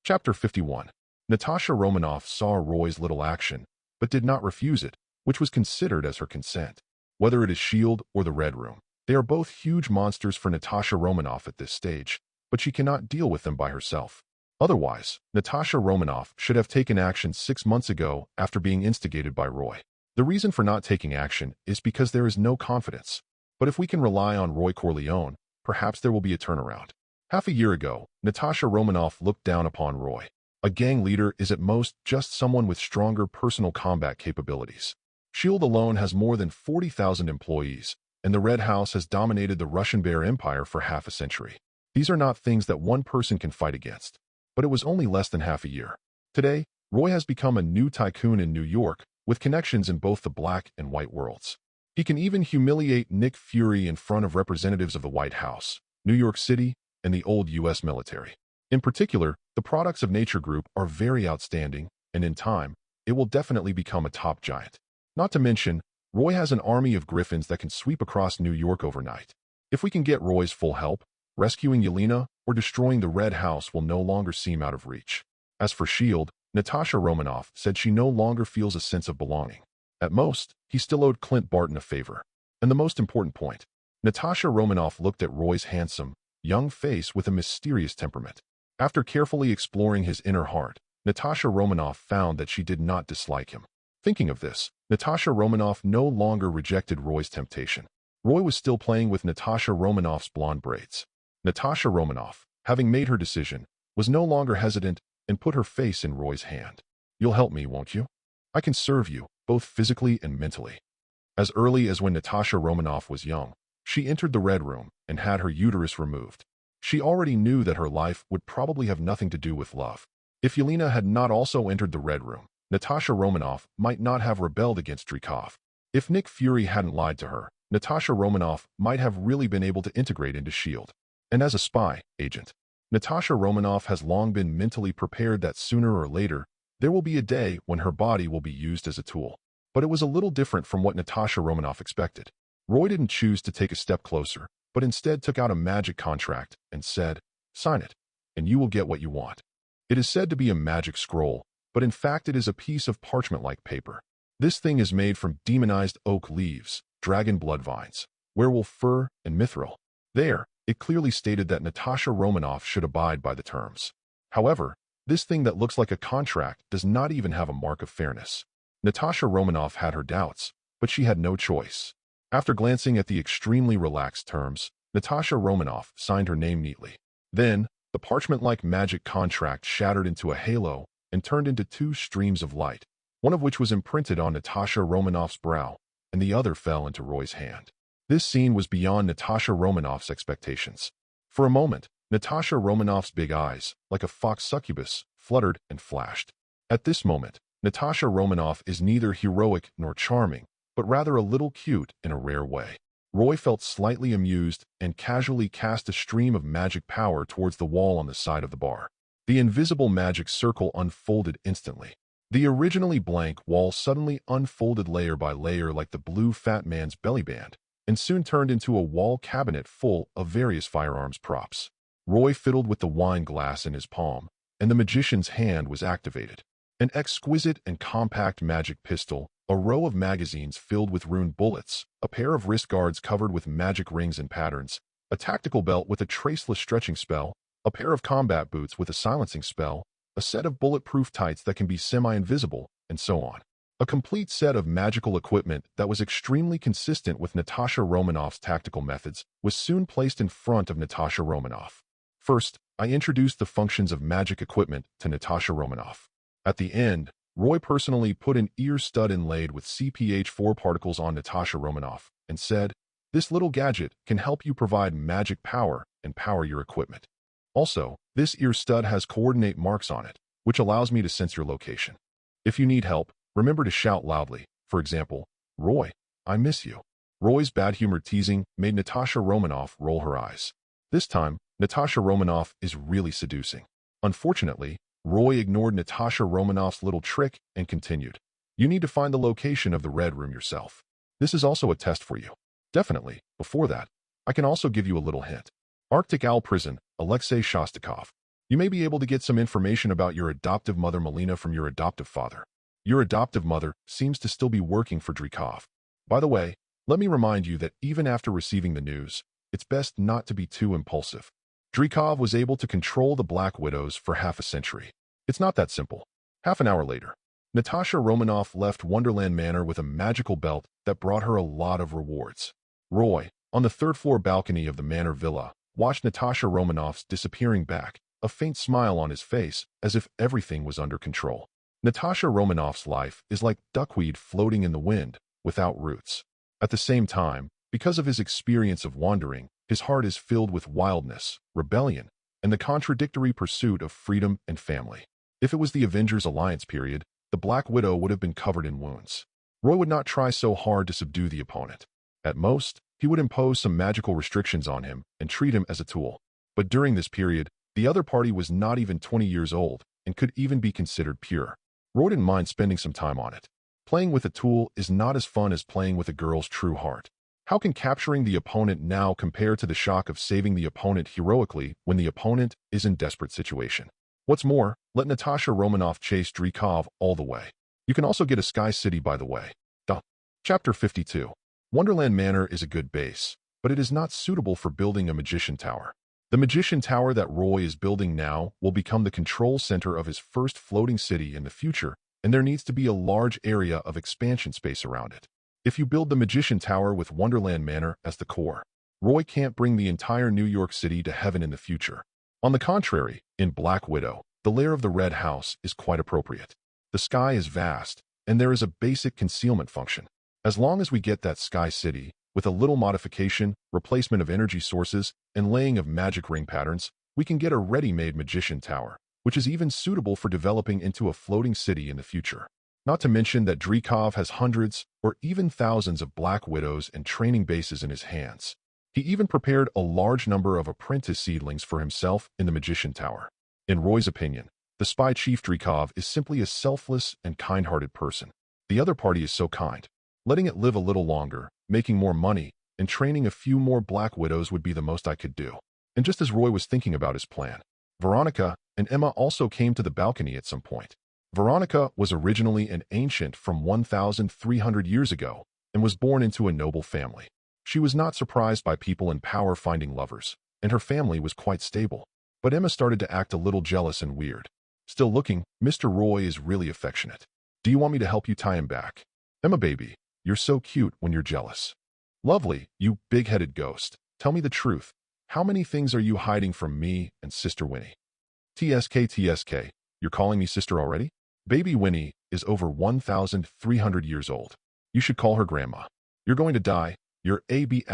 Chapter 51. Natasha Romanoff saw Roy's little action, but did not refuse it, which was considered as her consent. Whether it is S.H.I.E.L.D. or the Red Room, they are both huge monsters for Natasha Romanoff at this stage, but she cannot deal with them by herself. Otherwise, Natasha Romanoff should have taken action 6 months ago after being instigated by Roy. The reason for not taking action is because there is no confidence. But if we can rely on Roy Corleone, perhaps there will be a turnaround. Half a year ago, Natasha Romanoff looked down upon Roy. A gang leader is at most just someone with stronger personal combat capabilities. S.H.I.E.L.D. alone has more than 40,000 employees, and the Red House has dominated the Russian Bear Empire for half a century. These are not things that one person can fight against. But it was only less than half a year. Today, Roy has become a new tycoon in New York, with connections in both the black and white worlds. He can even humiliate Nick Fury in front of representatives of the White House, New York City, and the old U.S. military. In particular, the products of Nature Group are very outstanding, and in time, it will definitely become a top giant. Not to mention, Roy has an army of griffins that can sweep across New York overnight. If we can get Roy's full help, rescuing Yelena or destroying the Red House will no longer seem out of reach. As for S.H.I.E.L.D., Natasha Romanoff said she no longer feels a sense of belonging. At most, he still owed Clint Barton a favor. And the most important point, Natasha Romanoff looked at Roy's handsome, young face with a mysterious temperament. After carefully exploring his inner heart, Natasha Romanoff found that she did not dislike him. Thinking of this, Natasha Romanoff no longer rejected Roy's temptation. Roy was still playing with Natasha Romanoff's blonde braids. Natasha Romanoff, having made her decision, was no longer hesitant and put her face in Roy's hand. "You'll help me, won't you? I can serve you, both physically and mentally." As early as when Natasha Romanoff was young, she entered the Red Room and had her uterus removed. She already knew that her life would probably have nothing to do with love. If Yelena had not also entered the Red Room, Natasha Romanoff might not have rebelled against Dreykov. If Nick Fury hadn't lied to her, Natasha Romanoff might have really been able to integrate into S.H.I.E.L.D. And as a spy agent, Natasha Romanoff has long been mentally prepared that sooner or later, there will be a day when her body will be used as a tool. But it was a little different from what Natasha Romanoff expected. Roy didn't choose to take a step closer, but instead took out a magic contract and said, "Sign it, and you will get what you want." It is said to be a magic scroll, but in fact it is a piece of parchment-like paper. This thing is made from demonized oak leaves, dragon blood vines, werewolf fur, and mithril. There, it clearly stated that Natasha Romanoff should abide by the terms. However, this thing that looks like a contract does not even have a mark of fairness. Natasha Romanoff had her doubts, but she had no choice. After glancing at the extremely relaxed terms, Natasha Romanoff signed her name neatly. Then, the parchment-like magic contract shattered into a halo and turned into 2 streams of light, one of which was imprinted on Natasha Romanoff's brow, and the other fell into Roy's hand. This scene was beyond Natasha Romanoff's expectations. For a moment, Natasha Romanoff's big eyes, like a fox succubus, fluttered and flashed. At this moment, Natasha Romanoff is neither heroic nor charming, but rather a little cute in a rare way. Roy felt slightly amused and casually cast a stream of magic power towards the wall on the side of the bar. The invisible magic circle unfolded instantly. The originally blank wall suddenly unfolded layer by layer like the blue fat man's belly band, and soon turned into a wall cabinet full of various firearms props. Roy fiddled with the wine glass in his palm, and the magician's hand was activated. An exquisite and compact magic pistol, a row of magazines filled with runed bullets, a pair of wrist guards covered with magic rings and patterns, a tactical belt with a traceless stretching spell, a pair of combat boots with a silencing spell, a set of bulletproof tights that can be semi-invisible, and so on. A complete set of magical equipment that was extremely consistent with Natasha Romanoff's tactical methods was soon placed in front of Natasha Romanoff. First, I introduced the functions of magic equipment to Natasha Romanoff. At the end, Roy personally put an ear stud inlaid with CPH4 particles on Natasha Romanoff and said, "This little gadget can help you provide magic power and power your equipment. Also, this ear stud has coordinate marks on it, which allows me to sense your location. If you need help, remember to shout loudly. For example, 'Roy, I miss you.'" Roy's bad-humored teasing made Natasha Romanoff roll her eyes. This time, Natasha Romanoff is really seducing. Unfortunately, Roy ignored Natasha Romanoff's little trick and continued, "You need to find the location of the Red Room yourself. This is also a test for you. Definitely, before that, I can also give you a little hint. Arctic Owl Prison, Alexei Shostakov. You may be able to get some information about your adoptive mother Melina from your adoptive father. Your adoptive mother seems to still be working for Dreykov. By the way, let me remind you that even after receiving the news, it's best not to be too impulsive. Dreykov was able to control the Black Widows for half a century. It's not that simple. Half an hour later, Natasha Romanoff left Wonderland Manor with a magical belt that brought her a lot of rewards. Roy, on the third-floor balcony of the Manor Villa, watched Natasha Romanoff's disappearing back, a faint smile on his face as if everything was under control. Natasha Romanoff's life is like duckweed floating in the wind, without roots. At the same time, because of his experience of wandering, his heart is filled with wildness, rebellion, and the contradictory pursuit of freedom and family. If it was the Avengers Alliance period, the Black Widow would have been covered in wounds. Roy would not try so hard to subdue the opponent. At most, he would impose some magical restrictions on him and treat him as a tool. But during this period, the other party was not even 20 years old and could even be considered pure. Roy didn't mind spending some time on it. Playing with a tool is not as fun as playing with a girl's true heart. How can capturing the opponent now compare to the shock of saving the opponent heroically when the opponent is in desperate situation? What's more, let Natasha Romanoff chase Dreykov all the way. You can also get a Sky City by the way. Chapter 52. Wonderland Manor is a good base, but it is not suitable for building a magician tower. The magician tower that Roy is building now will become the control center of his first floating city in the future, and there needs to be a large area of expansion space around it. If you build the magician tower with Wonderland Manor as the core, Roy can't bring the entire New York City to heaven in the future. On the contrary, in Black Widow, the lair of the Red House is quite appropriate. The sky is vast, and there is a basic concealment function. As long as we get that Sky City, with a little modification, replacement of energy sources, and laying of magic ring patterns, we can get a ready-made magician tower, which is even suitable for developing into a floating city in the future. Not to mention that Dreykov has hundreds or even thousands of Black Widows and training bases in his hands. He even prepared a large number of apprentice seedlings for himself in the magician tower. In Roy's opinion, the spy chief Dreykov is simply a selfless and kind-hearted person. The other party is so kind. Letting it live a little longer, making more money, and training a few more Black Widows would be the most I could do. And just as Roy was thinking about his plan, Veronica and Emma also came to the balcony at some point. Veronica was originally an ancient from 1,300 years ago and was born into a noble family. She was not surprised by people in power finding lovers, and her family was quite stable. But Emma started to act a little jealous and weird. Still looking, Mr. Roy is really affectionate. Do you want me to help you tie him back? Emma baby, you're so cute when you're jealous. Lovely, you big-headed ghost. Tell me the truth. How many things are you hiding from me and Sister Winnie? TSK, you're calling me sister already? Baby Winnie is over 1,300 years old. You should call her grandma. You're going to die. You're AB*********************.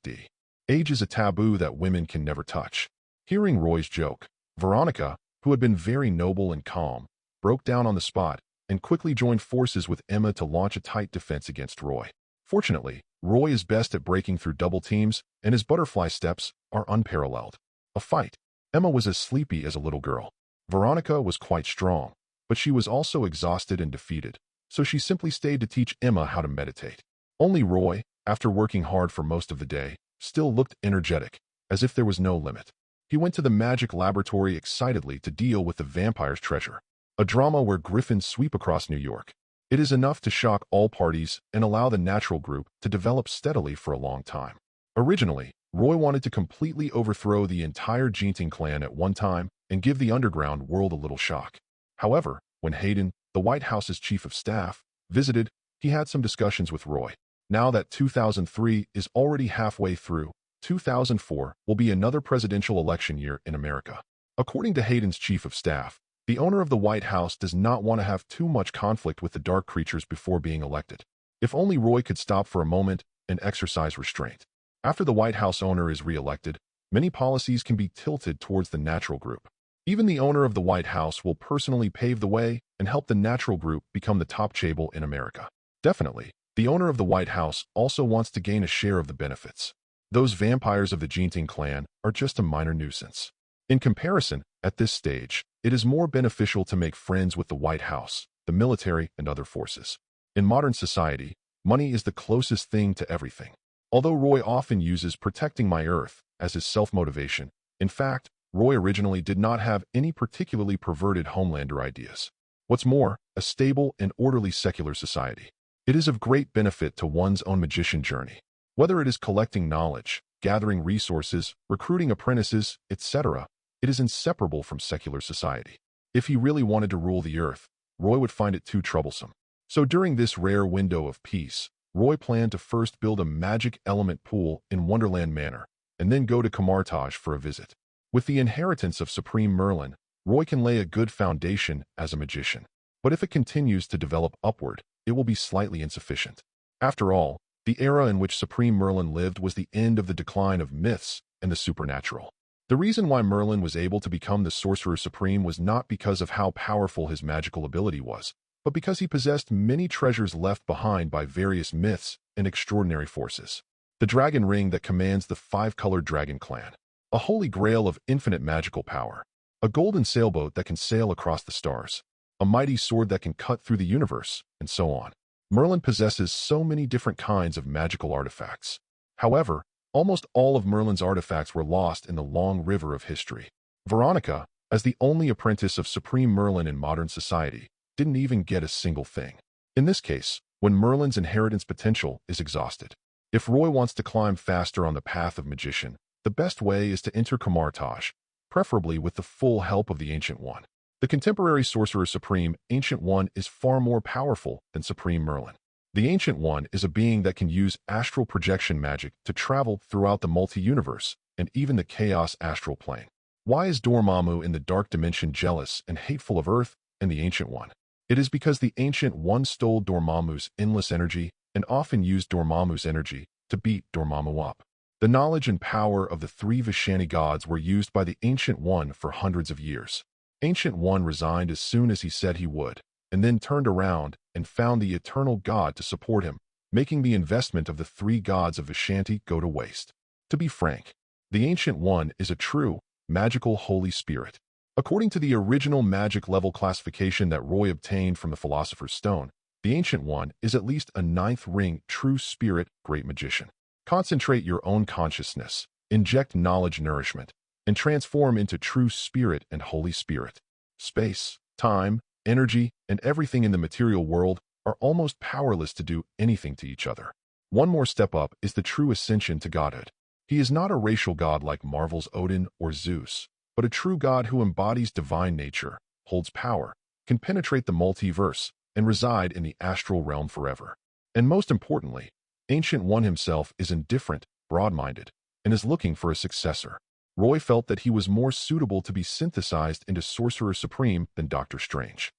D. Age is a taboo that women can never touch. Hearing Roy's joke, Veronica, who had been very noble and calm, broke down on the spot and quickly joined forces with Emma to launch a tight defense against Roy. Fortunately, Roy is best at breaking through double teams, and his butterfly steps are unparalleled. A fight. Emma was as sleepy as a little girl. Veronica was quite strong, but she was also exhausted and defeated, so she simply stayed to teach Emma how to meditate. Only Roy, after working hard for most of the day, still looked energetic, as if there was no limit. He went to the magic laboratory excitedly to deal with the vampire's treasure, a drama where griffins sweep across New York. It is enough to shock all parties and allow the natural group to develop steadily for a long time. Originally, Roy wanted to completely overthrow the entire Jinting clan at one time and give the underground world a little shock. However, when Hayden, the White House's chief of staff, visited, he had some discussions with Roy. Now that 2003 is already halfway through, 2004 will be another presidential election year in America. According to Hayden's chief of staff, the owner of the White House does not want to have too much conflict with the dark creatures before being elected. If only Roy could stop for a moment and exercise restraint. After the White House owner is re-elected, many policies can be tilted towards the natural group. Even the owner of the White House will personally pave the way and help the natural group become the top chaebol in America. Definitely, the owner of the White House also wants to gain a share of the benefits. Those vampires of the Jinting clan are just a minor nuisance. In comparison, at this stage, it is more beneficial to make friends with the White House, the military, and other forces. In modern society, money is the closest thing to everything. Although Roy often uses protecting my Earth as his self-motivation, In fact, Roy originally did not have any particularly perverted Homelander ideas. What's more, a stable and orderly secular society. It is of great benefit to one's own magician journey. Whether it is collecting knowledge, gathering resources, recruiting apprentices, etc., it is inseparable from secular society. If he really wanted to rule the earth, Roy would find it too troublesome. So during this rare window of peace, Roy planned to first build a magic element pool in Wonderland Manor, and then go to Camartage for a visit. With the inheritance of Supreme Merlin, Roy can lay a good foundation as a magician. But if it continues to develop upward, it will be slightly insufficient. After all, the era in which Supreme Merlin lived was the end of the decline of myths and the supernatural. The reason why Merlin was able to become the Sorcerer Supreme was not because of how powerful his magical ability was, but because he possessed many treasures left behind by various myths and extraordinary forces. The dragon ring that commands the five-colored dragon clan, a holy grail of infinite magical power, a golden sailboat that can sail across the stars, a mighty sword that can cut through the universe, and so on. Merlin possesses so many different kinds of magical artifacts. However, almost all of Merlin's artifacts were lost in the long river of history. Veronica, as the only apprentice of Supreme Merlin in modern society, didn't even get a single thing. In this case, when Merlin's inheritance potential is exhausted. If Roy wants to climb faster on the path of magician, the best way is to enter Camartage, preferably with the full help of the Ancient One. The contemporary Sorcerer Supreme, Ancient One, is far more powerful than Supreme Merlin. The Ancient One is a being that can use astral projection magic to travel throughout the multi-universe and even the chaos astral plane. Why is Dormammu in the dark dimension jealous and hateful of Earth and the Ancient One? It is because the Ancient One stole Dormammu's endless energy and often used Dormammu's energy to beat Dormammu up. The knowledge and power of the three Vishani gods were used by the Ancient One for hundreds of years. Ancient One resigned as soon as he said he would, and then turned around and found the eternal god to support him, making the investment of the three gods of Vishanti go to waste. To be frank, the Ancient One is a true, magical Holy Spirit. According to the original magic level classification that Roy obtained from the Philosopher's Stone, the Ancient One is at least a 9th ring true spirit great magician. Concentrate your own consciousness, inject knowledge nourishment, and transform into true spirit and Holy Spirit. Space, time, energy, and everything in the material world are almost powerless to do anything to each other. One more step up is the true ascension to godhood. He is not a racial god like Marvel's Odin or Zeus, but a true god who embodies divine nature, holds power, can penetrate the multiverse, and reside in the astral realm forever. And most importantly, Ancient One himself is indifferent, broad-minded, and is looking for a successor. Roy felt that he was more suitable to be synthesized into Sorcerer Supreme than Doctor Strange.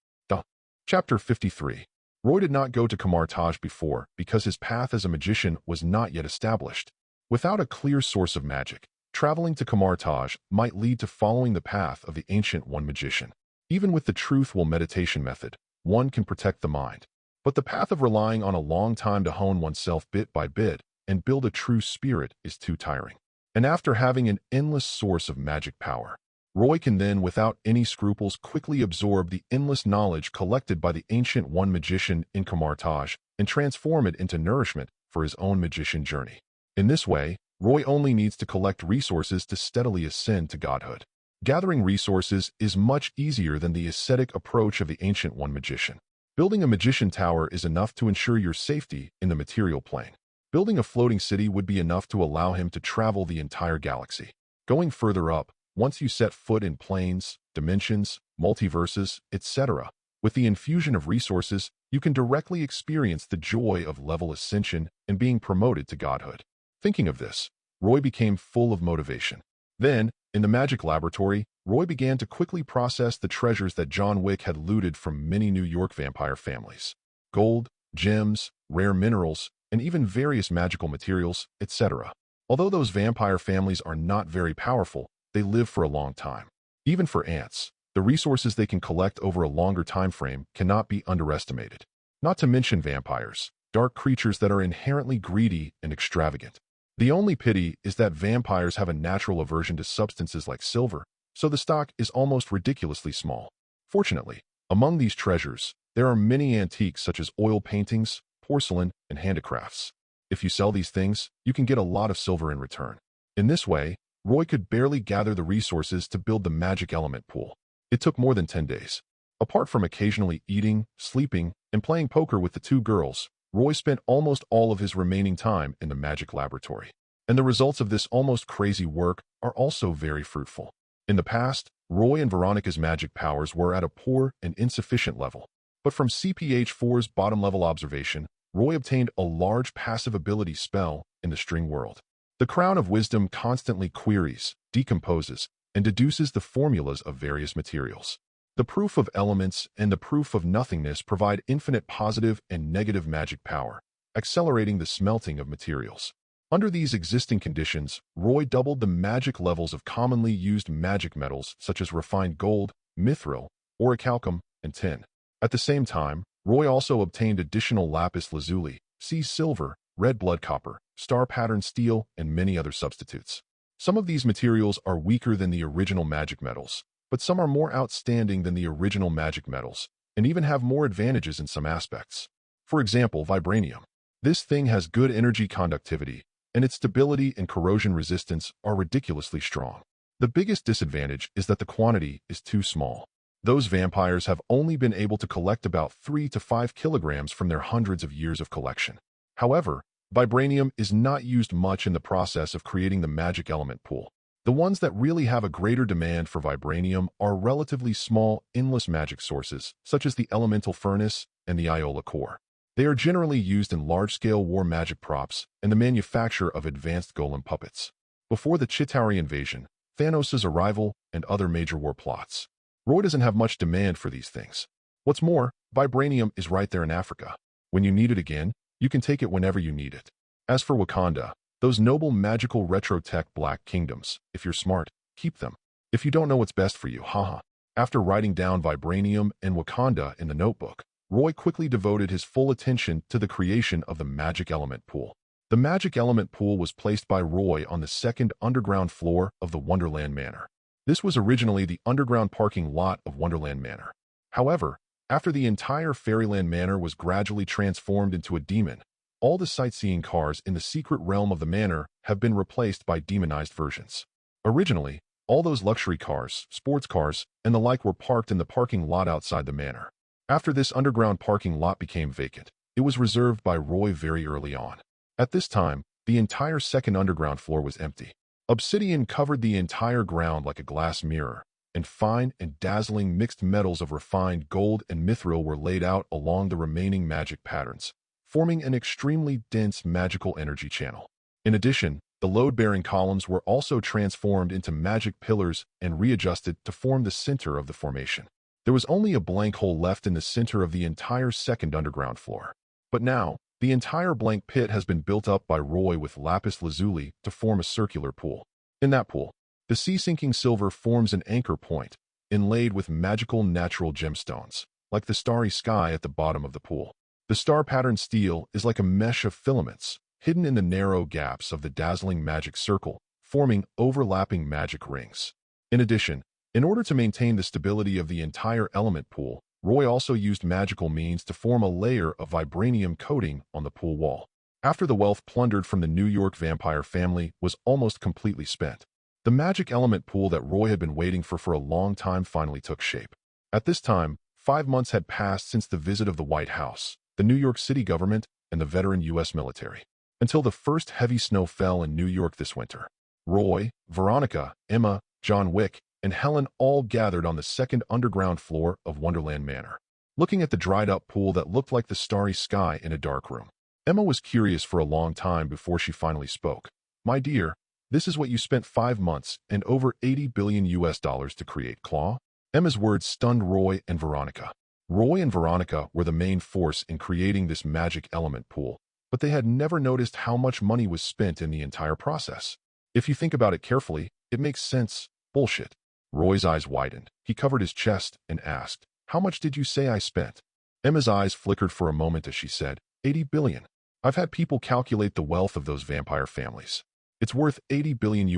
Chapter 53. Roy did not go to Camartage before because his path as a magician was not yet established. Without a clear source of magic, traveling to Camartage might lead to following the path of the Ancient One magician. Even with the truthful meditation method, one can protect the mind. But the path of relying on a long time to hone oneself bit by bit and build a true spirit is too tiring. And after having an endless source of magic power, Roy can then, without any scruples, quickly absorb the endless knowledge collected by the Ancient One magician in Camartage and transform it into nourishment for his own magician journey. In this way, Roy only needs to collect resources to steadily ascend to godhood. Gathering resources is much easier than the ascetic approach of the Ancient One magician. Building a magician tower is enough to ensure your safety in the material plane. Building a floating city would be enough to allow him to travel the entire galaxy. Going further up, once you set foot in planes, dimensions, multiverses, etc., with the infusion of resources, you can directly experience the joy of level ascension and being promoted to godhood. Thinking of this, Roy became full of motivation. Then, in the magic laboratory, Roy began to quickly process the treasures that John Wick had looted from many New York vampire families. Gold, gems, rare minerals, and even various magical materials, etc. Although those vampire families are not very powerful, they live for a long time. Even for ants, the resources they can collect over a longer time frame cannot be underestimated. Not to mention vampires, dark creatures that are inherently greedy and extravagant. The only pity is that vampires have a natural aversion to substances like silver, so the stock is almost ridiculously small. Fortunately, among these treasures, there are many antiques such as oil paintings, porcelain, and handicrafts. If you sell these things, you can get a lot of silver in return. In this way, Roy could barely gather the resources to build the magic element pool. It took more than 10 days. Apart from occasionally eating, sleeping, and playing poker with the two girls, Roy spent almost all of his remaining time in the magic laboratory. And the results of this almost crazy work are also very fruitful. In the past, Roy and Veronica's magic powers were at a poor and insufficient level. But from CPH-4's bottom-level observation, Roy obtained a large passive ability spell in the string world. The Crown of Wisdom constantly queries, decomposes, and deduces the formulas of various materials. The proof of elements and the proof of nothingness provide infinite positive and negative magic power, accelerating the smelting of materials. Under these existing conditions, Roy doubled the magic levels of commonly used magic metals such as refined gold, mithril, orichalcum, and tin. At the same time, Roy also obtained additional lapis lazuli, sea silver, red blood copper, star pattern steel, and many other substitutes. Some of these materials are weaker than the original magic metals, but some are more outstanding than the original magic metals, and even have more advantages in some aspects. For example, vibranium. This thing has good energy conductivity, and its stability and corrosion resistance are ridiculously strong. The biggest disadvantage is that the quantity is too small. Those vampires have only been able to collect about 3 to 5 kilograms from their hundreds of years of collection. However, vibranium is not used much in the process of creating the magic element pool. The ones that really have a greater demand for vibranium are relatively small, endless magic sources, such as the elemental furnace and the Iola core. They are generally used in large-scale war magic props and the manufacture of advanced golem puppets. Before the Chitauri invasion, Thanos' arrival, and other major war plots, Roy doesn't have much demand for these things. What's more, vibranium is right there in Africa. When you need it again, you can take it whenever you need it. As for Wakanda, those noble magical retro-tech black kingdoms, if you're smart, keep them. If you don't know what's best for you, haha. After writing down vibranium and Wakanda in the notebook, Roy quickly devoted his full attention to the creation of the magic element pool. The magic element pool was placed by Roy on the second underground floor of the Wonderland Manor. This was originally the underground parking lot of Wonderland Manor. However, after the entire Fairyland Manor was gradually transformed into a demon, all the sightseeing cars in the secret realm of the manor have been replaced by demonized versions. Originally, all those luxury cars, sports cars, and the like were parked in the parking lot outside the manor. After this underground parking lot became vacant, it was reserved by Roy very early on. At this time, the entire second underground floor was empty. Obsidian covered the entire ground like a glass mirror, and fine and dazzling mixed metals of refined gold and mithril were laid out along the remaining magic patterns, forming an extremely dense magical energy channel. In addition, the load-bearing columns were also transformed into magic pillars and readjusted to form the center of the formation. There was only a blank hole left in the center of the entire second underground floor. But now, the entire blank pit has been built up by Roy with lapis lazuli to form a circular pool. In that pool, the sea-sinking silver forms an anchor point, inlaid with magical natural gemstones, like the starry sky at the bottom of the pool. The star-patterned steel is like a mesh of filaments, hidden in the narrow gaps of the dazzling magic circle, forming overlapping magic rings. In addition, in order to maintain the stability of the entire element pool, Roy also used magical means to form a layer of vibranium coating on the pool wall. After the wealth plundered from the New York vampire family was almost completely spent, the magic element pool that Roy had been waiting for a long time finally took shape. At this time, 5 months had passed since the visit of the White House, the New York City government, and the veteran U.S. military, until the first heavy snow fell in New York this winter. Roy, Veronica, Emma, John Wick, and Helen all gathered on the second underground floor of Wonderland Manor, looking at the dried-up pool that looked like the starry sky in a dark room. Emma was curious for a long time before she finally spoke. "My dear, this is what you spent 5 months and over $80 billion to create, Claw?" Emma's words stunned Roy and Veronica. Roy and Veronica were the main force in creating this magic element pool, but they had never noticed how much money was spent in the entire process. If you think about it carefully, it makes sense. Bullshit. Roy's eyes widened. He covered his chest and asked, "How much did you say I spent?" Emma's eyes flickered for a moment as she said, $80 billion. I've had people calculate the wealth of those vampire families. It's worth $80 billion,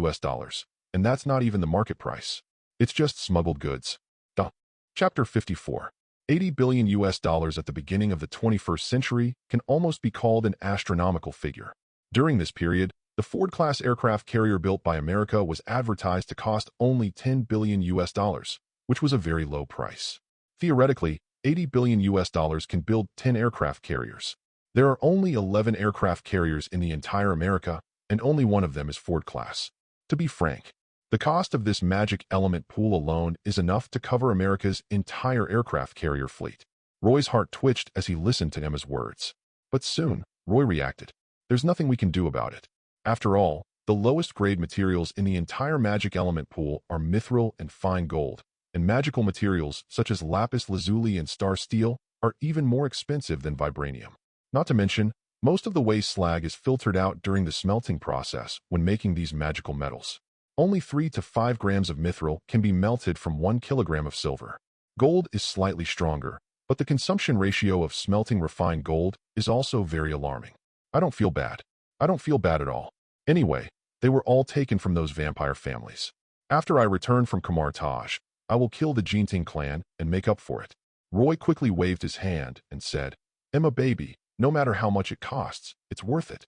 and that's not even the market price. It's just smuggled goods. Duh. Chapter 54. $80 billion at the beginning of the 21st century can almost be called an astronomical figure. During this period, The Ford-class aircraft carrier built by America was advertised to cost only $10 billion US, which was a very low price. Theoretically, $80 billion US can build 10 aircraft carriers. There are only 11 aircraft carriers in the entire America, and only one of them is Ford-class. To be frank, the cost of this magic element pool alone is enough to cover America's entire aircraft carrier fleet. Roy's heart twitched as he listened to Emma's words. But soon, Roy reacted. There's nothing we can do about it. After all, the lowest grade materials in the entire magic element pool are mithril and fine gold, and magical materials such as lapis lazuli and star steel are even more expensive than vibranium. Not to mention, most of the waste slag is filtered out during the smelting process when making these magical metals. Only 3 to 5 grams of mithril can be melted from 1 kilogram of silver. Gold is slightly stronger, but the consumption ratio of smelting refined gold is also very alarming. I don't feel bad. I don't feel bad at all. Anyway, they were all taken from those vampire families. After I return from Kamartaj, I will kill the Jinting clan and make up for it. Roy quickly waved his hand and said, Emma baby, no matter how much it costs, it's worth it.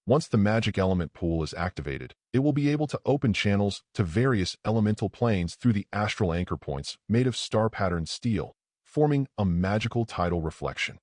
Once the magic element pool is activated, it will be able to open channels to various elemental planes through the astral anchor points made of star-patterned steel, forming a magical tidal reflection.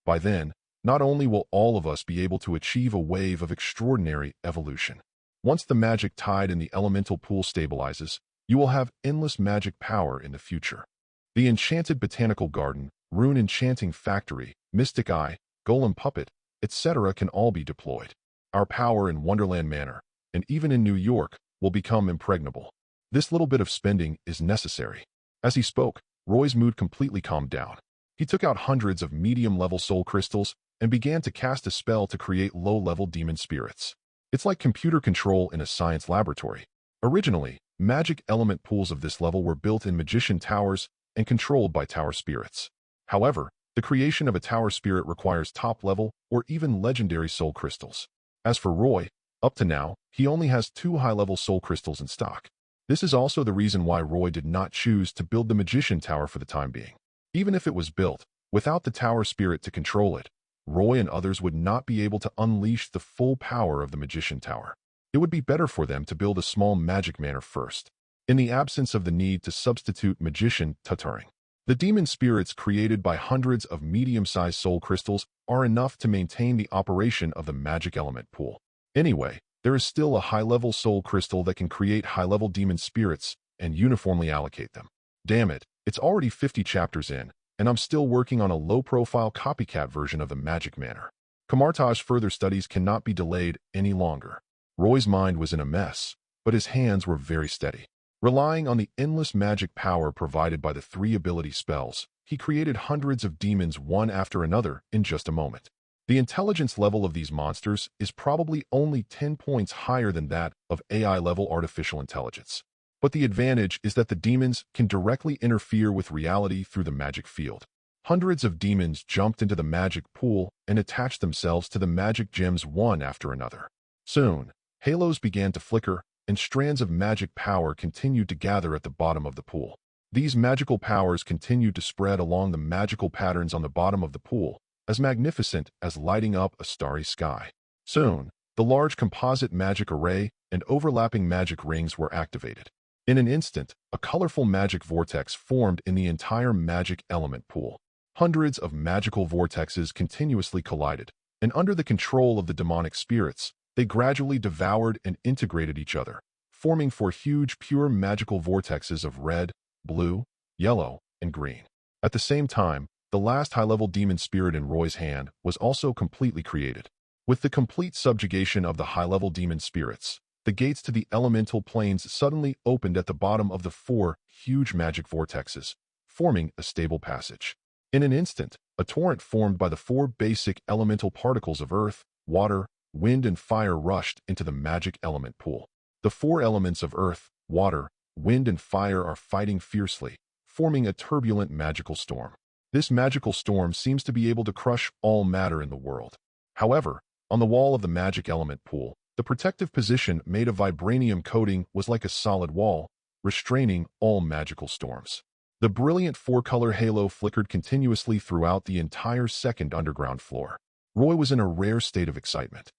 By then, not only will all of us be able to achieve a wave of extraordinary evolution. Once the magic tide in the elemental pool stabilizes, you will have endless magic power in the future. The Enchanted Botanical Garden, Rune Enchanting Factory, Mystic Eye, Golem Puppet, etc. can all be deployed. Our power in Wonderland Manor, and even in New York, will become impregnable. This little bit of spending is necessary. As he spoke, Roy's mood completely calmed down. He took out hundreds of medium-level soul crystals and began to cast a spell to create low-level demon spirits. It's like computer control in a science laboratory. Originally, magic element pools of this level were built in magician towers and controlled by tower spirits. However, the creation of a tower spirit requires top-level or even legendary soul crystals. As for Roy, up to now, he only has 2 high-level soul crystals in stock. This is also the reason why Roy did not choose to build the magician tower for the time being. Even if it was built, without the tower spirit to control it, Roy and others would not be able to unleash the full power of the magician tower. It would be better for them to build a small magic manor first, in the absence of the need to substitute magician tutoring. The demon spirits created by hundreds of medium-sized soul crystals are enough to maintain the operation of the magic element pool. Anyway, there is still a high-level soul crystal that can create high-level demon spirits and uniformly allocate them. Damn it, it's already 50 chapters in, and I'm still working on a low-profile copycat version of the magic manor. Kamartaj's further studies cannot be delayed any longer. Roy's mind was in a mess, but his hands were very steady. Relying on the endless magic power provided by the 3 ability spells, he created hundreds of demons one after another in just a moment. The intelligence level of these monsters is probably only 10 points higher than that of AI-level artificial intelligence. But the advantage is that the demons can directly interfere with reality through the magic field. Hundreds of demons jumped into the magic pool and attached themselves to the magic gems one after another. Soon, halos began to flicker, and strands of magic power continued to gather at the bottom of the pool. These magical powers continued to spread along the magical patterns on the bottom of the pool, as magnificent as lighting up a starry sky. Soon, the large composite magic array and overlapping magic rings were activated. In an instant, a colorful magic vortex formed in the entire magic element pool. Hundreds of magical vortexes continuously collided, and under the control of the demonic spirits, they gradually devoured and integrated each other, forming 4 huge pure magical vortexes of red, blue, yellow, and green. At the same time, the last high-level demon spirit in Roy's hand was also completely created. With the complete subjugation of the high-level demon spirits, the gates to the elemental planes suddenly opened at the bottom of the 4 huge magic vortexes, forming a stable passage. In an instant, a torrent formed by the 4 basic elemental particles of earth, water, wind, and fire rushed into the magic element pool. The 4 elements of earth, water, wind, and fire are fighting fiercely, forming a turbulent magical storm. This magical storm seems to be able to crush all matter in the world. However, on the wall of the magic element pool, the protective position made of vibranium coating was like a solid wall, restraining all magical storms. The brilliant 4-color halo flickered continuously throughout the entire second underground floor. Roy was in a rare state of excitement.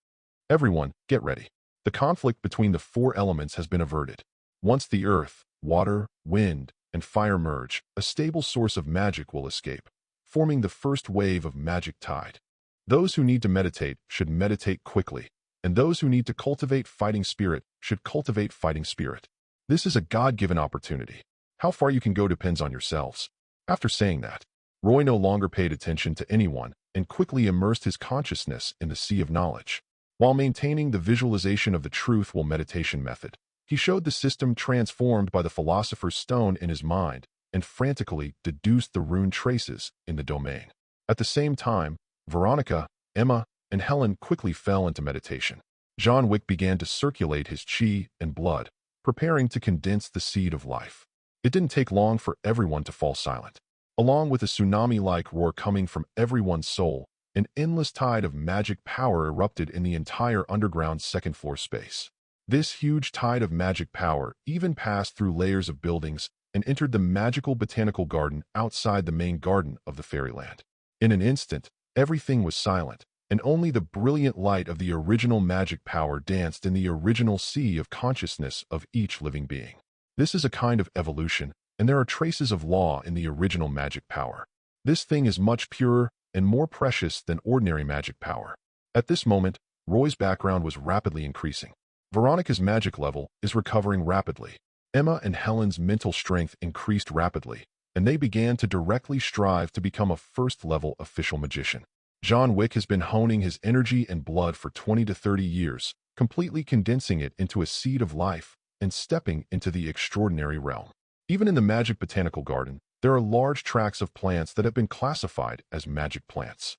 Everyone, get ready. The conflict between the four elements has been averted. Once the earth, water, wind, and fire merge, a stable source of magic will escape, forming the first wave of magic tide. Those who need to meditate should meditate quickly, and those who need to cultivate fighting spirit should cultivate fighting spirit. This is a God-given opportunity. How far you can go depends on yourselves. After saying that, Roy no longer paid attention to anyone and quickly immersed his consciousness in the sea of knowledge. While maintaining the visualization of the truthful meditation method, he showed the system transformed by the Philosopher's Stone in his mind and frantically deduced the rune traces in the domain. At the same time, Veronica, Emma, and Helen quickly fell into meditation. John Wick began to circulate his chi and blood, preparing to condense the seed of life. It didn't take long for everyone to fall silent. Along with a tsunami-like roar coming from everyone's soul, an endless tide of magic power erupted in the entire underground second-floor space. This huge tide of magic power even passed through layers of buildings and entered the magical botanical garden outside the main garden of the fairyland. In an instant, everything was silent, and only the brilliant light of the original magic power danced in the original sea of consciousness of each living being. This is a kind of evolution, and there are traces of law in the original magic power. This thing is much purer and more precious than ordinary magic power. At this moment, Roy's background was rapidly increasing. Veronica's magic level is recovering rapidly. Emma and Helen's mental strength increased rapidly, and they began to directly strive to become a first-level official magician. John Wick has been honing his energy and blood for 20 to 30 years, completely condensing it into a seed of life and stepping into the extraordinary realm. Even in the magic botanical garden, there are large tracts of plants that have been classified as magic plants.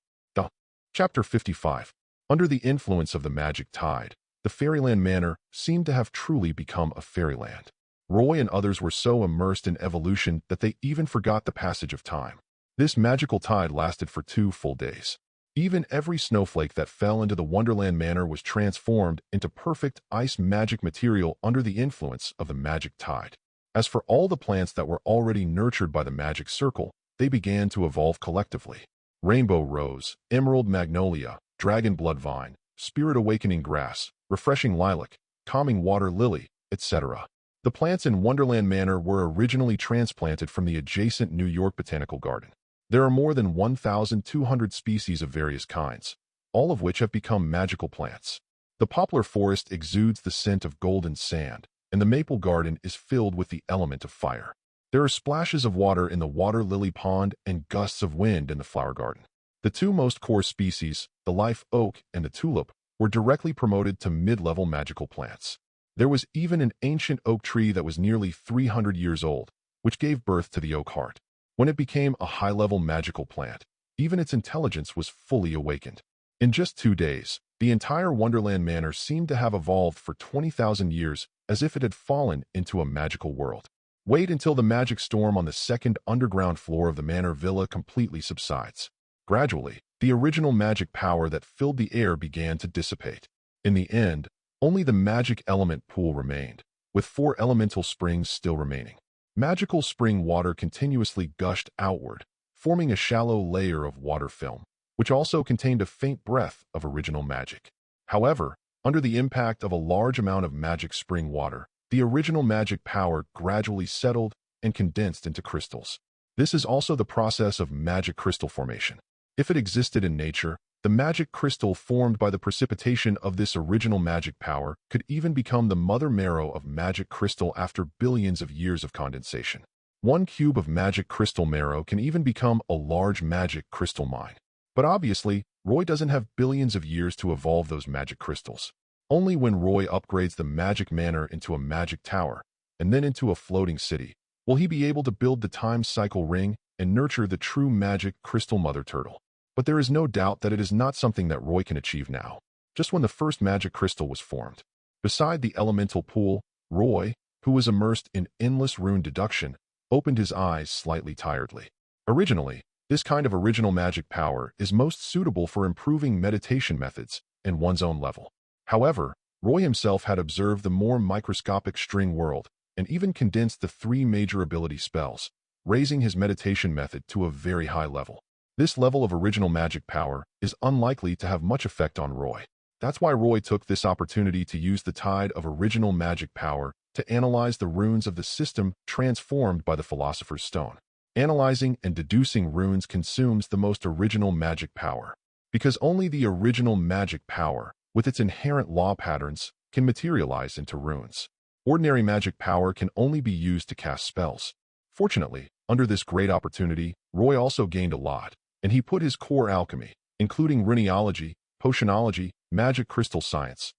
Chapter 55. Under the influence of the magic tide, the Fairyland Manor seemed to have truly become a fairyland. Roy and others were so immersed in evolution that they even forgot the passage of time. This magical tide lasted for 2 full days. Even every snowflake that fell into the Wonderland Manor was transformed into perfect ice magic material under the influence of the magic tide. As for all the plants that were already nurtured by the magic circle, they began to evolve collectively. Rainbow rose, emerald magnolia, dragon blood vine, spirit awakening grass, refreshing lilac, calming water lily, etc. The plants in Wonderland Manor were originally transplanted from the adjacent New York Botanical Garden. There are more than 1,200 species of various kinds, all of which have become magical plants. The poplar forest exudes the scent of golden sand, and the maple garden is filled with the element of fire. There are splashes of water in the water lily pond and gusts of wind in the flower garden. The two most core species, the life oak and the tulip, were directly promoted to mid-level magical plants. There was even an ancient oak tree that was nearly 300 years old, which gave birth to the oak heart. When it became a high-level magical plant, even its intelligence was fully awakened. In just 2 days, the entire Wonderland Manor seemed to have evolved for 20,000 years as if it had fallen into a magical world. Wait until the magic storm on the second underground floor of the manor villa completely subsides. Gradually, the original magic power that filled the air began to dissipate. In the end, only the magic element pool remained, with 4 elemental springs still remaining. Magical spring water continuously gushed outward, forming a shallow layer of water film, which also contained a faint breath of original magic. However, under the impact of a large amount of magic spring water, the original magic power gradually settled and condensed into crystals. This is also the process of magic crystal formation. If it existed in nature, the magic crystal formed by the precipitation of this original magic power could even become the mother marrow of magic crystal after billions of years of condensation. 1 cube of magic crystal marrow can even become a large magic crystal mine. But obviously, Roy doesn't have billions of years to evolve those magic crystals. Only when Roy upgrades the magic manor into a magic tower, and then into a floating city, will he be able to build the time cycle ring and nurture the true magic crystal mother turtle. But there is no doubt that it is not something that Roy can achieve now, just when the first magic crystal was formed. Beside the elemental pool, Roy, who was immersed in endless rune deduction, opened his eyes slightly tiredly. Originally, this kind of original magic power is most suitable for improving meditation methods in one's own level. However, Roy himself had observed the more microscopic string world and even condensed the 3 major ability spells, raising his meditation method to a very high level. This level of original magic power is unlikely to have much effect on Roy. That's why Roy took this opportunity to use the tide of original magic power to analyze the runes of the system transformed by the Philosopher's Stone. Analyzing and deducing runes consumes the most original magic power, because only the original magic power, with its inherent law patterns, can materialize into runes. Ordinary magic power can only be used to cast spells. Fortunately, under this great opportunity, Roy also gained a lot, and he put his core alchemy, including runeology, potionology, magic crystal science,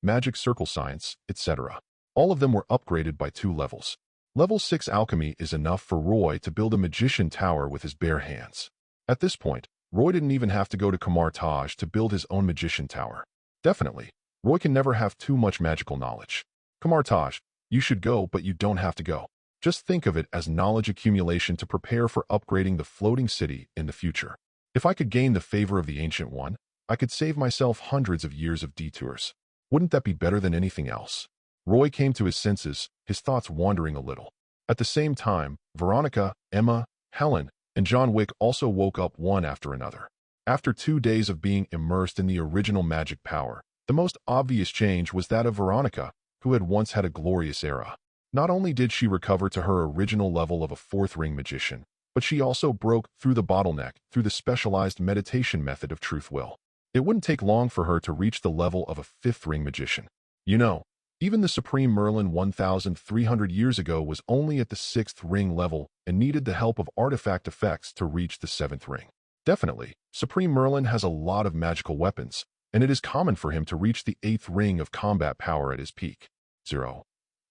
magic circle science, etc. All of them were upgraded by 2 levels. Level 6 alchemy is enough for Roy to build a magician tower with his bare hands. At this point, Roy didn't even have to go to Camartage to build his own magician tower. Definitely, Roy can never have too much magical knowledge. Camartage, you should go, but you don't have to go. Just think of it as knowledge accumulation to prepare for upgrading the floating city in the future. If I could gain the favor of the Ancient One, I could save myself hundreds of years of detours. Wouldn't that be better than anything else? Roy came to his senses, his thoughts wandering a little. At the same time, Veronica, Emma, Helen, and John Wick also woke up one after another. After 2 days of being immersed in the original magic power, the most obvious change was that of Veronica, who had once had a glorious era. Not only did she recover to her original level of a 4th ring magician, but she also broke through the bottleneck through the specialized meditation method of truth will. It wouldn't take long for her to reach the level of a 5th ring magician. You know, even the Supreme Merlin 1,300 years ago was only at the 6th ring level and needed the help of artifact effects to reach the 7th ring. Definitely, Supreme Merlin has a lot of magical weapons, and it is common for him to reach the 8th ring of combat power at his peak. 0.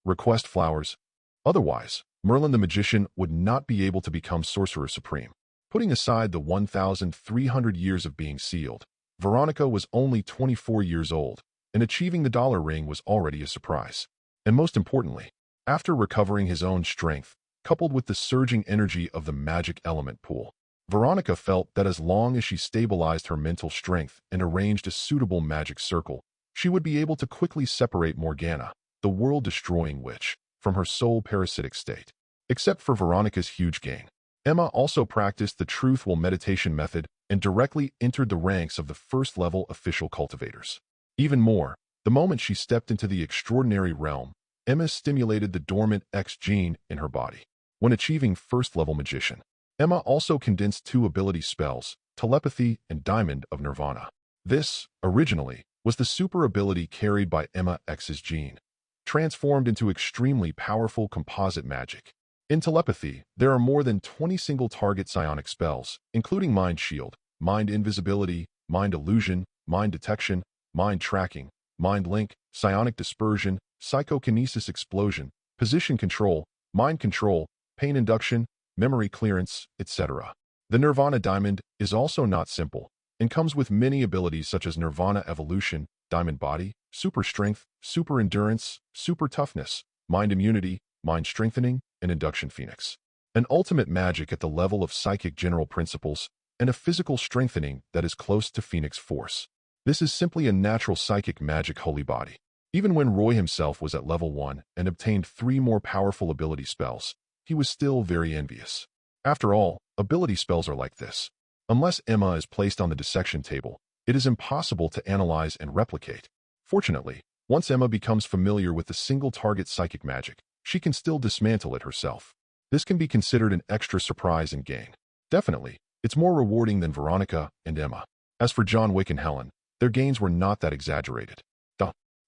Request flowers. Otherwise, Merlin the Magician would not be able to become Sorcerer Supreme. Putting aside the 1,300 years of being sealed, Veronica was only 24 years old, and achieving the dollar ring was already a surprise. And most importantly, after recovering his own strength, coupled with the surging energy of the magic element pool, Veronica felt that as long as she stabilized her mental strength and arranged a suitable magic circle, she would be able to quickly separate Morgana, the world-destroying witch, from her soul-parasitic state. Except for Veronica's huge gain, Emma also practiced the truth will meditation method and directly entered the ranks of the 1st-level official cultivators. Even more, the moment she stepped into the extraordinary realm, Emma stimulated the dormant X gene in her body. When achieving 1st-level magician, Emma also condensed 2 ability spells, telepathy and diamond of nirvana. This, originally, was the super ability carried by Emma X's gene, transformed into extremely powerful composite magic. In telepathy, there are more than 20 single-target psionic spells, including Mind Shield, Mind Invisibility, Mind Illusion, Mind Detection, Mind Tracking, Mind Link, Psionic Dispersion, Psychokinesis Explosion, Position Control, Mind Control, Pain Induction, Memory Clearance, etc. The Nirvana Diamond is also not simple, and comes with many abilities such as Nirvana Evolution, Diamond Body, Super Strength, Super Endurance, Super Toughness, Mind Immunity, Mind Strengthening, and Induction Phoenix. An ultimate magic at the level of psychic general principles, and a physical strengthening that is close to Phoenix Force. This is simply a natural psychic magic holy body. Even when Roy himself was at level 1 and obtained 3 more powerful ability spells, he was still very envious. After all, ability spells are like this. Unless Emma is placed on the dissection table, it is impossible to analyze and replicate. Fortunately, once Emma becomes familiar with the single-target psychic magic, she can still dismantle it herself. This can be considered an extra surprise and gain. Definitely, it's more rewarding than Veronica and Emma. As for John Wick and Helen, their gains were not that exaggerated.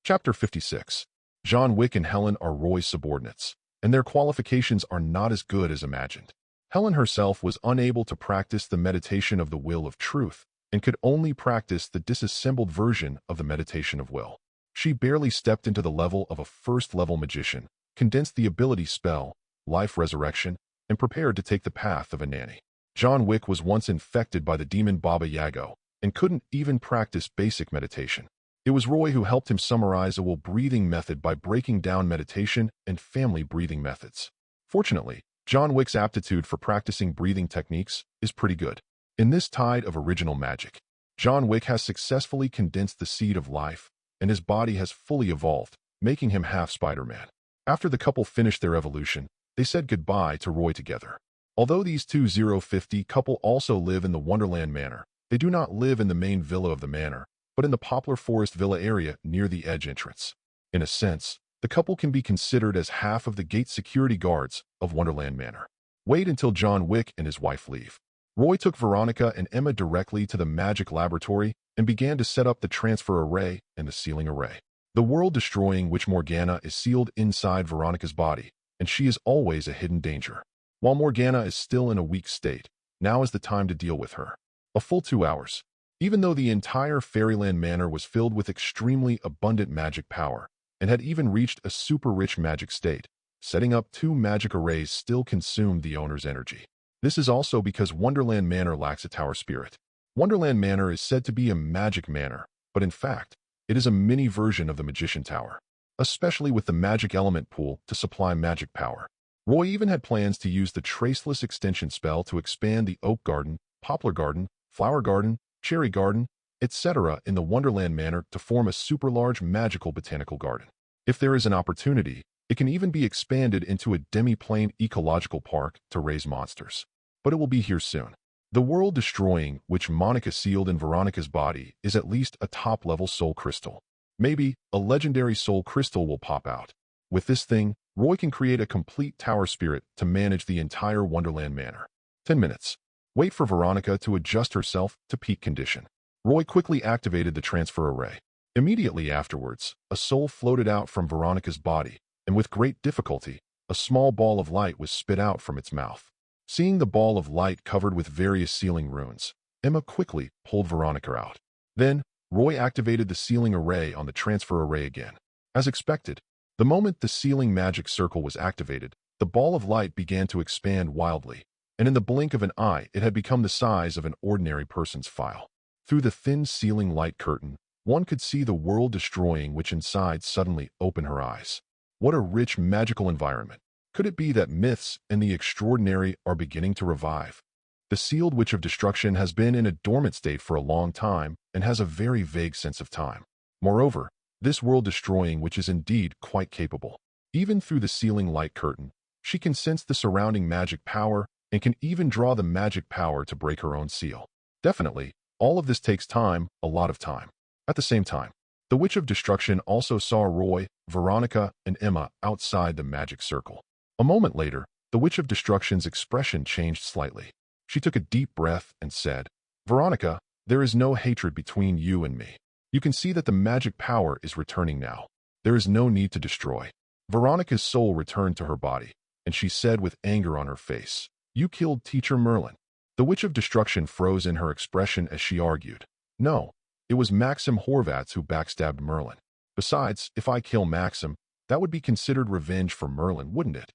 Chapter 56. John Wick and Helen are Roy's subordinates, and their qualifications are not as good as imagined. Helen herself was unable to practice the meditation of the will of truth, and could only practice the disassembled version of the meditation of will. She barely stepped into the level of a 1st-level magician, condensed the ability spell, life resurrection, and prepared to take the path of a nanny. John Wick was once infected by the demon Baba Yaga, and couldn't even practice basic meditation. It was Roy who helped him summarize a will breathing method by breaking down meditation and family breathing methods. Fortunately, John Wick's aptitude for practicing breathing techniques is pretty good. In this tide of original magic, John Wick has successfully condensed the seed of life, and his body has fully evolved, making him half Spider-Man. After the couple finished their evolution, they said goodbye to Roy together. Although these two 050 couple also live in the Wonderland Manor, They do not live in the main villa of the manor, but in the Poplar Forest Villa area near the edge entrance. In a sense, the couple can be considered as half of the gate security guards of Wonderland Manor. Wait until John Wick and his wife leave. Roy took Veronica and Emma directly to the magic laboratory and began to set up the transfer array and the sealing array. The world-destroying witch Morgana is sealed inside Veronica's body, and she is always a hidden danger. While Morgana is still in a weak state, now is the time to deal with her. A full 2 hours. Even though the entire Fairyland Manor was filled with extremely abundant magic power, and had even reached a super-rich magic state, setting up 2 magic arrays still consumed the owner's energy. This is also because Wonderland Manor lacks a tower spirit. Wonderland Manor is said to be a magic manor, but in fact, it is a mini version of the Magician Tower, especially with the magic element pool to supply magic power. Roy even had plans to use the Traceless Extension spell to expand the Oak Garden, Poplar Garden, Flower Garden, Cherry Garden, etc. in the Wonderland Manor to form a super-large magical botanical garden. If there is an opportunity, it can even be expanded into a demi-plane ecological park to raise monsters. But it will be here soon. The world-destroying which Monica sealed in Veronica's body is at least a top-level soul crystal. Maybe a legendary soul crystal will pop out. With this thing, Roy can create a complete tower spirit to manage the entire Wonderland Manor. 10 minutes. Wait for Veronica to adjust herself to peak condition. Roy quickly activated the transfer array. Immediately afterwards, a soul floated out from Veronica's body, and with great difficulty, a small ball of light was spit out from its mouth. Seeing the ball of light covered with various sealing runes, Emma quickly pulled Veronica out. Then, Roy activated the sealing array on the transfer array again. As expected, the moment the sealing magic circle was activated, the ball of light began to expand wildly, and in the blink of an eye it had become the size of an ordinary person's file. Through the thin sealing light curtain, one could see the world-destroying witch inside suddenly open her eyes. What a rich magical environment. Could it be that myths and the extraordinary are beginning to revive? The sealed Witch of Destruction has been in a dormant state for a long time and has a very vague sense of time. Moreover, this world-destroying witch is indeed quite capable. Even through the sealing light curtain, she can sense the surrounding magic power and can even draw the magic power to break her own seal. Definitely, all of this takes time, a lot of time. At the same time, the Witch of Destruction also saw Roy, Veronica, and Emma outside the magic circle. A moment later, the Witch of Destruction's expression changed slightly. She took a deep breath and said, "Veronica, there is no hatred between you and me. You can see that the magic power is returning now. There is no need to destroy." Veronica's soul returned to her body, and she said with anger on her face, "You killed Teacher Merlin." The Witch of Destruction froze in her expression as she argued, "No, it was Maxim Horvaths who backstabbed Merlin. Besides, if I kill Maxim, that would be considered revenge for Merlin, wouldn't it?"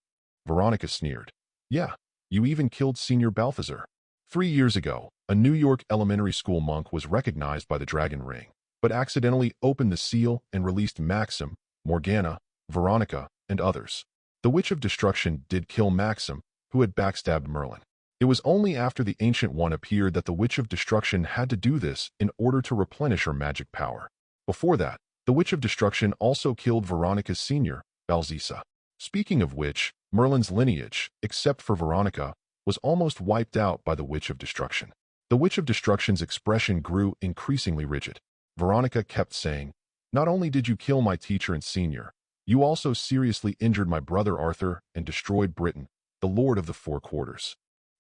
Veronica sneered. "Yeah, you even killed Senior Balthazar. 3 years ago, a New York elementary school monk was recognized by the Dragon Ring, but accidentally opened the seal and released Maxim, Morgana, Veronica, and others. The Witch of Destruction did kill Maxim, who had backstabbed Merlin. It was only after the Ancient One appeared that the Witch of Destruction had to do this in order to replenish her magic power. Before that, the Witch of Destruction also killed Veronica's senior, Balzisa. Speaking of which, Merlin's lineage, except for Veronica, was almost wiped out by the Witch of Destruction. The Witch of Destruction's expression grew increasingly rigid. Veronica kept saying, "Not only did you kill my teacher and senior, you also seriously injured my brother Arthur and destroyed Britain, the Lord of the Four Quarters."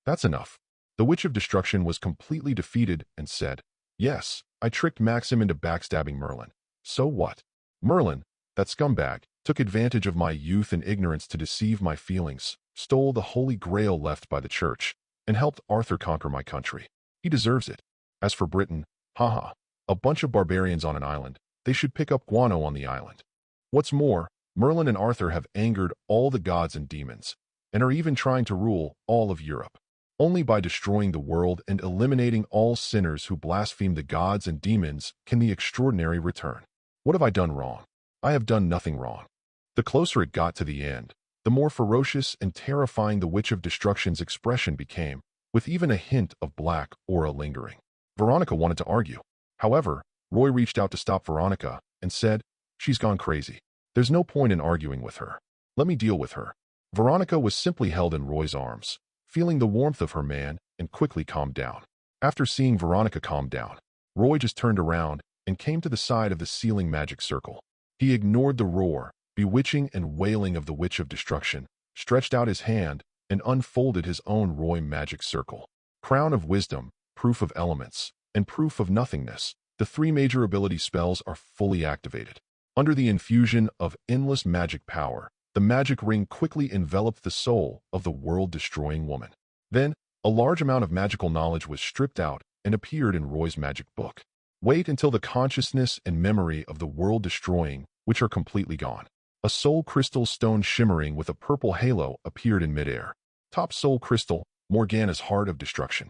That's enough. The Witch of Destruction was completely defeated and said, "Yes, I tricked Maxim into backstabbing Merlin. So what? Merlin, that scumbag, took advantage of my youth and ignorance to deceive my feelings, stole the Holy Grail left by the church, and helped Arthur conquer my country. He deserves it. As for Britain, haha, a bunch of barbarians on an island, they should pick up guano on the island. What's more, Merlin and Arthur have angered all the gods and demons, and are even trying to rule all of Europe. Only by destroying the world and eliminating all sinners who blaspheme the gods and demons can the extraordinary return. What have I done wrong? I have done nothing wrong." The closer it got to the end, the more ferocious and terrifying the Witch of Destruction's expression became, with even a hint of black aura lingering. Veronica wanted to argue. However, Roy reached out to stop Veronica and said, "She's gone crazy. There's no point in arguing with her. Let me deal with her." Veronica was simply held in Roy's arms, feeling the warmth of her man, and quickly calmed down. After seeing Veronica calm down, Roy just turned around and came to the side of the ceiling magic circle. He ignored the roar, bewitching and wailing of the Witch of Destruction, stretched out his hand, and unfolded his own Roy magic circle. Crown of Wisdom, Proof of Elements, and Proof of Nothingness. The three major ability spells are fully activated. Under the infusion of endless magic power, the magic ring quickly enveloped the soul of the world-destroying woman. Then, a large amount of magical knowledge was stripped out and appeared in Roy's magic book. Wait until the consciousness and memory of the world-destroying, which are completely gone. A soul crystal stone shimmering with a purple halo appeared in midair. Top soul crystal, Morgana's Heart of Destruction.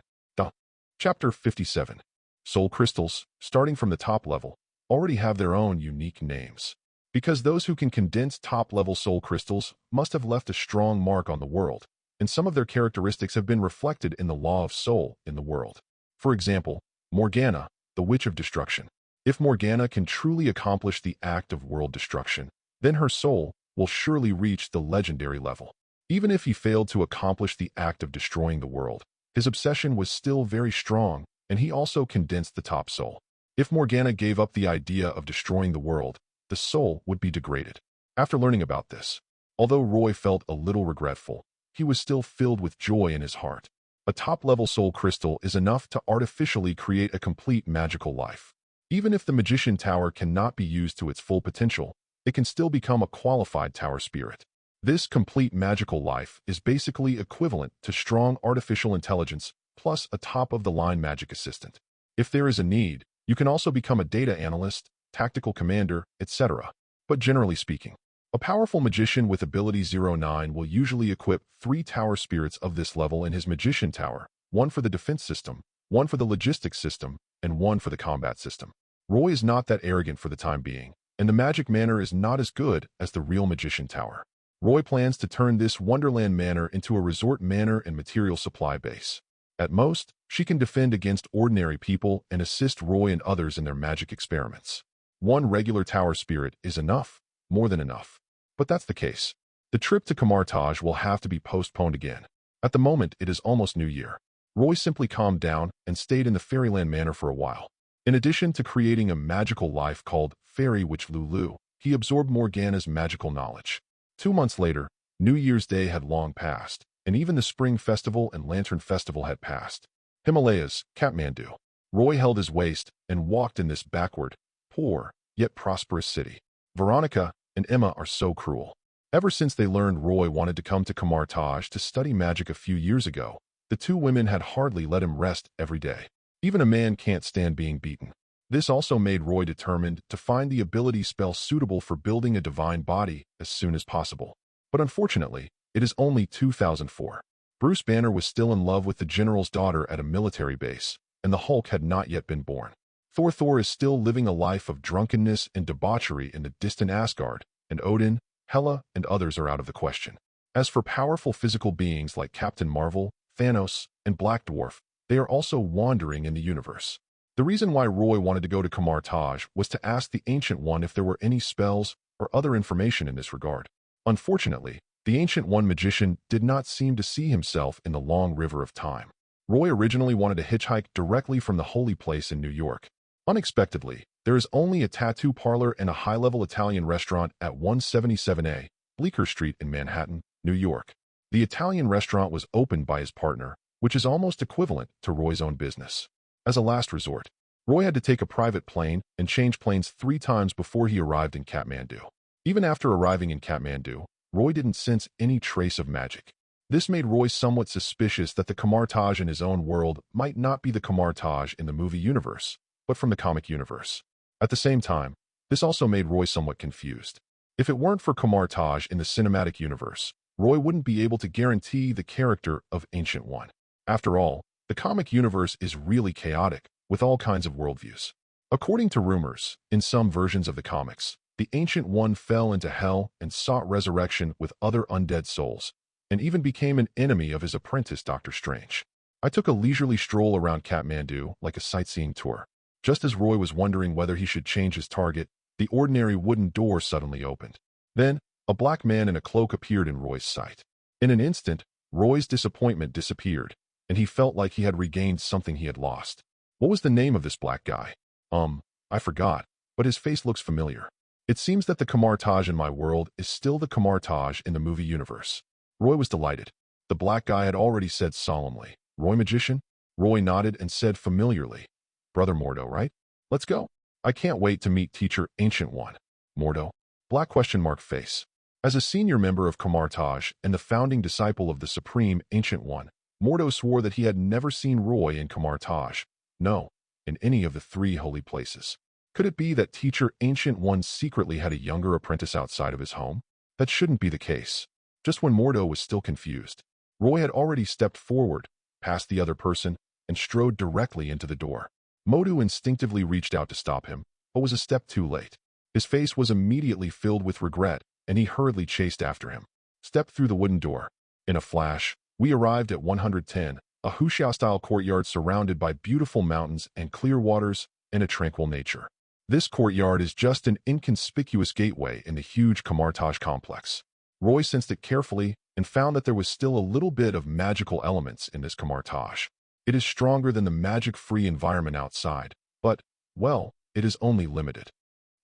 Chapter 57. Soul crystals, starting from the top level, already have their own unique names. Because those who can condense top-level soul crystals must have left a strong mark on the world, and some of their characteristics have been reflected in the law of soul in the world. For example, Morgana, the Witch of Destruction. If Morgana can truly accomplish the act of world destruction, then her soul will surely reach the legendary level. Even if he failed to accomplish the act of destroying the world, his obsession was still very strong, and he also condensed the top soul. If Morgana gave up the idea of destroying the world, the soul would be degraded. After learning about this, although Roy felt a little regretful, he was still filled with joy in his heart. A top-level soul crystal is enough to artificially create a complete magical life. Even if the magician tower cannot be used to its full potential, it can still become a qualified tower spirit. This complete magical life is basically equivalent to strong artificial intelligence plus a top-of-the-line magic assistant. If there is a need, you can also become a data analyst, tactical commander, etc. But generally speaking, a powerful magician with ability 09 will usually equip 3 tower spirits of this level in his magician tower, 1 for the defense system, 1 for the logistics system, and 1 for the combat system. Roy is not that arrogant for the time being, and the magic manor is not as good as the real magician tower. Roy plans to turn this Wonderland Manor into a resort manor and material supply base. At most, she can defend against ordinary people and assist Roy and others in their magic experiments. 1 regular tower spirit is enough, more than enough. But that's the case. The trip to Camartage will have to be postponed again. At the moment, it is almost New Year. Roy simply calmed down and stayed in the Fairyland Manor for a while. In addition to creating a magical life called Fairy Witch Lulu, he absorbed Morgana's magical knowledge. 2 months later, New Year's Day had long passed, and even the Spring Festival and Lantern Festival had passed. Himalayas, Kathmandu. Roy held his waist and walked in this backward, poor, yet prosperous city. Veronica and Emma are so cruel. Ever since they learned Roy wanted to come to Camartage to study magic a few years ago, the 2 women had hardly let him rest every day. Even a man can't stand being beaten. This also made Roy determined to find the ability spell suitable for building a divine body as soon as possible. But unfortunately, it is only 2004. Bruce Banner was still in love with the general's daughter at a military base, and the Hulk had not yet been born. Thor is still living a life of drunkenness and debauchery in the distant Asgard, and Odin, Hela, and others are out of the question. As for powerful physical beings like Captain Marvel, Thanos, and Black Dwarf, they are also wandering in the universe. The reason why Roy wanted to go to Camartage was to ask the Ancient One if there were any spells or other information in this regard. Unfortunately, the Ancient One magician did not seem to see himself in the long river of time. Roy originally wanted to hitchhike directly from the holy place in New York. Unexpectedly, there is only a tattoo parlor and a high-level Italian restaurant at 177A, Bleecker Street in Manhattan, New York. The Italian restaurant was opened by his partner, which is almost equivalent to Roy's own business. As a last resort, Roy had to take a private plane and change planes 3 times before he arrived in Kathmandu. Even after arriving in Kathmandu, Roy didn't sense any trace of magic. This made Roy somewhat suspicious that the Camartage in his own world might not be the Camartage in the movie universe, but from the comic universe. At the same time, this also made Roy somewhat confused. If it weren't for Camartage in the cinematic universe, Roy wouldn't be able to guarantee the character of Ancient One. After all, the comic universe is really chaotic, with all kinds of worldviews. According to rumors, in some versions of the comics, the Ancient One fell into hell and sought resurrection with other undead souls, and even became an enemy of his apprentice Doctor Strange. I took a leisurely stroll around Kathmandu like a sightseeing tour. Just as Roy was wondering whether he should change his target, the ordinary wooden door suddenly opened. Then, a black man in a cloak appeared in Roy's sight. In an instant, Roy's disappointment disappeared. and he felt like he had regained something he had lost. What was the name of this black guy? I forgot, but his face looks familiar. It seems that the Camartage in my world is still the Camartage in the movie universe. Roy was delighted. The black guy had already said solemnly, Roy Magician? Roy nodded and said familiarly, Brother Mordo, right? Let's go. I can't wait to meet Teacher Ancient One. Mordo? Black question mark face. As a senior member of Camartage and the founding disciple of the Supreme Ancient One, Mordo swore that he had never seen Roy in Camartage. No, in any of the three holy places. Could it be that Teacher Ancient One secretly had a younger apprentice outside of his home? That shouldn't be the case. Just when Mordo was still confused, Roy had already stepped forward, past the other person, and strode directly into the door. Mordo instinctively reached out to stop him, but was a step too late. His face was immediately filled with regret, and he hurriedly chased after him. Stepped through the wooden door. In a flash, we arrived at 110, a Wuxiao-style courtyard surrounded by beautiful mountains and clear waters and a tranquil nature. This courtyard is just an inconspicuous gateway in the huge Camartage complex. Roy sensed it carefully and found that there was still a little bit of magical elements in this Camartage. It is stronger than the magic-free environment outside, but, well, it is only limited.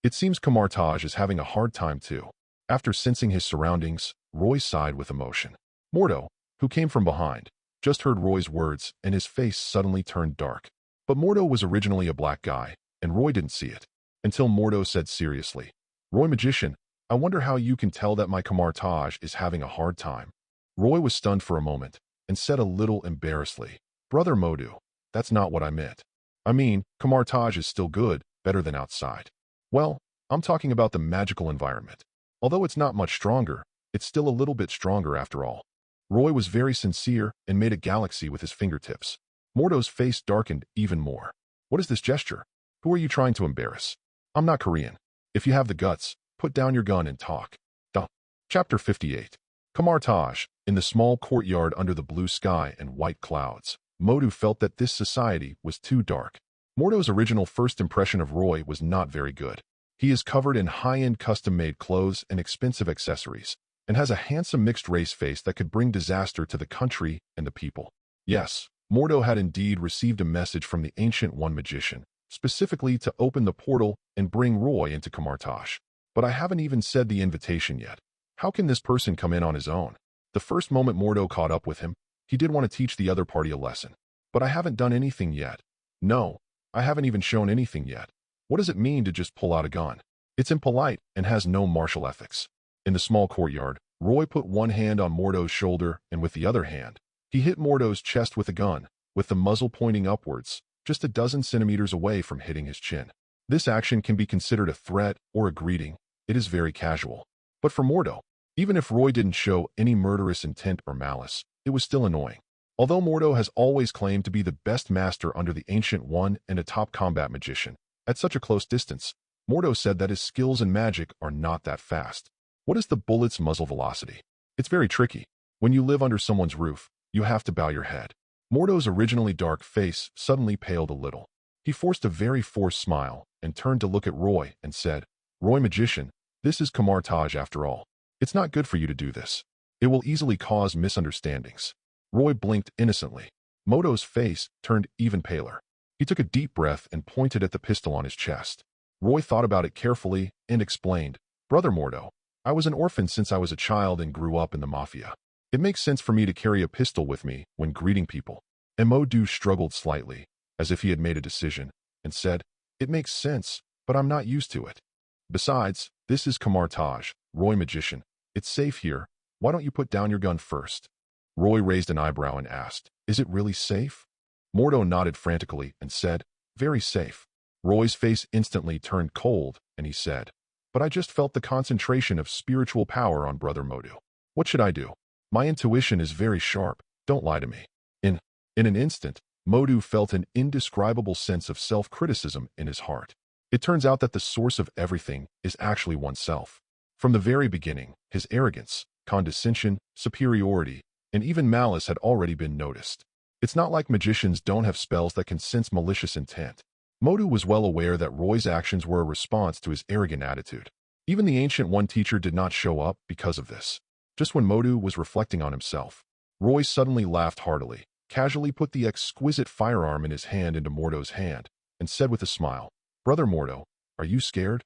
It seems Camartage is having a hard time too. After sensing his surroundings, Roy sighed with emotion. Mordo, who came from behind, just heard Roy's words and his face suddenly turned dark. But Mordo was originally a black guy, and Roy didn't see it. Until Mordo said seriously, Roy Magician, I wonder how you can tell that my Camartage is having a hard time. Roy was stunned for a moment, and said a little embarrassedly, Brother Mordo, that's not what I meant. I mean, Camartage is still good, better than outside. Well, I'm talking about the magical environment. Although it's not much stronger, it's still a little bit stronger after all. Roy was very sincere and made a galaxy with his fingertips. Mordo's face darkened even more. What is this gesture? Who are you trying to embarrass? I'm not Korean. If you have the guts, put down your gun and talk. Duh. Chapter 58. Camartage, in the small courtyard under the blue sky and white clouds. Mordo felt that this society was too dark. Mordo's original first impression of Roy was not very good. He is covered in high-end custom-made clothes and expensive accessories, and has a handsome mixed-race face that could bring disaster to the country and the people. Yes, Mordo had indeed received a message from the Ancient One Magician, specifically to open the portal and bring Roy into Camartage. But I haven't even said the invitation yet. How can this person come in on his own? The first moment Mordo caught up with him, he did want to teach the other party a lesson. But I haven't done anything yet. No, I haven't even shown anything yet. What does it mean to just pull out a gun? It's impolite and has no martial ethics. In the small courtyard, Roy put one hand on Mordo's shoulder and with the other hand, he hit Mordo's chest with a gun, with the muzzle pointing upwards, just a dozen centimeters away from hitting his chin. This action can be considered a threat or a greeting. It is very casual. But for Mordo, even if Roy didn't show any murderous intent or malice, it was still annoying. Although Mordo has always claimed to be the best master under the Ancient One and a top combat magician, at such a close distance, Mordo said that his skills in magic are not that fast. What is the bullet's muzzle velocity? It's very tricky. When you live under someone's roof, you have to bow your head. Mordo's originally dark face suddenly paled a little. He forced a very forced smile and turned to look at Roy and said, Roy Magician, this is Camartage after all. It's not good for you to do this. It will easily cause misunderstandings. Roy blinked innocently. Mordo's face turned even paler. He took a deep breath and pointed at the pistol on his chest. Roy thought about it carefully and explained, Brother Mordo, I was an orphan since I was a child and grew up in the Mafia. It makes sense for me to carry a pistol with me when greeting people. And Mordo struggled slightly, as if he had made a decision, and said, It makes sense, but I'm not used to it. Besides, this is Camartage, Roy Magician. It's safe here. Why don't you put down your gun first? Roy raised an eyebrow and asked, Is it really safe? Mordo nodded frantically and said, Very safe. Roy's face instantly turned cold, and he said, But I just felt the concentration of spiritual power on Brother Mordo. What should I do? My intuition is very sharp. Don't lie to me. In an instant, Mordo felt an indescribable sense of self-criticism in his heart. It turns out that the source of everything is actually oneself. From the very beginning, his arrogance, condescension, superiority, and even malice had already been noticed. It's not like magicians don't have spells that can sense malicious intent. Mordo was well aware that Roy's actions were a response to his arrogant attitude. Even the Ancient One teacher did not show up because of this. Just when Mordo was reflecting on himself, Roy suddenly laughed heartily. casually put the exquisite firearm in his hand into Mordo's hand, and said with a smile, "Brother Mordo, are you scared?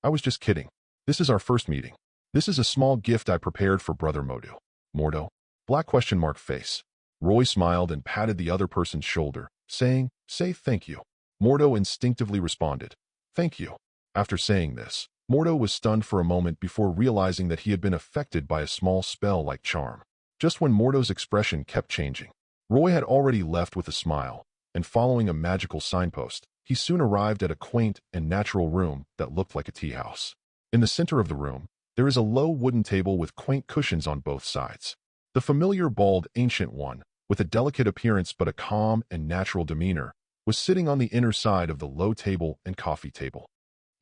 I was just kidding. This is our first meeting. This is a small gift I prepared for Brother Mordo." Mordo? Black question mark face. Roy smiled and patted the other person's shoulder, saying, "Say thank you." Mordo instinctively responded, "Thank you." After saying this, Mordo was stunned for a moment before realizing that he had been affected by a small spell like charm. Just when Mordo's expression kept changing, Roy had already left with a smile, and following a magical signpost, he soon arrived at a quaint and natural room that looked like a tea house. In the center of the room, there is a low wooden table with quaint cushions on both sides. The familiar bald ancient one, with a delicate appearance but a calm and natural demeanor, was sitting on the inner side of the low table and coffee table.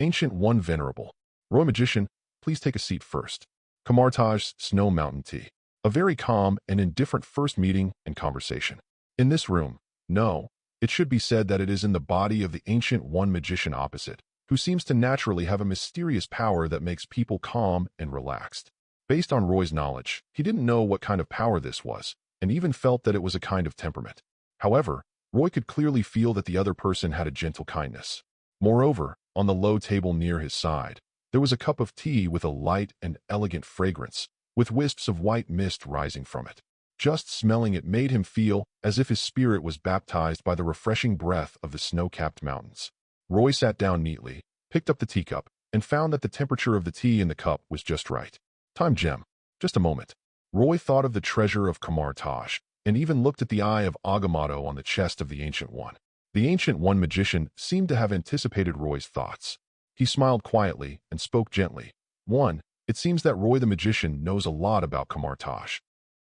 Ancient One Venerable. Roy Magician, please take a seat first. Camartage Snow Mountain Tea. A very calm and indifferent first meeting and conversation. In this room, no, it should be said that it is in the body of the Ancient One Magician opposite, who seems to naturally have a mysterious power that makes people calm and relaxed. Based on Roy's knowledge, he didn't know what kind of power this was, and even felt that it was a kind of temperament. However, Roy could clearly feel that the other person had a gentle kindness. Moreover, on the low table near his side, there was a cup of tea with a light and elegant fragrance, with wisps of white mist rising from it. Just smelling it made him feel as if his spirit was baptized by the refreshing breath of the snow-capped mountains. Roy sat down neatly, picked up the teacup, and found that the temperature of the tea in the cup was just right. Time gem. Just a moment. Roy thought of the treasure of Camartage, and even looked at the eye of Agamotto on the chest of the Ancient One. The Ancient One Magician seemed to have anticipated Roy's thoughts. He smiled quietly and spoke gently. "One, it seems that Roy the Magician knows a lot about Camartage.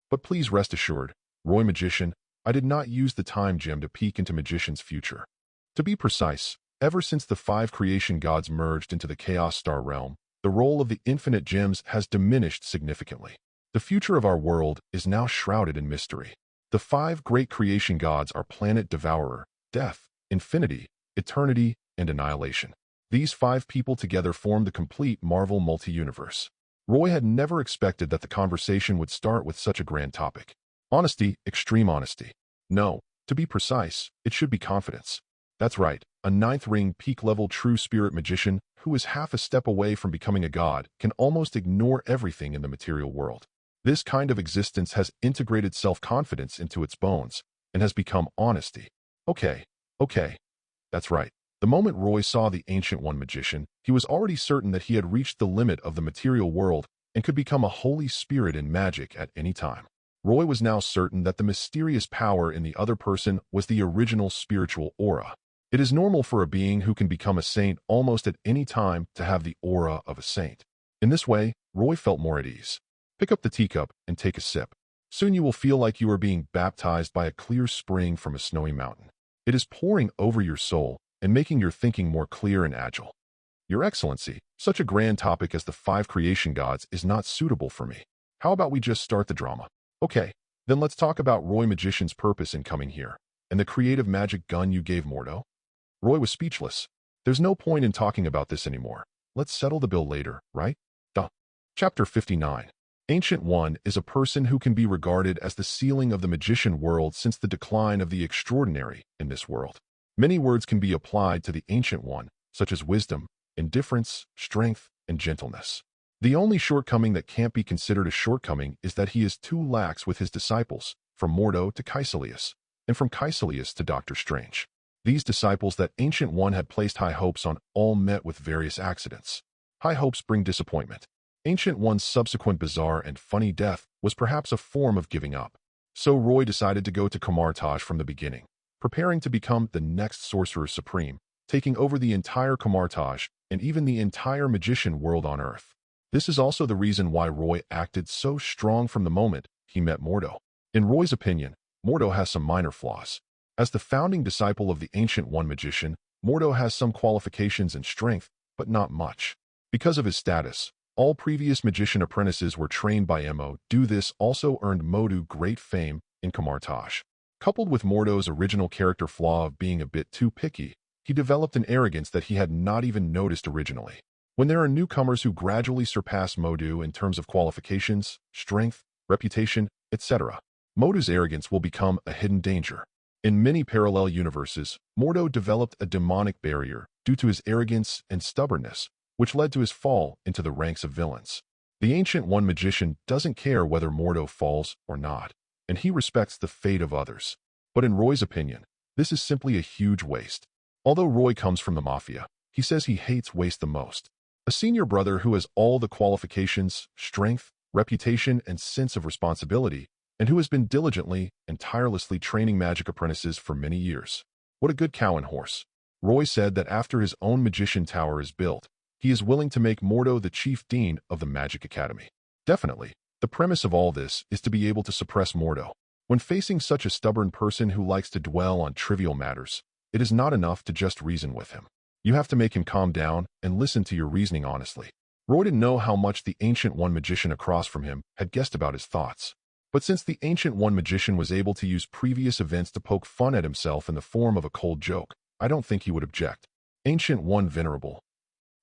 But please rest assured, Roy Magician, I did not use the time gem to peek into Magician's future. To be precise, ever since the 5 creation gods merged into the Chaos Star realm, the role of the infinite gems has diminished significantly. The future of our world is now shrouded in mystery. The 5 great creation gods are Planet Devourer, Death, Infinity, Eternity, and Annihilation. These 5 people together form the complete Marvel multi-universe." Roy had never expected that the conversation would start with such a grand topic. Honesty, extreme honesty. No, to be precise, it should be confidence. That's right, a 9th ring peak-level true spirit magician who is half a step away from becoming a god can almost ignore everything in the material world. This kind of existence has integrated self-confidence into its bones and has become honesty. Okay. That's right. The moment Roy saw the Ancient One Magician, he was already certain that he had reached the limit of the material world and could become a holy spirit in magic at any time. Roy was now certain that the mysterious power in the other person was the original spiritual aura. It is normal for a being who can become a saint almost at any time to have the aura of a saint. In this way, Roy felt more at ease. Pick up the teacup and take a sip. Soon you will feel like you are being baptized by a clear spring from a snowy mountain. It is pouring over your soul and making your thinking more clear and agile. Your Excellency, such a grand topic as the 5 creation gods is not suitable for me. How about we just start the drama? Okay, then let's talk about Roy Magician's purpose in coming here, and the creative magic gun you gave Mordo. Roy was speechless. There's no point in talking about this anymore. Let's settle the bill later, right? Duh. Chapter 59. Ancient One is a person who can be regarded as the ceiling of the magician world since the decline of the extraordinary in this world. Many words can be applied to the Ancient One, such as wisdom, indifference, strength, and gentleness. The only shortcoming that can't be considered a shortcoming is that he is too lax with his disciples, from Mordo to Caecilius, and from Caecilius to Doctor Strange. These disciples that Ancient One had placed high hopes on all met with various accidents. High hopes bring disappointment. Ancient One's subsequent bizarre and funny death was perhaps a form of giving up. So Roy decided to go to Camartage from the beginning, preparing to become the next Sorcerer Supreme, taking over the entire Camartage and even the entire magician world on Earth. This is also the reason why Roy acted so strong from the moment he met Mordo. In Roy's opinion, Mordo has some minor flaws. As the founding disciple of the Ancient One Magician, Mordo has some qualifications and strength, but not much. Because of his status, all previous magician apprentices were trained by Mo. This also earned Mordo great fame in Camartage. Coupled with Mordo's original character flaw of being a bit too picky, he developed an arrogance that he had not even noticed originally. When there are newcomers who gradually surpass Mordo in terms of qualifications, strength, reputation, etc., Mordo's arrogance will become a hidden danger. In many parallel universes, Mordo developed a demonic barrier due to his arrogance and stubbornness, which led to his fall into the ranks of villains. The Ancient One magician doesn't care whether Mordo falls or not, and he respects the fate of others. But in Roy's opinion, this is simply a huge waste. Although Roy comes from the Mafia, he says he hates waste the most. A senior brother who has all the qualifications, strength, reputation, and sense of responsibility, and who has been diligently and tirelessly training magic apprentices for many years. What a good cow and horse. Roy said that after his own magician tower is built, he is willing to make Mordo the chief dean of the Magic Academy. Definitely, the premise of all this is to be able to suppress Mordo. When facing such a stubborn person who likes to dwell on trivial matters, it is not enough to just reason with him. You have to make him calm down and listen to your reasoning honestly. Roy didn't know how much the Ancient One magician across from him had guessed about his thoughts. But since the Ancient One magician was able to use previous events to poke fun at himself in the form of a cold joke, I don't think he would object. Ancient One Venerable.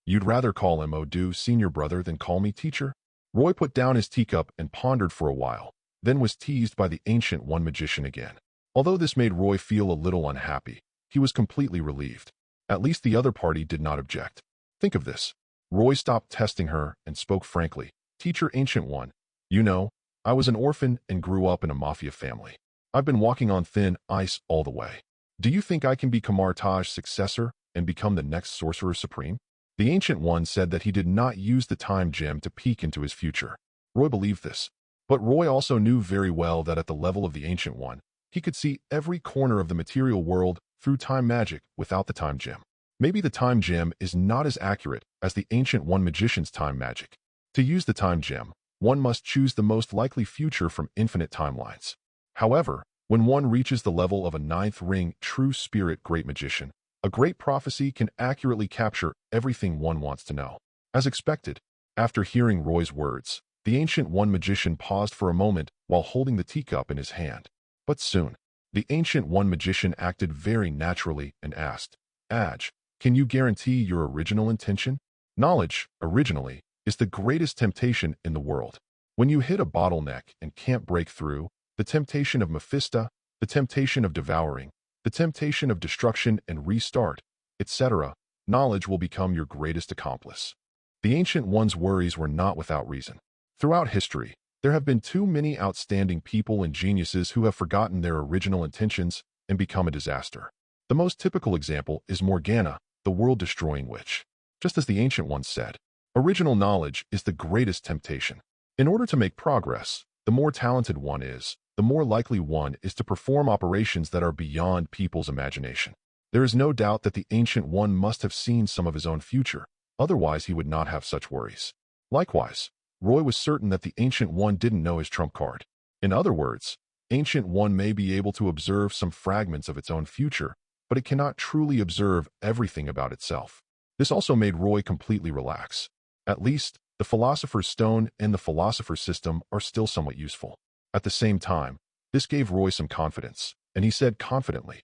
You'd rather call him Odu, senior brother, than call me teacher? Roy put down his teacup and pondered for a while, then was teased by the Ancient One magician again. Although this made Roy feel a little unhappy, he was completely relieved. At least the other party did not object. Think of this. Roy stopped testing her and spoke frankly. Teacher Ancient One, you know, I was an orphan and grew up in a Mafia family. I've been walking on thin ice all the way. Do you think I can be Kamartaj's successor and become the next Sorcerer Supreme? The Ancient One said that he did not use the time gem to peek into his future. Roy believed this. But Roy also knew very well that at the level of the Ancient One, he could see every corner of the material world through time magic without the time gem. Maybe the time gem is not as accurate as the Ancient One magician's time magic. To use the time gem, one must choose the most likely future from infinite timelines. However, when one reaches the level of a ninth ring true spirit great magician, a great prophecy can accurately capture everything one wants to know. As expected, after hearing Roy's words, the Ancient One magician paused for a moment while holding the teacup in his hand. But soon, the Ancient One magician acted very naturally and asked, Aj, can you guarantee your original intention? Knowledge, originally, is the greatest temptation in the world. When you hit a bottleneck and can't break through, the temptation of Mephisto, the temptation of devouring, the temptation of destruction and restart, etc., knowledge will become your greatest accomplice. The Ancient One's worries were not without reason. Throughout history, there have been too many outstanding people and geniuses who have forgotten their original intentions and become a disaster. The most typical example is Morgana, the world-destroying witch. Just as the Ancient One said, original knowledge is the greatest temptation. In order to make progress, the more talented one is, the more likely one is to perform operations that are beyond people's imagination. There is no doubt that the Ancient One must have seen some of his own future, otherwise he would not have such worries. Likewise, Roy was certain that the Ancient One didn't know his trump card. In other words, Ancient One may be able to observe some fragments of its own future, but it cannot truly observe everything about itself. This also made Roy completely relax. At least, the Philosopher's Stone and the Philosopher's System are still somewhat useful. At the same time, this gave Roy some confidence, and he said confidently,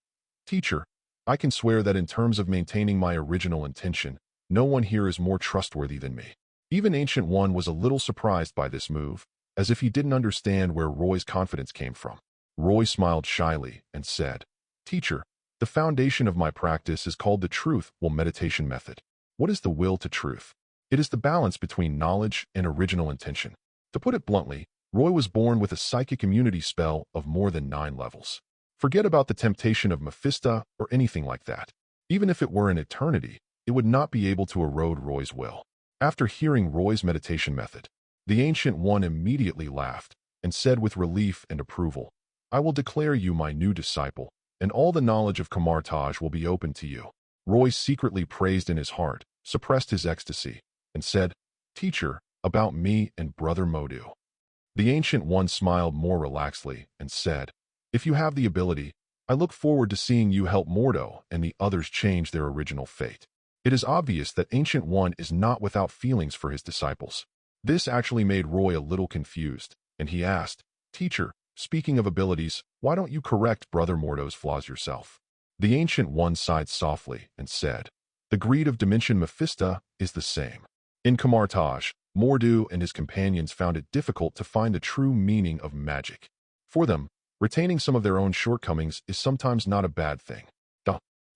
Teacher, I can swear that in terms of maintaining my original intention, no one here is more trustworthy than me. Even Ancient One was a little surprised by this move, as if he didn't understand where Roy's confidence came from. Roy smiled shyly and said, Teacher, the foundation of my practice is called the Truth Will Meditation Method. What is the will to truth? It is the balance between knowledge and original intention. To put it bluntly, Roy was born with a psychic immunity spell of more than 9 levels. Forget about the temptation of Mephisto or anything like that. Even if it were an eternity, it would not be able to erode Roy's will. After hearing Roy's meditation method, the Ancient One immediately laughed and said with relief and approval, I will declare you my new disciple, and all the knowledge of Kamartaj will be open to you. Roy secretly praised in his heart, suppressed his ecstasy, and said, Teacher, about me and Brother Mordo. The Ancient One smiled more relaxedly and said, If you have the ability, I look forward to seeing you help Mordo and the others change their original fate. It is obvious that Ancient One is not without feelings for his disciples. This actually made Roy a little confused, and he asked, Teacher, speaking of abilities, why don't you correct Brother Mordo's flaws yourself? The Ancient One sighed softly and said, The greed of Dimension Mephisto is the same. In Kamartaj, Mordo and his companions found it difficult to find the true meaning of magic. For them, Retaining some of their own shortcomings is sometimes not a bad thing.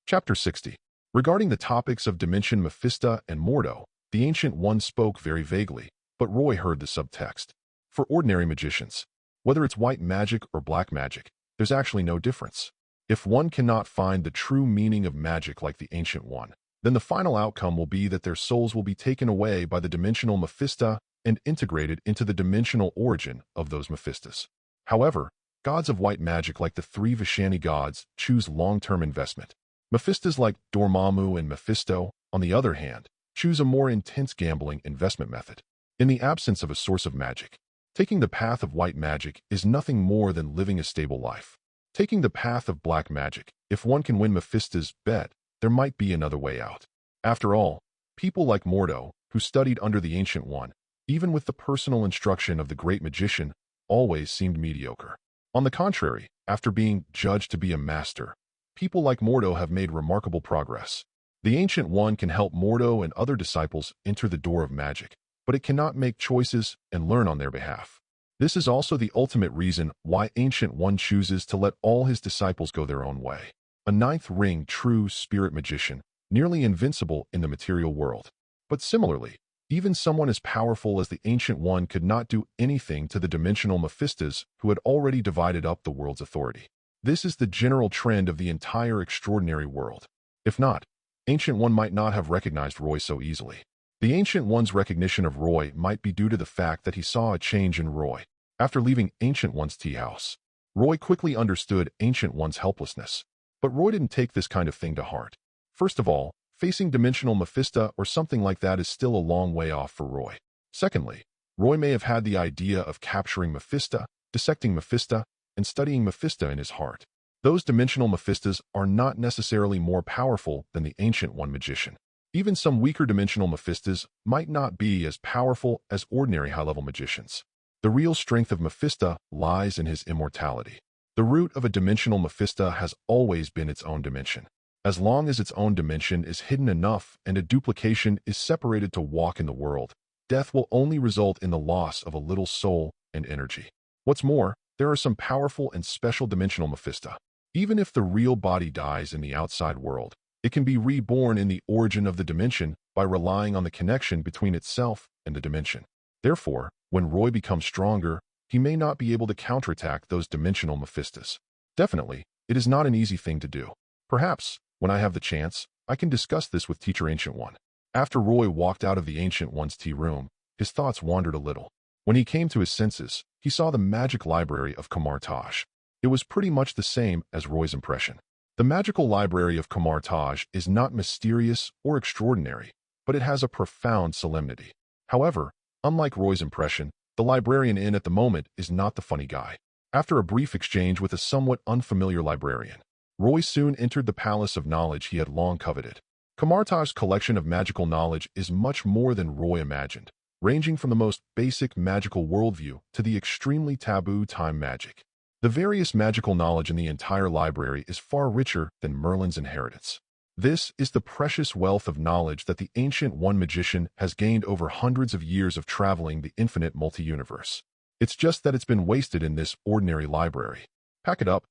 Chapter 60. Regarding the topics of dimension Mephisto and Mordo, the Ancient One spoke very vaguely, but Roy heard the subtext. For ordinary magicians, whether it's white magic or black magic, there's actually no difference. If one cannot find the true meaning of magic like the Ancient One, then the final outcome will be that their souls will be taken away by the dimensional Mephisto and integrated into the dimensional origin of those Mephistos. However, gods of white magic like the three Vishani gods choose long-term investment. Mephistos like Dormammu and Mephisto, on the other hand, choose a more intense gambling investment method. In the absence of a source of magic, taking the path of white magic is nothing more than living a stable life. Taking the path of black magic, if one can win Mephisto's bet, there might be another way out. After all, people like Mordo, who studied under the Ancient One, even with the personal instruction of the great magician, always seemed mediocre. On the contrary, after being judged to be a master, people like Mordo have made remarkable progress. The Ancient One can help Mordo and other disciples enter the door of magic, but it cannot make choices and learn on their behalf. This is also the ultimate reason why Ancient One chooses to let all his disciples go their own way. A ninth ring true spirit magician, nearly invincible in the material world. But similarly, even someone as powerful as the Ancient One could not do anything to the dimensional Mephistos who had already divided up the world's authority. This is the general trend of the entire extraordinary world. If not, Ancient One might not have recognized Roy so easily. The Ancient One's recognition of Roy might be due to the fact that he saw a change in Roy. After leaving Ancient One's tea house, Roy quickly understood Ancient One's helplessness. But Roy didn't take this kind of thing to heart. First of all, facing dimensional Mephisto or something like that is still a long way off for Roy. Secondly, Roy may have had the idea of capturing Mephisto, dissecting Mephisto, and studying Mephisto in his heart. Those dimensional Mephistos are not necessarily more powerful than the Ancient One magician. Even some weaker dimensional Mephistos might not be as powerful as ordinary high-level magicians. The real strength of Mephisto lies in his immortality. The root of a dimensional Mephisto has always been its own dimension. As long as its own dimension is hidden enough and a duplication is separated to walk in the world, death will only result in the loss of a little soul and energy. What's more, there are some powerful and special dimensional Mephisto. Even if the real body dies in the outside world, it can be reborn in the origin of the dimension by relying on the connection between itself and the dimension. Therefore, when Roy becomes stronger, he may not be able to counterattack those dimensional Mephistos. Definitely, it is not an easy thing to do. Perhaps, when I have the chance, I can discuss this with Teacher Ancient One. After Roy walked out of the Ancient One's tea room, his thoughts wandered a little. When he came to his senses, he saw the magic library of Taj. It was pretty much the same as Roy's impression. The magical library of Taj is not mysterious or extraordinary, but it has a profound solemnity. However, unlike Roy's impression, the librarian in at the moment is not the funny guy. After a brief exchange with a somewhat unfamiliar librarian, Roy soon entered the palace of knowledge he had long coveted. Taj's collection of magical knowledge is much more than Roy imagined, ranging from the most basic magical worldview to the extremely taboo time magic. The various magical knowledge in the entire library is far richer than Merlin's inheritance. This is the precious wealth of knowledge that the Ancient One magician has gained over hundreds of years of traveling the infinite multi-universe. It's just that it's been wasted in this ordinary library. Pack it up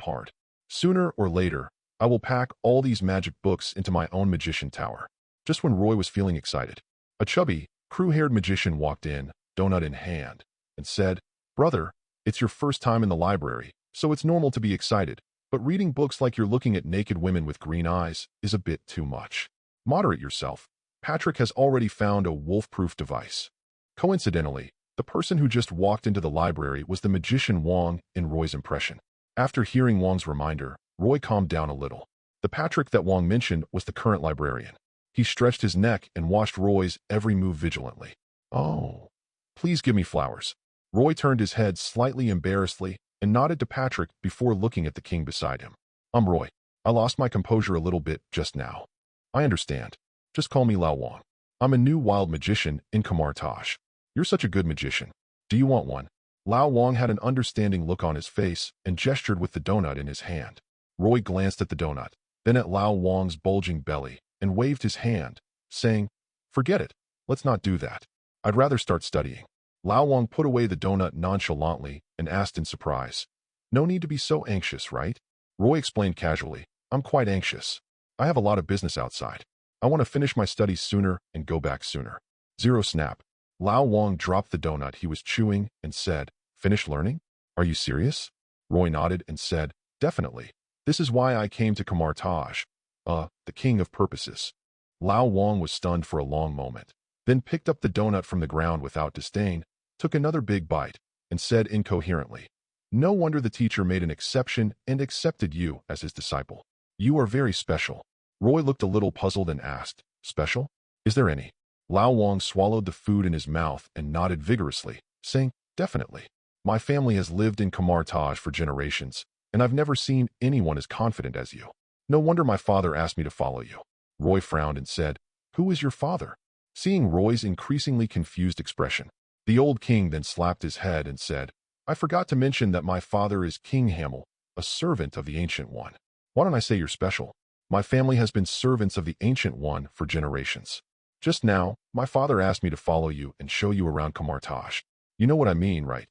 hard. Sooner or later, I will pack all these magic books into my own magician tower. Just when Roy was feeling excited, a chubby, crew-haired magician walked in, donut in hand, and said, "Brother, it's your first time in the library, so it's normal to be excited, but reading books like you're looking at naked women with green eyes is a bit too much. Moderate yourself. Patrick has already found a wolf-proof device." Coincidentally, the person who just walked into the library was the magician Wong in Roy's impression. After hearing Wong's reminder, Roy calmed down a little. The Patrick that Wong mentioned was the current librarian. He stretched his neck and watched Roy's every move vigilantly. "Oh, please give me flowers." Roy turned his head slightly embarrassedly and nodded to Patrick before looking at the king beside him. Roy. I lost my composure a little bit just now." "I understand. Just call me Lao Wong. I'm a new wild magician in Taj. You're such a good magician. Do you want one?" Lao Wong had an understanding look on his face and gestured with the donut in his hand. Roy glanced at the donut, then at Lao Wong's bulging belly, and waved his hand, saying, "Forget it. Let's not do that. I'd rather start studying." Lao Wong put away the donut nonchalantly and asked in surprise, No need to be so anxious, right? Roy explained casually. I'm quite anxious. I have a lot of business outside. I want to finish my studies sooner and go back sooner. Zero snap. Lao Wang dropped the donut he was chewing and said, Finish learning? Are you serious? Roy nodded and said, Definitely. This is why I came to Kamartaj. The king of purposes. Lao Wang was stunned for a long moment, then picked up the donut from the ground without disdain, took another big bite, and said incoherently, No wonder the teacher made an exception and accepted you as his disciple. You are very special. Roy looked a little puzzled and asked, Special? Is there any? Lao Wang swallowed the food in his mouth and nodded vigorously, saying, Definitely. My family has lived in Kamartaj for generations, and I've never seen anyone as confident as you. No wonder my father asked me to follow you. Roy frowned and said, Who is your father? Seeing Roy's increasingly confused expression, the old king then slapped his head and said, I forgot to mention that my father is King Hamel, a servant of the Ancient One. Why don't I say you're special? My family has been servants of the Ancient One for generations. Just now, my father asked me to follow you and show you around Kamartaj. You know what I mean, right?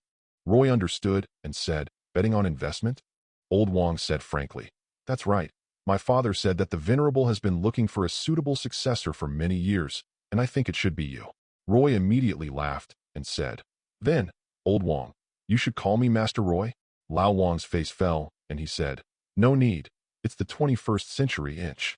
Roy understood and said, Betting on investment? Old Wang said frankly, That's right. My father said that the Venerable has been looking for a suitable successor for many years, and I think it should be you. Roy immediately laughed and said, Then, Old Wang, you should call me Master Roy? Lao Wang's face fell, and he said, No need. It's the 21st century inch.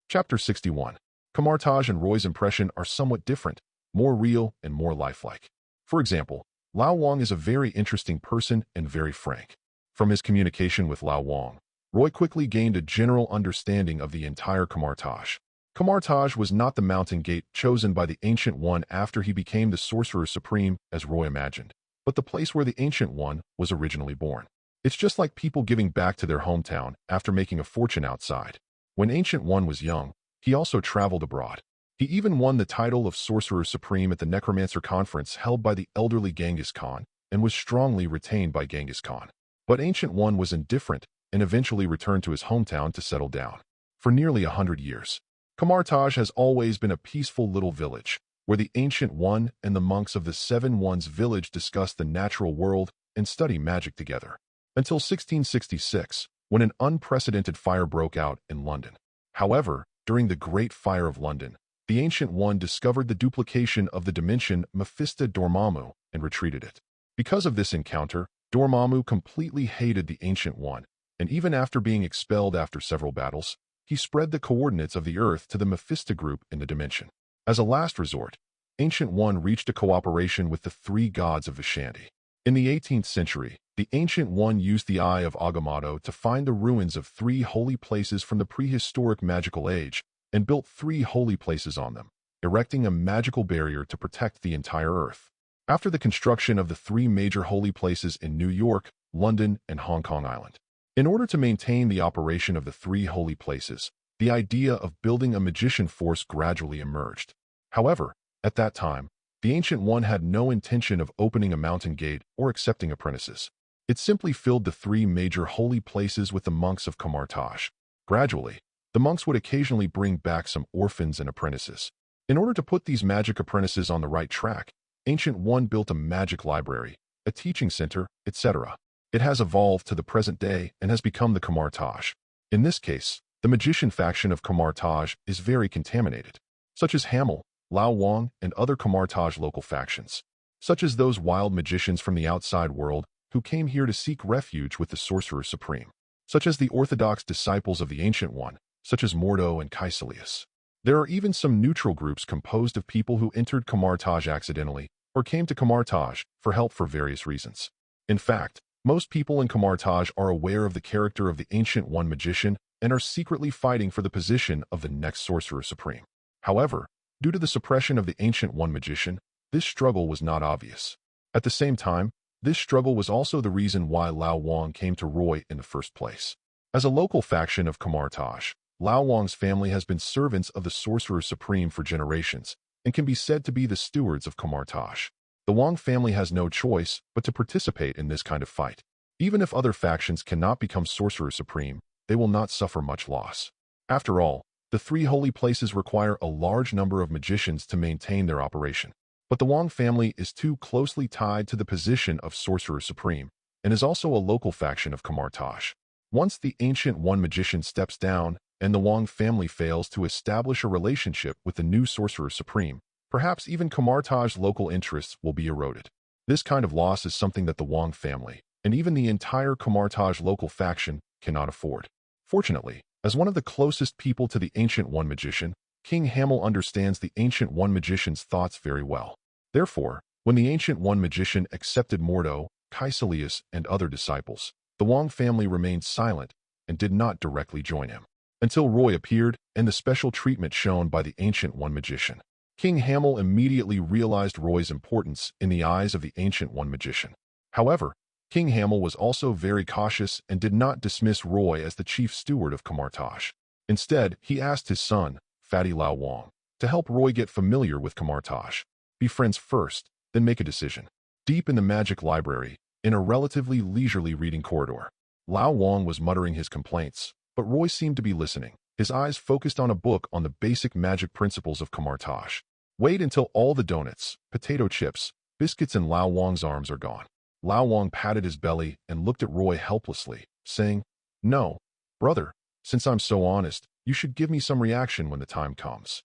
Chapter 61. Kamartaj and Roy's impression are somewhat different, more real and more lifelike. For example, Lao Wang is a very interesting person and very frank. From his communication with Lao Wang, Roy quickly gained a general understanding of the entire Kamartaj. Kamartaj was not the mountain gate chosen by the Ancient One after he became the Sorcerer Supreme, as Roy imagined, but the place where the Ancient One was originally born. It's just like people giving back to their hometown after making a fortune outside. When Ancient One was young, he also traveled abroad. He even won the title of Sorcerer Supreme at the Necromancer Conference held by the elderly Genghis Khan and was strongly retained by Genghis Khan. But Ancient One was indifferent and eventually returned to his hometown to settle down. For nearly 100 years, Kamartaj has always been a peaceful little village, where the Ancient One and the monks of the Seven Ones village discuss the natural world and study magic together. Until 1666, when an unprecedented fire broke out in London. However, during the Great Fire of London, the Ancient One discovered the duplication of the dimension Mephisto Dormammu and retreated it. Because of this encounter, Dormammu completely hated the Ancient One, and even after being expelled after several battles, he spread the coordinates of the Earth to the Mephisto group in the dimension. As a last resort, Ancient One reached a cooperation with the three gods of Vishanti. In the 18th century, the Ancient One used the Eye of Agamotto to find the ruins of 3 holy places from the prehistoric magical age and built 3 holy places on them, erecting a magical barrier to protect the entire Earth. After the construction of the 3 major holy places in New York, London, and Hong Kong Island. In order to maintain the operation of the 3 holy places, the idea of building a magician force gradually emerged. However, at that time, the Ancient One had no intention of opening a mountain gate or accepting apprentices. It simply filled the 3 major holy places with the monks of Kamartaj. Gradually, the monks would occasionally bring back some orphans and apprentices. In order to put these magic apprentices on the right track, Ancient One built a magic library, a teaching center, etc. It has evolved to the present day and has become the Kamartaj. In this case, the magician faction of Kamartaj is very contaminated, such as Hamel, Lao Wang, and other Kamartaj local factions, such as those wild magicians from the outside world who came here to seek refuge with the Sorcerer Supreme, such as the orthodox disciples of the Ancient One, such as Mordo and Caecilius. There are even some neutral groups composed of people who entered Kamartaj accidentally or came to Kamartaj for help for various reasons. In fact, most people in Kamartaj are aware of the character of the Ancient One magician and are secretly fighting for the position of the next Sorcerer Supreme. However, due to the suppression of the Ancient One magician, this struggle was not obvious. At the same time, this struggle was also the reason why Lao Wang came to Roy in the first place. As a local faction of Kamartaj, Lao Wang's family has been servants of the Sorcerer Supreme for generations and can be said to be the stewards of Kamartaj. The Wang family has no choice but to participate in this kind of fight. Even if other factions cannot become Sorcerer Supreme, they will not suffer much loss. After all, the 3 holy places require a large number of magicians to maintain their operation. But the Wang family is too closely tied to the position of Sorcerer Supreme, and is also a local faction of Camartage. Once the Ancient One magician steps down and the Wong family fails to establish a relationship with the new Sorcerer Supreme, perhaps even Camartage's local interests will be eroded. This kind of loss is something that the Wong family, and even the entire Camartage local faction, cannot afford. Fortunately, as one of the closest people to the Ancient One magician, King Hamel understands the Ancient One magician's thoughts very well. Therefore, when the Ancient One magician accepted Mordo, Caecilius, and other disciples, the Wong family remained silent and did not directly join him, until Roy appeared and the special treatment shown by the Ancient One magician. King Hamel immediately realized Roy's importance in the eyes of the Ancient One magician. However, King Hamel was also very cautious and did not dismiss Roy as the chief steward of Camartage. Instead, he asked his son, Fatty Lao Wong, to help Roy get familiar with Camartage. Be friends first, then make a decision. Deep in the magic library, in a relatively leisurely reading corridor, Lao Wong was muttering his complaints, but Roy seemed to be listening, his eyes focused on a book on the basic magic principles of Camartage. Wait until all the donuts, potato chips, biscuits in Lao Wong's arms are gone. Lao Wong patted his belly and looked at Roy helplessly, saying, "No, brother, since I'm so honest, you should give me some reaction when the time comes.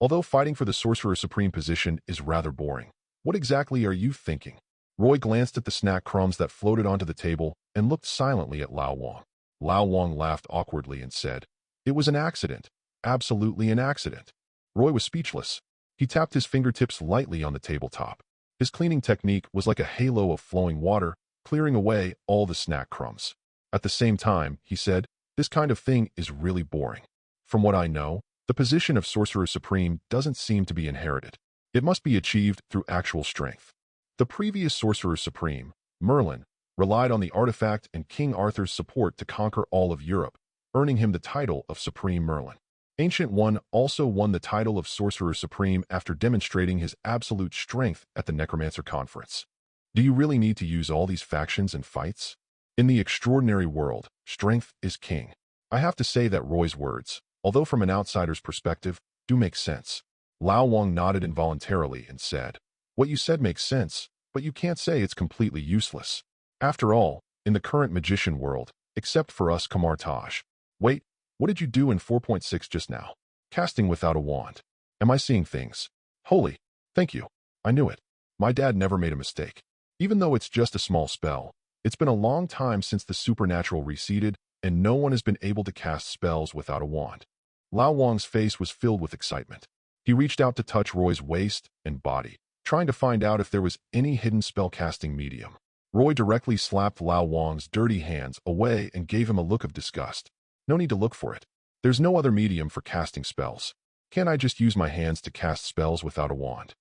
Although fighting for the Sorcerer Supreme position is rather boring, what exactly are you thinking?" Roy glanced at the snack crumbs that floated onto the table and looked silently at Lao Wong. Lao Wong laughed awkwardly and said, "It was an accident. Absolutely an accident." Roy was speechless. He tapped his fingertips lightly on the tabletop. His cleaning technique was like a halo of flowing water, clearing away all the snack crumbs. At the same time, he said, "This kind of thing is really boring. From what I know, the position of Sorcerer Supreme doesn't seem to be inherited. It must be achieved through actual strength." The previous Sorcerer Supreme, Merlin, relied on the artifact and King Arthur's support to conquer all of Europe, earning him the title of Supreme Merlin. Ancient One also won the title of Sorcerer Supreme after demonstrating his absolute strength at the Necromancer Conference. Do you really need to use all these factions and fights? In the extraordinary world, strength is king. I have to say that Roy's words, although from an outsider's perspective, do make sense. Lao Wong nodded involuntarily and said, "What you said makes sense, but you can't say it's completely useless. After all, in the current magician world, except for us Camartage. Wait, what did you do in 4.6 just now? Casting without a wand. Am I seeing things? Holy, thank you. I knew it. My dad never made a mistake. Even though it's just a small spell, it's been a long time since the supernatural receded, and no one has been able to cast spells without a wand." Lao Wong's face was filled with excitement. He reached out to touch Roy's waist and body, trying to find out if there was any hidden spell-casting medium. Roy directly slapped Lao Wong's dirty hands away and gave him a look of disgust. "No need to look for it. There's no other medium for casting spells. Can't I just use my hands to cast spells without a wand?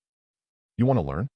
You want to learn?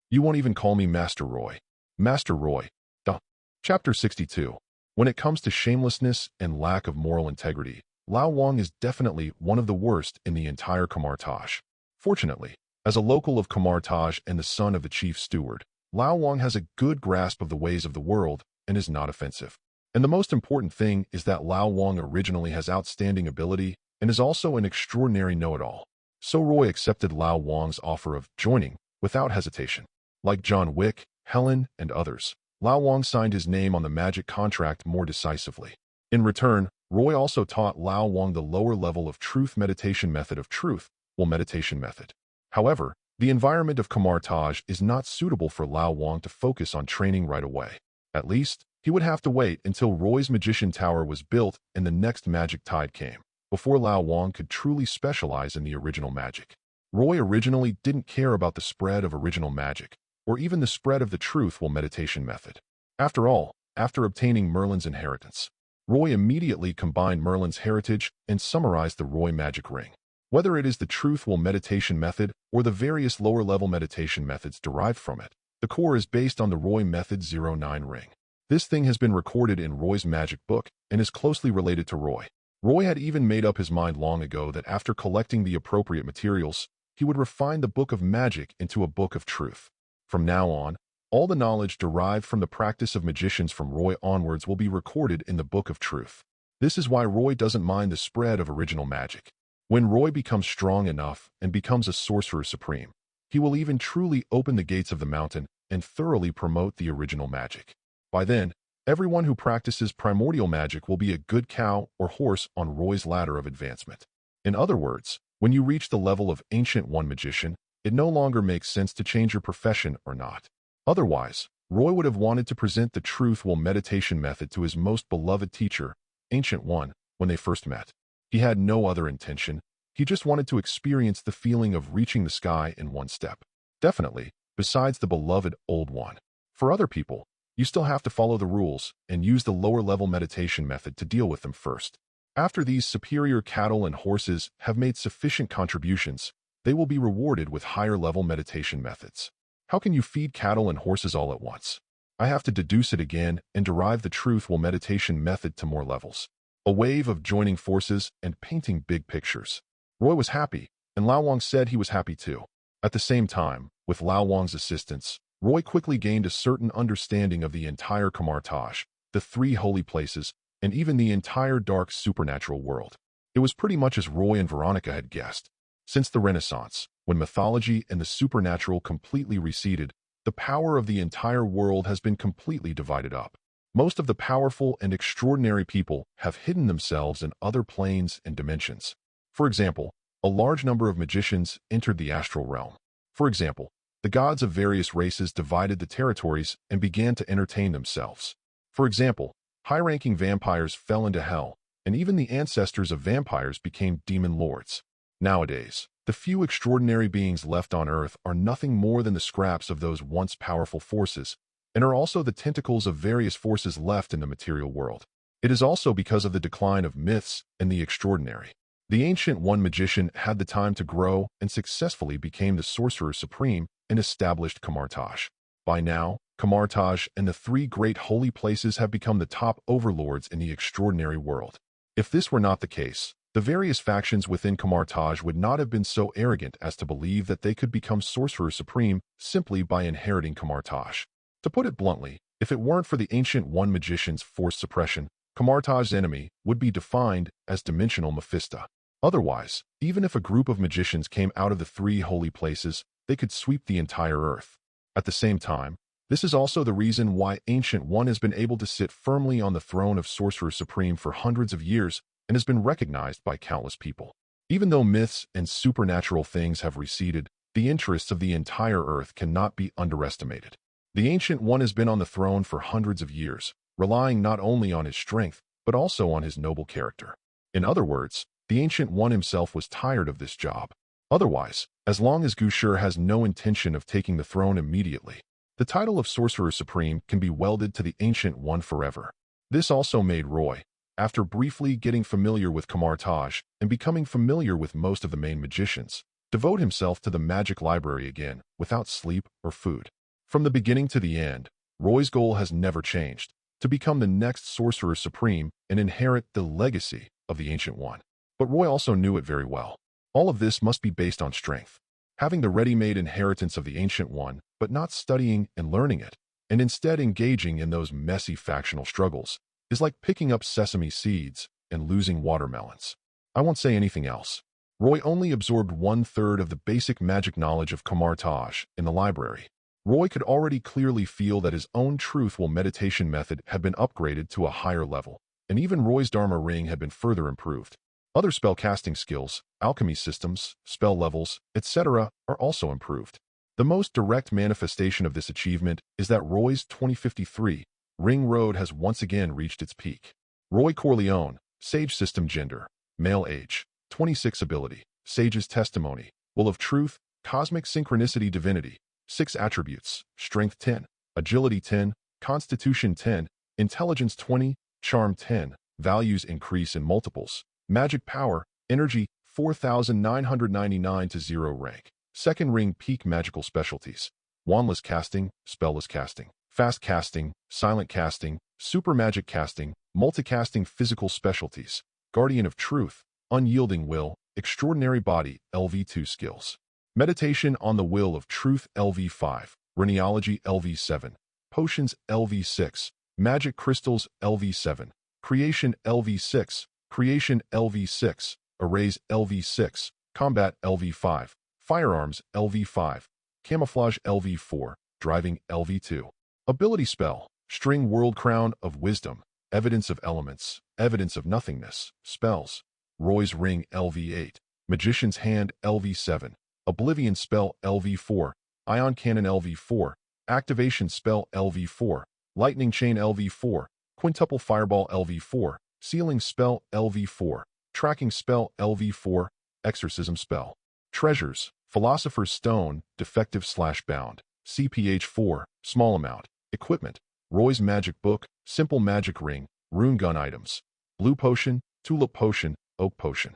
You won't even call me Master Roy. Master Roy. Duh." Chapter 62. When it comes to shamelessness and lack of moral integrity, Lao Wong is definitely one of the worst in the entire Camartage. Fortunately, as a local of Camartage and the son of the chief steward, Lao Wong has a good grasp of the ways of the world and is not offensive. And the most important thing is that Lao Wong originally has outstanding ability and is also an extraordinary know-it-all. So Roy accepted Lao Wong's offer of joining without hesitation. Like John Wick, Helen, and others, Lao Wong signed his name on the magic contract more decisively. In return, Roy also taught Lao Wong the lower level of truth meditation method of truth, meditation method. However, the environment of Camartage is not suitable for Lao Wong to focus on training right away. At least, he would have to wait until Roy's Magician Tower was built and the next magic tide came, before Lao Wong could truly specialize in the original magic. Roy originally didn't care about the spread of original magic, or even the spread of the truth meditation method. After all, after obtaining Merlin's inheritance, Roy immediately combined Merlin's heritage and summarized the Roy magic ring. Whether it is the truth meditation method or the various lower-level meditation methods derived from it, the core is based on the Roy Method 09 ring. This thing has been recorded in Roy's magic book and is closely related to Roy. Roy had even made up his mind long ago that after collecting the appropriate materials, he would refine the book of magic into a book of truth. From now on, all the knowledge derived from the practice of magicians from Roy onwards will be recorded in the book of truth. This is why Roy doesn't mind the spread of original magic. When Roy becomes strong enough and becomes a Sorcerer Supreme, he will even truly open the gates of the mountain and thoroughly promote the original magic. By then, everyone who practices primordial magic will be a good cow or horse on Roy's ladder of advancement. In other words, when you reach the level of Ancient One Magician, it no longer makes sense to change your profession or not. Otherwise, Roy would have wanted to present the truth-will meditation method to his most beloved teacher, Ancient One, when they first met. He had no other intention. He just wanted to experience the feeling of reaching the sky in one step. Definitely, besides the beloved Old One. For other people, you still have to follow the rules and use the lower-level meditation method to deal with them first. After these superior cattle and horses have made sufficient contributions, they will be rewarded with higher-level meditation methods. How can you feed cattle and horses all at once? I have to deduce it again and derive the truth-will meditation method to more levels. A wave of joining forces and painting big pictures. Roy was happy, and Lao Wang said he was happy too. At the same time, with Lao Wang's assistance, Roy quickly gained a certain understanding of the entire Camartage, the 3 holy places, and even the entire dark supernatural world. It was pretty much as Roy and Veronica had guessed. Since the Renaissance, when mythology and the supernatural completely receded, the power of the entire world has been completely divided up. Most of the powerful and extraordinary people have hidden themselves in other planes and dimensions. For example, a large number of magicians entered the astral realm. For example, the gods of various races divided the territories and began to entertain themselves. For example, high-ranking vampires fell into hell, and even the ancestors of vampires became demon lords. Nowadays, the few extraordinary beings left on Earth are nothing more than the scraps of those once powerful forces, and are also the tentacles of various forces left in the material world. It is also because of the decline of myths and the extraordinary. The Ancient One Magician had the time to grow and successfully became the Sorcerer Supreme and established Camartage. By now, Camartage and the 3 great holy places have become the top overlords in the extraordinary world. If this were not the case, the various factions within Camartage would not have been so arrogant as to believe that they could become Sorcerer Supreme simply by inheriting Camartage. To put it bluntly, if it weren't for the Ancient One Magician's forced suppression, Camartage's enemy would be defined as dimensional Mephisto. Otherwise, even if a group of magicians came out of the 3 holy places, they could sweep the entire Earth. At the same time, this is also the reason why Ancient One has been able to sit firmly on the throne of Sorcerer Supreme for hundreds of years and has been recognized by countless people. Even though myths and supernatural things have receded, the interests of the entire Earth cannot be underestimated. The Ancient One has been on the throne for hundreds of years, relying not only on his strength, but also on his noble character. In other words, the Ancient One himself was tired of this job. Otherwise, as long as Gushur has no intention of taking the throne immediately, the title of Sorcerer Supreme can be welded to the Ancient One forever. This also made Roy, after briefly getting familiar with Camartage and becoming familiar with most of the main magicians, devote himself to the magic library again without sleep or food. From the beginning to the end, Roy's goal has never changed, to become the next Sorcerer Supreme and inherit the legacy of the Ancient One. But Roy also knew it very well. All of this must be based on strength. Having the ready-made inheritance of the Ancient One, but not studying and learning it, and instead engaging in those messy factional struggles, is like picking up sesame seeds and losing watermelons. I won't say anything else. Roy only absorbed 1/3 of the basic magic knowledge of Camartage in the library. Roy could already clearly feel that his own truth-will meditation method had been upgraded to a higher level, and even Roy's Dharma ring had been further improved. Other spell-casting skills, alchemy systems, spell levels, etc. are also improved. The most direct manifestation of this achievement is that Roy's 2053 Ring Road has once again reached its peak. Roy Corleone, Sage System Gender, Male Age, 26 Ability, Sage's Testimony, Will of Truth, Cosmic Synchronicity Divinity, 6 Attributes, Strength 10, Agility 10, Constitution 10, Intelligence 20, Charm 10, Values increase in multiples, Magic Power, Energy 4,999 to 0 rank. Second Ring Peak Magical Specialties, Wandless Casting, Spellless Casting, Fast Casting, Silent Casting, Super Magic Casting, Multicasting Physical Specialties, Guardian of Truth, Unyielding Will, Extraordinary Body, LV2 Skills. Meditation on the Will of Truth, LV5, Reniology, LV7, Potions, LV6, Magic Crystals, LV7, Creation, LV6, Creation, LV6, Arrays, LV6, Combat, LV5, Firearms, LV5, Camouflage, LV4, Driving, LV2. Ability Spell, String world crown of wisdom, evidence of elements, evidence of nothingness, spells. Roy's ring LV8, magician's hand LV7, oblivion spell LV4, ion cannon LV4, activation spell LV4, lightning chain LV4, quintuple fireball LV4, sealing spell LV4, tracking spell LV4, exorcism spell. Treasures, philosopher's stone, defective/bound, CPH4, small amount. Equipment, Roy's magic book, simple magic ring, rune gun items, blue potion, tulip potion, oak potion.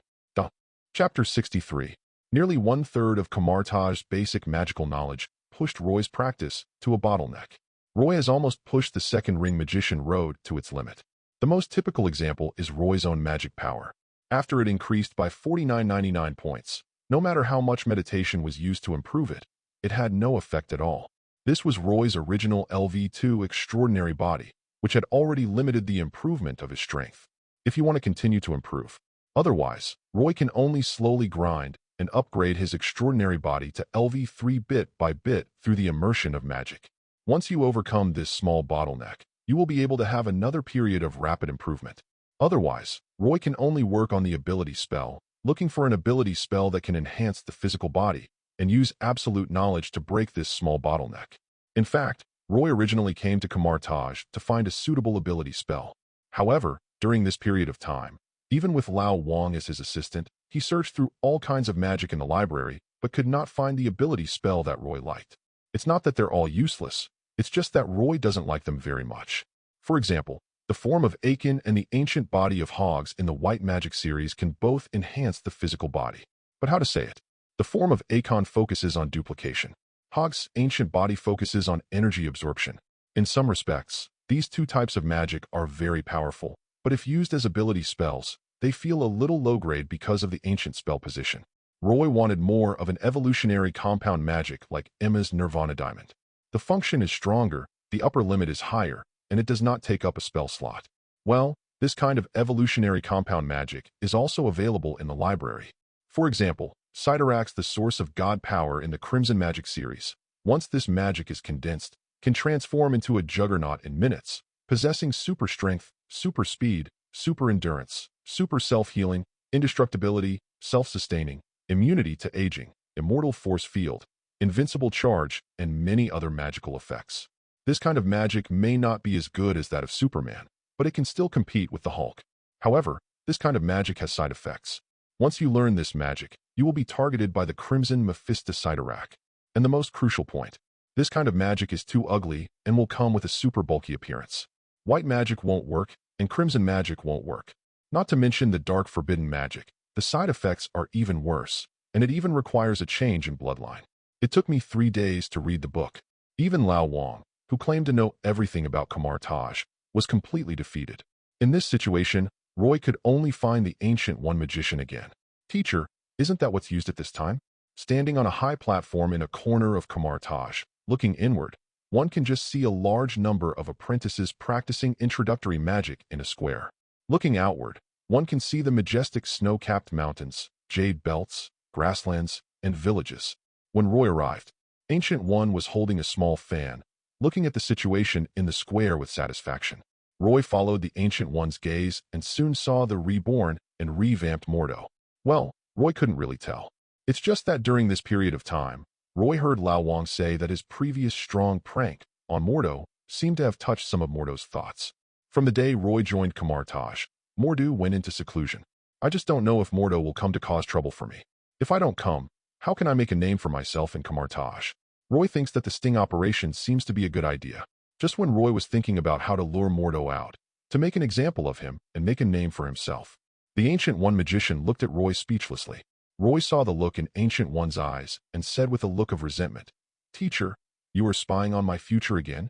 Chapter 63. Nearly one-third of Kamartaj's basic magical knowledge pushed Roy's practice to a bottleneck. Roy has almost pushed the second ring magician road to its limit. The most typical example is Roy's own magic power. After it increased by 49.99 points, no matter how much meditation was used to improve it, it had no effect at all. This was Roy's original LV2 extraordinary body, which had already limited the improvement of his strength. If you want to continue to improve. Otherwise, Roy can only slowly grind and upgrade his extraordinary body to LV3 bit by bit through the immersion of magic. Once you overcome this small bottleneck, you will be able to have another period of rapid improvement. Otherwise, Roy can only work on the ability spell, looking for an ability spell that can enhance the physical body, and use absolute knowledge to break this small bottleneck. In fact, Roy originally came to Kamartaj to find a suitable ability spell. However, during this period of time, even with Lao Wang as his assistant, he searched through all kinds of magic in the library, but could not find the ability spell that Roy liked. It's not that they're all useless, it's just that Roy doesn't like them very much. For example, the form of Akin and the ancient body of Hogs in the White Magic series can both enhance the physical body. But how to say it? The form of Akon focuses on duplication. Hog's ancient body focuses on energy absorption. In some respects, these two types of magic are very powerful, but if used as ability spells, they feel a little low-grade because of the ancient spell position. Roy wanted more of an evolutionary compound magic like Emma's Nirvana Diamond. The function is stronger, the upper limit is higher, and it does not take up a spell slot. Well, this kind of evolutionary compound magic is also available in the library. For example, Siderax, the source of god power in the Crimson Magic series, once this magic is condensed, can transform into a juggernaut in minutes, possessing super strength, super speed, super endurance, super self-healing, indestructibility, self-sustaining, immunity to aging, immortal force field, invincible charge, and many other magical effects. This kind of magic may not be as good as that of Superman, but it can still compete with the Hulk. However, this kind of magic has side effects. Once you learn this magic, you will be targeted by the Crimson Mephisto Siderac. And the most crucial point, this kind of magic is too ugly and will come with a super bulky appearance. White magic won't work, and crimson magic won't work. Not to mention the dark forbidden magic, the side effects are even worse, and it even requires a change in bloodline. It took me 3 days to read the book. Even Lao Wang, who claimed to know everything about Kamartaj, was completely defeated. In this situation, Roy could only find the Ancient One magician again. Teacher, isn't that what's used at this time? Standing on a high platform in a corner of Kamartaj, looking inward, one can just see a large number of apprentices practicing introductory magic in a square. Looking outward, one can see the majestic snow-capped mountains, jade belts, grasslands, and villages. When Roy arrived, Ancient One was holding a small fan, looking at the situation in the square with satisfaction. Roy followed the Ancient One's gaze and soon saw the reborn and revamped Mordo. Well, Roy couldn't really tell. It's just that during this period of time, Roy heard Lao Wang say that his previous strong prank on Mordo seemed to have touched some of Mordo's thoughts. From the day Roy joined Kamartaj, Mordo went into seclusion. I just don't know if Mordo will come to cause trouble for me. If I don't come, how can I make a name for myself in Kamartaj? Roy thinks that the sting operation seems to be a good idea. Just when Roy was thinking about how to lure Mordo out, to make an example of him and make a name for himself, the Ancient One magician looked at Roy speechlessly. Roy saw the look in Ancient One's eyes and said with a look of resentment, "Teacher, you are spying on my future again?"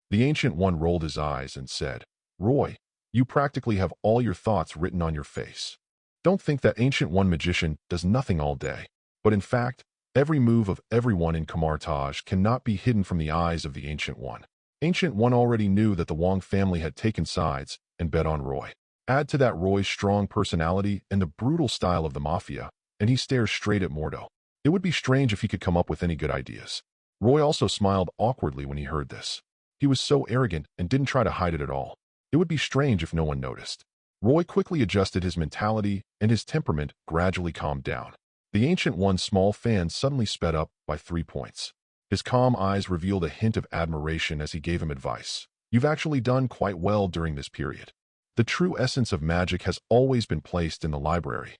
The Ancient One rolled his eyes and said, "Roy, you practically have all your thoughts written on your face. Don't think that Ancient One magician does nothing all day, but in fact, every move of everyone in Kamartaj cannot be hidden from the eyes of the Ancient One." Ancient One already knew that the Wang family had taken sides and bet on Roy. Add to that Roy's strong personality and the brutal style of the Mafia, and he stares straight at Mordo. It would be strange if he could come up with any good ideas. Roy also smiled awkwardly when he heard this. He was so arrogant and didn't try to hide it at all. It would be strange if no one noticed. Roy quickly adjusted his mentality, and his temperament gradually calmed down. The Ancient One's small fan suddenly sped up by 3 points. His calm eyes revealed a hint of admiration as he gave him advice. You've actually done quite well during this period. The true essence of magic has always been placed in the library.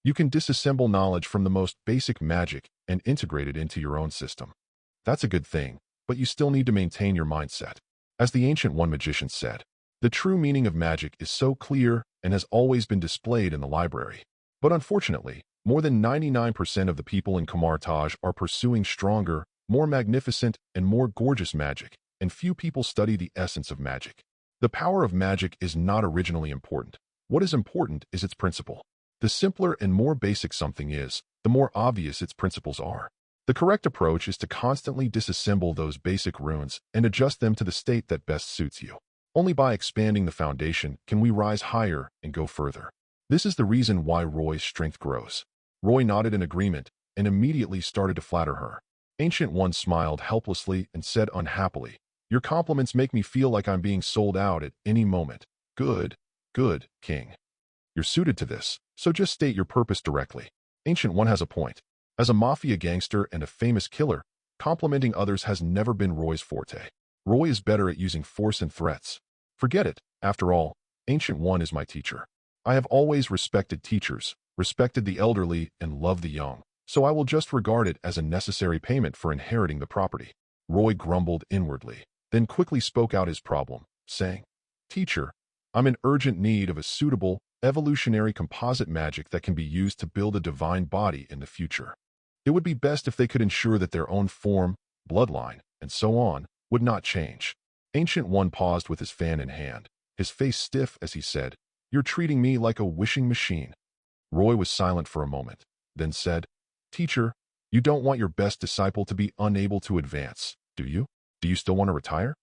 You can disassemble knowledge from the most basic magic and integrate it into your own system. That's a good thing, but you still need to maintain your mindset. As the Ancient One magician said, the true meaning of magic is so clear and has always been displayed in the library. But unfortunately, more than 99% of the people in Camartage are pursuing stronger, more magnificent, and more gorgeous magic, and few people study the essence of magic. The power of magic is not originally important. What is important is its principle. The simpler and more basic something is, the more obvious its principles are. The correct approach is to constantly disassemble those basic runes and adjust them to the state that best suits you. Only by expanding the foundation can we rise higher and go further. This is the reason why Roy's strength grows. Roy nodded in agreement and immediately started to flatter her. Ancient One smiled helplessly and said unhappily, "Your compliments make me feel like I'm being sold out at any moment." Good, King. You're suited to this, so just state your purpose directly. Ancient One has a point. As a Mafia gangster and a famous killer, complimenting others has never been Roy's forte. Roy is better at using force and threats. Forget it. After all, Ancient One is my teacher. I have always respected teachers, respected the elderly, and loved the young, so I will just regard it as a necessary payment for inheriting the property. Roy grumbled inwardly, then quickly spoke out his problem, saying, "Teacher, I'm in urgent need of a suitable, evolutionary composite magic that can be used to build a divine body in the future. It would be best if they could ensure that their own form, bloodline, and so on, would not change." Ancient One paused with his fan in hand, his face stiff as he said, "You're treating me like a wishing machine." Roy was silent for a moment, then said, "Teacher, you don't want your best disciple to be unable to advance, do you? Do you still want to retire?"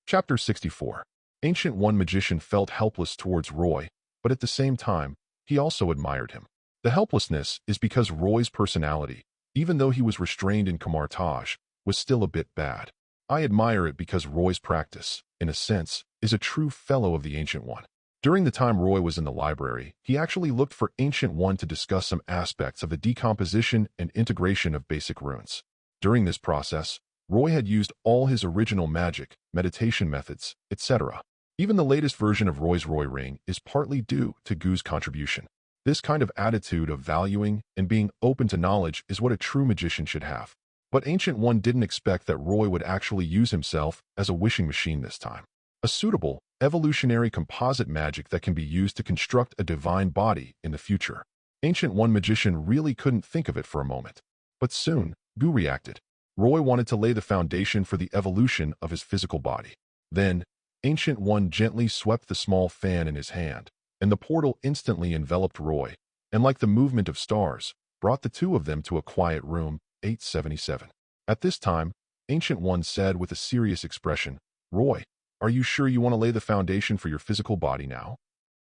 Chapter 64. Ancient One magician felt helpless towards Roy, but at the same time, he also admired him. The helplessness is because Roy's personality, even though he was restrained in Camartage, was still a bit bad. I admire it because Roy's practice, in a sense, is a true fellow of the Ancient One. During the time Roy was in the library, he actually looked for Ancient One to discuss some aspects of the decomposition and integration of basic runes. During this process, Roy had used all his original magic, meditation methods, etc. Even the latest version of Roy's Roy Ring is partly due to Gu's contribution. This kind of attitude of valuing and being open to knowledge is what a true magician should have. But Ancient One didn't expect that Roy would actually use himself as a wishing machine this time. A suitable, evolutionary composite magic that can be used to construct a divine body in the future. Ancient One magician really couldn't think of it for a moment. But soon, Gu reacted. Roy wanted to lay the foundation for the evolution of his physical body. Then, Ancient One gently swept the small fan in his hand, and the portal instantly enveloped Roy, and like the movement of stars, brought the two of them to a quiet room, 877. At this time, Ancient One said with a serious expression, "Roy, are you sure you want to lay the foundation for your physical body now?"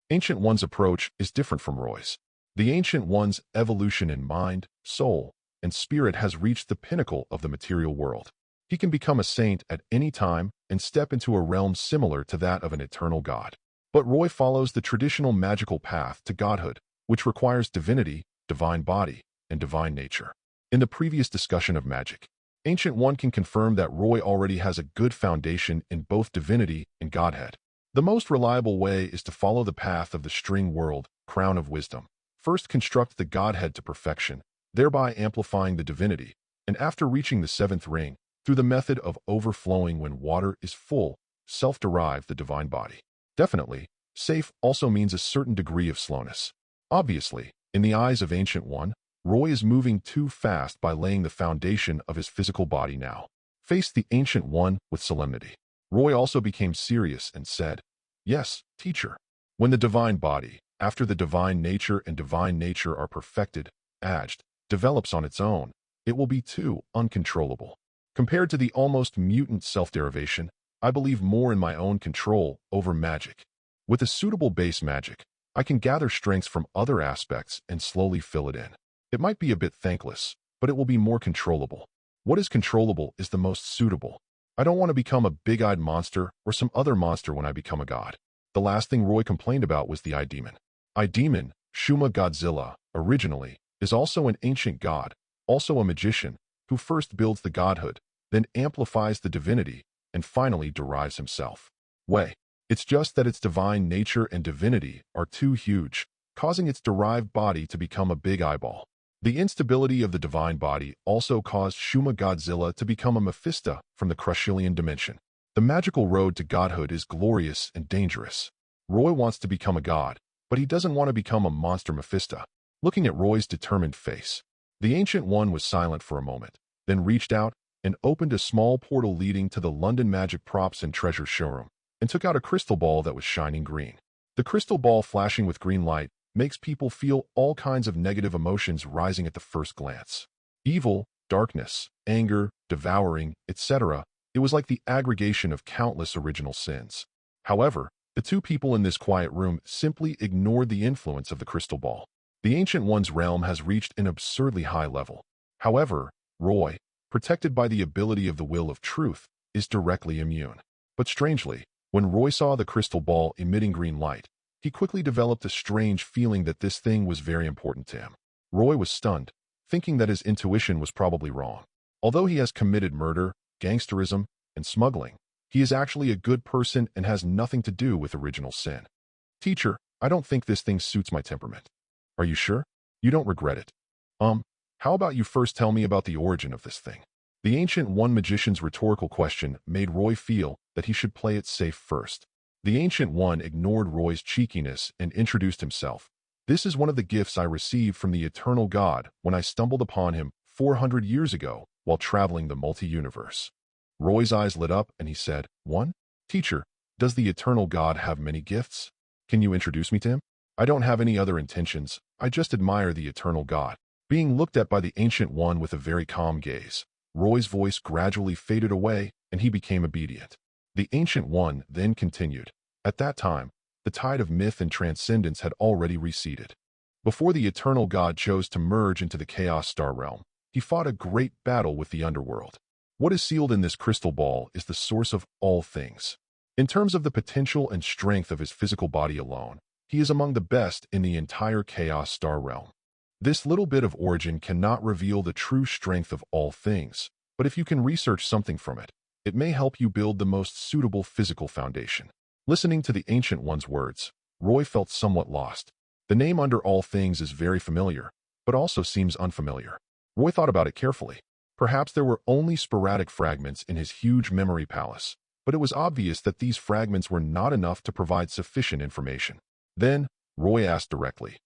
Ancient One's approach is different from Roy's. The Ancient One's evolution in mind, soul, and spirit has reached the pinnacle of the material world. He can become a saint at any time and step into a realm similar to that of an eternal god. But Roy follows the traditional magical path to godhood, which requires divinity, divine body, and divine nature. In the previous discussion of magic, Ancient One can confirm that Roy already has a good foundation in both divinity and godhead. The most reliable way is to follow the path of the string world, crown of wisdom. First construct the godhead to perfection, thereby amplifying the divinity, and after reaching the seventh ring, through the method of overflowing when water is full, self-derive the divine body. Definitely, safe also means a certain degree of slowness. Obviously, in the eyes of Ancient One, Roy is moving too fast by laying the foundation of his physical body now. Faced the Ancient One with solemnity. Roy also became serious and said, "Yes, teacher. When the divine body, after the divine nature and divine nature are perfected, S.H.I.E.L.D, develops on its own, it will be too uncontrollable. Compared to the almost mutant self-derivation, I believe more in my own control over magic. With a suitable base magic, I can gather strengths from other aspects and slowly fill it in. It might be a bit thankless, but it will be more controllable. What is controllable is the most suitable. I don't want to become a big-eyed monster or some other monster when I become a god. The last thing Roy complained about was the Eye Demon. Eye Demon, Shuma Godzilla, originally, is also an ancient god, also a magician, who first builds the godhood, then amplifies the divinity, and finally derives himself. It's just that its divine nature and divinity are too huge, causing its derived body to become a big eyeball. The instability of the divine body also caused Shuma Godzilla to become a Mephisto from the Crushillian dimension. The magical road to godhood is glorious and dangerous. Roy wants to become a god, but he doesn't want to become a monster Mephisto. Looking at Roy's determined face, the Ancient One was silent for a moment, then reached out and opened a small portal leading to the London Magic Props and Treasures showroom, and took out a crystal ball that was shining green. The crystal ball flashing with green light makes people feel all kinds of negative emotions rising at the first glance. Evil, darkness, anger, devouring, etc. It was like the aggregation of countless original sins. However, the two people in this quiet room simply ignored the influence of the crystal ball. The Ancient One's realm has reached an absurdly high level. However, Roy, protected by the ability of the will of truth, is directly immune. But strangely, when Roy saw the crystal ball emitting green light, he quickly developed a strange feeling that this thing was very important to him. Roy was stunned, thinking that his intuition was probably wrong. Although he has committed murder, gangsterism, and smuggling, he is actually a good person and has nothing to do with original sin. Teacher, I don't think this thing suits my temperament. Are you sure? You don't regret it? How about you first tell me about the origin of this thing? The Ancient One magician's rhetorical question made Roy feel that he should play it safe first. The Ancient One ignored Roy's cheekiness and introduced himself. This is one of the gifts I received from the Eternal God when I stumbled upon him 400 years ago while traveling the multi-universe. Roy's eyes lit up and he said, "One? Teacher, does the Eternal God have many gifts? Can you introduce me to him? I don't have any other intentions. I just admire the Eternal God." Being looked at by the Ancient One with a very calm gaze, Roy's voice gradually faded away and he became obedient. The Ancient One then continued. At that time, the tide of myth and transcendence had already receded. Before the Eternal God chose to merge into the Chaos Star Realm, he fought a great battle with the underworld. What is sealed in this crystal ball is the source of all things. In terms of the potential and strength of his physical body alone, he is among the best in the entire Chaos Star Realm. This little bit of origin cannot reveal the true strength of all things, but if you can research something from it, it may help you build the most suitable physical foundation. Listening to the Ancient One's words, Roy felt somewhat lost. The name Under All Things is very familiar, but also seems unfamiliar. Roy thought about it carefully. Perhaps there were only sporadic fragments in his huge memory palace, but it was obvious that these fragments were not enough to provide sufficient information. Then, Roy asked directly,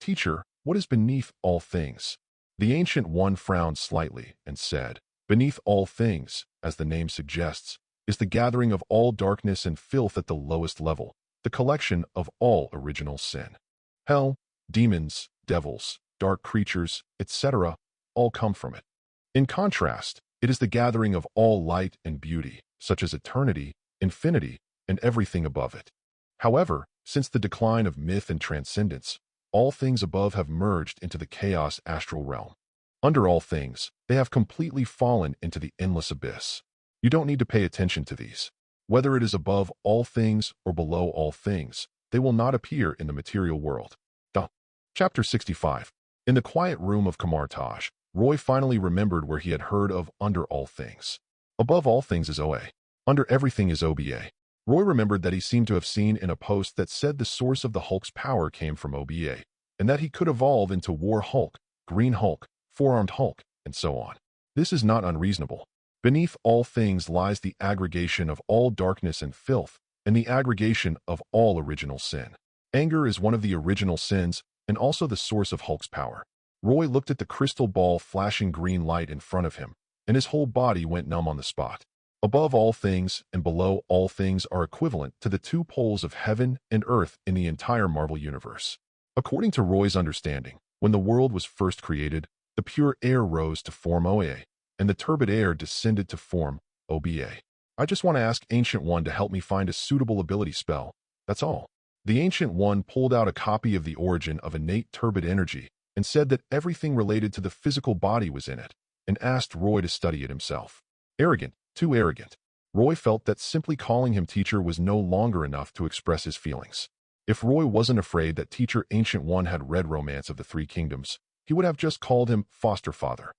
"Teacher, what is beneath all things?" The Ancient One frowned slightly and said, "Beneath all things, as the name suggests, is the gathering of all darkness and filth at the lowest level, the collection of all original sin. Hell, demons, devils, dark creatures, etc., all come from it. In contrast, it is the gathering of all light and beauty, such as eternity, infinity, and everything above it. However, since the decline of myth and transcendence, all things above have merged into the chaos astral realm. Under all things, they have completely fallen into the endless abyss. You don't need to pay attention to these. Whether it is above all things or below all things, they will not appear in the material world." Chapter 65. In the quiet room of Kamartaj, Roy finally remembered where he had heard of Under All Things. Above all things is OA. Under everything is OBA. Roy remembered that he seemed to have seen in a post that said the source of the Hulk's power came from OBA, and that he could evolve into War Hulk, Green Hulk, Four-Armed Hulk, and so on. This is not unreasonable. Beneath all things lies the aggregation of all darkness and filth, and the aggregation of all original sin. Anger is one of the original sins, and also the source of Hulk's power. Roy looked at the crystal ball flashing green light in front of him, and his whole body went numb on the spot. Above all things and below all things are equivalent to the two poles of heaven and earth in the entire Marvel Universe. According to Roy's understanding, when the world was first created, the pure air rose to form OA, and the turbid air descended to form OBA. I just want to ask Ancient One to help me find a suitable ability spell, that's all. The Ancient One pulled out a copy of the origin of innate turbid energy and said that everything related to the physical body was in it, and asked Roy to study it himself. Arrogant, too arrogant. Roy felt that simply calling him teacher was no longer enough to express his feelings. If Roy wasn't afraid that teacher Ancient One had read Romance of the Three Kingdoms, he would have just called him foster father.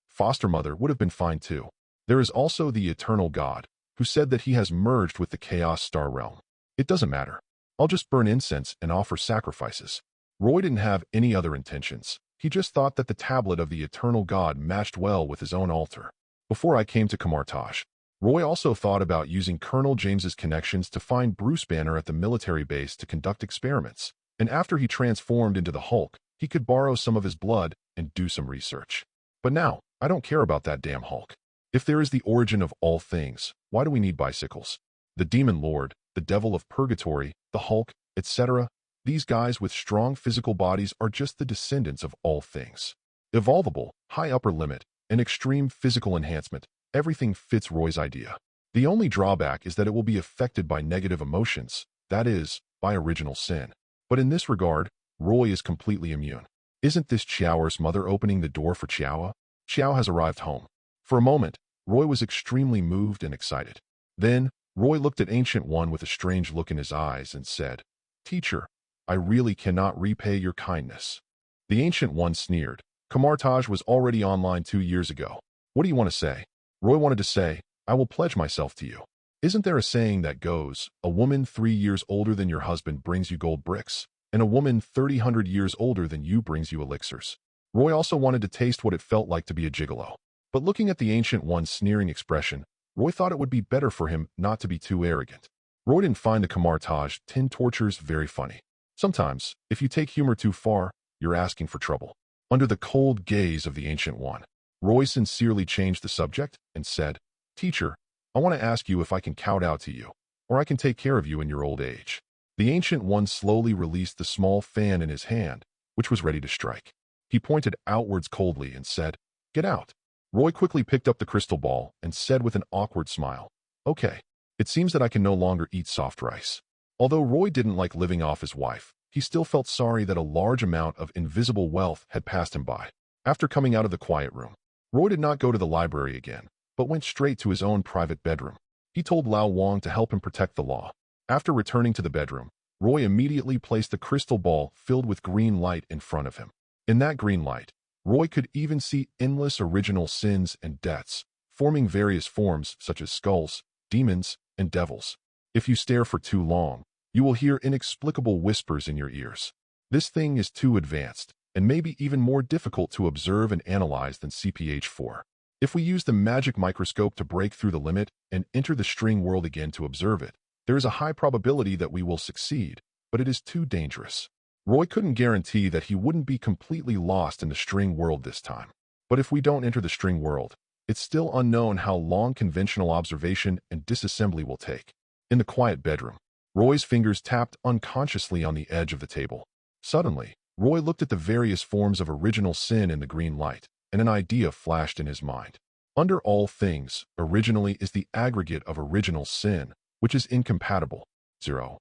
Foster mother would have been fine too. There is also the eternal God, who said that he has merged with the Chaos Star realm. It doesn't matter. I'll just burn incense and offer sacrifices. Roy didn't have any other intentions. He just thought that the tablet of the eternal God matched well with his own altar. Before I came to Camartage, Roy also thought about using Colonel James's connections to find Bruce Banner at the military base to conduct experiments, and after he transformed into the Hulk, he could borrow some of his blood and do some research. But now, I don't care about that damn Hulk. If there is the origin of all things, why do we need bicycles? The Demon Lord, the Devil of Purgatory, the Hulk, etc., these guys with strong physical bodies are just the descendants of all things. Evolvable, high upper limit, and extreme physical enhancement, everything fits Roy's idea. The only drawback is that it will be affected by negative emotions, that is, by original sin. But in this regard, Roy is completely immune. Isn't this Chiao's mother opening the door for Chiao? Chiao has arrived home. For a moment, Roy was extremely moved and excited. Then, Roy looked at Ancient One with a strange look in his eyes and said, "Teacher, I really cannot repay your kindness." The Ancient One sneered. Camartage was already online 2 years ago. What do you want to say? Roy wanted to say, I will pledge myself to you. Isn't there a saying that goes, a woman 3 years older than your husband brings you gold bricks, and a woman 300 years older than you brings you elixirs? Roy also wanted to taste what it felt like to be a gigolo. But looking at the Ancient One's sneering expression, Roy thought it would be better for him not to be too arrogant. Roy didn't find the Camartage 10 tortures very funny. Sometimes, if you take humor too far, you're asking for trouble. Under the cold gaze of the Ancient One, Roy sincerely changed the subject and said, Teacher, I want to ask you if I can kowtow to you, or I can take care of you in your old age. The Ancient One slowly released the small fan in his hand, which was ready to strike. He pointed outwards coldly and said, Get out. Roy quickly picked up the crystal ball and said with an awkward smile, Okay, it seems that I can no longer eat soft rice. Although Roy didn't like living off his wife, he still felt sorry that a large amount of invisible wealth had passed him by. After coming out of the quiet room, Roy did not go to the library again, but went straight to his own private bedroom. He told Lao Wang to help him protect the law. After returning to the bedroom, Roy immediately placed the crystal ball filled with green light in front of him. In that green light, Roy could even see endless original sins and deaths, forming various forms such as skulls, demons, and devils. If you stare for too long, you will hear inexplicable whispers in your ears. This thing is too advanced, and maybe even more difficult to observe and analyze than CPH-4. If we use the magic microscope to break through the limit and enter the string world again to observe it, there is a high probability that we will succeed, but it is too dangerous. Roy couldn't guarantee that he wouldn't be completely lost in the string world this time. But if we don't enter the string world, it's still unknown how long conventional observation and disassembly will take. In the quiet bedroom, Roy's fingers tapped unconsciously on the edge of the table. Suddenly, Roy looked at the various forms of original sin in the green light, and an idea flashed in his mind. Under all things, originally is the aggregate of original sin, which is incompatible. 0.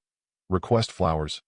Request flowers.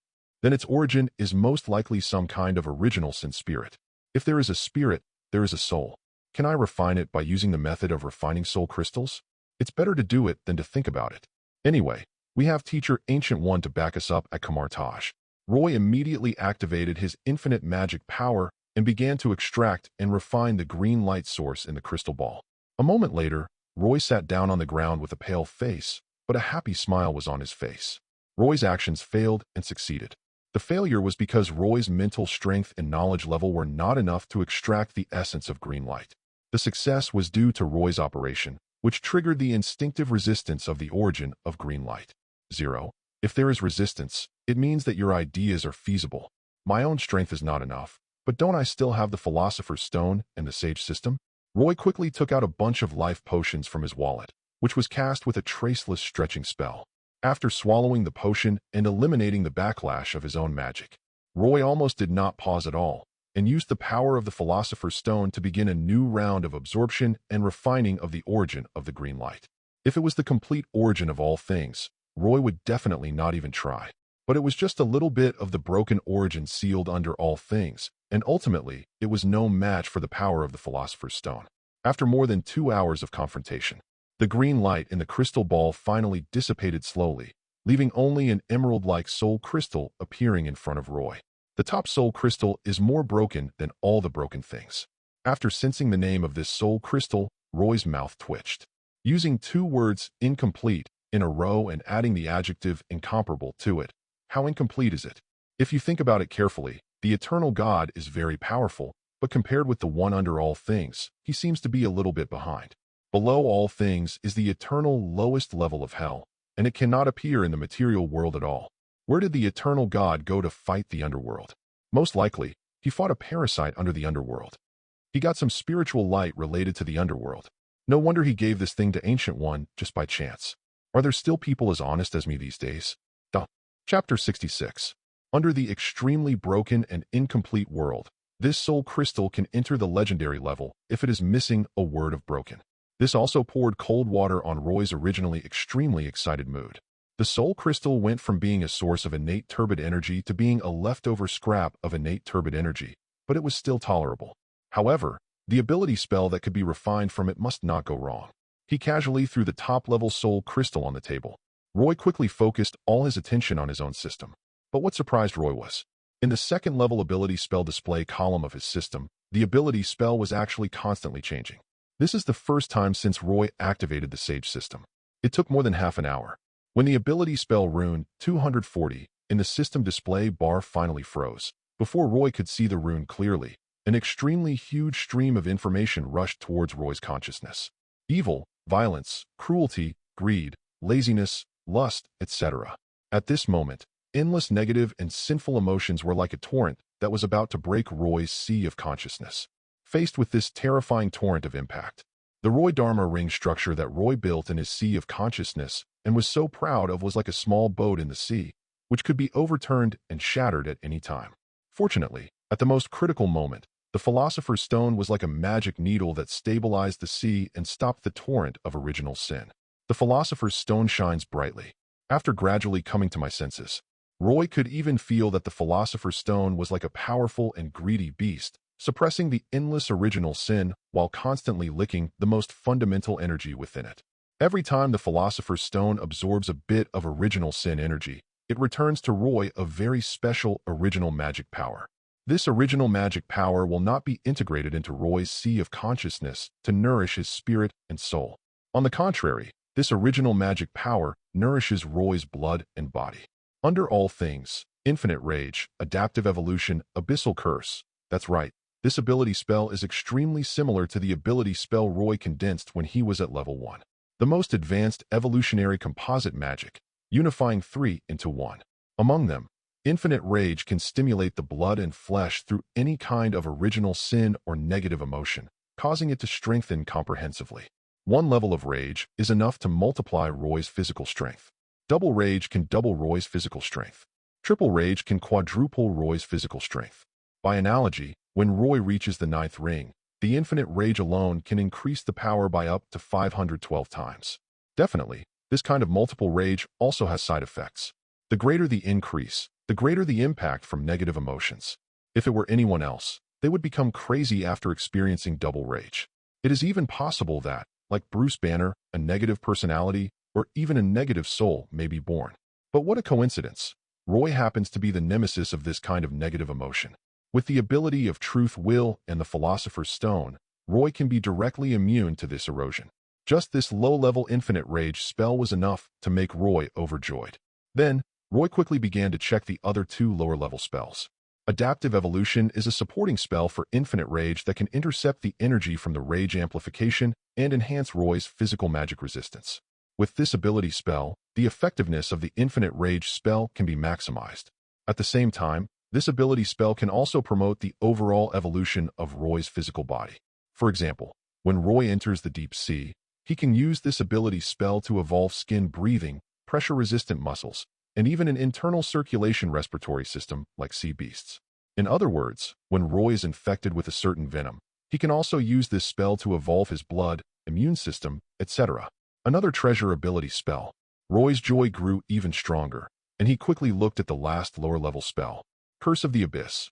Then its origin is most likely some kind of original sin spirit. If there is a spirit, there is a soul. Can I refine it by using the method of refining soul crystals? It's better to do it than to think about it. Anyway, we have Teacher Ancient One to back us up at Camartage. Roy immediately activated his infinite magic power and began to extract and refine the green light source in the crystal ball. A moment later, Roy sat down on the ground with a pale face, but a happy smile was on his face. Roy's actions failed and succeeded. The failure was because Roy's mental strength and knowledge level were not enough to extract the essence of green light. The success was due to Roy's operation, which triggered the instinctive resistance of the origin of green light. 0. If there is resistance, it means that your ideas are feasible. My own strength is not enough, but don't I still have the Philosopher's Stone and the Sage System? Roy quickly took out a bunch of life potions from his wallet, which was cast with a traceless stretching spell. After swallowing the potion and eliminating the backlash of his own magic, Roy almost did not pause at all, and used the power of the Philosopher's Stone to begin a new round of absorption and refining of the origin of the green light. If it was the complete origin of all things, Roy would definitely not even try. But it was just a little bit of the broken origin sealed under all things, and ultimately, it was no match for the power of the Philosopher's Stone. After more than 2 hours of confrontation, The green light in the crystal ball finally dissipated slowly, leaving only an emerald-like soul crystal appearing in front of Roy. The top soul crystal is more broken than all the broken things. After sensing the name of this soul crystal, Roy's mouth twitched. Using two words, incomplete, in a row and adding the adjective incomparable to it. How incomplete is it? If you think about it carefully, the eternal God is very powerful, but compared with the one under all things, he seems to be a little bit behind. Below all things is the eternal lowest level of hell, and it cannot appear in the material world at all. Where did the eternal God go to fight the underworld? Most likely, he fought a parasite under the underworld. He got some spiritual light related to the underworld. No wonder he gave this thing to Ancient One just by chance. Are there still people as honest as me these days? Chapter 66. Under the extremely broken and incomplete world, this soul crystal can enter the legendary level if it is missing a word of broken. This also poured cold water on Roy's originally extremely excited mood. The soul crystal went from being a source of innate turbid energy to being a leftover scrap of innate turbid energy, but it was still tolerable. However, the ability spell that could be refined from it must not go wrong. He casually threw the top-level soul crystal on the table. Roy quickly focused all his attention on his own system. But what surprised Roy was, in the second-level ability spell display column of his system, the ability spell was actually constantly changing. This is the first time since Roy activated the Sage system. It took more than half an hour. When the ability spell rune 240 in the system display bar finally froze, before Roy could see the rune clearly, an extremely huge stream of information rushed towards Roy's consciousness. Evil, violence, cruelty, greed, laziness, lust, etc. At this moment, endless negative and sinful emotions were like a torrent that was about to break Roy's sea of consciousness. Faced with this terrifying torrent of impact, the Roy Dharma ring structure that Roy built in his sea of consciousness and was so proud of was like a small boat in the sea, which could be overturned and shattered at any time. Fortunately, at the most critical moment, the Philosopher's Stone was like a magic needle that stabilized the sea and stopped the torrent of original sin. The Philosopher's Stone shines brightly. After gradually coming to my senses, Roy could even feel that the Philosopher's Stone was like a powerful and greedy beast, suppressing the endless original sin while constantly licking the most fundamental energy within it. Every time the Philosopher's Stone absorbs a bit of original sin energy, it returns to Roy a very special original magic power. This original magic power will not be integrated into Roy's sea of consciousness to nourish his spirit and soul. On the contrary, this original magic power nourishes Roy's blood and body. Under all things, infinite rage, adaptive evolution, abyssal curse. That's right. This ability spell is extremely similar to the ability spell Roy condensed when he was at level 1. The most advanced evolutionary composite magic, unifying 3 into 1. Among them, infinite rage can stimulate the blood and flesh through any kind of original sin or negative emotion, causing it to strengthen comprehensively. One level of rage is enough to multiply Roy's physical strength. Double rage can double Roy's physical strength. Triple rage can quadruple Roy's physical strength. By analogy, when Roy reaches the 9th ring, the infinite rage alone can increase the power by up to 512 times. Definitely, this kind of multiple rage also has side effects. The greater the increase, the greater the impact from negative emotions. If it were anyone else, they would become crazy after experiencing double rage. It is even possible that, like Bruce Banner, a negative personality, or even a negative soul may be born. But what a coincidence! Roy happens to be the nemesis of this kind of negative emotion. With the ability of Truth Will and the Philosopher's Stone, Roy can be directly immune to this erosion. Just this low-level infinite rage spell was enough to make Roy overjoyed. Then, Roy quickly began to check the other 2 lower-level spells. Adaptive Evolution is a supporting spell for infinite rage that can intercept the energy from the rage amplification and enhance Roy's physical magic resistance. With this ability spell, the effectiveness of the infinite rage spell can be maximized. At the same time, this ability spell can also promote the overall evolution of Roy's physical body. For example, when Roy enters the deep sea, he can use this ability spell to evolve skin breathing, pressure-resistant muscles, and even an internal circulation respiratory system like sea beasts. In other words, when Roy is infected with a certain venom, he can also use this spell to evolve his blood, immune system, etc. Another treasure ability spell. Roy's joy grew even stronger, and he quickly looked at the last lower-level spell. Curse of the Abyss.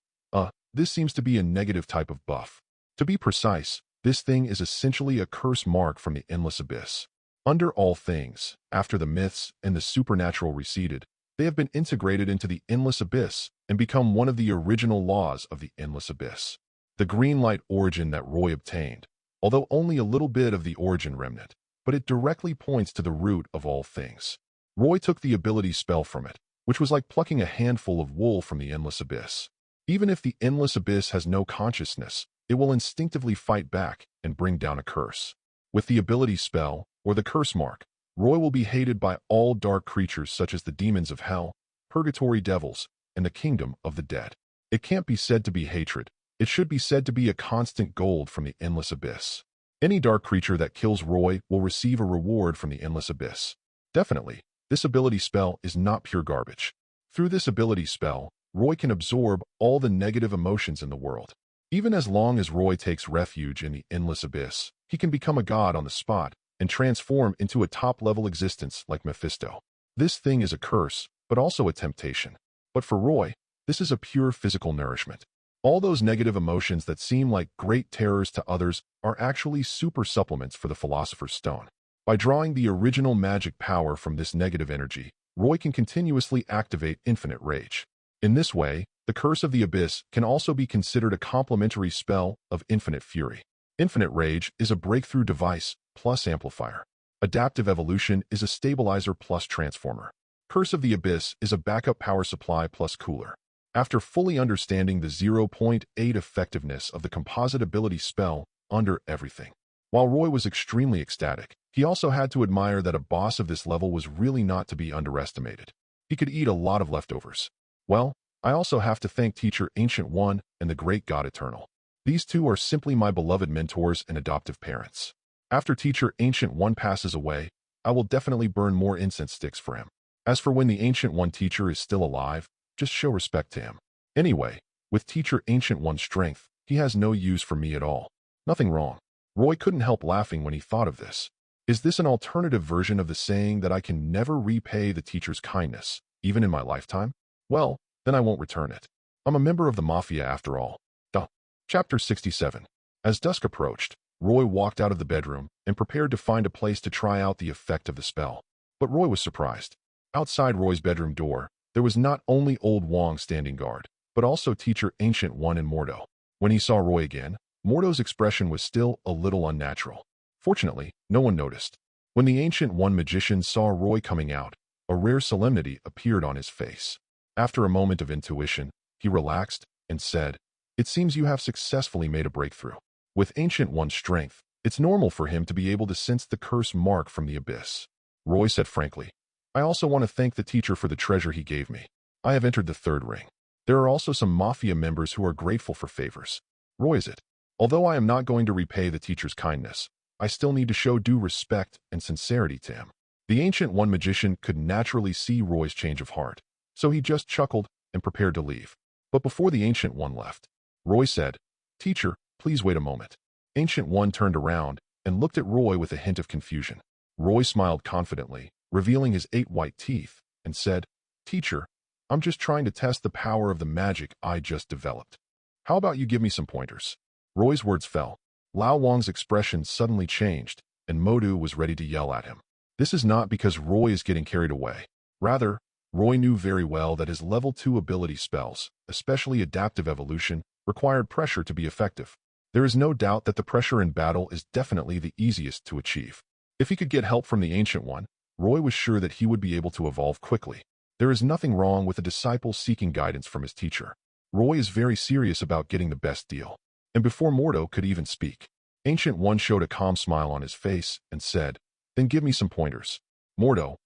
This seems to be a negative type of buff. To be precise, this thing is essentially a curse mark from the endless abyss. Under all things, after the myths and the supernatural receded, they have been integrated into the endless abyss and become one of the original laws of the endless abyss. The green light origin that Roy obtained, although only a little bit of the origin remnant, but it directly points to the root of all things. Roy took the ability spell from it, which was like plucking a handful of wool from the endless abyss. Even if the endless abyss has no consciousness, it will instinctively fight back and bring down a curse. With the ability spell, or the curse mark, Roy will be hated by all dark creatures such as the demons of hell, purgatory devils, and the kingdom of the dead. It can't be said to be hatred. It should be said to be a constant gold from the endless abyss. Any dark creature that kills Roy will receive a reward from the endless abyss. Definitely, this ability spell is not pure garbage. Through this ability spell, Roy can absorb all the negative emotions in the world. Even as long as Roy takes refuge in the endless abyss, he can become a god on the spot and transform into a top-level existence like Mephisto. This thing is a curse, but also a temptation. But for Roy, this is a pure physical nourishment. All those negative emotions that seem like great terrors to others are actually super supplements for the Philosopher's Stone. By drawing the original magic power from this negative energy, Roy can continuously activate infinite rage. In this way, the Curse of the Abyss can also be considered a complementary spell of infinite fury. Infinite Rage is a breakthrough device plus amplifier. Adaptive Evolution is a stabilizer plus transformer. Curse of the Abyss is a backup power supply plus cooler. After fully understanding the 0.8 effectiveness of the composite ability spell under everything. While Roy was extremely ecstatic, he also had to admire that a boss of this level was really not to be underestimated. He could eat a lot of leftovers. Well, I also have to thank Teacher Ancient One and the Great God Eternal. These two are simply my beloved mentors and adoptive parents. After Teacher Ancient One passes away, I will definitely burn more incense sticks for him. As for when the Ancient One teacher is still alive, just show respect to him. Anyway, with Teacher Ancient One's strength, he has no use for me at all. Nothing wrong. Roy couldn't help laughing when he thought of this. Is this an alternative version of the saying that I can never repay the teacher's kindness, even in my lifetime? Well, then I won't return it. I'm a member of the Mafia after all. Chapter 67. As dusk approached, Roy walked out of the bedroom and prepared to find a place to try out the effect of the spell. But Roy was surprised. Outside Roy's bedroom door, there was not only Old Wong standing guard, but also Teacher Ancient One and Mordo. When he saw Roy again, Mordo's expression was still a little unnatural. Fortunately, no one noticed. When the Ancient One magician saw Roy coming out, a rare solemnity appeared on his face. After a moment of intuition, he relaxed and said, "It seems you have successfully made a breakthrough. With Ancient One's strength, it's normal for him to be able to sense the curse mark from the abyss." Roy said frankly, "I also want to thank the teacher for the treasure he gave me. I have entered the third ring. There are also some Mafia members who are grateful for favors." Roy is it. Although I am not going to repay the teacher's kindness, I still need to show due respect and sincerity to him. The Ancient One magician could naturally see Roy's change of heart, so he just chuckled and prepared to leave. But before the Ancient One left, Roy said, "Teacher, please wait a moment." Ancient One turned around and looked at Roy with a hint of confusion. Roy smiled confidently, revealing his 8 white teeth, and said, "Teacher, I'm just trying to test the power of the magic I just developed. How about you give me some pointers?" Roy's words fell. Lao Wang's expression suddenly changed, and Mordo was ready to yell at him. This is not because Roy is getting carried away. Rather, Roy knew very well that his level 2 ability spells, especially adaptive evolution, required pressure to be effective. There is no doubt that the pressure in battle is definitely the easiest to achieve. If he could get help from the Ancient One, Roy was sure that he would be able to evolve quickly. There is nothing wrong with a disciple seeking guidance from his teacher. Roy is very serious about getting the best deal. And before Mordo could even speak, Ancient One showed a calm smile on his face and said, "Then give me some pointers." Mordo,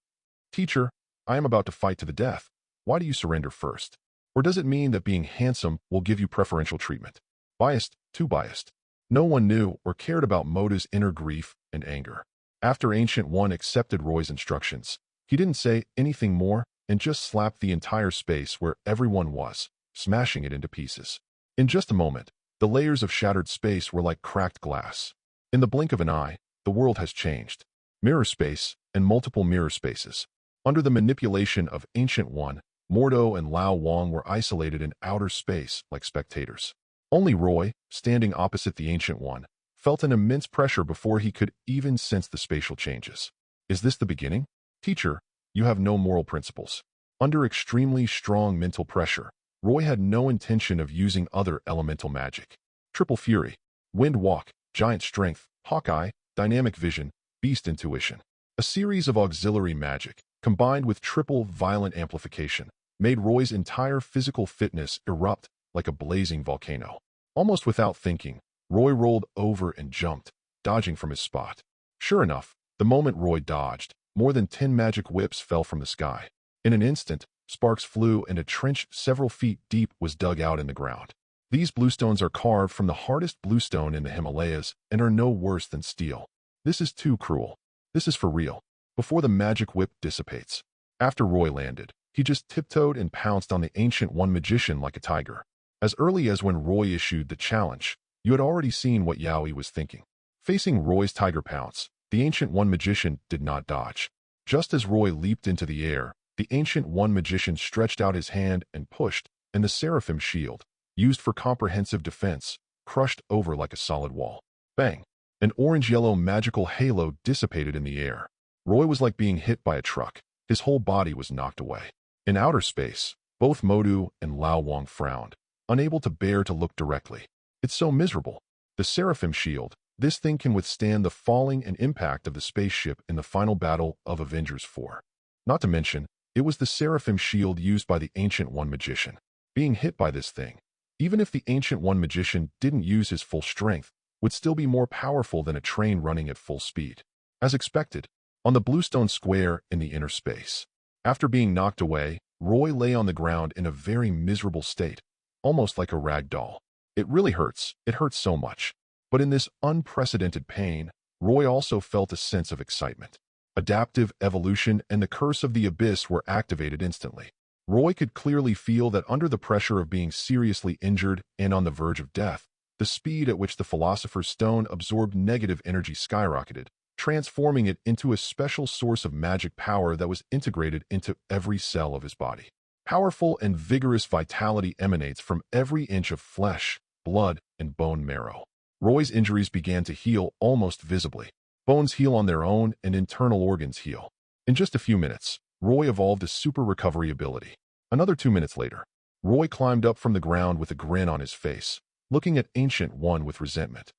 "Teacher, I am about to fight to the death. Why do you surrender first? Or does it mean that being handsome will give you preferential treatment?" Biased, too biased. No one knew or cared about Mordo's inner grief and anger. After Ancient One accepted Roy's instructions, he didn't say anything more and just slapped the entire space where everyone was, smashing it into pieces. In just a moment, the layers of shattered space were like cracked glass. In the blink of an eye, the world has changed. Mirror space and multiple mirror spaces. Under the manipulation of Ancient One, Mordo and Lao Wang were isolated in outer space like spectators. Only Roy, standing opposite the Ancient One, felt an immense pressure before he could even sense the spatial changes. Is this the beginning? Teacher, you have no moral principles. Under extremely strong mental pressure, Roy had no intention of using other elemental magic. Triple Fury, Wind Walk, Giant Strength, Hawkeye, Dynamic Vision, Beast Intuition. A series of auxiliary magic, combined with triple violent amplification, made Roy's entire physical fitness erupt like a blazing volcano. Almost without thinking, Roy rolled over and jumped, dodging from his spot. Sure enough, the moment Roy dodged, more than 10 magic whips fell from the sky. In an instant, sparks flew and a trench several feet deep was dug out in the ground. These bluestones are carved from the hardest bluestone in the Himalayas and are no worse than steel. This is too cruel. This is for real. Before the magic whip dissipates. After Roy landed, he just tiptoed and pounced on the Ancient One magician like a tiger. As early as when Roy issued the challenge, you had already seen what Yaoi was thinking. Facing Roy's tiger pounce, the Ancient One magician did not dodge. Just as Roy leaped into the air, the Ancient One magician stretched out his hand and pushed, and the Seraphim shield, used for comprehensive defense, crushed over like a solid wall. Bang! An orange-yellow magical halo dissipated in the air. Roy was like being hit by a truck. His whole body was knocked away. In outer space, both Mordo and Lao Wang frowned, unable to bear to look directly. It's so miserable. The Seraphim shield, this thing can withstand the falling and impact of the spaceship in the final battle of Avengers 4. Not to mention, it was the Seraphim shield used by the Ancient One magician. Being hit by this thing, even if the Ancient One magician didn't use his full strength, would still be more powerful than a train running at full speed. As expected, on the bluestone square in the inner space. After being knocked away, Roy lay on the ground in a very miserable state, almost like a rag doll. It really hurts. It hurts so much. But in this unprecedented pain, Roy also felt a sense of excitement. Adaptive evolution and the curse of the abyss were activated instantly. Roy could clearly feel that under the pressure of being seriously injured and on the verge of death, the speed at which the Philosopher's Stone absorbed negative energy skyrocketed, transforming it into a special source of magic power that was integrated into every cell of his body. Powerful and vigorous vitality emanates from every inch of flesh, blood, and bone marrow. Roy's injuries began to heal almost visibly. Bones heal on their own and internal organs heal. In just a few minutes, Roy evolved a super recovery ability. Another 2 minutes later, Roy climbed up from the ground with a grin on his face, looking at Ancient One with resentment.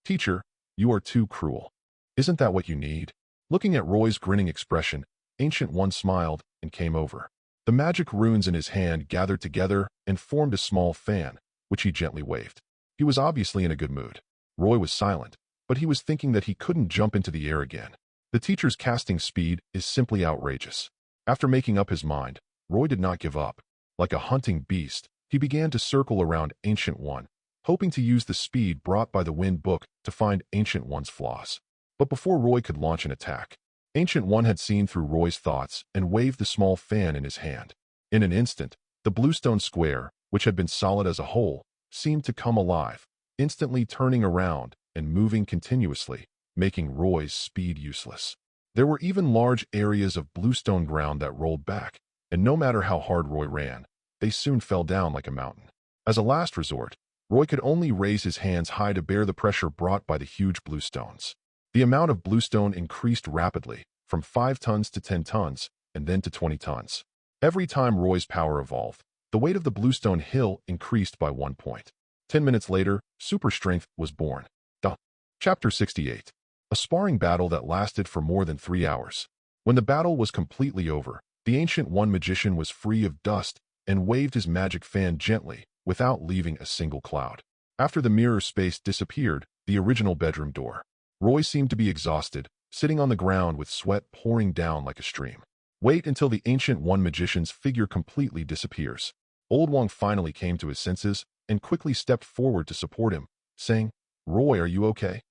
Teacher, you are too cruel. Isn't that what you need? Looking at Roy's grinning expression, Ancient One smiled and came over. The magic runes in his hand gathered together and formed a small fan, which he gently waved. He was obviously in a good mood. Roy was silent, but he was thinking that he couldn't jump into the air again. The teacher's casting speed is simply outrageous. After making up his mind, Roy did not give up. Like a hunting beast, he began to circle around Ancient One, hoping to use the speed brought by the Wind Book to find Ancient One's flaws. But before Roy could launch an attack, Ancient One had seen through Roy's thoughts and waved the small fan in his hand. In an instant, the bluestone square, which had been solid as a whole, seemed to come alive, instantly turning around and moving continuously, making Roy's speed useless. There were even large areas of bluestone ground that rolled back, and no matter how hard Roy ran, they soon fell down like a mountain. As a last resort, Roy could only raise his hands high to bear the pressure brought by the huge bluestones. The amount of bluestone increased rapidly, from 5 tons to 10 tons, and then to 20 tons. Every time Roy's power evolved, the weight of the bluestone hill increased by 1 point. 10 minutes later, super strength was born. Chapter 68. A sparring battle that lasted for more than 3 hours. When the battle was completely over, the Ancient One magician was free of dust and waved his magic fan gently, without leaving a single cloud. After the mirror space disappeared, the original bedroom door. Roy seemed to be exhausted, sitting on the ground with sweat pouring down like a stream. Wait until the Ancient One magician's figure completely disappears. Old Wang finally came to his senses and quickly stepped forward to support him, saying, "Roy, are you okay?"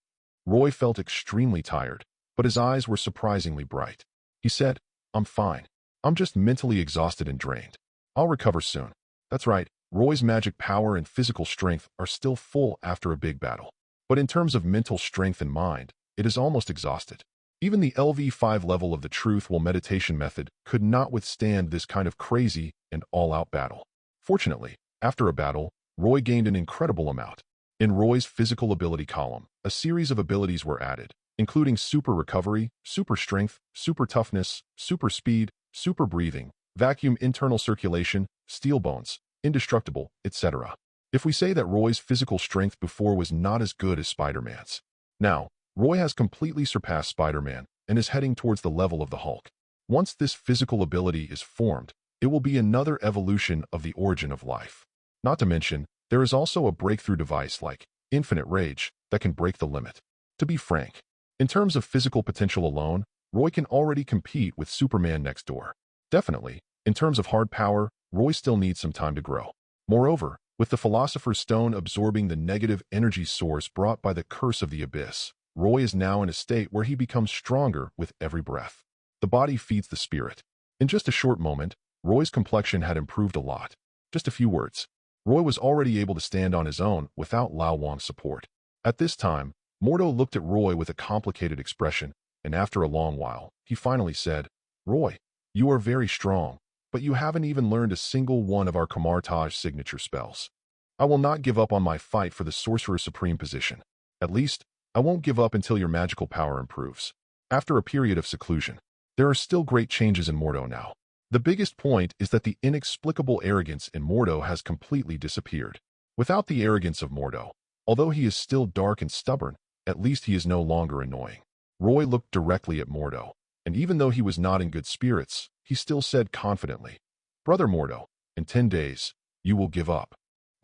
Roy felt extremely tired, but his eyes were surprisingly bright. He said, "I'm fine. I'm just mentally exhausted and drained. I'll recover soon." That's right, Roy's magic power and physical strength are still full after a big battle. But in terms of mental strength and mind, it is almost exhausted. Even the LV5 level of the Truth-Will meditation method could not withstand this kind of crazy and all-out battle. Fortunately, after a battle, Roy gained an incredible amount. In Roy's physical ability column, a series of abilities were added, including super recovery, super strength, super toughness, super speed, super breathing, vacuum internal circulation, steel bones, indestructible, etc. If we say that Roy's physical strength before was not as good as Spider-Man's, now, Roy has completely surpassed Spider-Man and is heading towards the level of the Hulk. Once this physical ability is formed, it will be another evolution of the origin of life. Not to mention, there is also a breakthrough device like Infinite Rage that can break the limit. To be frank, in terms of physical potential alone, Roy can already compete with Superman next door. Definitely, in terms of hard power, Roy still needs some time to grow. Moreover, with the Philosopher's Stone absorbing the negative energy source brought by the curse of the abyss, Roy is now in a state where he becomes stronger with every breath. The body feeds the spirit. In just a short moment, Roy's complexion had improved a lot. Just a few words. Roy was already able to stand on his own without Lao Wang's support. At this time, Mordo looked at Roy with a complicated expression, and after a long while, he finally said, "Roy, you are very strong, but you haven't even learned a single one of our Camartage signature spells. I will not give up on my fight for the Sorcerer Supreme position. At least, I won't give up until your magical power improves." After a period of seclusion, there are still great changes in Mordo now. The biggest point is that the inexplicable arrogance in Mordo has completely disappeared. Without the arrogance of Mordo, although he is still dark and stubborn, at least he is no longer annoying. Roy looked directly at Mordo, and even though he was not in good spirits, he still said confidently, "Brother Mordo, in 10 days, you will give up."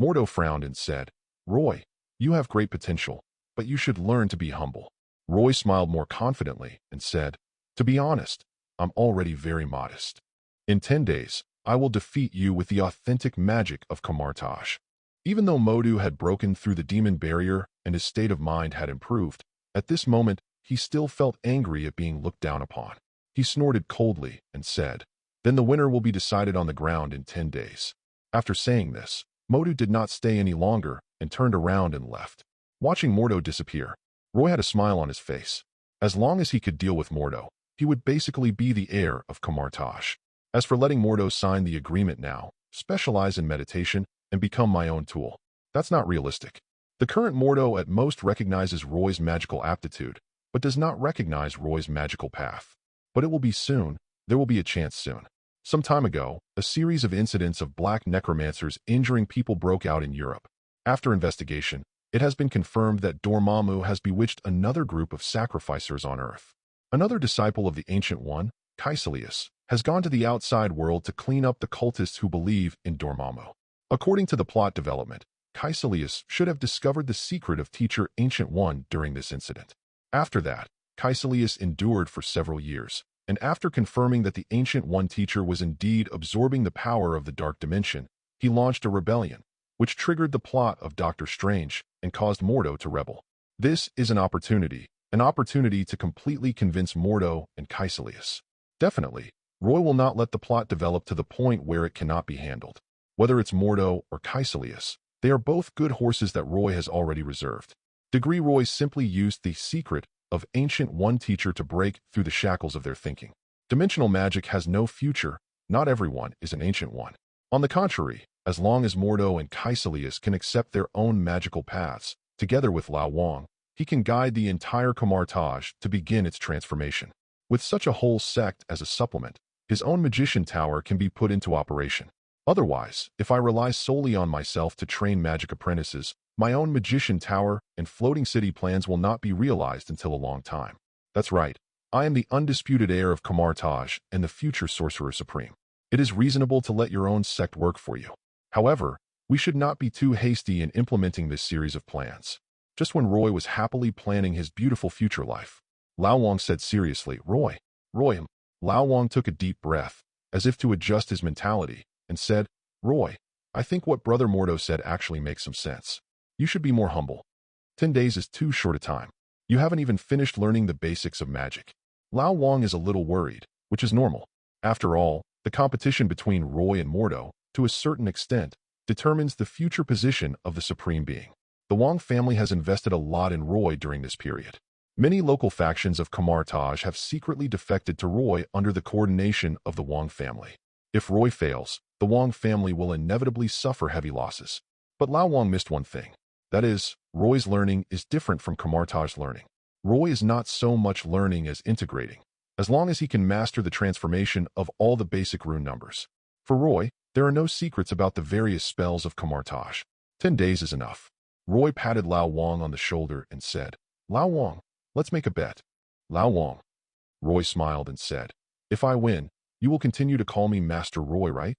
Mordo frowned and said, "Roy, you have great potential, but you should learn to be humble." Roy smiled more confidently and said, "To be honest, I'm already very modest. In 10 days, I will defeat you with the authentic magic of Camartage." Even though Mordo had broken through the demon barrier and his state of mind had improved, at this moment, he still felt angry at being looked down upon. He snorted coldly and said, "Then the winner will be decided on the ground in 10 days. After saying this, Mordo did not stay any longer and turned around and left. Watching Mordo disappear, Roy had a smile on his face. As long as he could deal with Mordo, he would basically be the heir of Camartage. As for letting Mordo sign the agreement now, specialize in meditation, and become my own tool, that's not realistic. The current Mordo at most recognizes Roy's magical aptitude, but does not recognize Roy's magical path. But it will be soon. There will be a chance soon. Some time ago, a series of incidents of black necromancers injuring people broke out in Europe. After investigation, it has been confirmed that Dormammu has bewitched another group of sacrificers on Earth. Another disciple of the Ancient One, S.H.I.E.L.D, has gone to the outside world to clean up the cultists who believe in Dormammu. According to the plot development, S.H.I.E.L.D should have discovered the secret of Teacher Ancient One during this incident. After that, S.H.I.E.L.D endured for several years, and after confirming that the Ancient One teacher was indeed absorbing the power of the Dark Dimension, he launched a rebellion, which triggered the plot of Doctor Strange and caused Mordo to rebel. This is an opportunity to completely convince Mordo and S.H.I.E.L.D. Definitely, Roy will not let the plot develop to the point where it cannot be handled. Whether it's Mordo or S.H.I.E.L.D, they are both good horses that Roy has already reserved. Degree Roy simply used the secret of Ancient One teacher to break through the shackles of their thinking. Dimensional magic has no future. Not everyone is an Ancient One. On the contrary, as long as Mordo and S.H.I.E.L.D can accept their own magical paths, together with Lao Wang, he can guide the entire Camartage to begin its transformation. With such a whole sect as a supplement, his own magician tower can be put into operation. Otherwise, if I rely solely on myself to train magic apprentices, my own magician tower and floating city plans will not be realized until a long time. That's right, I am the undisputed heir of Camartage and the future Sorcerer Supreme. It is reasonable to let your own sect work for you. However, we should not be too hasty in implementing this series of plans. Just when Roy was happily planning his beautiful future life, Lao Wang said seriously, Roy. Lao Wang took a deep breath, as if to adjust his mentality, and said, Roy, I think what Brother Mordo said actually makes some sense. You should be more humble. 10 days is too short a time. You haven't even finished learning the basics of magic. Lao Wang is a little worried, which is normal. After all, the competition between Roy and Mordo, to a certain extent, determines the future position of the Supreme Being. The Wang family has invested a lot in Roy during this period. Many local factions of Camartage have secretly defected to Roy under the coordination of the Wang family. If Roy fails, the Wang family will inevitably suffer heavy losses. But Lao Wang missed one thing. That is, Roy's learning is different from Camartage's learning. Roy is not so much learning as integrating, as long as he can master the transformation of all the basic rune numbers. For Roy, there are no secrets about the various spells of Camartage. 10 days is enough. Roy patted Lao Wang on the shoulder and said, Lao Wang, let's make a bet. Lao Wang. Roy smiled and said, if I win, you will continue to call me Master Roy, right?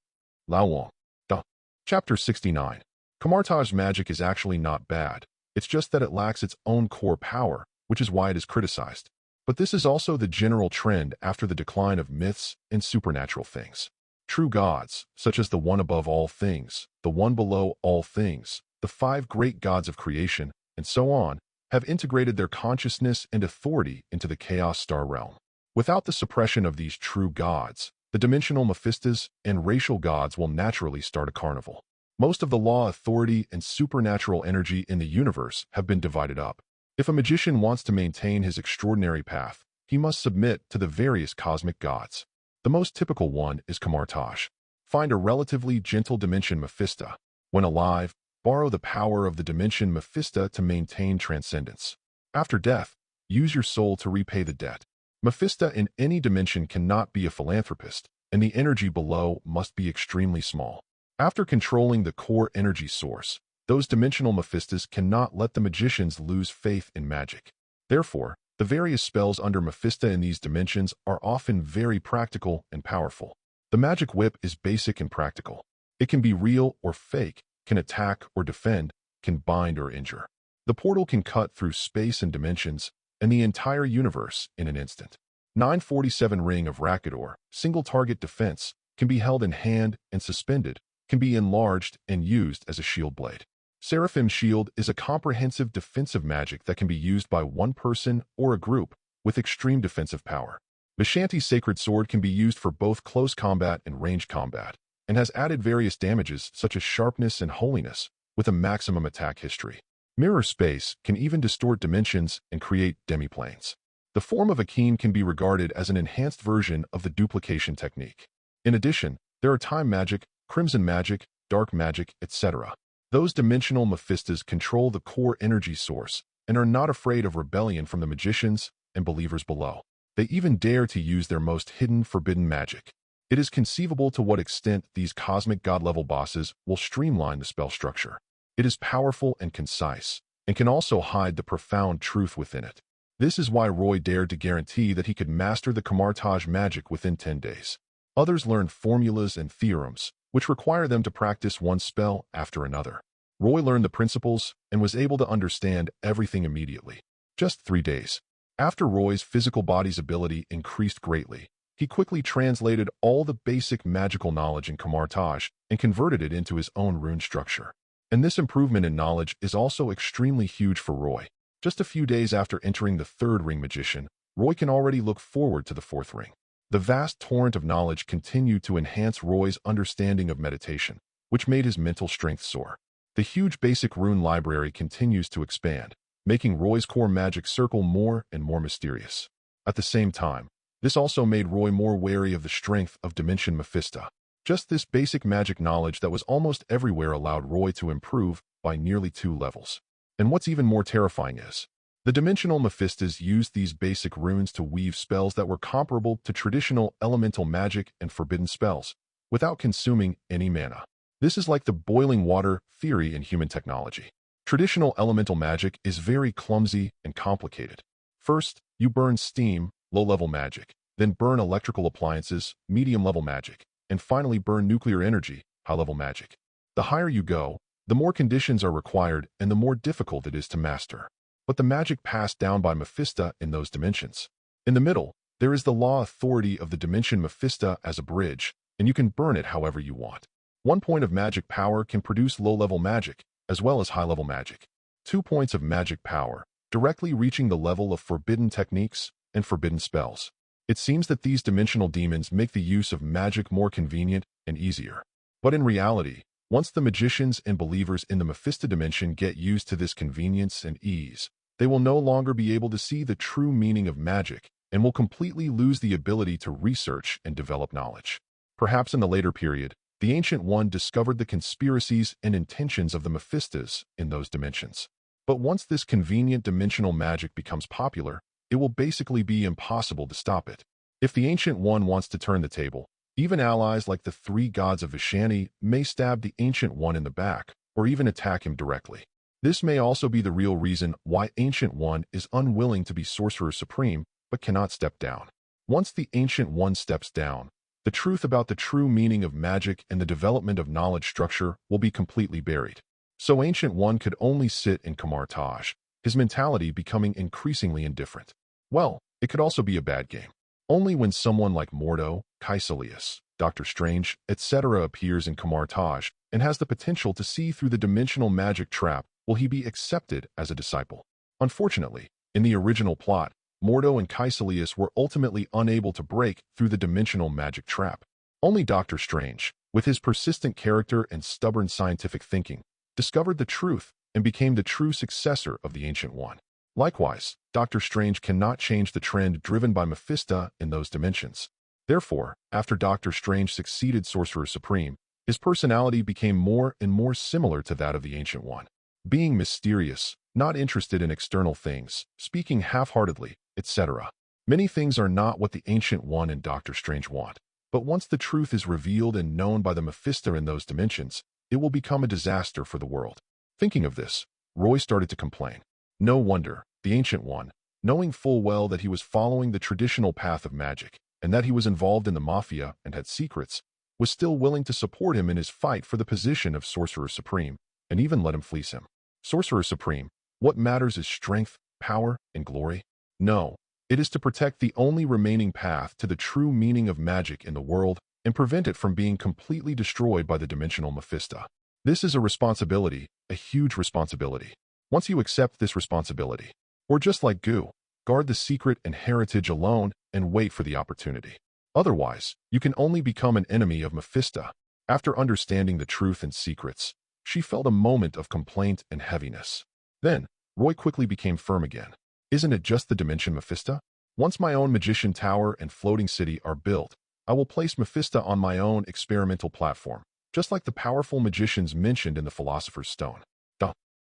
Lao Wang. Duh. Chapter 69. Camartage magic is actually not bad. It's just that it lacks its own core power, which is why it is criticized. But this is also the general trend after the decline of myths and supernatural things. True gods, such as the one above all things, the one below all things, the 5 great gods of creation, and so on, have integrated their consciousness and authority into the Chaos Star realm. Without the suppression of these true gods, the dimensional Mephistas and racial gods will naturally start a carnival. Most of the law, authority, and supernatural energy in the universe have been divided up. If a magician wants to maintain his extraordinary path, he must submit to the various cosmic gods. The most typical one is Camartage. Find a relatively gentle dimension Mephista. When alive, borrow the power of the dimension Mephista to maintain transcendence. After death, use your soul to repay the debt. Mephista in any dimension cannot be a philanthropist, and the energy below must be extremely small. After controlling the core energy source, those dimensional Mephistas cannot let the magicians lose faith in magic. Therefore, the various spells under Mephista in these dimensions are often very practical and powerful. The magic whip is basic and practical. It can be real or fake, can attack or defend, can bind or injure. The portal can cut through space and dimensions, and the entire universe in an instant. 947 Ring of Rakador, single target defense, can be held in hand and suspended, can be enlarged and used as a shield blade. Seraphim Shield is a comprehensive defensive magic that can be used by one person or a group with extreme defensive power. Vishanti Sacred Sword can be used for both close combat and ranged combat, and has added various damages such as sharpness and holiness, with a maximum attack history. Mirror Space can even distort dimensions and create demiplanes. The form of Akeen can be regarded as an enhanced version of the duplication technique. In addition, there are time magic, crimson magic, dark magic, etc. Those dimensional Mephistas control the core energy source and are not afraid of rebellion from the magicians and believers below. They even dare to use their most hidden, forbidden magic. It is conceivable to what extent these cosmic god-level bosses will streamline the spell structure. It is powerful and concise, and can also hide the profound truth within it. This is why Roy dared to guarantee that he could master the Camartage magic within 10 days. Others learned formulas and theorems, which require them to practice one spell after another. Roy learned the principles and was able to understand everything immediately. Just 3 days. After Roy's physical body's ability increased greatly, he quickly translated all the basic magical knowledge in Camartage and converted it into his own rune structure. And this improvement in knowledge is also extremely huge for Roy. Just a few days after entering the 3rd ring magician, Roy can already look forward to the 4th ring. The vast torrent of knowledge continued to enhance Roy's understanding of meditation, which made his mental strength soar. The huge basic rune library continues to expand, making Roy's core magic circle more and more mysterious. At the same time, this also made Roy more wary of the strength of Dimension Mephista. Just this basic magic knowledge that was almost everywhere allowed Roy to improve by nearly 2 levels. And what's even more terrifying is, the dimensional Mephistas used these basic runes to weave spells that were comparable to traditional elemental magic and forbidden spells, without consuming any mana. This is like the boiling water theory in human technology. Traditional elemental magic is very clumsy and complicated. First, you burn steam, low-level magic, then burn electrical appliances, medium-level magic, and finally burn nuclear energy, high-level magic. The higher you go, the more conditions are required and the more difficult it is to master. But the magic passed down by Mephista in those dimensions. In the middle, there is the law authority of the dimension Mephista as a bridge, and you can burn it however you want. 1 point of magic power can produce low-level magic, as well as high-level magic. 2 points of magic power, directly reaching the level of forbidden techniques and forbidden spells. It seems that these dimensional demons make the use of magic more convenient and easier. But in reality, once the magicians and believers in the Mephista dimension get used to this convenience and ease, they will no longer be able to see the true meaning of magic and will completely lose the ability to research and develop knowledge. Perhaps in the later period, the Ancient One discovered the conspiracies and intentions of the Mephistas in those dimensions. But once this convenient dimensional magic becomes popular, it will basically be impossible to stop it. If the Ancient One wants to turn the table, even allies like the three gods of S.H.I.E.L.D may stab the Ancient One in the back, or even attack him directly. This may also be the real reason why Ancient One is unwilling to be Sorcerer Supreme, but cannot step down. Once the Ancient One steps down, the truth about the true meaning of magic and the development of knowledge structure will be completely buried. So Ancient One could only sit in Camartage, his mentality becoming increasingly indifferent. Well, it could also be a bad game. Only when someone like Mordo, Caecilius, Doctor Strange, etc. appears in Camartage and has the potential to see through the dimensional magic trap will he be accepted as a disciple. Unfortunately, in the original plot, Mordo and Caecilius were ultimately unable to break through the dimensional magic trap. Only Doctor Strange, with his persistent character and stubborn scientific thinking, discovered the truth and became the true successor of the Ancient One. Likewise, Doctor Strange cannot change the trend driven by Mephisto in those dimensions. Therefore, after Doctor Strange succeeded Sorcerer Supreme, his personality became more and more similar to that of the Ancient One. Being mysterious, not interested in external things, speaking half-heartedly, etc. Many things are not what the Ancient One and Doctor Strange want. But once the truth is revealed and known by the Mephisto in those dimensions, it will become a disaster for the world. Thinking of this, Roy started to complain. No wonder, the Ancient One, knowing full well that he was following the traditional path of magic, and that he was involved in the Mafia and had secrets, was still willing to support him in his fight for the position of Sorcerer Supreme, and even let him fleece him. Sorcerer Supreme, what matters is strength, power, and glory? No, it is to protect the only remaining path to the true meaning of magic in the world and prevent it from being completely destroyed by the dimensional Mephisto. This is a responsibility, a huge responsibility. Once you accept this responsibility, or just like Goo, guard the secret and heritage alone and wait for the opportunity. Otherwise, you can only become an enemy of Mephisto. After understanding the truth and secrets, she felt a moment of complaint and heaviness. Then, Roy quickly became firm again. Isn't it just the dimension Mephisto? Once my own magician tower and floating city are built, I will place Mephisto on my own experimental platform, just like the powerful magicians mentioned in the Philosopher's Stone.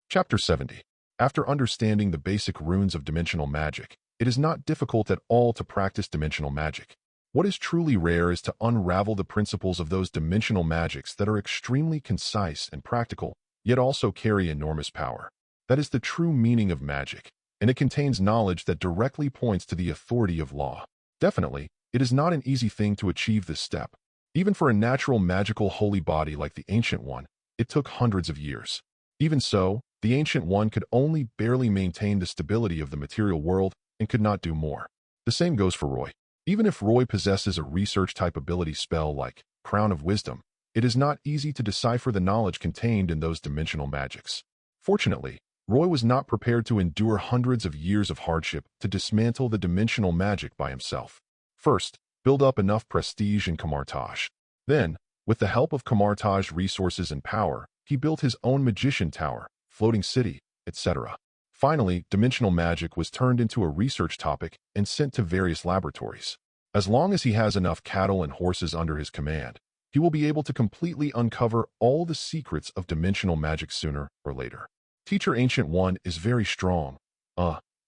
Chapter 70. After understanding the basic runes of dimensional magic, it is not difficult at all to practice dimensional magic. What is truly rare is to unravel the principles of those dimensional magics that are extremely concise and practical, yet also carry enormous power. That is the true meaning of magic, and it contains knowledge that directly points to the authority of law. Definitely, it is not an easy thing to achieve this step. Even for a natural magical holy body like the Ancient One, it took hundreds of years. Even so, the Ancient One could only barely maintain the stability of the material world and could not do more. The same goes for Roy. Even if Roy possesses a research-type ability spell like Crown of Wisdom, it is not easy to decipher the knowledge contained in those dimensional magics. Fortunately, Roy was not prepared to endure hundreds of years of hardship to dismantle the dimensional magic by himself. First, build up enough prestige in Camartage. Then, with the help of Camartage resources and power, he built his own magician tower, floating city, etc. Finally, dimensional magic was turned into a research topic and sent to various laboratories. As long as he has enough cattle and horses under his command, he will be able to completely uncover all the secrets of dimensional magic sooner or later. Teacher Ancient One is very strong,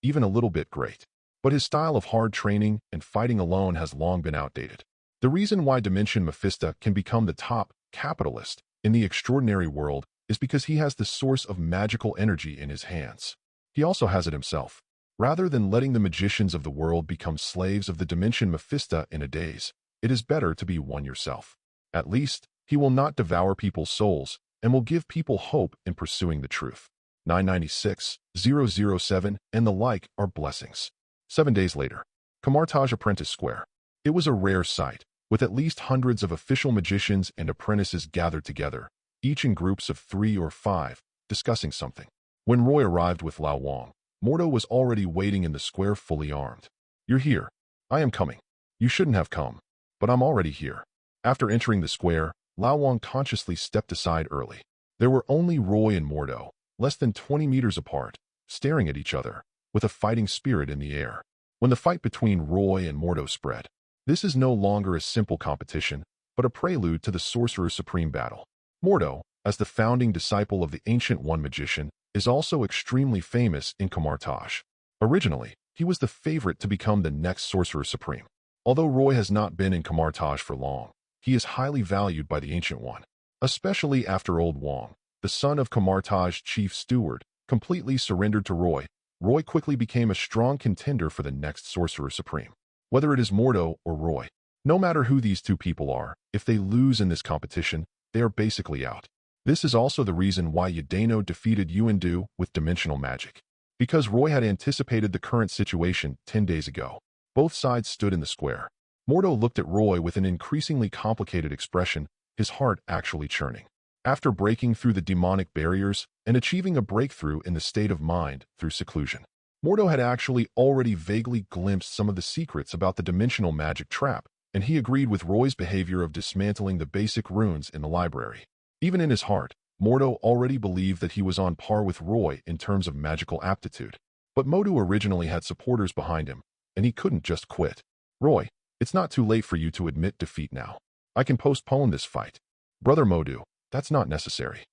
even a little bit great. But his style of hard training and fighting alone has long been outdated. The reason why Dimension Mephisto can become the top capitalist in the extraordinary world is because he has the source of magical energy in his hands. He also has it himself. Rather than letting the magicians of the world become slaves of the Dimension Mephisto in a daze, it is better to be one yourself. At least, he will not devour people's souls and will give people hope in pursuing the truth. 996, 007, and the like are blessings. 7 days later, Camartage Apprentice Square. It was a rare sight, with at least hundreds of official magicians and apprentices gathered together, each in groups of 3 or 5, discussing something. When Roy arrived with Lao Wang, Mordo was already waiting in the square fully armed. "You're here. I am coming. You shouldn't have come, but I'm already here." After entering the square, Lao Wang consciously stepped aside early. There were only Roy and Mordo, less than 20 meters apart, staring at each other, with a fighting spirit in the air. When the fight between Roy and Mordo spread, this is no longer a simple competition, but a prelude to the Sorcerer Supreme battle. Mordo, as the founding disciple of the Ancient One magician, is also extremely famous in Camartage. Originally, he was the favorite to become the next Sorcerer Supreme. Although Roy has not been in Camartage for long, he is highly valued by the Ancient One, especially after Old Wong, the son of Camartage Chief Steward, completely surrendered to Roy. Roy quickly became a strong contender for the next Sorcerer Supreme. Whether it is Mordo or Roy, no matter who these two people are, if they lose in this competition, they are basically out. This is also the reason why Yadano defeated Yuandu with dimensional magic. Because Roy had anticipated the current situation 10 days ago. Both sides stood in the square. Mordo looked at Roy with an increasingly complicated expression, his heart actually churning. After breaking through the demonic barriers and achieving a breakthrough in the state of mind through seclusion, Mordo had actually already vaguely glimpsed some of the secrets about the dimensional magic trap, and he agreed with Roy's behavior of dismantling the basic runes in the library. Even in his heart, Mordo already believed that he was on par with Roy in terms of magical aptitude. But Mordo originally had supporters behind him, and he couldn't just quit. Roy, it's not too late for you to admit defeat now. I can postpone this fight. Brother Mordo, that's not necessary.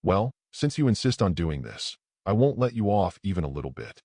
Well, since you insist on doing this, I won't let you off even a little bit.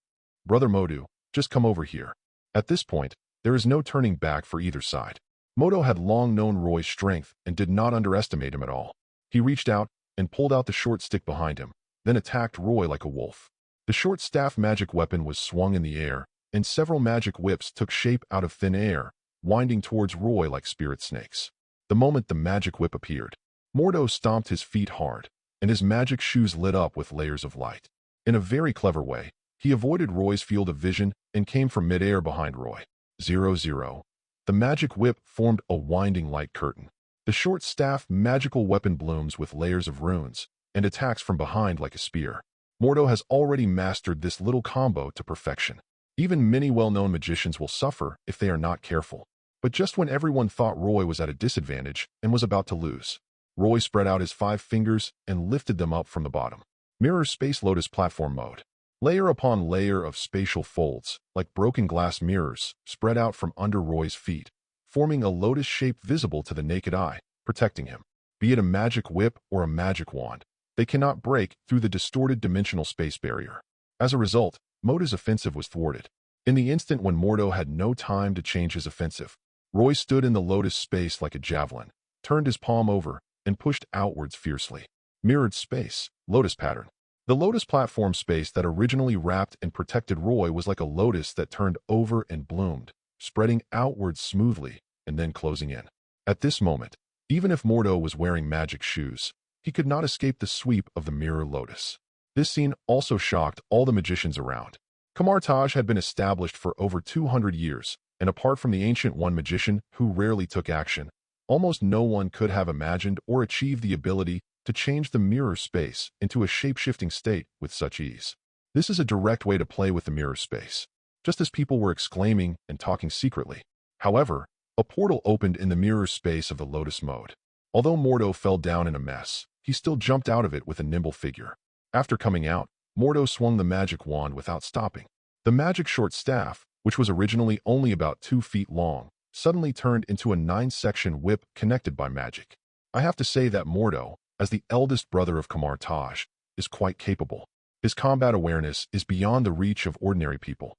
Brother Mordo, just come over here. At this point, there is no turning back for either side. Mordo had long known Roy's strength and did not underestimate him at all. He reached out and pulled out the short stick behind him, then attacked Roy like a wolf. The short staff magic weapon was swung in the air, and several magic whips took shape out of thin air, winding towards Roy like spirit snakes. The moment the magic whip appeared, Mordo stomped his feet hard, and his magic shoes lit up with layers of light. In a very clever way, he avoided Roy's field of vision and came from mid-air behind Roy. 0-0. The magic whip formed a winding light curtain. The short staff magical weapon blooms with layers of runes and attacks from behind like a spear. Mordo has already mastered this little combo to perfection. Even many well-known magicians will suffer if they are not careful. But just when everyone thought Roy was at a disadvantage and was about to lose, Roy spread out his 5 fingers and lifted them up from the bottom. Mirror Space Lotus Platform Mode. Layer upon layer of spatial folds, like broken glass mirrors, spread out from under Roy's feet, forming a lotus shape visible to the naked eye, protecting him. Be it a magic whip or a magic wand, they cannot break through the distorted dimensional space barrier. As a result, Mordo's offensive was thwarted. In the instant when Mordo had no time to change his offensive, Roy stood in the lotus space like a javelin, turned his palm over, and pushed outwards fiercely. Mirrored space, lotus pattern. The lotus platform space that originally wrapped and protected Roy was like a lotus that turned over and bloomed, spreading outwards smoothly and then closing in. At this moment, even if Mordo was wearing magic shoes, he could not escape the sweep of the mirror lotus. This scene also shocked all the magicians around. Camartage had been established for over 200 years, and apart from the Ancient One magician who rarely took action, almost no one could have imagined or achieved the ability to change the mirror space into a shape-shifting state with such ease. This is a direct way to play with the mirror space, just as people were exclaiming and talking secretly. However, a portal opened in the mirror space of the Lotus mode. Although Mordo fell down in a mess, he still jumped out of it with a nimble figure. After coming out, Mordo swung the magic wand without stopping. The magic short staff, which was originally only about 2 feet long, suddenly turned into a 9-section whip connected by magic. I have to say that Mordo, as the eldest brother of Camartage, is quite capable. His combat awareness is beyond the reach of ordinary people.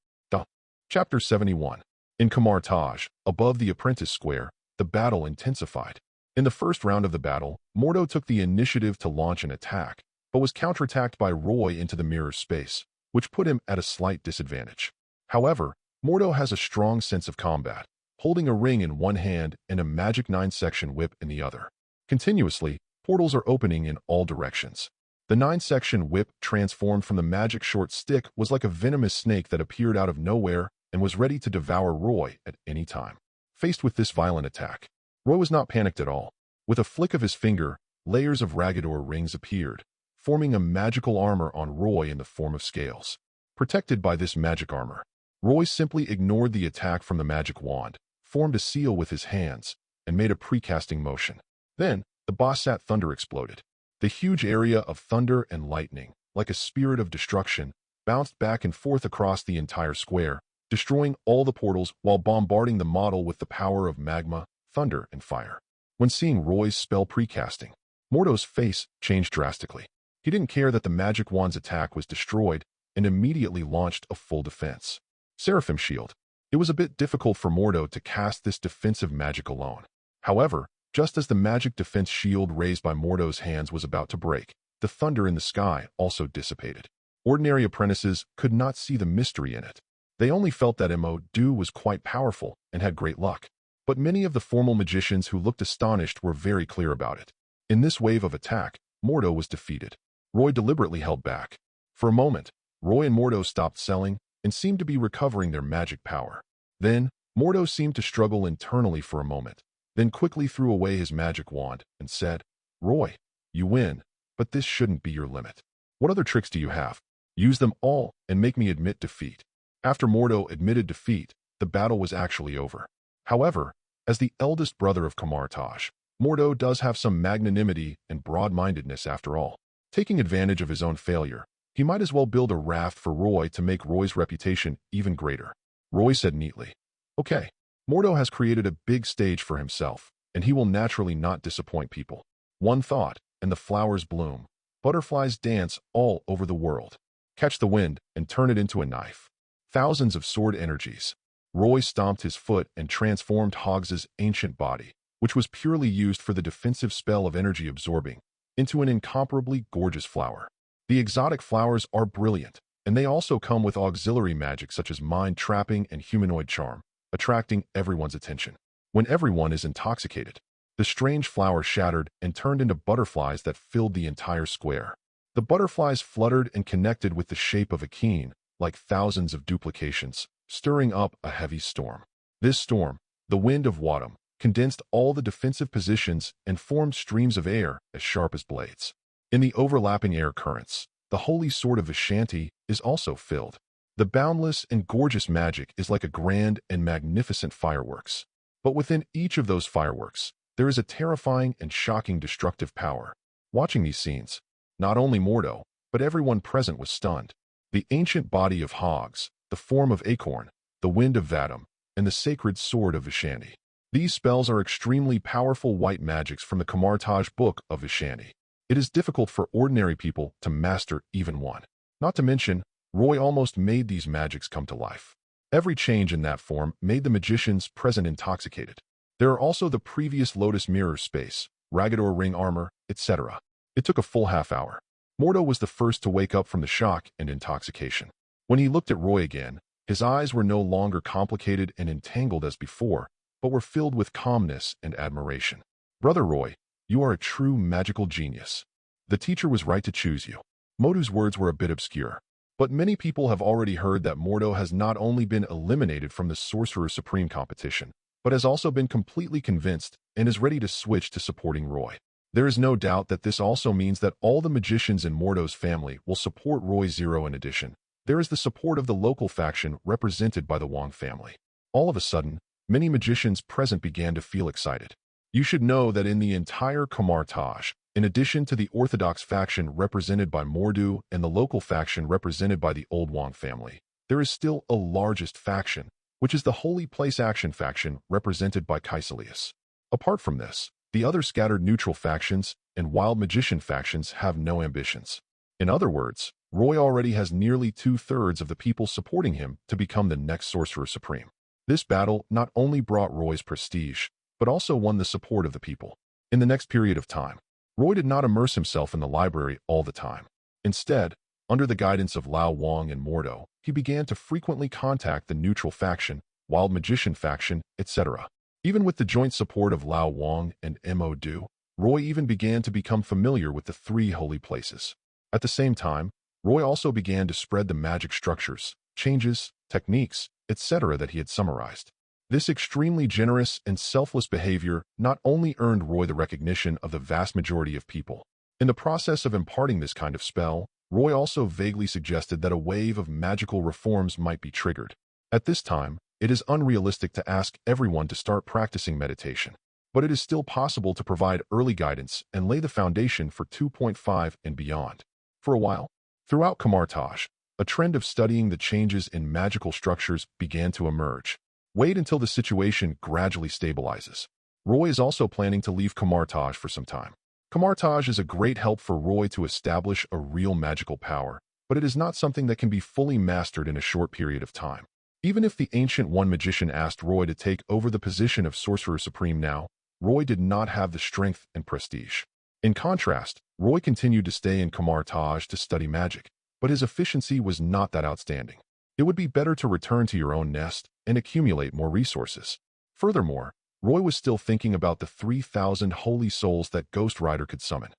Chapter 71. In Camartage, above the apprentice square, the battle intensified. In the first round of the battle, Mordo took the initiative to launch an attack, but was counterattacked by Roy into the mirror space, which put him at a slight disadvantage. However, Mordo has a strong sense of combat, holding a ring in one hand and a magic 9-section whip in the other. Continuously, portals are opening in all directions. The 9-section whip, transformed from the magic short stick, was like a venomous snake that appeared out of nowhere and was ready to devour Roy at any time. Faced with this violent attack, Roy was not panicked at all. With a flick of his finger, layers of Ragador rings appeared, forming a magical armor on Roy in the form of scales. Protected by this magic armor, Roy simply ignored the attack from the magic wand, formed a seal with his hands, and made a precasting motion. Then, the Bossat thunder exploded. The huge area of thunder and lightning, like a spirit of destruction, bounced back and forth across the entire square, destroying all the portals while bombarding the model with the power of magma, thunder, and fire. When seeing Roy's spell precasting, Mordo's face changed drastically. He didn't care that the magic wand's attack was destroyed and immediately launched a full defense. Seraphim Shield. It was a bit difficult for Mordo to cast this defensive magic alone. However, just as the magic defense shield raised by Mordo's hands was about to break, the thunder in the sky also dissipated. Ordinary apprentices could not see the mystery in it. They only felt that Mordo was quite powerful and had great luck. But many of the formal magicians who looked astonished were very clear about it. In this wave of attack, Mordo was defeated. Roy deliberately held back. For a moment, Roy and Mordo stopped selling and seemed to be recovering their magic power. Then, Mordo seemed to struggle internally for a moment, then quickly threw away his magic wand and said, "Roy, you win, but this shouldn't be your limit. What other tricks do you have? Use them all and make me admit defeat." After Mordo admitted defeat, the battle was actually over. However, as the eldest brother of Camartage, Mordo does have some magnanimity and broad-mindedness after all. Taking advantage of his own failure, he might as well build a raft for Roy to make Roy's reputation even greater. Roy said neatly, "Okay, Mordo has created a big stage for himself, and he will naturally not disappoint people. One thought, and the flowers bloom. Butterflies dance all over the world. Catch the wind and turn it into a knife. Thousands of sword energies." Roy stomped his foot and transformed Hoggs's ancient body, which was purely used for the defensive spell of energy absorbing, into an incomparably gorgeous flower. The exotic flowers are brilliant, and they also come with auxiliary magic such as mind trapping and humanoid charm, attracting everyone's attention. When everyone is intoxicated, the strange flower shattered and turned into butterflies that filled the entire square. The butterflies fluttered and connected with the shape of a keen, like thousands of duplications, stirring up a heavy storm. This storm, the wind of Wadham, condensed all the defensive positions and formed streams of air as sharp as blades. In the overlapping air currents, the holy sword of S.H.I.E.L.D is also filled. The boundless and gorgeous magic is like a grand and magnificent fireworks. But within each of those fireworks, there is a terrifying and shocking destructive power. Watching these scenes, not only Mordo, but everyone present was stunned. The ancient body of Hoggs, the form of Acorn, the wind of Vadam, and the sacred sword of S.H.I.E.L.D. These spells are extremely powerful white magics from the Camartage book of S.H.I.E.L.D. It is difficult for ordinary people to master even one. Not to mention, Roy almost made these magics come to life. Every change in that form made the magicians present intoxicated. There are also the previous Lotus Mirror space, Ragador ring armor, etc. It took a full half hour. Mordo was the first to wake up from the shock and intoxication. When he looked at Roy again, his eyes were no longer complicated and entangled as before, but were filled with calmness and admiration. "Brother Roy, you are a true magical genius. The teacher was right to choose you." Mordo's words were a bit obscure, but many people have already heard that Mordo has not only been eliminated from the Sorcerer Supreme competition, but has also been completely convinced and is ready to switch to supporting Roy. There is no doubt that this also means that all the magicians in Mordo's family will support Roy Zero. In addition, there is the support of the local faction represented by the Wong family. All of a sudden, many magicians present began to feel excited. You should know that in the entire Camartage, in addition to the Orthodox faction represented by Mordo and the local faction represented by the Old Wong family, there is still a largest faction, which is the Holy Place Action faction represented by Caecilius. Apart from this, the other scattered neutral factions and wild magician factions have no ambitions. In other words, Roy already has nearly 2/3 of the people supporting him to become the next Sorcerer Supreme. This battle not only brought Roy's prestige, but also won the support of the people. In the next period of time, Roy did not immerse himself in the library all the time. Instead, under the guidance of Lao Wang and Mordo, he began to frequently contact the neutral faction, wild magician faction, etc. Even with the joint support of Lao Wang and Mordo, Roy even began to become familiar with the 3 holy places. At the same time, Roy also began to spread the magic structures, changes, techniques, etc. that he had summarized. This extremely generous and selfless behavior not only earned Roy the recognition of the vast majority of people. In the process of imparting this kind of spell, Roy also vaguely suggested that a wave of magical reforms might be triggered. At this time, it is unrealistic to ask everyone to start practicing meditation, but it is still possible to provide early guidance and lay the foundation for 2.5 and beyond. For a while, throughout Camartage, a trend of studying the changes in magical structures began to emerge. Wait until the situation gradually stabilizes. Roy is also planning to leave Camartage for some time. Camartage is a great help for Roy to establish a real magical power, but it is not something that can be fully mastered in a short period of time. Even if the Ancient One magician asked Roy to take over the position of Sorcerer Supreme now, Roy did not have the strength and prestige. In contrast, Roy continued to stay in Camartage to study magic, but his efficiency was not that outstanding. It would be better to return to your own nest and accumulate more resources. Furthermore, Roy was still thinking about the 3,000 holy souls that Ghost Rider could summon.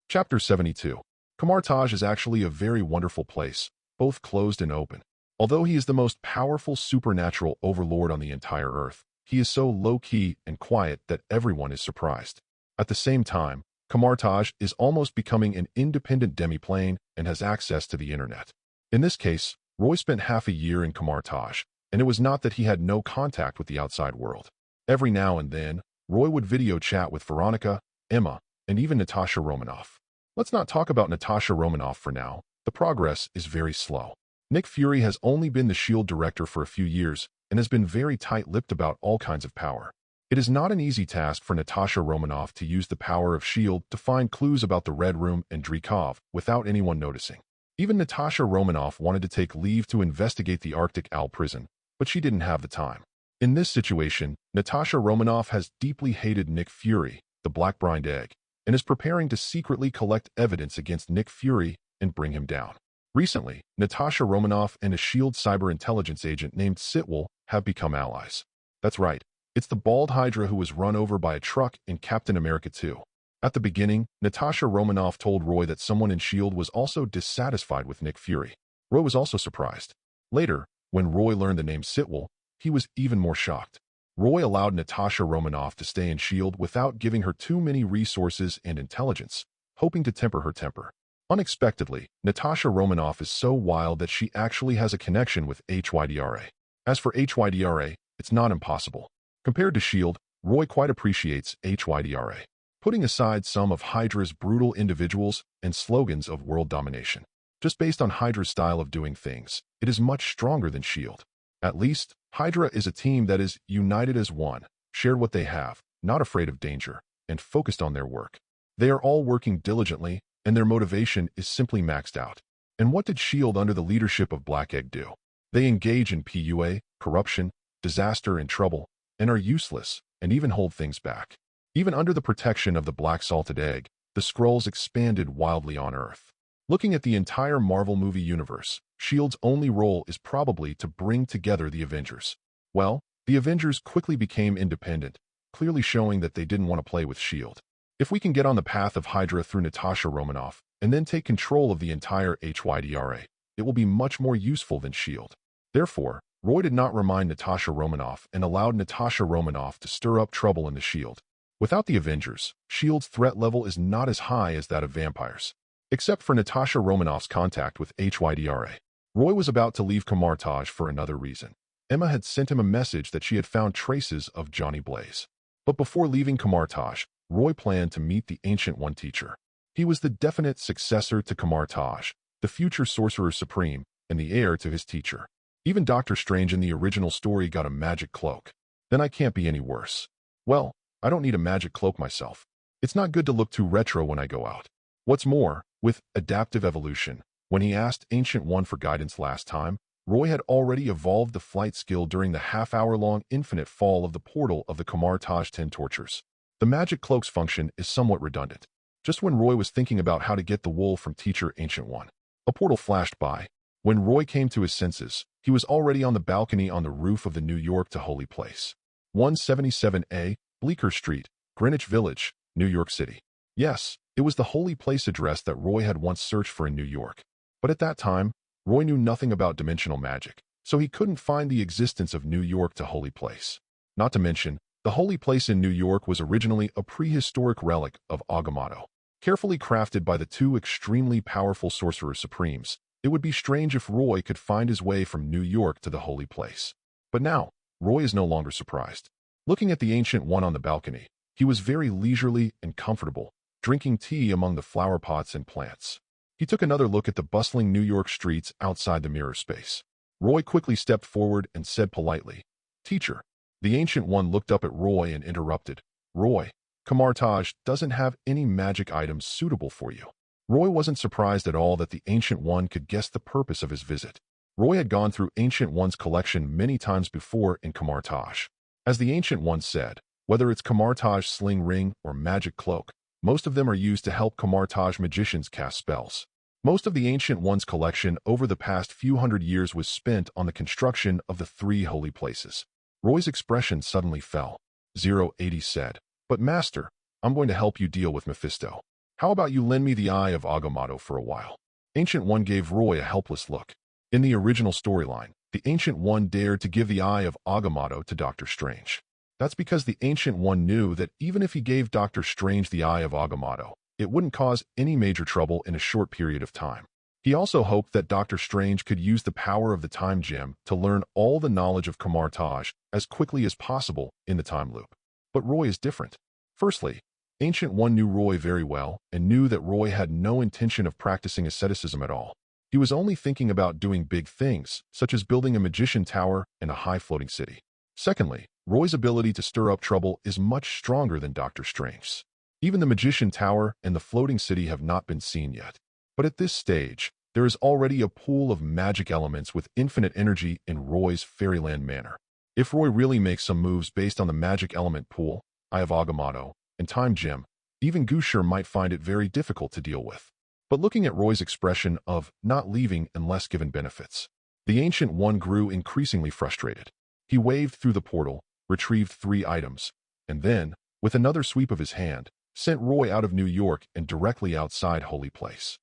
Chapter 72. Camartage is actually a very wonderful place, both closed and open. Although he is the most powerful supernatural overlord on the entire earth, he is so low-key and quiet that everyone is surprised. At the same time, Camartage is almost becoming an independent demiplane and has access to the internet. In this case, Roy spent half a year in Camartage, and it was not that he had no contact with the outside world. Every now and then, Roy would video chat with Veronica, Emma, and even Natasha Romanoff. Let's not talk about Natasha Romanoff for now. The progress is very slow. Nick Fury has only been the S.H.I.E.L.D. director for a few years and has been very tight-lipped about all kinds of power. It is not an easy task for Natasha Romanoff to use the power of S.H.I.E.L.D. to find clues about the Red Room and Dreykov without anyone noticing. Even Natasha Romanoff wanted to take leave to investigate the Arctic Owl prison, but she didn't have the time. In this situation, Natasha Romanoff has deeply hated Nick Fury, the black-brined egg, and is preparing to secretly collect evidence against Nick Fury and bring him down. Recently, Natasha Romanoff and a S.H.I.E.L.D. cyber intelligence agent named S.H.I.E.L.D. have become allies. That's right, it's the bald Hydra who was run over by a truck in Captain America 2. At the beginning, Natasha Romanoff told Roy that someone in S.H.I.E.L.D. was also dissatisfied with Nick Fury. Roy was also surprised. Later, when Roy learned the name S.H.I.E.L.D., he was even more shocked. Roy allowed Natasha Romanoff to stay in S.H.I.E.L.D. without giving her too many resources and intelligence, hoping to temper her temper. Unexpectedly, Natasha Romanoff is so wild that she actually has a connection with S.H.I.E.L.D. As for S.H.I.E.L.D., it's not impossible. Compared to S.H.I.E.L.D., Roy quite appreciates S.H.I.E.L.D. Putting aside some of Hydra's brutal individuals and slogans of world domination. Just based on Hydra's style of doing things, it is much stronger than S.H.I.E.L.D. At least, Hydra is a team that is united as one, shared what they have, not afraid of danger, and focused on their work. They are all working diligently, and their motivation is simply maxed out. And what did S.H.I.E.L.D. under the leadership of Black Egg do? They engage in PUA, corruption, disaster, and trouble, and are useless, and even hold things back. Even under the protection of the Black Salted Egg, the Skrulls expanded wildly on Earth. Looking at the entire Marvel movie universe, S.H.I.E.L.D.'s only role is probably to bring together the Avengers. Well, the Avengers quickly became independent, clearly showing that they didn't want to play with S.H.I.E.L.D. If we can get on the path of Hydra through Natasha Romanoff and then take control of the entire S.H.I.E.L.D., it will be much more useful than S.H.I.E.L.D. Therefore, Roy did not remind Natasha Romanoff and allowed Natasha Romanoff to stir up trouble in the S.H.I.E.L.D. Without the Avengers, S.H.I.E.L.D.'s threat level is not as high as that of vampires. Except for Natasha Romanoff's contact with S.H.I.E.L.D., Roy was about to leave Camartage for another reason. Emma had sent him a message that she had found traces of Johnny Blaze. But before leaving Camartage, Roy planned to meet the Ancient One teacher. He was the definite successor to Camartage, the future Sorcerer Supreme, and the heir to his teacher. Even Doctor Strange in the original story got a magic cloak. Then I can't be any worse. Well, I don't need a magic cloak myself. It's not good to look too retro when I go out. What's more, with adaptive evolution, when he asked Ancient One for guidance last time, Roy had already evolved the flight skill during the half-hour-long infinite fall of the portal of the Camartage 10 tortures. The magic cloak's function is somewhat redundant. Just when Roy was thinking about how to get the wool from teacher Ancient One, a portal flashed by. When Roy came to his senses, he was already on the balcony on the roof of the New York to Holy Place. 177A, Bleecker Street, Greenwich Village, New York City. Yes, it was the Holy Place address that Roy had once searched for in New York. But at that time, Roy knew nothing about dimensional magic, so he couldn't find the existence of New York to Holy Place. Not to mention, the Holy Place in New York was originally a prehistoric relic of Agamotto. Carefully crafted by the two extremely powerful Sorcerer Supremes, it would be strange if Roy could find his way from New York to the Holy Place. But now, Roy is no longer surprised. Looking at the Ancient One on the balcony, he was very leisurely and comfortable, drinking tea among the flower pots and plants. He took another look at the bustling New York streets outside the mirror space. Roy quickly stepped forward and said politely, "Teacher." The Ancient One looked up at Roy and interrupted, "Roy, Camartage doesn't have any magic items suitable for you. Roy wasn't surprised at all that the Ancient One could guess the purpose of his visit. Roy had gone through Ancient One's collection many times before in Camartage. As the Ancient One said, whether it's Camartage sling ring or magic cloak, most of them are used to help Camartage magicians cast spells. Most of the Ancient One's collection over the past few hundred years was spent on the construction of the 3 holy places. Roy's expression suddenly fell. 080 said, "But Master, I'm going to help you deal with Mephisto. How about you lend me the Eye of Agamotto for a while?" Ancient One gave Roy a helpless look. In the original storyline, the Ancient One dared to give the Eye of Agamotto to Doctor Strange. That's because the Ancient One knew that even if he gave Doctor Strange the Eye of Agamotto, it wouldn't cause any major trouble in a short period of time. He also hoped that Doctor Strange could use the power of the Time Gem to learn all the knowledge of Camartage as quickly as possible in the time loop. But Roy is different. Firstly, Ancient One knew Roy very well and knew that Roy had no intention of practicing asceticism at all. He was only thinking about doing big things, such as building a magician tower and a high-floating city. Secondly, Roy's ability to stir up trouble is much stronger than Doctor Strange's. Even the magician tower and the floating city have not been seen yet. But at this stage, there is already a pool of magic elements with infinite energy in Roy's Fairyland Manor. If Roy really makes some moves based on the magic element pool, Eye of Agamotto, and Time Gem, even Goucher might find it very difficult to deal with. But looking at Roy's expression of not leaving unless given benefits, the Ancient One grew increasingly frustrated. He waved through the portal, retrieved 3 items, and then, with another sweep of his hand, sent Roy out of New York and directly outside Holy Place.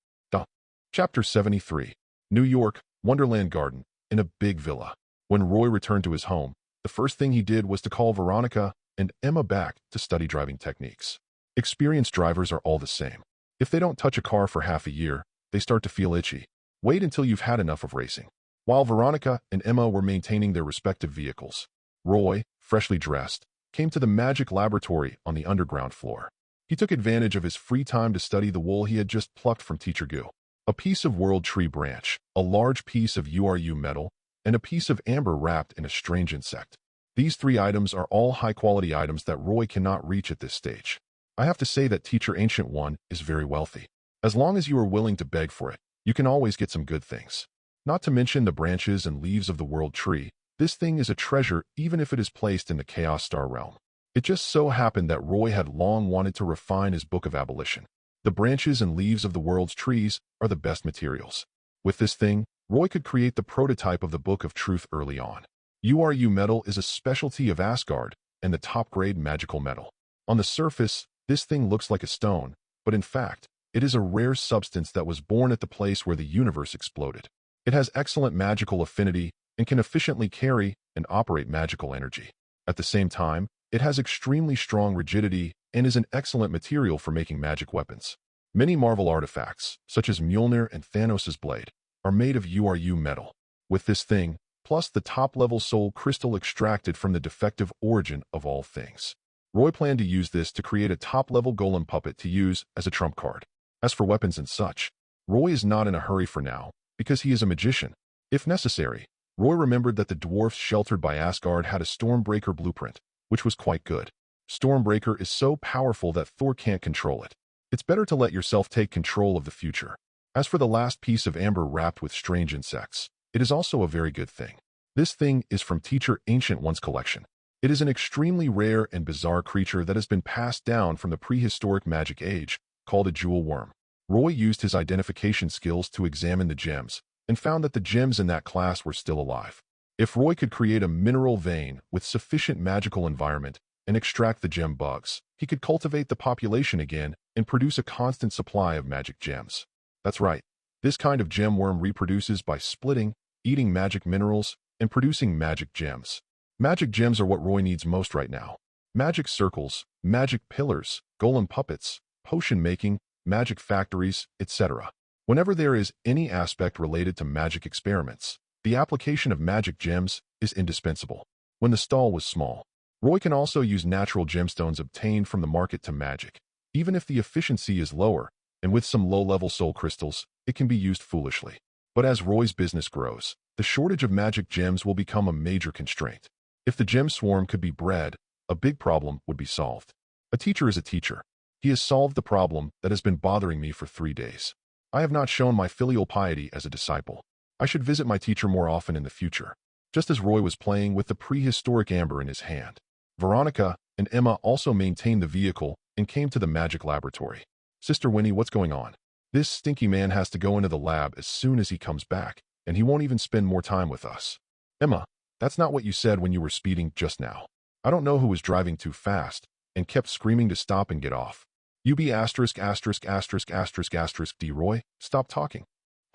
Chapter 73. New York, Wonderland Garden, in a big villa. When Roy returned to his home, the first thing he did was to call Veronica and Emma back to study driving techniques. Experienced drivers are all the same. If they don't touch a car for half a year, they start to feel itchy. Wait until you've had enough of racing. While Veronica and Emma were maintaining their respective vehicles, Roy, freshly dressed, came to the magic laboratory on the underground floor. He took advantage of his free time to study the wool he had just plucked from Teacher Goo. A piece of world tree branch, a large piece of URU metal, and a piece of amber wrapped in a strange insect. These 3 items are all high-quality items that Roy cannot reach at this stage. I have to say that Teacher Ancient One is very wealthy. As long as you are willing to beg for it, you can always get some good things. Not to mention the branches and leaves of the world tree, this thing is a treasure even if it is placed in the Chaos Star realm. It just so happened that Roy had long wanted to refine his Book of Abolition. The branches and leaves of the world's trees are the best materials. With this thing, Roy could create the prototype of the Book of Truth early on. URU metal is a specialty of Asgard and the top-grade magical metal. On the surface, this thing looks like a stone, but in fact, it is a rare substance that was born at the place where the universe exploded. It has excellent magical affinity and can efficiently carry and operate magical energy. At the same time, it has extremely strong rigidity and is an excellent material for making magic weapons. Many Marvel artifacts, such as Mjolnir and Thanos' blade, are made of URU metal. With this thing, plus the top-level soul crystal extracted from the defective origin of all things, Roy planned to use this to create a top-level golem puppet to use as a trump card. As for weapons and such, Roy is not in a hurry for now, because he is a magician. If necessary, Roy remembered that the dwarfs sheltered by Asgard had a Stormbreaker blueprint, which was quite good. Stormbreaker is so powerful that Thor can't control it. It's better to let yourself take control of the future. As for the last piece of amber wrapped with strange insects, it is also a very good thing. This thing is from Teacher Ancient One's collection. It is an extremely rare and bizarre creature that has been passed down from the prehistoric magic age, called a jewel worm. Roy used his identification skills to examine the gems, and found that the gems in that class were still alive. If Roy could create a mineral vein with sufficient magical environment and extract the gem bugs, he could cultivate the population again and produce a constant supply of magic gems. That's right, this kind of gem worm reproduces by splitting, eating magic minerals, and producing magic gems. Magic gems are what Roy needs most right now. Magic circles, magic pillars, golem puppets, potion making, magic factories, etc. Whenever there is any aspect related to magic experiments, the application of magic gems is indispensable. When the stall was small, Roy can also use natural gemstones obtained from the market to magic. Even if the efficiency is lower, and with some low-level soul crystals, it can be used foolishly. But as Roy's business grows, the shortage of magic gems will become a major constraint. If the gem swarm could be bred, a big problem would be solved. A teacher is a teacher. He has solved the problem that has been bothering me for 3 days. I have not shown my filial piety as a disciple. I should visit my teacher more often in the future. Just as Roy was playing with the prehistoric amber in his hand, Veronica and Emma also maintained the vehicle and came to the magic laboratory. Sister Winnie, what's going on? This stinky man has to go into the lab as soon as he comes back, and he won't even spend more time with us. Emma, that's not what you said when you were speeding just now. I don't know who was driving too fast and kept screaming to stop and get off. You be asterisk asterisk asterisk asterisk asterisk D. Roy, stop talking.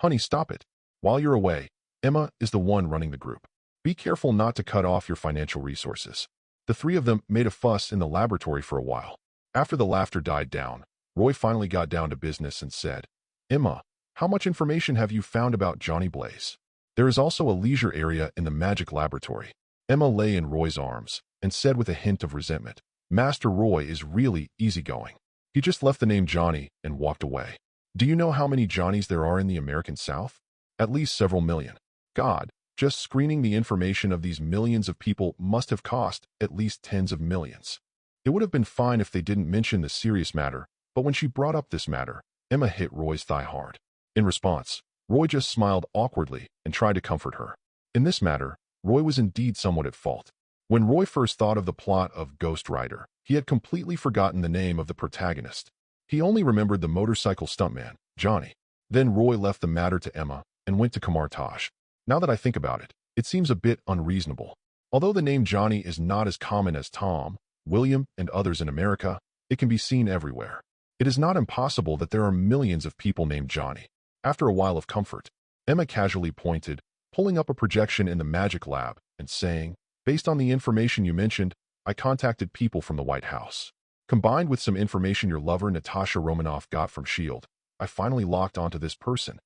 Honey, stop it. While you're away, Emma is the one running the group. Be careful not to cut off your financial resources. The three of them made a fuss in the laboratory for a while. After the laughter died down, Roy finally got down to business and said, Emma, how much information have you found about Johnny Blaze? There is also a leisure area in the magic laboratory. Emma lay in Roy's arms and said with a hint of resentment, Master Roy is really easygoing. He just left the name Johnny and walked away. Do you know how many Johnnies there are in the American South? At least several million. God, just screening the information of these millions of people must have cost at least tens of millions. It would have been fine if they didn't mention the serious matter, but when she brought up this matter, Emma hit Roy's thigh hard. In response, Roy just smiled awkwardly and tried to comfort her. In this matter, Roy was indeed somewhat at fault. When Roy first thought of the plot of Ghost Rider, he had completely forgotten the name of the protagonist. He only remembered the motorcycle stuntman, Johnny. Then Roy left the matter to Emma and went to Camartage. Now that I think about it, it seems a bit unreasonable. Although the name Johnny is not as common as Tom, William, and others in America, it can be seen everywhere. It is not impossible that there are millions of people named Johnny. After a while of comfort, Emma casually pointed, pulling up a projection in the magic lab and saying, based on the information you mentioned, I contacted people from the White House. Combined with some information your lover Natasha Romanoff got from S.H.I.E.L.D, I finally locked onto this person.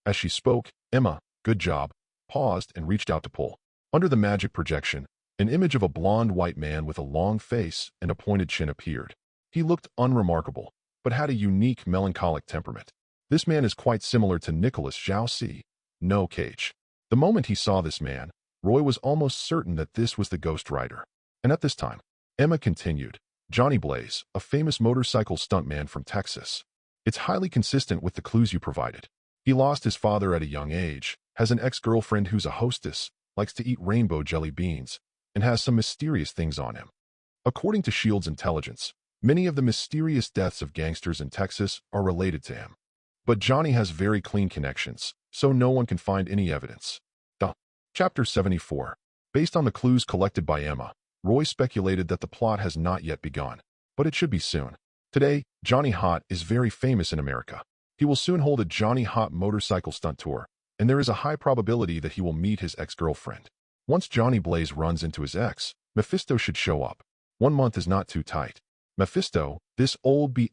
As she spoke, Emma, good job, paused and reached out to pull. Under the magic projection, an image of a blonde white man with a long face and a pointed chin appeared. He looked unremarkable, but had a unique melancholic temperament. This man is quite similar to Nicholas Jousi. No Cage. The moment he saw this man, Roy was almost certain that this was the Ghost Rider. And at this time, Emma continued, Johnny Blaze, a famous motorcycle stuntman from Texas. It's highly consistent with the clues you provided. He lost his father at a young age, has an ex-girlfriend who's a hostess, likes to eat rainbow jelly beans, and has some mysterious things on him. According to S.H.I.E.L.D's intelligence, many of the mysterious deaths of gangsters in Texas are related to him. But Johnny has very clean connections, so no one can find any evidence. Chapter 74. Based on the clues collected by Emma, Roy speculated that the plot has not yet begun, but it should be soon. Today, Johnny Hot is very famous in America. He will soon hold a Johnny Hot motorcycle stunt tour, and there is a high probability that he will meet his ex-girlfriend. Once Johnny Blaze runs into his ex, Mephisto should show up. 1 month is not too tight. Mephisto, this old B******************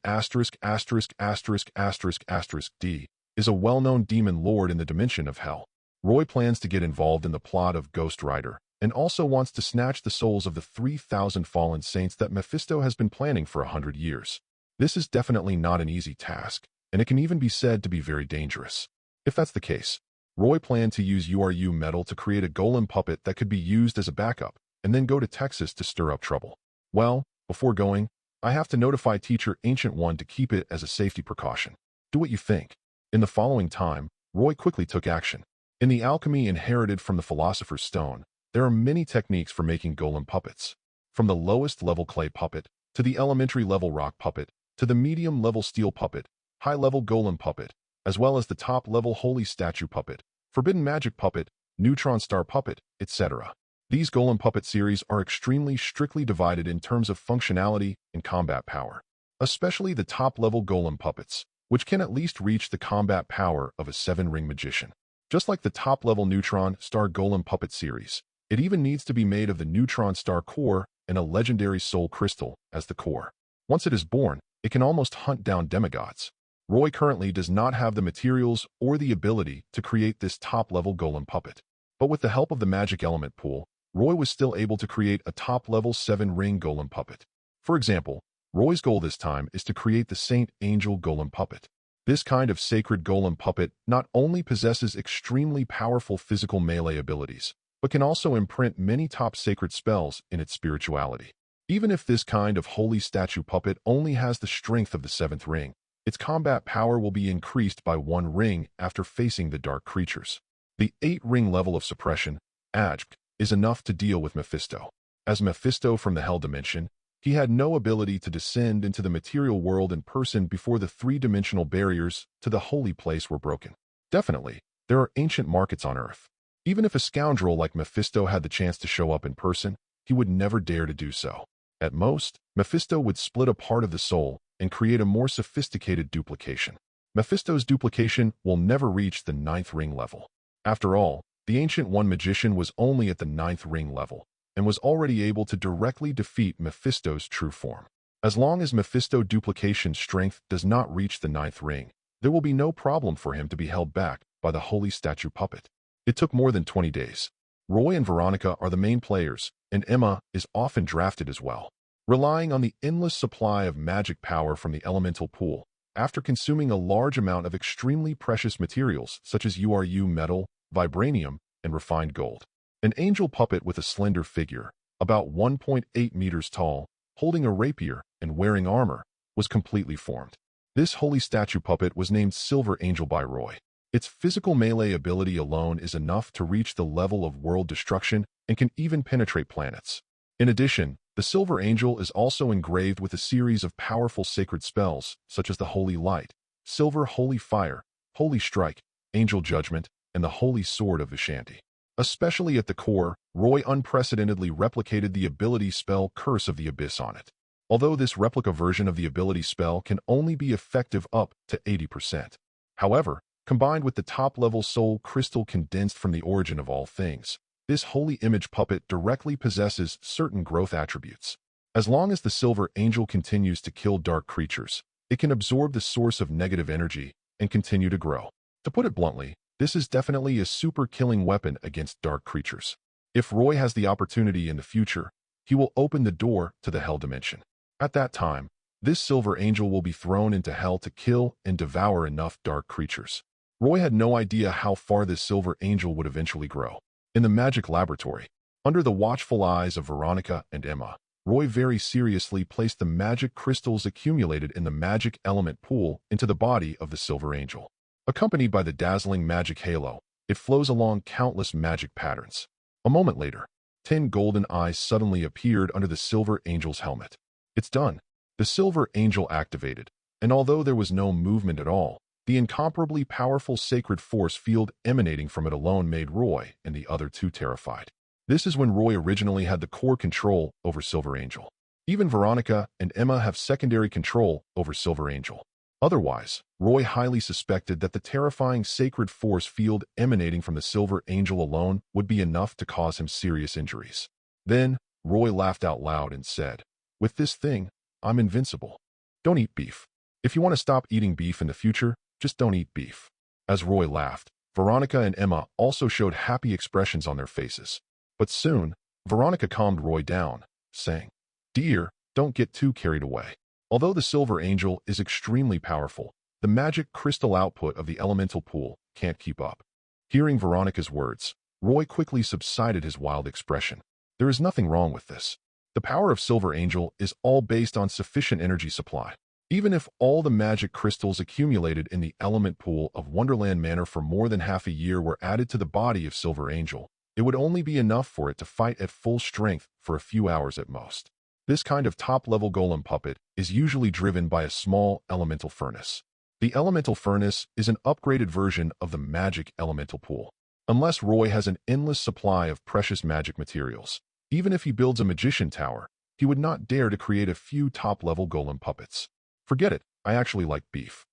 D, is a well-known demon lord in the dimension of hell. Roy plans to get involved in the plot of Ghost Rider and also wants to snatch the souls of the 3,000 fallen saints that Mephisto has been planning for 100 years. This is definitely not an easy task, and it can even be said to be very dangerous. If that's the case, Roy planned to use URU metal to create a golem puppet that could be used as a backup, and then go to Texas to stir up trouble. Well, before going, I have to notify Teacher Ancient One to keep it as a safety precaution. Do what you think. In the following time, Roy quickly took action. In the alchemy inherited from the Philosopher's Stone, there are many techniques for making golem puppets. From the lowest level clay puppet, to the elementary level rock puppet, to the medium level steel puppet, high level golem puppet, as well as the top level holy statue puppet, forbidden magic puppet, neutron star puppet, etc. These golem puppet series are extremely strictly divided in terms of functionality and combat power, especially the top level golem puppets, which can at least reach the combat power of a 7-ring magician. Just like the top-level Neutron Star Golem Puppet series, it even needs to be made of the Neutron Star core and a legendary soul crystal as the core. Once it is born, it can almost hunt down demigods. Roy currently does not have the materials or the ability to create this top-level golem puppet. But with the help of the magic element pool, Roy was still able to create a top-level 7-ring golem puppet. For example, Roy's goal this time is to create the Saint Angel Golem Puppet. This kind of sacred golem puppet not only possesses extremely powerful physical melee abilities, but can also imprint many top sacred spells in its spirituality. Even if this kind of holy statue puppet only has the strength of the seventh ring, its combat power will be increased by 1 ring after facing the dark creatures. The 8-ring level of suppression, S.H.I.E.L.D, is enough to deal with Mephisto. As Mephisto from the Hell dimension, he had no ability to descend into the material world in person before the 3-dimensional barriers to the holy place were broken. Definitely, there are ancient markets on Earth. Even if a scoundrel like Mephisto had the chance to show up in person, he would never dare to do so. At most, Mephisto would split a part of the soul and create a more sophisticated duplication. Mephisto's duplication will never reach the 9th ring level. After all, the Ancient One magician was only at the 9th ring level and was already able to directly defeat Mephisto's true form. As long as Mephisto duplication strength does not reach the 9th ring, there will be no problem for him to be held back by the holy statue puppet. It took more than 20 days. Roy and Veronica are the main players, and Emma is often drafted as well. Relying on the endless supply of magic power from the elemental pool, after consuming a large amount of extremely precious materials such as URU metal, vibranium, and refined gold. An angel puppet with a slender figure, about 1.8 meters tall, holding a rapier and wearing armor, was completely formed. This holy statue puppet was named Silver Angel by Roy. Its physical melee ability alone is enough to reach the level of world destruction and can even penetrate planets. In addition, the Silver Angel is also engraved with a series of powerful sacred spells, such as the Holy Light, Silver Holy Fire, Holy Strike, Angel Judgment, and the Holy Sword of S.H.I.E.L.D. Especially at the core, Roy unprecedentedly replicated the ability spell Curse of the Abyss on it. Although this replica version of the ability spell can only be effective up to 80%. However, combined with the top-level soul crystal condensed from the origin of all things, this holy image puppet directly possesses certain growth attributes. As long as the Silver Angel continues to kill dark creatures, it can absorb the source of negative energy and continue to grow. To put it bluntly, this is definitely a super killing weapon against dark creatures. If Roy has the opportunity in the future, he will open the door to the Hell dimension. At that time, this Silver Angel will be thrown into Hell to kill and devour enough dark creatures. Roy had no idea how far this Silver Angel would eventually grow. In the magic laboratory, under the watchful eyes of Veronica and Emma, Roy very seriously placed the magic crystals accumulated in the magic element pool into the body of the Silver Angel. Accompanied by the dazzling magic halo, it flows along countless magic patterns. A moment later, 10 golden eyes suddenly appeared under the Silver Angel's helmet. It's done. The Silver Angel activated, and although there was no movement at all, the incomparably powerful sacred force field emanating from it alone made Roy and the other two terrified. This is when Roy originally had the core control over Silver Angel. Even Veronica and Emma have secondary control over Silver Angel. Otherwise, Roy highly suspected that the terrifying sacred force field emanating from the Silver Angel alone would be enough to cause him serious injuries. Then, Roy laughed out loud and said, "With this thing, I'm invincible. Don't eat beef. If you want to stop eating beef in the future, just don't eat beef." As Roy laughed, Veronica and Emma also showed happy expressions on their faces. But soon, Veronica calmed Roy down, saying, "Dear, don't get too carried away. Although the Silver Angel is extremely powerful, the magic crystal output of the elemental pool can't keep up." Hearing Veronica's words, Roy quickly subsided his wild expression. There is nothing wrong with this. The power of Silver Angel is all based on sufficient energy supply. Even if all the magic crystals accumulated in the element pool of Wonderland Manor for more than half a year were added to the body of Silver Angel, it would only be enough for it to fight at full strength for a few hours at most. This kind of top-level golem puppet is usually driven by a small elemental furnace. The elemental furnace is an upgraded version of the magic elemental pool. Unless Roy has an endless supply of precious magic materials, even if he builds a magician tower, he would not dare to create a few top-level golem puppets. Forget it, I actually like beef.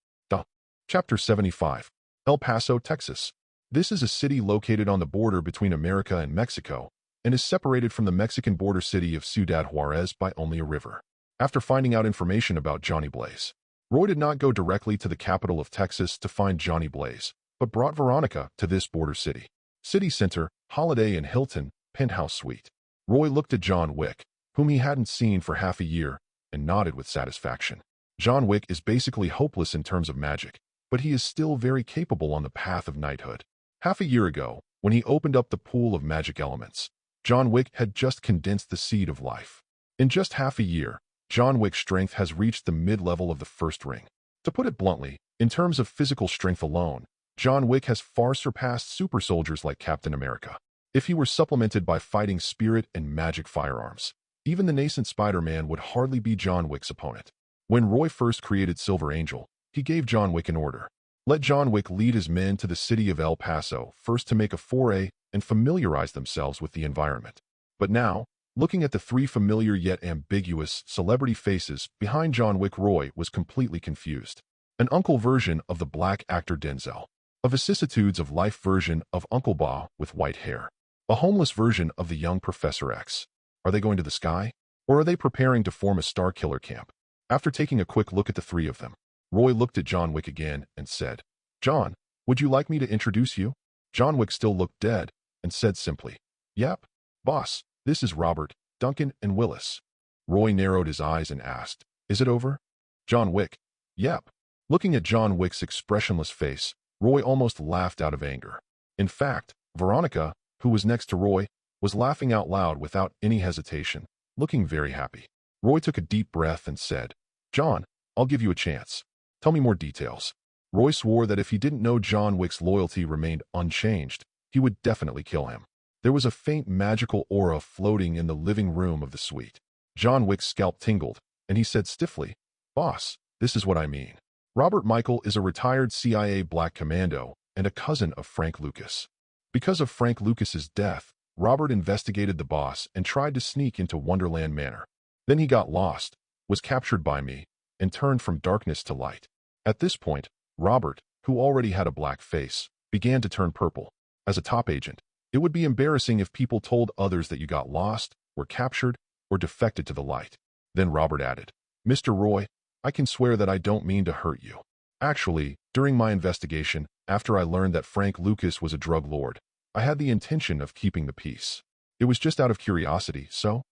Chapter 75. El Paso, Texas. This is a city located on the border between America and Mexico, and is separated from the Mexican border city of Ciudad Juarez by only a river. After finding out information about Johnny Blaze, Roy did not go directly to the capital of Texas to find Johnny Blaze, but brought Veronica to this border city. City Center, Holiday Inn Hilton, Penthouse Suite. Roy looked at John Wick, whom he hadn't seen for half a year, and nodded with satisfaction. John Wick is basically hopeless in terms of magic, but he is still very capable on the path of knighthood. Half a year ago, when he opened up the pool of magic elements, John Wick had just condensed the seed of life. In just half a year, John Wick's strength has reached the mid-level of the first ring. To put it bluntly, in terms of physical strength alone, John Wick has far surpassed super soldiers like Captain America. If he were supplemented by fighting spirit and magic firearms, even the nascent Spider-Man would hardly be John Wick's opponent. When Roy first created Silver Angel, he gave John Wick an order. Let John Wick lead his men to the city of El Paso first to make a foray and familiarize themselves with the environment. But now, looking at the three familiar yet ambiguous celebrity faces behind John Wick, Roy was completely confused. An uncle version of the black actor Denzel. A vicissitudes of life version of Uncle Ba with white hair. A homeless version of the young Professor X. Are they going to the sky? Or are they preparing to form a star killer camp? After taking a quick look at the three of them, Roy looked at John Wick again and said, "John, would you like me to introduce you?" John Wick still looked dead and said simply, "Yep, boss, this is Robert, Duncan, and Willis." Roy narrowed his eyes and asked, "Is it over?" John Wick, "Yep." Looking at John Wick's expressionless face, Roy almost laughed out of anger. In fact, Veronica, who was next to Roy, was laughing out loud without any hesitation, looking very happy. Roy took a deep breath and said, "John, I'll give you a chance. Tell me more details." Roy swore that if he didn't know John Wick's loyalty remained unchanged, he would definitely kill him. There was a faint magical aura floating in the living room of the suite. John Wick's scalp tingled, and he said stiffly, "Boss, this is what I mean. Robert Michael is a retired CIA black commando and a cousin of Frank Lucas. Because of Frank Lucas's death, Robert investigated the boss and tried to sneak into Wonderland Manor. Then he got lost, was captured by me, and turned from darkness to light. At this point, Robert, who already had a black face, began to turn purple. As a top agent, it would be embarrassing if people told others that you got lost, were captured, or defected to the light." Then Robert added, "Mr. Roy, I can swear that I don't mean to hurt you. Actually, during my investigation, after I learned that Frank Lucas was a drug lord, I had the intention of keeping the peace. It was just out of curiosity, so?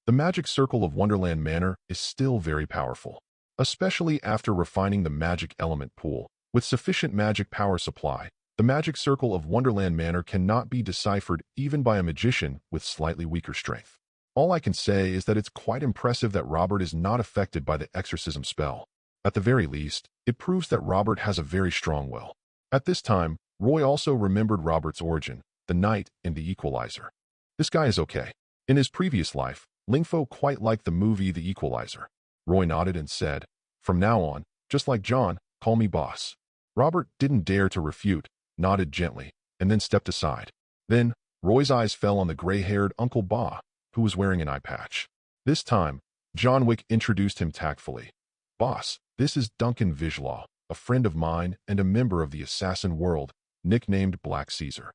The magic circle of Wonderland Manor is still very powerful, especially after refining the magic element pool. With sufficient magic power supply, the magic circle of Wonderland Manor cannot be deciphered even by a magician with slightly weaker strength. All I can say is that it's quite impressive that Robert is not affected by the exorcism spell. At the very least, it proves that Robert has a very strong will." At this time, Roy also remembered Robert's origin, the knight in The Equalizer. This guy is okay. In his previous life, Lingfo quite liked the movie The Equalizer. Roy nodded and said, "From now on, just like John, call me boss." Robert didn't dare to refute, nodded gently, and then stepped aside. Then, Roy's eyes fell on the gray-haired Uncle Ba, who was wearing an eye patch. This time, John Wick introduced him tactfully. "Boss, this is Duncan Vigelaw, a friend of mine and a member of the assassin world, nicknamed Black Caesar."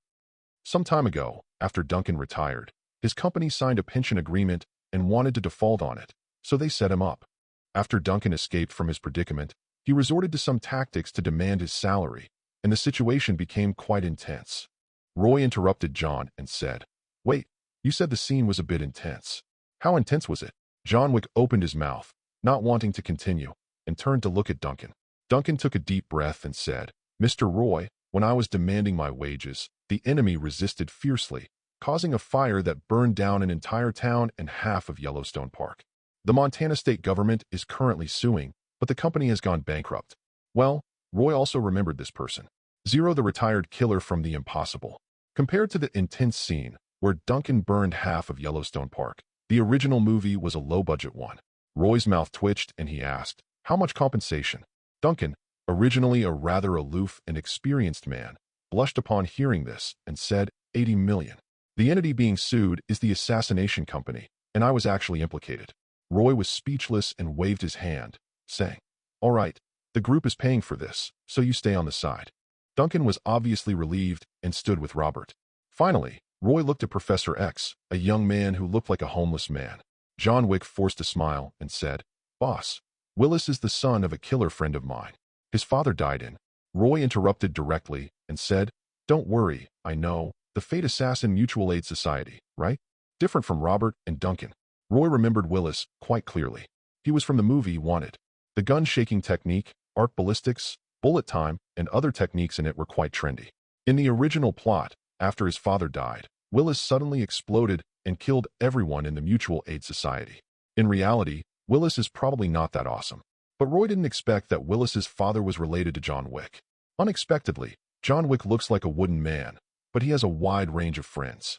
Some time ago, after Duncan retired, his company signed a pension agreement and wanted to default on it, so they set him up. After Duncan escaped from his predicament, he resorted to some tactics to demand his salary, and the situation became quite intense. Roy interrupted John and said, "Wait, you said the scene was a bit intense. How intense was it?" John Wick opened his mouth, not wanting to continue, and turned to look at Duncan. Duncan took a deep breath and said, "Mr. Roy, when I was demanding my wages, the enemy resisted fiercely, causing a fire that burned down an entire town and half of Yellowstone Park. The Montana state government is currently suing, but the company has gone bankrupt." Well, Roy also remembered this person. Zero, the retired killer from The Impossible. Compared to the intense scene where Duncan burned half of Yellowstone Park, the original movie was a low-budget one. Roy's mouth twitched and he asked, "How much compensation?" Duncan, originally a rather aloof and experienced man, blushed upon hearing this and said, 80 million. The entity being sued is the assassination company, and I was actually implicated. Roy was speechless and waved his hand, saying, "All right, the group is paying for this, so you stay on the side." Duncan was obviously relieved and stood with Robert. Finally, Roy looked at Professor X, a young man who looked like a homeless man. John Wick forced a smile and said, "Boss, Willis is the son of a killer friend of mine. His father died in." Roy interrupted directly and said, "Don't worry, I know, the Fate Assassin Mutual Aid Society, right? Different from Robert and Duncan." Roy remembered Willis quite clearly. He was from the movie Wanted. The gun-shaking technique, arc ballistics, bullet time, and other techniques in it were quite trendy. In the original plot, after his father died, Willis suddenly exploded and killed everyone in the Mutual Aid Society. In reality, Willis is probably not that awesome. But Roy didn't expect that Willis's father was related to John Wick. Unexpectedly, John Wick looks like a wooden man, but he has a wide range of friends.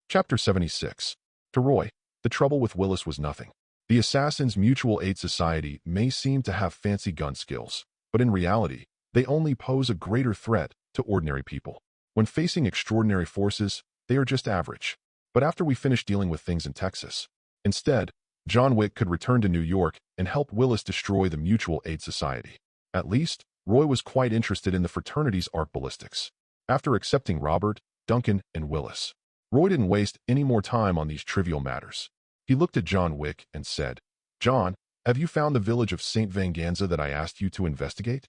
Chapter 76. To Roy, the trouble with Willis was nothing. The Assassin's Mutual Aid Society may seem to have fancy gun skills, but in reality, they only pose a greater threat to ordinary people. When facing extraordinary forces, they are just average. But after we finish dealing with things in Texas, instead, John Wick could return to New York and help Willis destroy the Mutual Aid Society. At least, Roy was quite interested in the fraternity's art ballistics. After accepting Robert, Duncan, and Willis, Roy didn't waste any more time on these trivial matters. He looked at John Wick and said, "John, have you found the village of St. Venganza that I asked you to investigate?"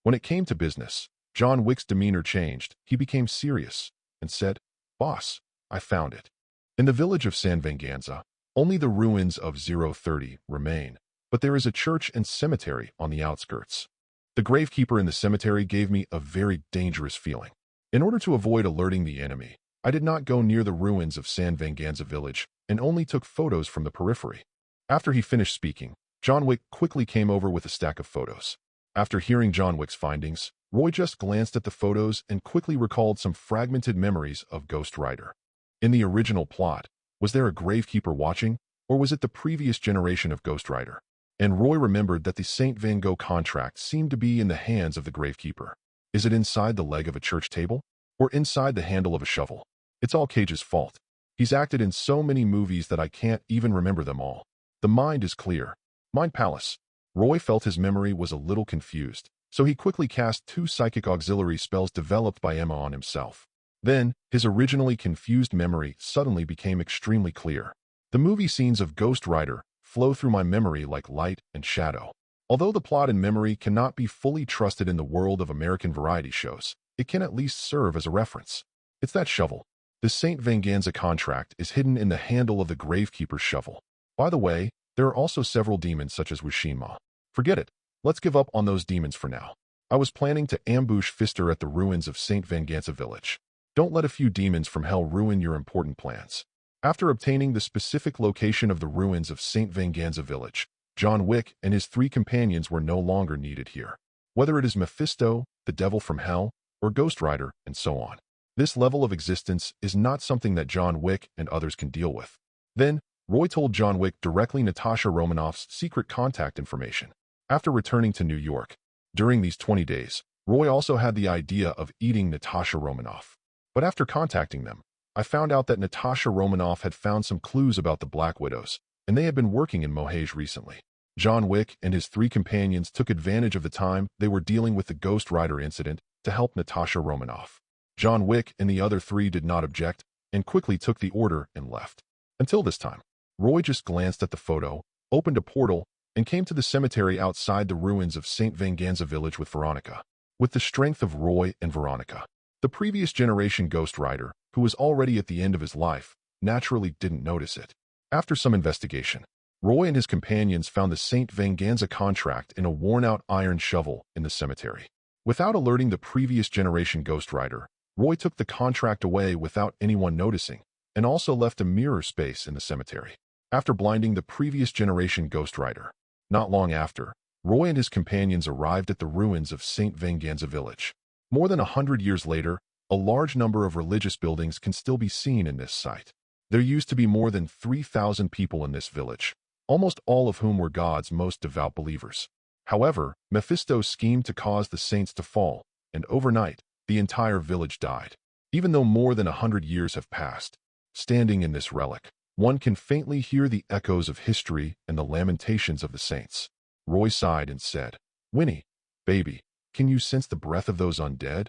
When it came to business, John Wick's demeanor changed. He became serious and said, "Boss, I found it. In the village of San Venganza, only the ruins of 030 remain, but there is a church and cemetery on the outskirts. The gravekeeper in the cemetery gave me a very dangerous feeling. In order to avoid alerting the enemy, I did not go near the ruins of San Venganza village and only took photos from the periphery." After he finished speaking, John Wick quickly came over with a stack of photos. After hearing John Wick's findings, Roy just glanced at the photos and quickly recalled some fragmented memories of Ghost Rider. In the original plot, was there a gravekeeper watching, or was it the previous generation of Ghost Rider? And Roy remembered that the St. Van Gogh contract seemed to be in the hands of the gravekeeper. Is it inside the leg of a church table? Or inside the handle of a shovel? It's all Cage's fault. He's acted in so many movies that I can't even remember them all. The mind is clear. Mind Palace. Roy felt his memory was a little confused, so he quickly cast 2 psychic auxiliary spells developed by Emma on himself. Then, his originally confused memory suddenly became extremely clear. The movie scenes of Ghost Rider flow through my memory like light and shadow. Although the plot and memory cannot be fully trusted in the world of American variety shows, it can at least serve as a reference. It's that shovel. The St. Venganza contract is hidden in the handle of the gravekeeper's shovel. By the way, there are also several demons such as Wishima. Forget it. Let's give up on those demons for now. I was planning to ambush Pfister at the ruins of St. Venganza village. Don't let a few demons from hell ruin your important plans. After obtaining the specific location of the ruins of St. Venganza village, John Wick and his 3 companions were no longer needed here. Whether it is Mephisto, the devil from hell, or Ghost Rider, and so on. This level of existence is not something that John Wick and others can deal with. Then, Roy told John Wick directly Natasha Romanoff's secret contact information. After returning to New York, during these 20 days, Roy also had the idea of eating Natasha Romanoff. But after contacting them, I found out that Natasha Romanoff had found some clues about the Black Widows, and they had been working in Mohage recently. John Wick and his 3 companions took advantage of the time they were dealing with the Ghost Rider incident to help Natasha Romanoff. John Wick and the other 3 did not object and quickly took the order and left. Until this time, Roy just glanced at the photo, opened a portal, and came to the cemetery outside the ruins of St. Venganza village with Veronica. With the strength of Roy and Veronica, the previous generation Ghost Rider, who was already at the end of his life, naturally didn't notice it. After some investigation, Roy and his companions found the St. Venganza contract in a worn-out iron shovel in the cemetery. Without alerting the previous generation Ghost Rider, Roy took the contract away without anyone noticing, and also left a mirror space in the cemetery. After blinding the previous generation Ghost Rider, not long after, Roy and his companions arrived at the ruins of St. Venganza village. More than 100 years later, a large number of religious buildings can still be seen in this site. There used to be more than 3,000 people in this village, almost all of whom were God's most devout believers. However, Mephisto schemed to cause the saints to fall, and overnight, the entire village died. Even though more than 100 years have passed, standing in this relic, one can faintly hear the echoes of history and the lamentations of the saints. Roy sighed and said, "Winnie, baby, can you sense the breath of those undead?"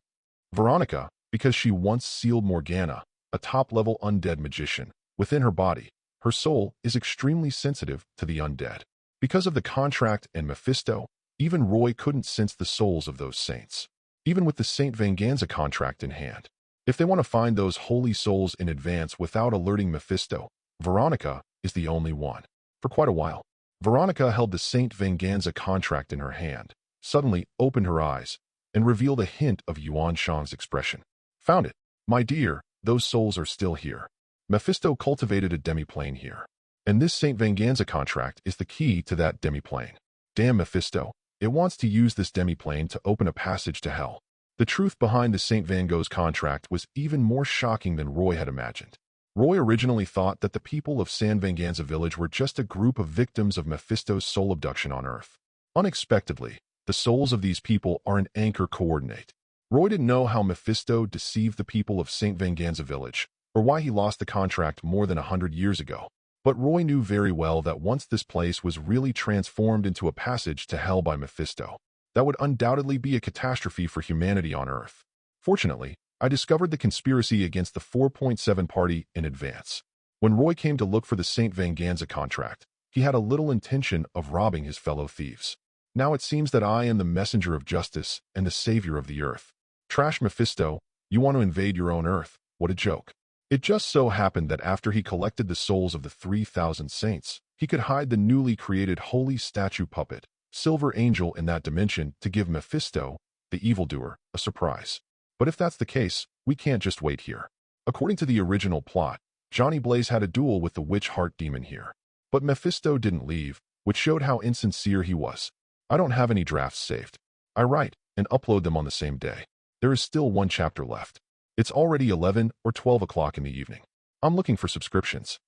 Veronica, because she once sealed Morgana, a top-level undead magician, within her body, her soul is extremely sensitive to the undead. Because of the contract and Mephisto, even Roy couldn't sense the souls of those saints. Even with the St. Venganza contract in hand, if they want to find those holy souls in advance without alerting Mephisto, Veronica is the only one. For quite a while, Veronica held the St. Venganza contract in her hand, suddenly opened her eyes, and revealed a hint of Yuan Shang's expression. "Found it. My dear, those souls are still here. Mephisto cultivated a demiplane here. And this St. Venganza contract is the key to that demiplane. Damn Mephisto, it wants to use this demiplane to open a passage to hell. The truth behind the St. Van Gogh's contract was even more shocking than Roy had imagined. Roy originally thought that the people of San Venganza Village were just a group of victims of Mephisto's soul abduction on Earth. Unexpectedly, the souls of these people are an anchor coordinate. Roy didn't know how Mephisto deceived the people of St. Venganza Village, or why he lost the contract more than 100 years ago. But Roy knew very well that once this place was really transformed into a passage to hell by Mephisto, that would undoubtedly be a catastrophe for humanity on Earth. Fortunately, I discovered the conspiracy against the 4.7 party in advance. When Roy came to look for the St. Venganza contract, he had a little intention of robbing his fellow thieves. Now it seems that I am the messenger of justice and the savior of the Earth. Trash Mephisto, you want to invade your own Earth? What a joke. It just so happened that after he collected the souls of the 3,000 saints, he could hide the newly created holy statue puppet, Silver Angel, in that dimension to give Mephisto, the evildoer, a surprise. But if that's the case, we can't just wait here. According to the original plot, Johnny Blaze had a duel with the witch heart demon here. But Mephisto didn't leave, which showed how insincere he was. I don't have any drafts saved. I write and upload them on the same day. There is still one chapter left. It's already 11 or 12 o'clock in the evening. I'm looking for subscriptions.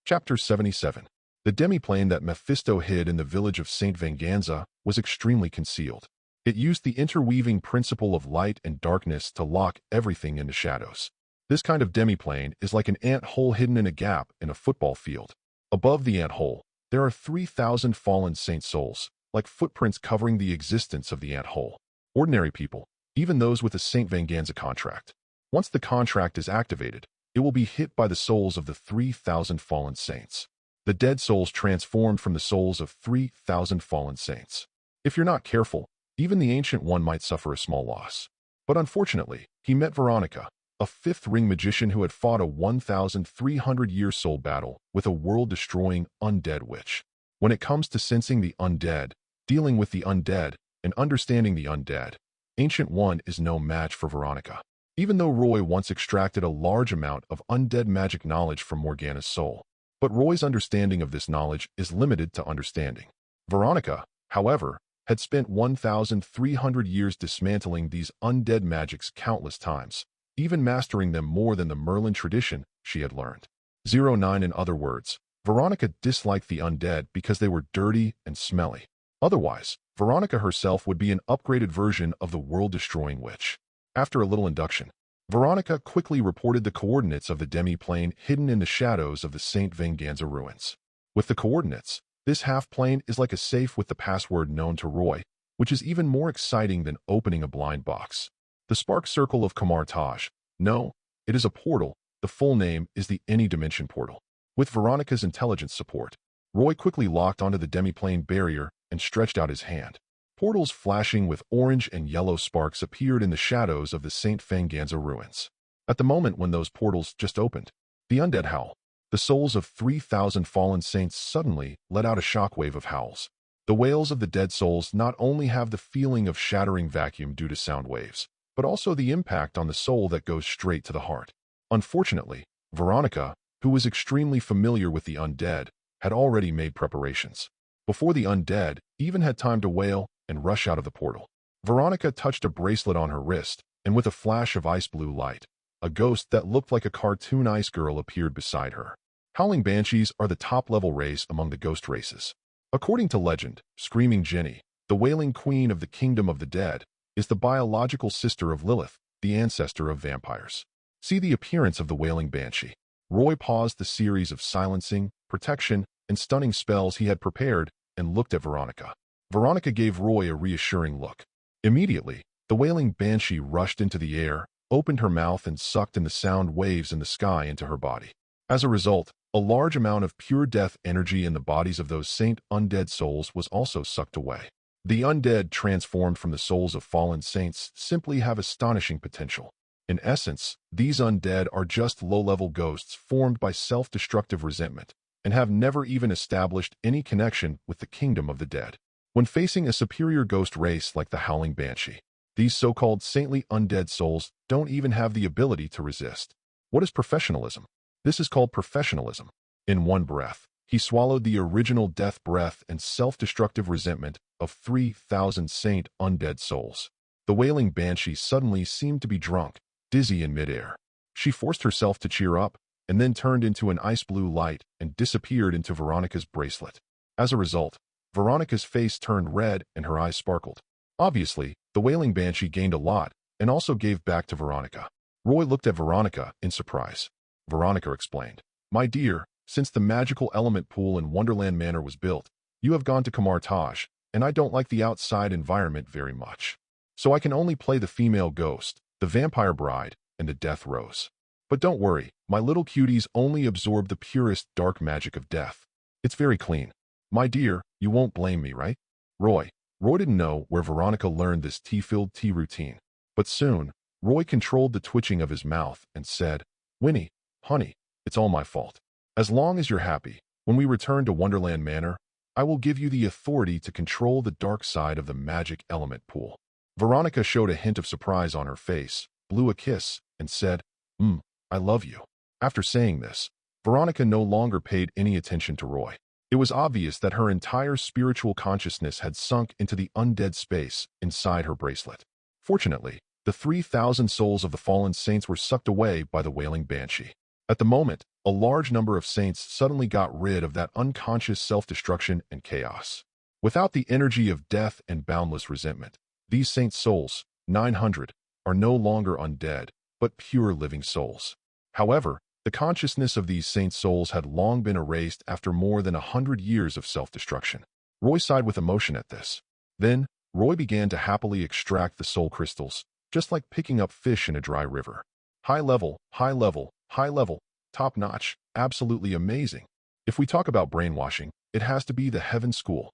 Chapter 77. The demiplane that Mephisto hid in the village of St. Venganza was extremely concealed. It used the interweaving principle of light and darkness to lock everything into shadows. This kind of demiplane is like an ant hole hidden in a gap in a football field. Above the ant hole, there are 3,000 fallen saint souls, like footprints covering the existence of the ant hole. Ordinary people, even those with a St. Venganza contract. Once the contract is activated, it will be hit by the souls of the 3,000 fallen saints. The dead souls transformed from the souls of 3,000 fallen saints. If you're not careful, even the Ancient One might suffer a small loss. But unfortunately, he met Veronica, a fifth-ring magician who had fought a 1,300-year soul battle with a world-destroying undead witch. When it comes to sensing the undead, dealing with the undead, and understanding the undead, Ancient One is no match for Veronica. Even though Roy once extracted a large amount of undead magic knowledge from Morgana's soul, but Roy's understanding of this knowledge is limited to understanding. Veronica, however, had spent 1,300 years dismantling these undead magics countless times, even mastering them more than the Merlin tradition she had learned. 09 In other words, Veronica disliked the undead because they were dirty and smelly. Otherwise, Veronica herself would be an upgraded version of the world-destroying witch. After a little induction, Veronica quickly reported the coordinates of the demi-plane hidden in the shadows of the St. Venganza ruins. With the coordinates, this half-plane is like a safe with the password known to Roy, which is even more exciting than opening a blind box. The Spark Circle of Kamar-Taj. No, it is a portal. The full name is the Any Dimension Portal. With Veronica's intelligence support, Roy quickly locked onto the demi-plane barrier and stretched out his hand. Portals flashing with orange and yellow sparks appeared in the shadows of the St. Venganza ruins. At the moment when those portals just opened, the undead howl. The souls of 3,000 fallen saints suddenly let out a shockwave of howls. The wails of the dead souls not only have the feeling of shattering vacuum due to sound waves, but also the impact on the soul that goes straight to the heart. Unfortunately, Veronica, who was extremely familiar with the undead, had already made preparations. Before the undead even had time to wail and rush out of the portal, Veronica touched a bracelet on her wrist, and with a flash of ice blue light, a ghost that looked like a cartoon ice girl appeared beside her. Howling banshees are the top-level race among the ghost races. According to legend, Screaming Jenny, the wailing queen of the kingdom of the dead, is the biological sister of Lilith, the ancestor of vampires. See the appearance of the wailing banshee. Roy paused the series of silencing, protection, and stunning spells he had prepared and looked at Veronica. Veronica gave Roy a reassuring look. Immediately, the wailing banshee rushed into the air, opened her mouth and sucked in the sound waves in the sky into her body. As a result, a large amount of pure death energy in the bodies of those saint undead souls was also sucked away. The undead transformed from the souls of fallen saints simply have astonishing potential. In essence, these undead are just low-level ghosts formed by self-destructive resentment and have never even established any connection with the kingdom of the dead. When facing a superior ghost race like the Howling Banshee, these so-called saintly undead souls don't even have the ability to resist. What is professionalism? This is called professionalism. In one breath, he swallowed the original death breath and self-destructive resentment of 3,000 saint undead souls. The wailing banshee suddenly seemed to be drunk, dizzy in midair. She forced herself to cheer up, and then turned into an ice blue light and disappeared into Veronica's bracelet. As a result, Veronica's face turned red and her eyes sparkled. Obviously, the wailing banshee gained a lot and also gave back to Veronica. Roy looked at Veronica in surprise. Veronica explained, "My dear, since the magical element pool in Wonderland Manor was built, you have gone to Camartage, and I don't like the outside environment very much. So I can only play the female ghost, the vampire bride, and the death rose. But don't worry, my little cuties only absorb the purest dark magic of death. It's very clean. My dear, you won't blame me, right?" Roy didn't know where Veronica learned this tea-filled tea routine. But soon, Roy controlled the twitching of his mouth and said, "Winnie, honey, it's all my fault. As long as you're happy, when we return to Wonderland Manor, I will give you the authority to control the dark side of the magic element pool." Veronica showed a hint of surprise on her face, blew a kiss, and said, I love you." After saying this, Veronica no longer paid any attention to Roy. It was obvious that her entire spiritual consciousness had sunk into the undead space inside her bracelet. Fortunately, the 3,000 souls of the fallen saints were sucked away by the wailing banshee. At the moment, a large number of saints suddenly got rid of that unconscious self-destruction and chaos. Without the energy of death and boundless resentment, these saints' souls, 900, are no longer undead, but pure living souls. However, the consciousness of these saints' souls had long been erased after more than 100 years of self-destruction. Roy sighed with emotion at this. Then, Roy began to happily extract the soul crystals, just like picking up fish in a dry river. High level, high level, high level, top-notch, absolutely amazing. If we talk about brainwashing, it has to be the Heaven School.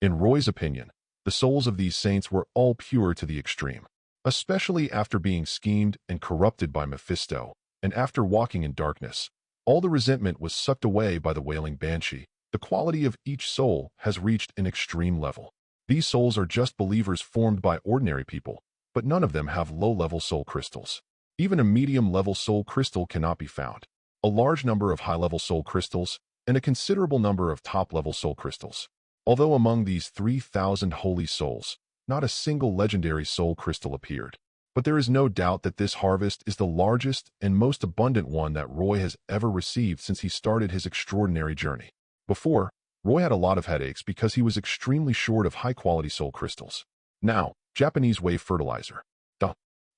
In Roy's opinion, the souls of these saints were all pure to the extreme, especially after being schemed and corrupted by Mephisto, and after walking in darkness. All the resentment was sucked away by the wailing banshee. The quality of each soul has reached an extreme level. These souls are just believers formed by ordinary people, but none of them have low-level soul crystals. Even a medium-level soul crystal cannot be found. A large number of high-level soul crystals, and a considerable number of top-level soul crystals. Although among these 3,000 holy souls, not a single legendary soul crystal appeared. But there is no doubt that this harvest is the largest and most abundant one that Roy has ever received since he started his extraordinary journey. Before, Roy had a lot of headaches because he was extremely short of high-quality soul crystals. Now, Japanese wave fertilizer.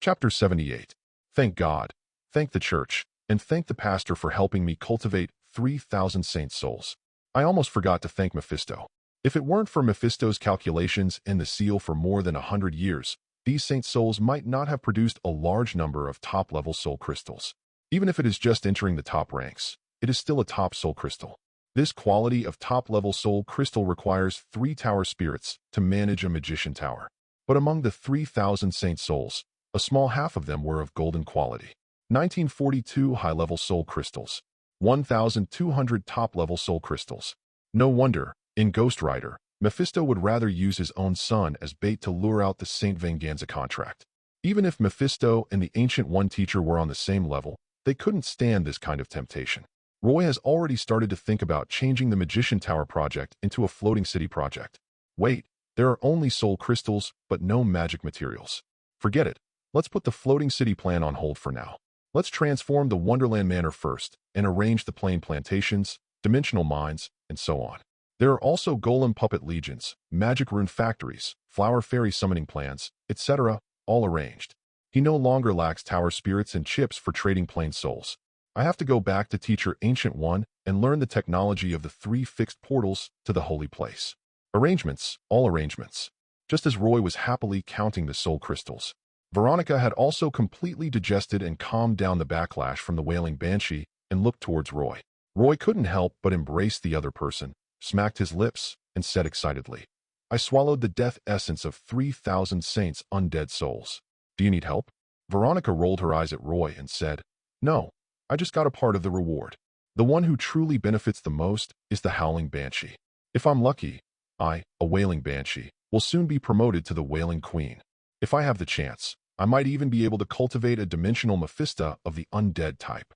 Chapter 78. Thank God, thank the church, and thank the pastor for helping me cultivate 3,000 saints' souls. I almost forgot to thank Mephisto. If it weren't for Mephisto's calculations and the seal for more than 100 years, these saint souls might not have produced a large number of top-level soul crystals. Even if it is just entering the top ranks, it is still a top soul crystal. This quality of top-level soul crystal requires 3 tower spirits to manage a magician tower. But among the 3,000 saint souls, a small half of them were of golden quality. 1942 high-level soul crystals. 1,200 top-level soul crystals. No wonder, in Ghost Rider, Mephisto would rather use his own son as bait to lure out the Saint Venganza contract. Even if Mephisto and the Ancient One teacher were on the same level, they couldn't stand this kind of temptation. Roy has already started to think about changing the Magician Tower project into a floating city project. Wait, there are only soul crystals, but no magic materials. Forget it. Let's put the floating city plan on hold for now. Let's transform the Wonderland Manor first and arrange the plain plantations, dimensional mines, and so on. There are also golem puppet legions, magic rune factories, flower fairy summoning plans, etc., all arranged. He no longer lacks tower spirits and chips for trading plain souls. I have to go back to teacher Ancient One and learn the technology of the 3 fixed portals to the holy place. Arrangements, all arrangements. Just as Roy was happily counting the soul crystals, Veronica had also completely digested and calmed down the backlash from the wailing banshee and looked towards Roy. Roy couldn't help but embrace the other person, smacked his lips, and said excitedly, I swallowed the death essence of 3,000 saints' undead souls. Do you need help? Veronica rolled her eyes at Roy and said, No, I just got a part of the reward. The one who truly benefits the most is the howling banshee. If I'm lucky, I, a wailing banshee, will soon be promoted to the wailing queen. If I have the chance, I might even be able to cultivate a dimensional Mephisto of the undead type.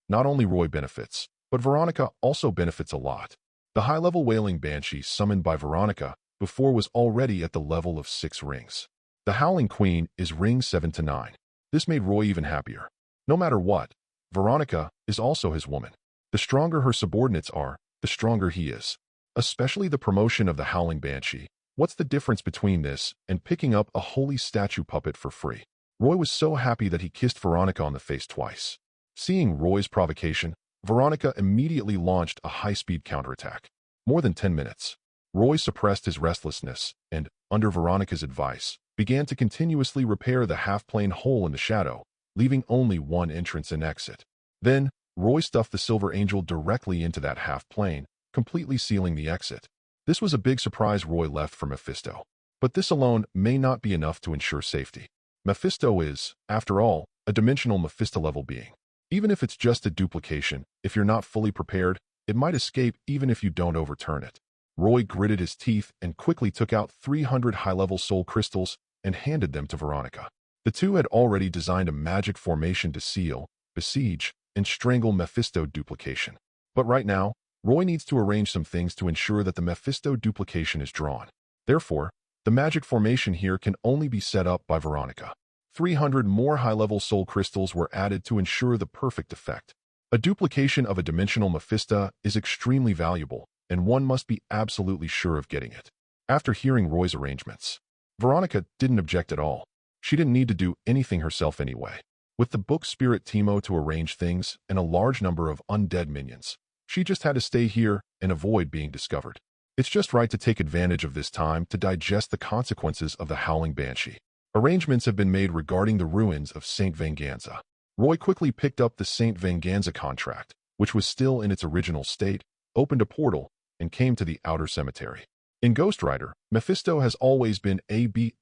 Not only Roy benefits, But Veronica also benefits a lot. The high-level wailing banshee summoned by Veronica before was already at the level of 6 rings. The Howling Queen is ring 7 to 9. This made Roy even happier. No matter what, Veronica is also his woman. The stronger her subordinates are, the stronger he is. Especially the promotion of the Howling Banshee. What's the difference between this and picking up a holy statue puppet for free? Roy was so happy that he kissed Veronica on the face twice. Seeing Roy's provocation, Veronica immediately launched a high-speed counterattack. More than 10 minutes. Roy suppressed his restlessness and, under Veronica's advice, began to continuously repair the half-plane hole in the shadow, leaving only one entrance and exit. Then, Roy stuffed the Silver Angel directly into that half-plane, completely sealing the exit. This was a big surprise Roy left for Mephisto. But this alone may not be enough to ensure safety. Mephisto is, after all, a dimensional Mephisto-level being. Even if it's just a duplication, if you're not fully prepared, it might escape even if you don't overturn it. Roy gritted his teeth and quickly took out 300 high-level soul crystals and handed them to Veronica. The two had already designed a magic formation to seal, besiege, and strangle Mephisto duplication. But right now, Roy needs to arrange some things to ensure that the Mephisto duplication is drawn. Therefore, the magic formation here can only be set up by Veronica. 300 more high-level soul crystals were added to ensure the perfect effect. A duplication of a dimensional Mephisto is extremely valuable, and one must be absolutely sure of getting it. After hearing Roy's arrangements, Veronica didn't object at all. She didn't need to do anything herself anyway. With the book Spirit Timo to arrange things and a large number of undead minions, she just had to stay here and avoid being discovered. It's just right to take advantage of this time to digest the consequences of the Howling Banshee. Arrangements have been made regarding the ruins of St. Venganza. Roy quickly picked up the St. Venganza contract, which was still in its original state, opened a portal, and came to the outer cemetery. In Ghost Rider, Mephisto has always been AB*****.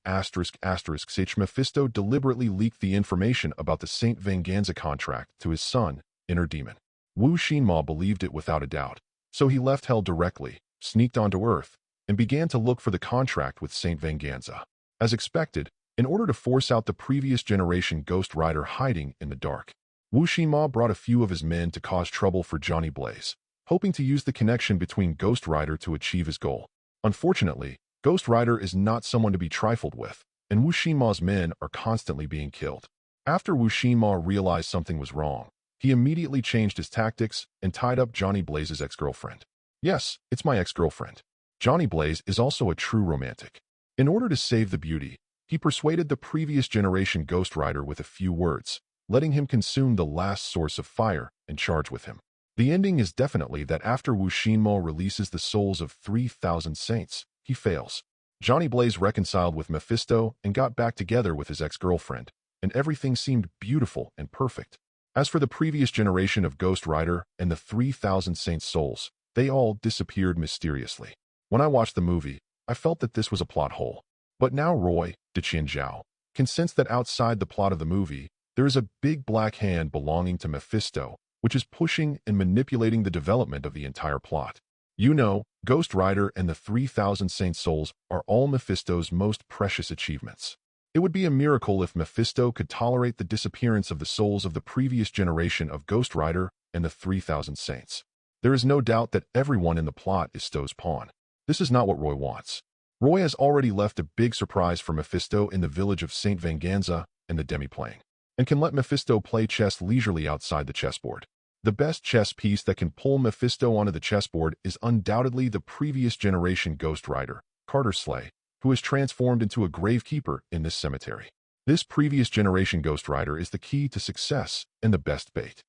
Mephisto deliberately leaked the information about the St. Venganza contract to his son, Inner Demon. Wu Xinma believed it without a doubt, so he left Hell directly, sneaked onto Earth, and began to look for the contract with St. Venganza. As expected, in order to force out the previous generation Ghost Rider hiding in the dark, Wu Xinma brought a few of his men to cause trouble for Johnny Blaze, hoping to use the connection between Ghost Rider to achieve his goal. Unfortunately, Ghost Rider is not someone to be trifled with, and Wu Xinma's men are constantly being killed. After Wu Xinma realized something was wrong, he immediately changed his tactics and tied up Johnny Blaze's ex-girlfriend. Yes, it's my ex-girlfriend. Johnny Blaze is also a true romantic. In order to save the beauty, he persuaded the previous generation Ghost Rider with a few words, letting him consume the last source of fire and charge with him. The ending is definitely that after Wu Xinma releases the souls of 3,000 saints, he fails. Johnny Blaze reconciled with Mephisto and got back together with his ex-girlfriend, and everything seemed beautiful and perfect. As for the previous generation of Ghost Rider and the 3,000 saints' souls, they all disappeared mysteriously. When I watched the movie, I felt that this was a plot hole. But now Roy, de Qianzhao, can sense that outside the plot of the movie, there is a big black hand belonging to Mephisto, which is pushing and manipulating the development of the entire plot. You know, Ghost Rider and the 3,000 Saints' Souls are all Mephisto's most precious achievements. It would be a miracle if Mephisto could tolerate the disappearance of the souls of the previous generation of Ghost Rider and the 3,000 Saints. There is no doubt that everyone in the plot is Stowe's pawn. This is not what Roy wants. Roy has already left a big surprise for Mephisto in the village of St. Venganza and the demi-plane, and can let Mephisto play chess leisurely outside the chessboard. The best chess piece that can pull Mephisto onto the chessboard is undoubtedly the previous generation Ghost Rider, S.H.I.E.L.D, who is transformed into a gravekeeper in this cemetery. This previous generation Ghost Rider is the key to success and the best bait.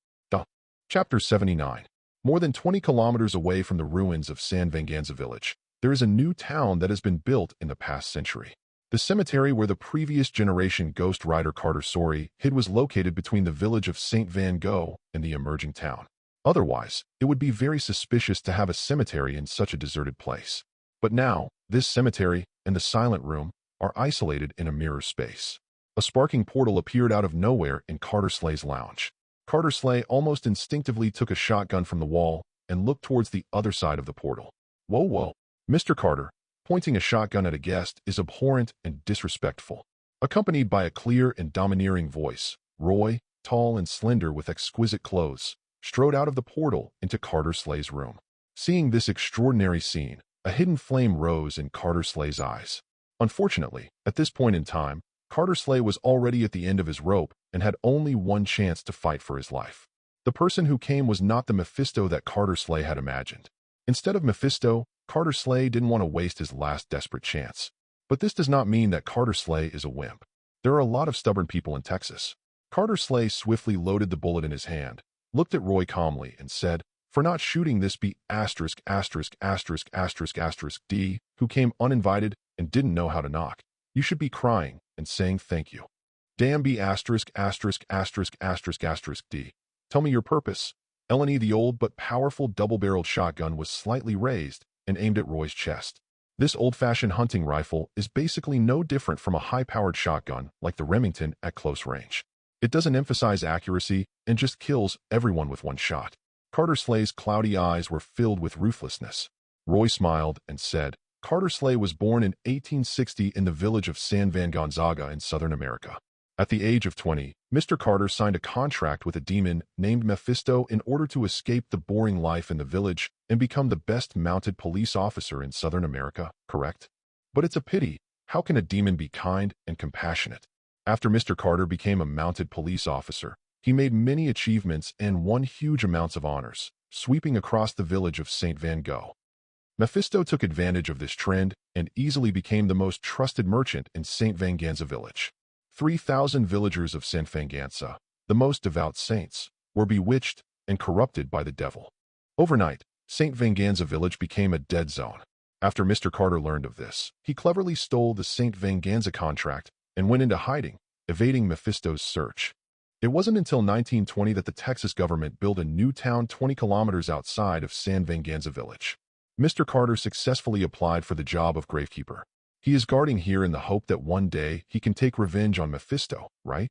Chapter 79. More than 20 kilometers away from the ruins of San Venganza village, there is a new town that has been built in the past century. The cemetery where the previous generation Ghost Rider S.H.I.E.L.D was located between the village of St. Van Gogh and the emerging town. Otherwise, it would be very suspicious to have a cemetery in such a deserted place. But now, this cemetery and the silent room are isolated in a mirror space. A sparking portal appeared out of nowhere in S.H.I.E.L.D's lounge. S.H.I.E.L.D almost instinctively took a shotgun from the wall and looked towards the other side of the portal. Whoa. Mr. Carter, pointing a shotgun at a guest is abhorrent and disrespectful. Accompanied by a clear and domineering voice, Roy, tall and slender with exquisite clothes, strode out of the portal into Carter Slay's room. Seeing this extraordinary scene, a hidden flame rose in Carter Slay's eyes. Unfortunately, at this point in time, Carter Slay was already at the end of his rope and had only one chance to fight for his life. The person who came was not the Mephisto that Carter Slay had imagined. Instead of Mephisto, Carter Slay didn't want to waste his last desperate chance. But this does not mean that Carter Slay is a wimp. There are a lot of stubborn people in Texas. Carter Slay swiftly loaded the bullet in his hand, looked at Roy calmly, and said, "For not shooting this be asterisk asterisk asterisk asterisk asterisk D, who came uninvited and didn't know how to knock. You should be crying and saying thank you. Damn be asterisk asterisk asterisk asterisk asterisk D. Tell me your purpose." Eleni, the old but powerful double-barreled shotgun, was slightly raised and aimed at Roy's chest. This old-fashioned hunting rifle is basically no different from a high-powered shotgun like the Remington at close range. It doesn't emphasize accuracy and just kills everyone with one shot. Carter Slay's cloudy eyes were filled with ruthlessness. Roy smiled and said, "Carter Slay was born in 1860 in the village of San Van Gonzaga in Southern America. At the age of 20, Mr. Carter signed a contract with a demon named Mephisto in order to escape the boring life in the village and become the best mounted police officer in Southern America, correct? But it's a pity. How can a demon be kind and compassionate?" After Mr. Carter became a mounted police officer, he made many achievements and won huge amounts of honors, sweeping across the village of St. Van Gogh. Mephisto took advantage of this trend and easily became the most trusted merchant in St. Vanganza village. 3,000 villagers of St. Vanganza, the most devout saints, were bewitched and corrupted by the devil. Overnight, St. Vanganza village became a dead zone. After Mr. Carter learned of this, he cleverly stole the St. Vanganza contract and went into hiding, evading Mephisto's search. It wasn't until 1920 that the Texas government built a new town 20 kilometers outside of San Vanganza village. Mr. Carter successfully applied for the job of gravekeeper. He is guarding here in the hope that one day he can take revenge on Mephisto, right?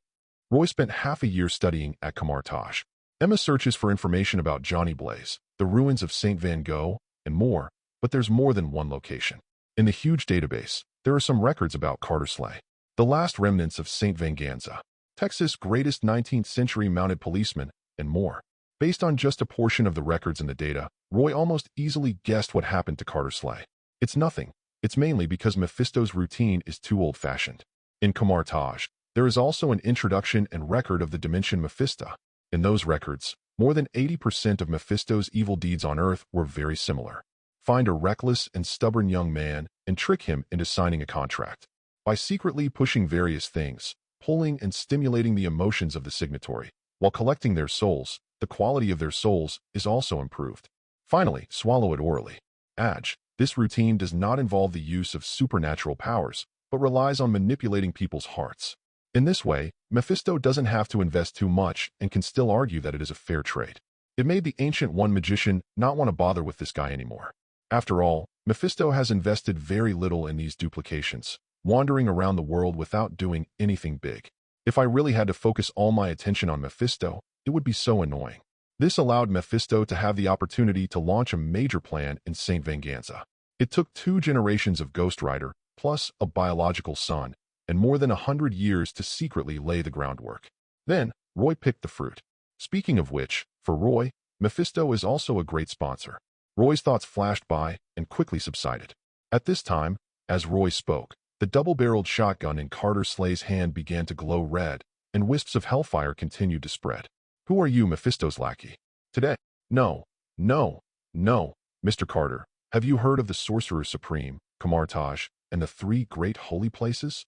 Roy spent half a year studying at Camartage. Emma searches for information about Johnny Blaze, the ruins of St. Van Gogh, and more, but there's more than one location. In the huge database, there are some records about Carter Slay, the last remnants of St. Vanganza, Texas' greatest 19th-century mounted policeman, and more. Based on just a portion of the records in the data, Roy almost easily guessed what happened to Carter Slay. It's nothing. It's mainly because Mephisto's routine is too old-fashioned. In Camartage, there is also an introduction and record of the dimension Mephisto. In those records, more than 80% of Mephisto's evil deeds on Earth were very similar. Find a reckless and stubborn young man and trick him into signing a contract. By secretly pushing various things, pulling and stimulating the emotions of the signatory, while collecting their souls, the quality of their souls is also improved. Finally, swallow it orally. Adj. This routine does not involve the use of supernatural powers, but relies on manipulating people's hearts. In this way, Mephisto doesn't have to invest too much and can still argue that it is a fair trade. It made the Ancient One magician not want to bother with this guy anymore. After all, Mephisto has invested very little in these duplications, wandering around the world without doing anything big. If I really had to focus all my attention on Mephisto, it would be so annoying. This allowed Mephisto to have the opportunity to launch a major plan in St. Vanganza. It took 2 generations of Ghost Rider, plus a biological son, and more than 100 years to secretly lay the groundwork. Then, Roy picked the fruit. Speaking of which, for Roy, Mephisto is also a great sponsor. Roy's thoughts flashed by and quickly subsided. At this time, as Roy spoke, the double-barreled shotgun in Carter Slay's hand began to glow red, and wisps of hellfire continued to spread. "Who are you, Mephisto's lackey? Today?" "No, no, no, Mr. Carter. Have you heard of the Sorcerer Supreme, Camartage, and the 3 great holy places?"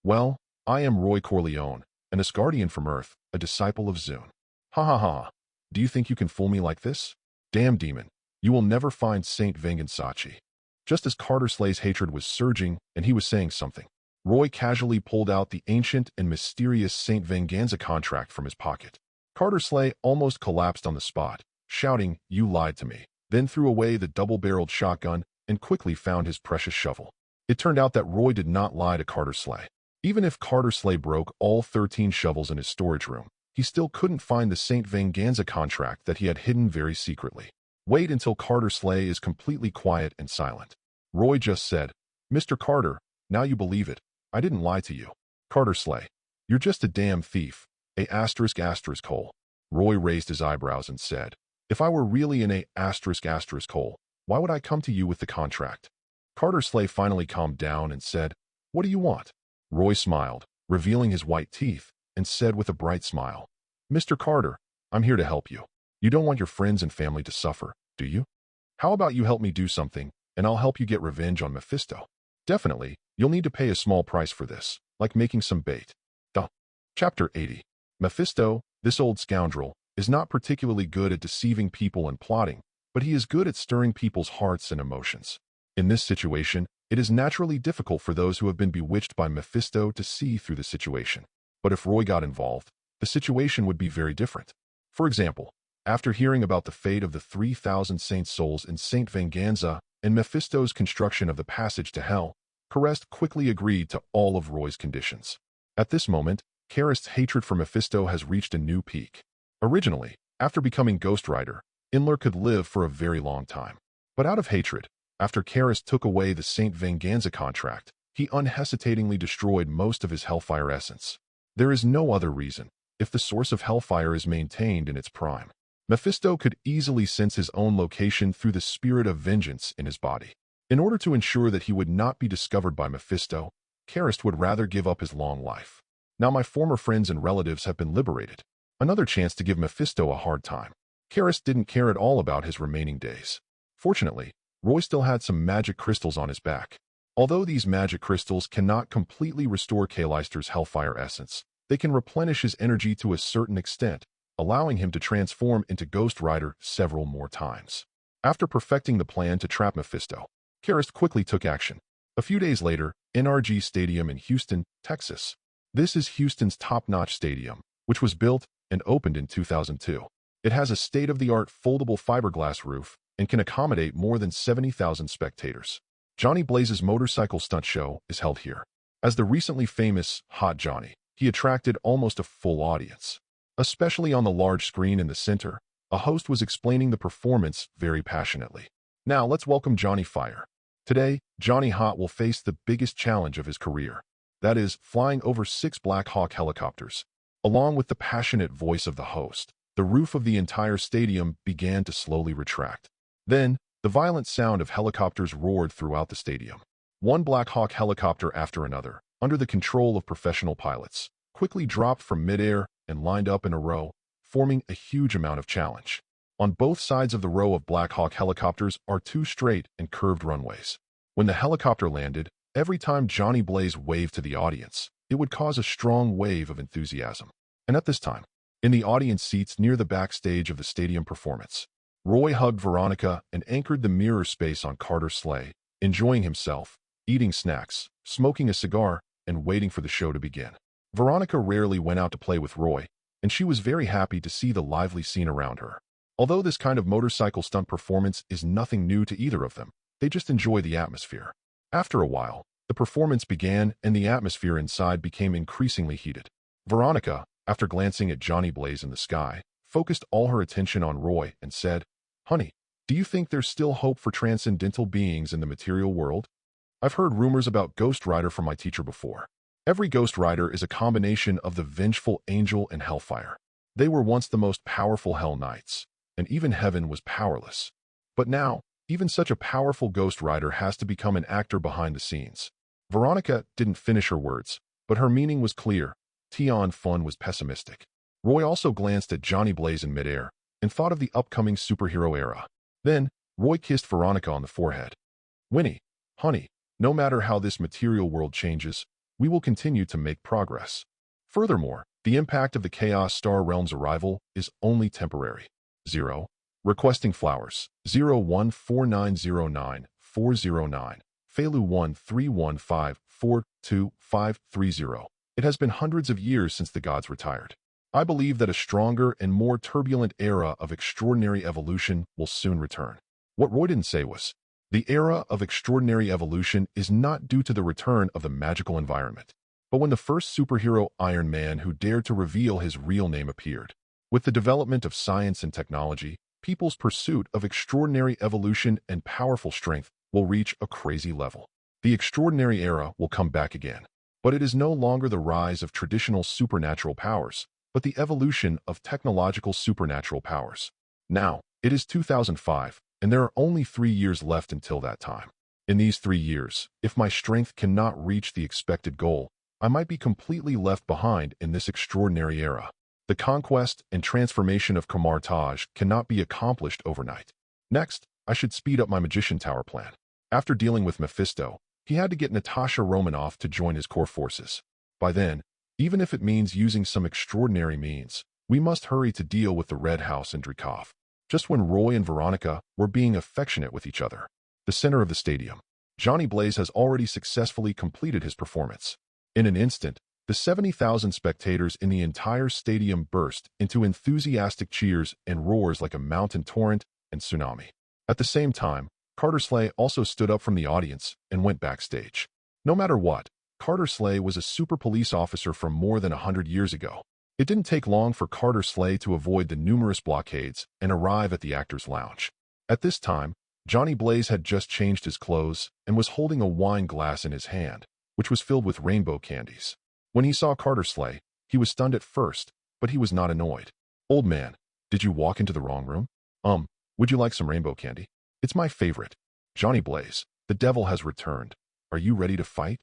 "Well, I am Roy Corleone, an Asgardian from Earth, a disciple of Zune." "Ha ha ha. Do you think you can fool me like this? Damn demon, you will never find St. Vanganza." Just as Carter Slay's hatred was surging and he was saying something, Roy casually pulled out the ancient and mysterious St. Vanganza contract from his pocket. Carter Slay almost collapsed on the spot, shouting, "You lied to me," then threw away the double-barreled shotgun and quickly found his precious shovel. It turned out that Roy did not lie to Carter Slay. Even if Carter Slay broke all 13 shovels in his storage room, he still couldn't find the St. Vanganza contract that he had hidden very secretly. Wait until Carter Slay is completely quiet and silent. Roy just said, "Mr. Carter, now you believe it. I didn't lie to you." "Carter Slay, you're just a damn thief. A asterisk asterisk hole." Roy raised his eyebrows and said, "If I were really in a *** hole, why would I come to you with the contract?" Carter Slay finally calmed down and said, "What do you want?" Roy smiled, revealing his white teeth, and said with a bright smile, "Mr. Carter, I'm here to help you. You don't want your friends and family to suffer, do you? How about you help me do something, and I'll help you get revenge on Mephisto? Definitely, you'll need to pay a small price for this, like making some bait." Chapter 80. Mephisto, this old scoundrel, is not particularly good at deceiving people and plotting, but he is good at stirring people's hearts and emotions. In this situation, it is naturally difficult for those who have been bewitched by Mephisto to see through the situation. But if Roy got involved, the situation would be very different. For example, after hearing about the fate of the 3,000 saints' souls in St. Venganza and Mephisto's construction of the passage to hell, Karest quickly agreed to all of Roy's conditions. At this moment, Karest's hatred for Mephisto has reached a new peak. Originally, after becoming Ghost Rider, Inler could live for a very long time. But out of hatred, after Karest took away the St. Venganza contract, he unhesitatingly destroyed most of his Hellfire essence. There is no other reason, if the source of Hellfire is maintained in its prime. Mephisto could easily sense his own location through the spirit of vengeance in his body. In order to ensure that he would not be discovered by Mephisto, Karest would rather give up his long life. Now my former friends and relatives have been liberated. Another chance to give Mephisto a hard time. Karest didn't care at all about his remaining days. Fortunately, Roy still had some magic crystals on his back. Although these magic crystals cannot completely restore Kaleister's Hellfire essence, they can replenish his energy to a certain extent, allowing him to transform into Ghost Rider several more times. After perfecting the plan to trap Mephisto, Karest quickly took action. A few days later, NRG Stadium in Houston, Texas. This is Houston's top-notch stadium, which was built and opened in 2002. It has a state-of-the-art foldable fiberglass roof and can accommodate more than 70,000 spectators. Johnny Blaze's motorcycle stunt show is held here. As the recently famous Hot Johnny, he attracted almost a full audience. Especially on the large screen in the center, a host was explaining the performance very passionately. Now let's welcome Johnny Fire. Today, Johnny Hot will face the biggest challenge of his career. That is, flying over 6 Black Hawk helicopters. Along with the passionate voice of the host, the roof of the entire stadium began to slowly retract. Then, the violent sound of helicopters roared throughout the stadium. One Black Hawk helicopter after another, under the control of professional pilots, quickly dropped from midair and lined up in a row, forming a huge amount of challenge. On both sides of the row of Black Hawk helicopters are 2 straight and curved runways. When the helicopter landed, every time Johnny Blaze waved to the audience, it would cause a strong wave of enthusiasm. And at this time, in the audience seats near the backstage of the stadium performance, Roy hugged Veronica and anchored the mirror space on Carter Slay, enjoying himself, eating snacks, smoking a cigar, and waiting for the show to begin. Veronica rarely went out to play with Roy, and she was very happy to see the lively scene around her. Although this kind of motorcycle stunt performance is nothing new to either of them, they just enjoy the atmosphere. After a while, the performance began and the atmosphere inside became increasingly heated. Veronica, after glancing at Johnny Blaze in the sky, focused all her attention on Roy and said, "Honey, do you think there's still hope for transcendental beings in the material world? I've heard rumors about Ghost Rider from my teacher before. Every Ghost Rider is a combination of the vengeful angel and Hellfire. They were once the most powerful Hell Knights, and even heaven was powerless. But now, even such a powerful Ghost Rider has to become an actor behind the scenes." Veronica didn't finish her words, but her meaning was clear. Tion Fun was pessimistic. Roy also glanced at Johnny Blaze in midair and thought of the upcoming superhero era. Then, Roy kissed Veronica on the forehead. "Winnie, honey, no matter how this material world changes, we will continue to make progress. Furthermore, the impact of the Chaos Star Realm's arrival is only temporary. 0. Requesting flowers. 014909-409. Felu 1315-42530. It has been hundreds of years since the gods retired. I believe that a stronger and more turbulent era of extraordinary evolution will soon return." What Roy didn't say was, the era of extraordinary evolution is not due to the return of the magical environment, but when the first superhero Iron Man who dared to reveal his real name appeared. With the development of science and technology, people's pursuit of extraordinary evolution and powerful strength will reach a crazy level. The extraordinary era will come back again, but it is no longer the rise of traditional supernatural powers, but the evolution of technological supernatural powers. Now, it is 2005, and there are only 3 years left until that time. In these 3 years, if my strength cannot reach the expected goal, I might be completely left behind in this extraordinary era. The conquest and transformation of Kamartaj cannot be accomplished overnight. Next, I should speed up my Magician Tower plan. After dealing with Mephisto, he had to get Natasha Romanoff to join his core forces. By then, even if it means using some extraordinary means, we must hurry to deal with the Red House and Drykov. Just when Roy and Veronica were being affectionate with each other, the center of the stadium, Johnny Blaze has already successfully completed his performance. In an instant, the 70,000 spectators in the entire stadium burst into enthusiastic cheers and roars like a mountain torrent and tsunami. At the same time, Carter S.H.I.E.L.D also stood up from the audience and went backstage. No matter what, Carter S.H.I.E.L.D was a super police officer from more than 100 years ago. It didn't take long for Carter S.H.I.E.L.D to avoid the numerous blockades and arrive at the actors' lounge. At this time, Johnny Blaze had just changed his clothes and was holding a wine glass in his hand, which was filled with rainbow candies. When he saw Carter S.H.I.E.L.D, he was stunned at first, but he was not annoyed. "Old man, did you walk into the wrong room? Would you like some rainbow candy? It's my favorite." "Johnny Blaze, the devil has returned. Are you ready to fight?"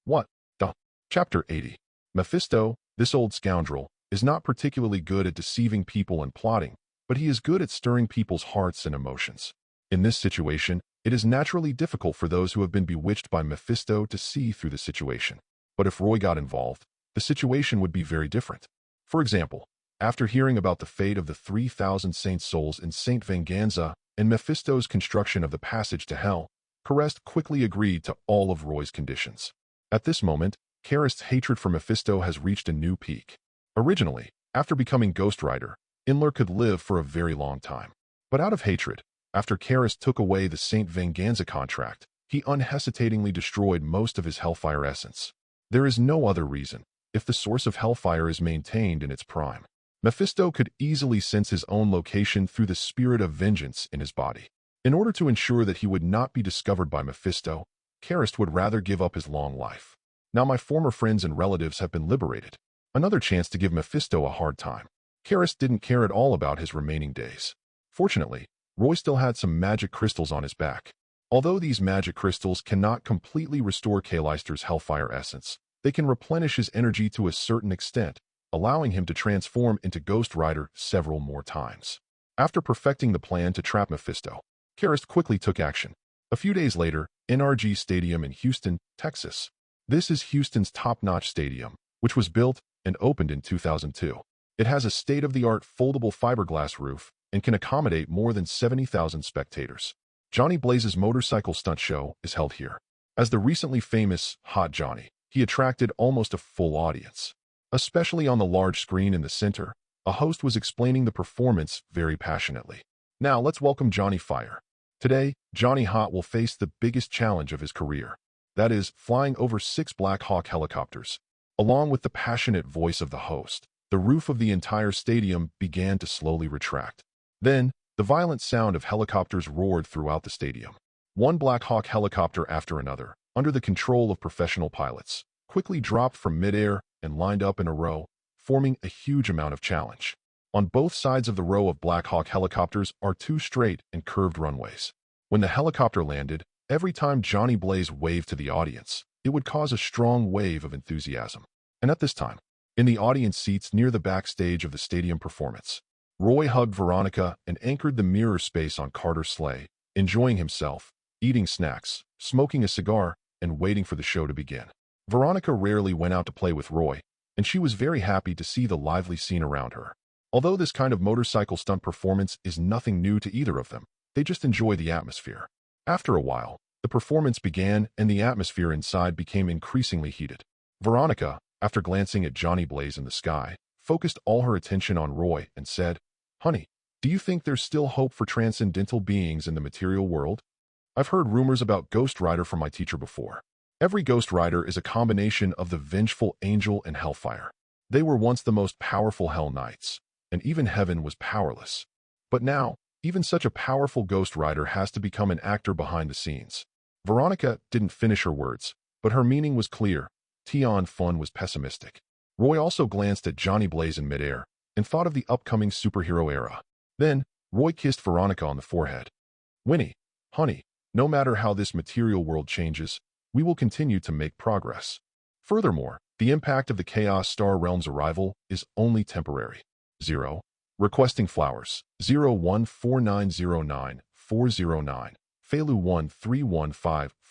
"What the?" Chapter 80. Mephisto, this old scoundrel, is not particularly good at deceiving people and plotting, but he is good at stirring people's hearts and emotions. In this situation, it is naturally difficult for those who have been bewitched by Mephisto to see through the situation. But if Roy got involved, the situation would be very different. For example, after hearing about the fate of the 3,000 saint souls in Saint Venganza and Mephisto's construction of the passage to hell, Karest quickly agreed to all of Roy's conditions. At this moment, Karest's hatred for Mephisto has reached a new peak. Originally, after becoming Ghost Rider, Inler could live for a very long time. But out of hatred, after Karest took away the Saint Venganza contract, he unhesitatingly destroyed most of his Hellfire essence. There is no other reason, if the source of Hellfire is maintained in its prime. Mephisto could easily sense his own location through the spirit of vengeance in his body. In order to ensure that he would not be discovered by Mephisto, Karest would rather give up his long life. Now my former friends and relatives have been liberated. Another chance to give Mephisto a hard time. Karest didn't care at all about his remaining days. Fortunately, Roy still had some magic crystals on his back. Although these magic crystals cannot completely restore Kaleister's Hellfire essence, they can replenish his energy to a certain extent, allowing him to transform into Ghost Rider several more times. After perfecting the plan to trap Mephisto, Karest quickly took action. A few days later, NRG Stadium in Houston, Texas. This is Houston's top-notch stadium, which was built and opened in 2002. It has a state-of-the-art foldable fiberglass roof and can accommodate more than 70,000 spectators. Johnny Blaze's motorcycle stunt show is held here. As the recently famous Hot Johnny, he attracted almost a full audience. Especially on the large screen in the center, a host was explaining the performance very passionately. Now let's welcome Johnny Fire. Today, Johnny Hot will face the biggest challenge of his career. That is, flying over 6 Black Hawk helicopters. Along with the passionate voice of the host, the roof of the entire stadium began to slowly retract. Then, the violent sound of helicopters roared throughout the stadium. One Black Hawk helicopter after another, under the control of professional pilots, quickly dropped from midair and lined up in a row, forming a huge amount of challenge. On both sides of the row of Black Hawk helicopters are 2 straight and curved runways. When the helicopter landed, every time Johnny Blaze waved to the audience, it would cause a strong wave of enthusiasm. And at this time, in the audience seats near the backstage of the stadium performance, Roy hugged Veronica and anchored the mirror space on Carter's sleigh, enjoying himself, eating snacks, smoking a cigar, and waiting for the show to begin. Veronica rarely went out to play with Roy, and she was very happy to see the lively scene around her. Although this kind of motorcycle stunt performance is nothing new to either of them, they just enjoy the atmosphere. After a while, the performance began and the atmosphere inside became increasingly heated. Veronica, after glancing at Johnny Blaze in the sky, focused all her attention on Roy and said, "Honey, do you think there's still hope for transcendental beings in the material world? I've heard rumors about Ghost Rider from my teacher before. Every Ghost Rider is a combination of the vengeful angel and Hellfire. They were once the most powerful Hell Knights, and even heaven was powerless. But now, even such a powerful Ghost Rider has to become an actor behind the scenes." Veronica didn't finish her words, but her meaning was clear. Tion Fun was pessimistic. Roy also glanced at Johnny Blaze in midair and thought of the upcoming superhero era. Then, Roy kissed Veronica on the forehead. Winnie, honey, no matter how this material world changes, we will continue to make progress. Furthermore, the impact of the Chaos Star Realm's arrival is only temporary. 0. Requesting flowers. 014909409. Felu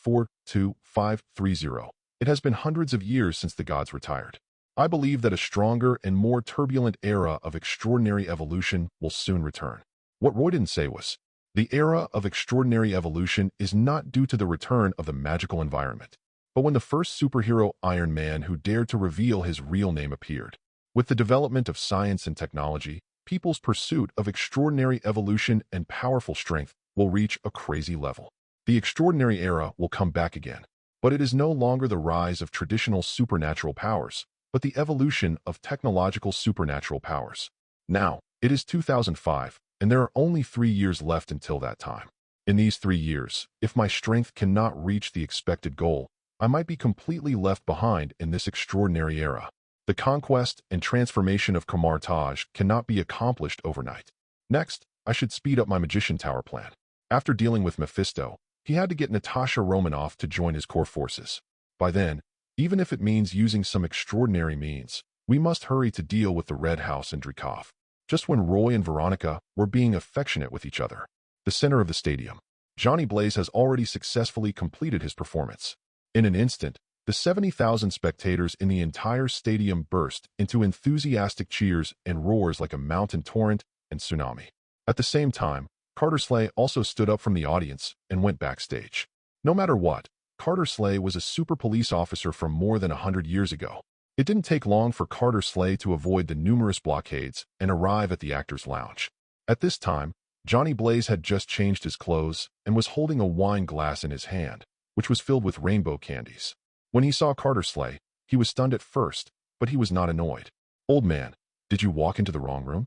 1315425530. It has been hundreds of years since the gods retired. I believe that a stronger and more turbulent era of extraordinary evolution will soon return. What Roy didn't say was, the era of extraordinary evolution is not due to the return of the magical environment, but when the first superhero Iron Man who dared to reveal his real name appeared. With the development of science and technology, people's pursuit of extraordinary evolution and powerful strength will reach a crazy level. The extraordinary era will come back again, but it is no longer the rise of traditional supernatural powers, but the evolution of technological supernatural powers. Now, it is 2005, and there are only 3 years left until that time. In these 3 years, if my strength cannot reach the expected goal, I might be completely left behind in this extraordinary era. The conquest and transformation of Kamartaj cannot be accomplished overnight. Next, I should speed up my Magician Tower plan. After dealing with Mephisto, he had to get Natasha Romanoff to join his core forces. By then, even if it means using some extraordinary means, we must hurry to deal with the Red House and Dreykov. Just when Roy and Veronica were being affectionate with each other, the center of the stadium, Johnny Blaze has already successfully completed his performance. In an instant, the 70,000 spectators in the entire stadium burst into enthusiastic cheers and roars like a mountain torrent and tsunami. At the same time, Carter Slay also stood up from the audience and went backstage. No matter what, Carter Slay was a super police officer from more than 100 years ago. It didn't take long for Carter Slay to avoid the numerous blockades and arrive at the actor's lounge. At this time, Johnny Blaze had just changed his clothes and was holding a wine glass in his hand, which was filled with rainbow candies. When he saw Carter Slay, he was stunned at first, but he was not annoyed. "Old man, did you walk into the wrong room?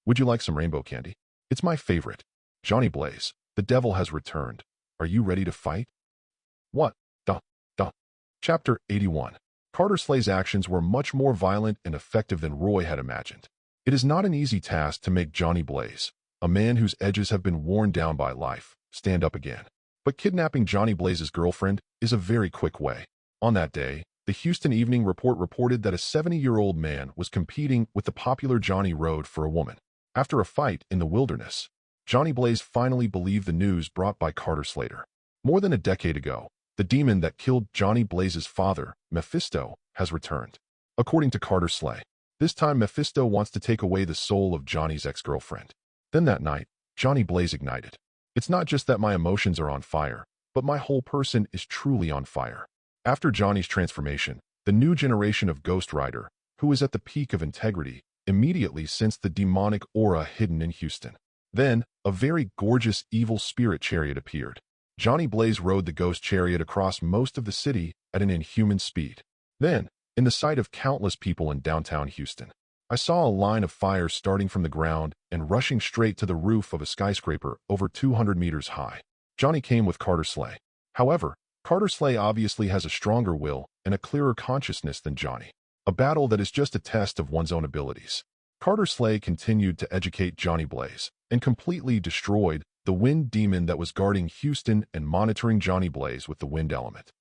Would you like some rainbow candy? It's my favorite." "Johnny Blaze, the devil has returned. Are you ready to fight?" What? Chapter 81. Carter Slay's actions were much more violent and effective than Roy had imagined. It is not an easy task to make Johnny Blaze, a man whose edges have been worn down by life, stand up again. But kidnapping Johnny Blaze's girlfriend is a very quick way. On that day, the Houston Evening Report reported that a 70-year-old man was competing with the popular Johnny Road for a woman. After a fight in the wilderness, Johnny Blaze finally believed the news brought by Carter Slater. More than a decade ago, the demon that killed Johnny Blaze's father, Mephisto, has returned. According to Carter Slay, this time Mephisto wants to take away the soul of Johnny's ex-girlfriend. Then that night, Johnny Blaze ignited. "It's not just that my emotions are on fire, but my whole person is truly on fire." After Johnny's transformation, the new generation of Ghost Rider, who is at the peak of integrity, immediately sensed the demonic aura hidden in Houston. Then, a very gorgeous evil spirit chariot appeared. Johnny Blaze rode the ghost chariot across most of the city at an inhuman speed. Then, in the sight of countless people in downtown Houston, I saw a line of fire starting from the ground and rushing straight to the roof of a skyscraper over 200 meters high. Johnny came with Carter Slay. However, Carter Slay obviously has a stronger will and a clearer consciousness than Johnny. A battle that is just a test of one's own abilities. Carter Slay continued to educate Johnny Blaze and completely destroyed the wind demon that was guarding Houston and monitoring Johnny Blaze with the wind element.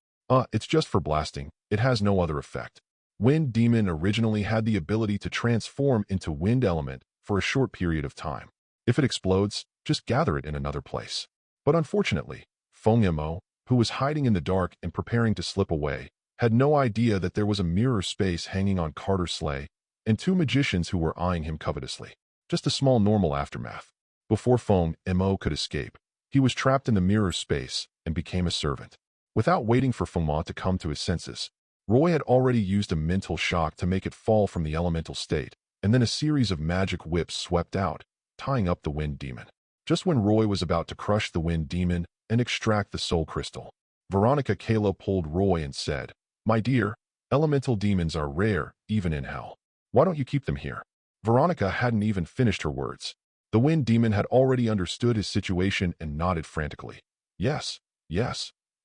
It's just for blasting. It has no other effect. Wind demon originally had the ability to transform into wind element for a short period of time. If it explodes, just gather it in another place. But unfortunately, Feng Mo, who was hiding in the dark and preparing to slip away, had no idea that there was a mirror space hanging on Carter Slay and 2 magicians who were eyeing him covetously. Just a small normal aftermath. Before Feng Mo could escape, he was trapped in the mirror space and became a servant. Without waiting for Feng Mo to come to his senses, Roy had already used a mental shock to make it fall from the elemental state, and then a series of magic whips swept out, tying up the wind demon. Just when Roy was about to crush the wind demon and extract the soul crystal, Veronica Kayla pulled Roy and said, "My dear, elemental demons are rare, even in hell. Why don't you keep them here?" Veronica hadn't even finished her words. The wind demon had already understood his situation and nodded frantically. Yes,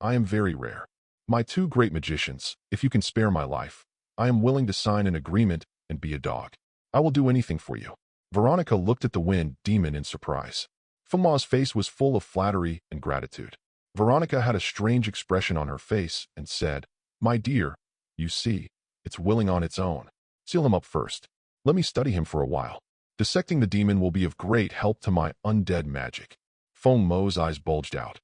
I am very rare. My 2 great magicians, if you can spare my life, I am willing to sign an agreement and be a dog. I will do anything for you." Veronica looked at the wind demon in surprise. Fama's face was full of flattery and gratitude. Veronica had a strange expression on her face and said, "My dear, you see, it's willing on its own. Seal him up first. Let me study him for a while. Dissecting the demon will be of great help to my undead magic." Mo's eyes bulged out.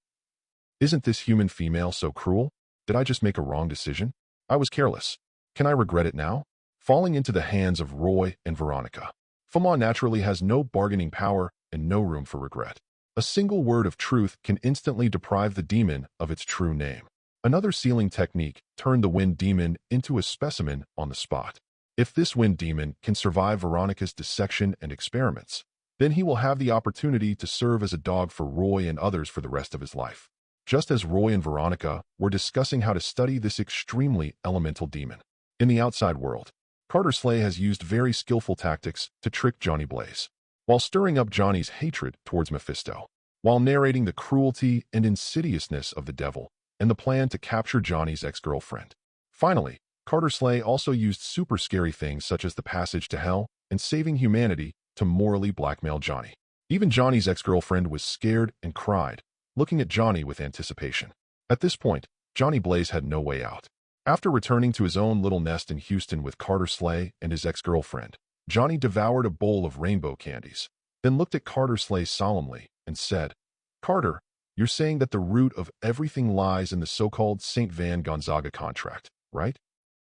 "Isn't this human female so cruel? Did I just make a wrong decision? I was careless. Can I regret it now?" Falling into the hands of Roy and Veronica. Fama naturally has no bargaining power and no room for regret. A single word of truth can instantly deprive the demon of its true name. Another sealing technique turned the wind demon into a specimen on the spot. If this wind demon can survive Veronica's dissection and experiments, then he will have the opportunity to serve as a dog for Roy and others for the rest of his life. Just as Roy and Veronica were discussing how to study this extremely elemental demon. In the outside world, S.H.I.E.L.D has used very skillful tactics to trick Johnny Blaze, while stirring up Johnny's hatred towards Mephisto, while narrating the cruelty and insidiousness of the devil and the plan to capture Johnny's ex-girlfriend. Finally, S.H.I.E.L.D also used super scary things such as the passage to hell and saving humanity to morally blackmail Johnny. Even Johnny's ex-girlfriend was scared and cried, looking at Johnny with anticipation. At this point, Johnny Blaze had no way out. After returning to his own little nest in Houston with S.H.I.E.L.D and his ex-girlfriend, Johnny devoured a bowl of rainbow candies, then looked at S.H.I.E.L.D solemnly and said, "Carter, you're saying that the root of everything lies in the so-called St. Van Gonzaga contract, right?"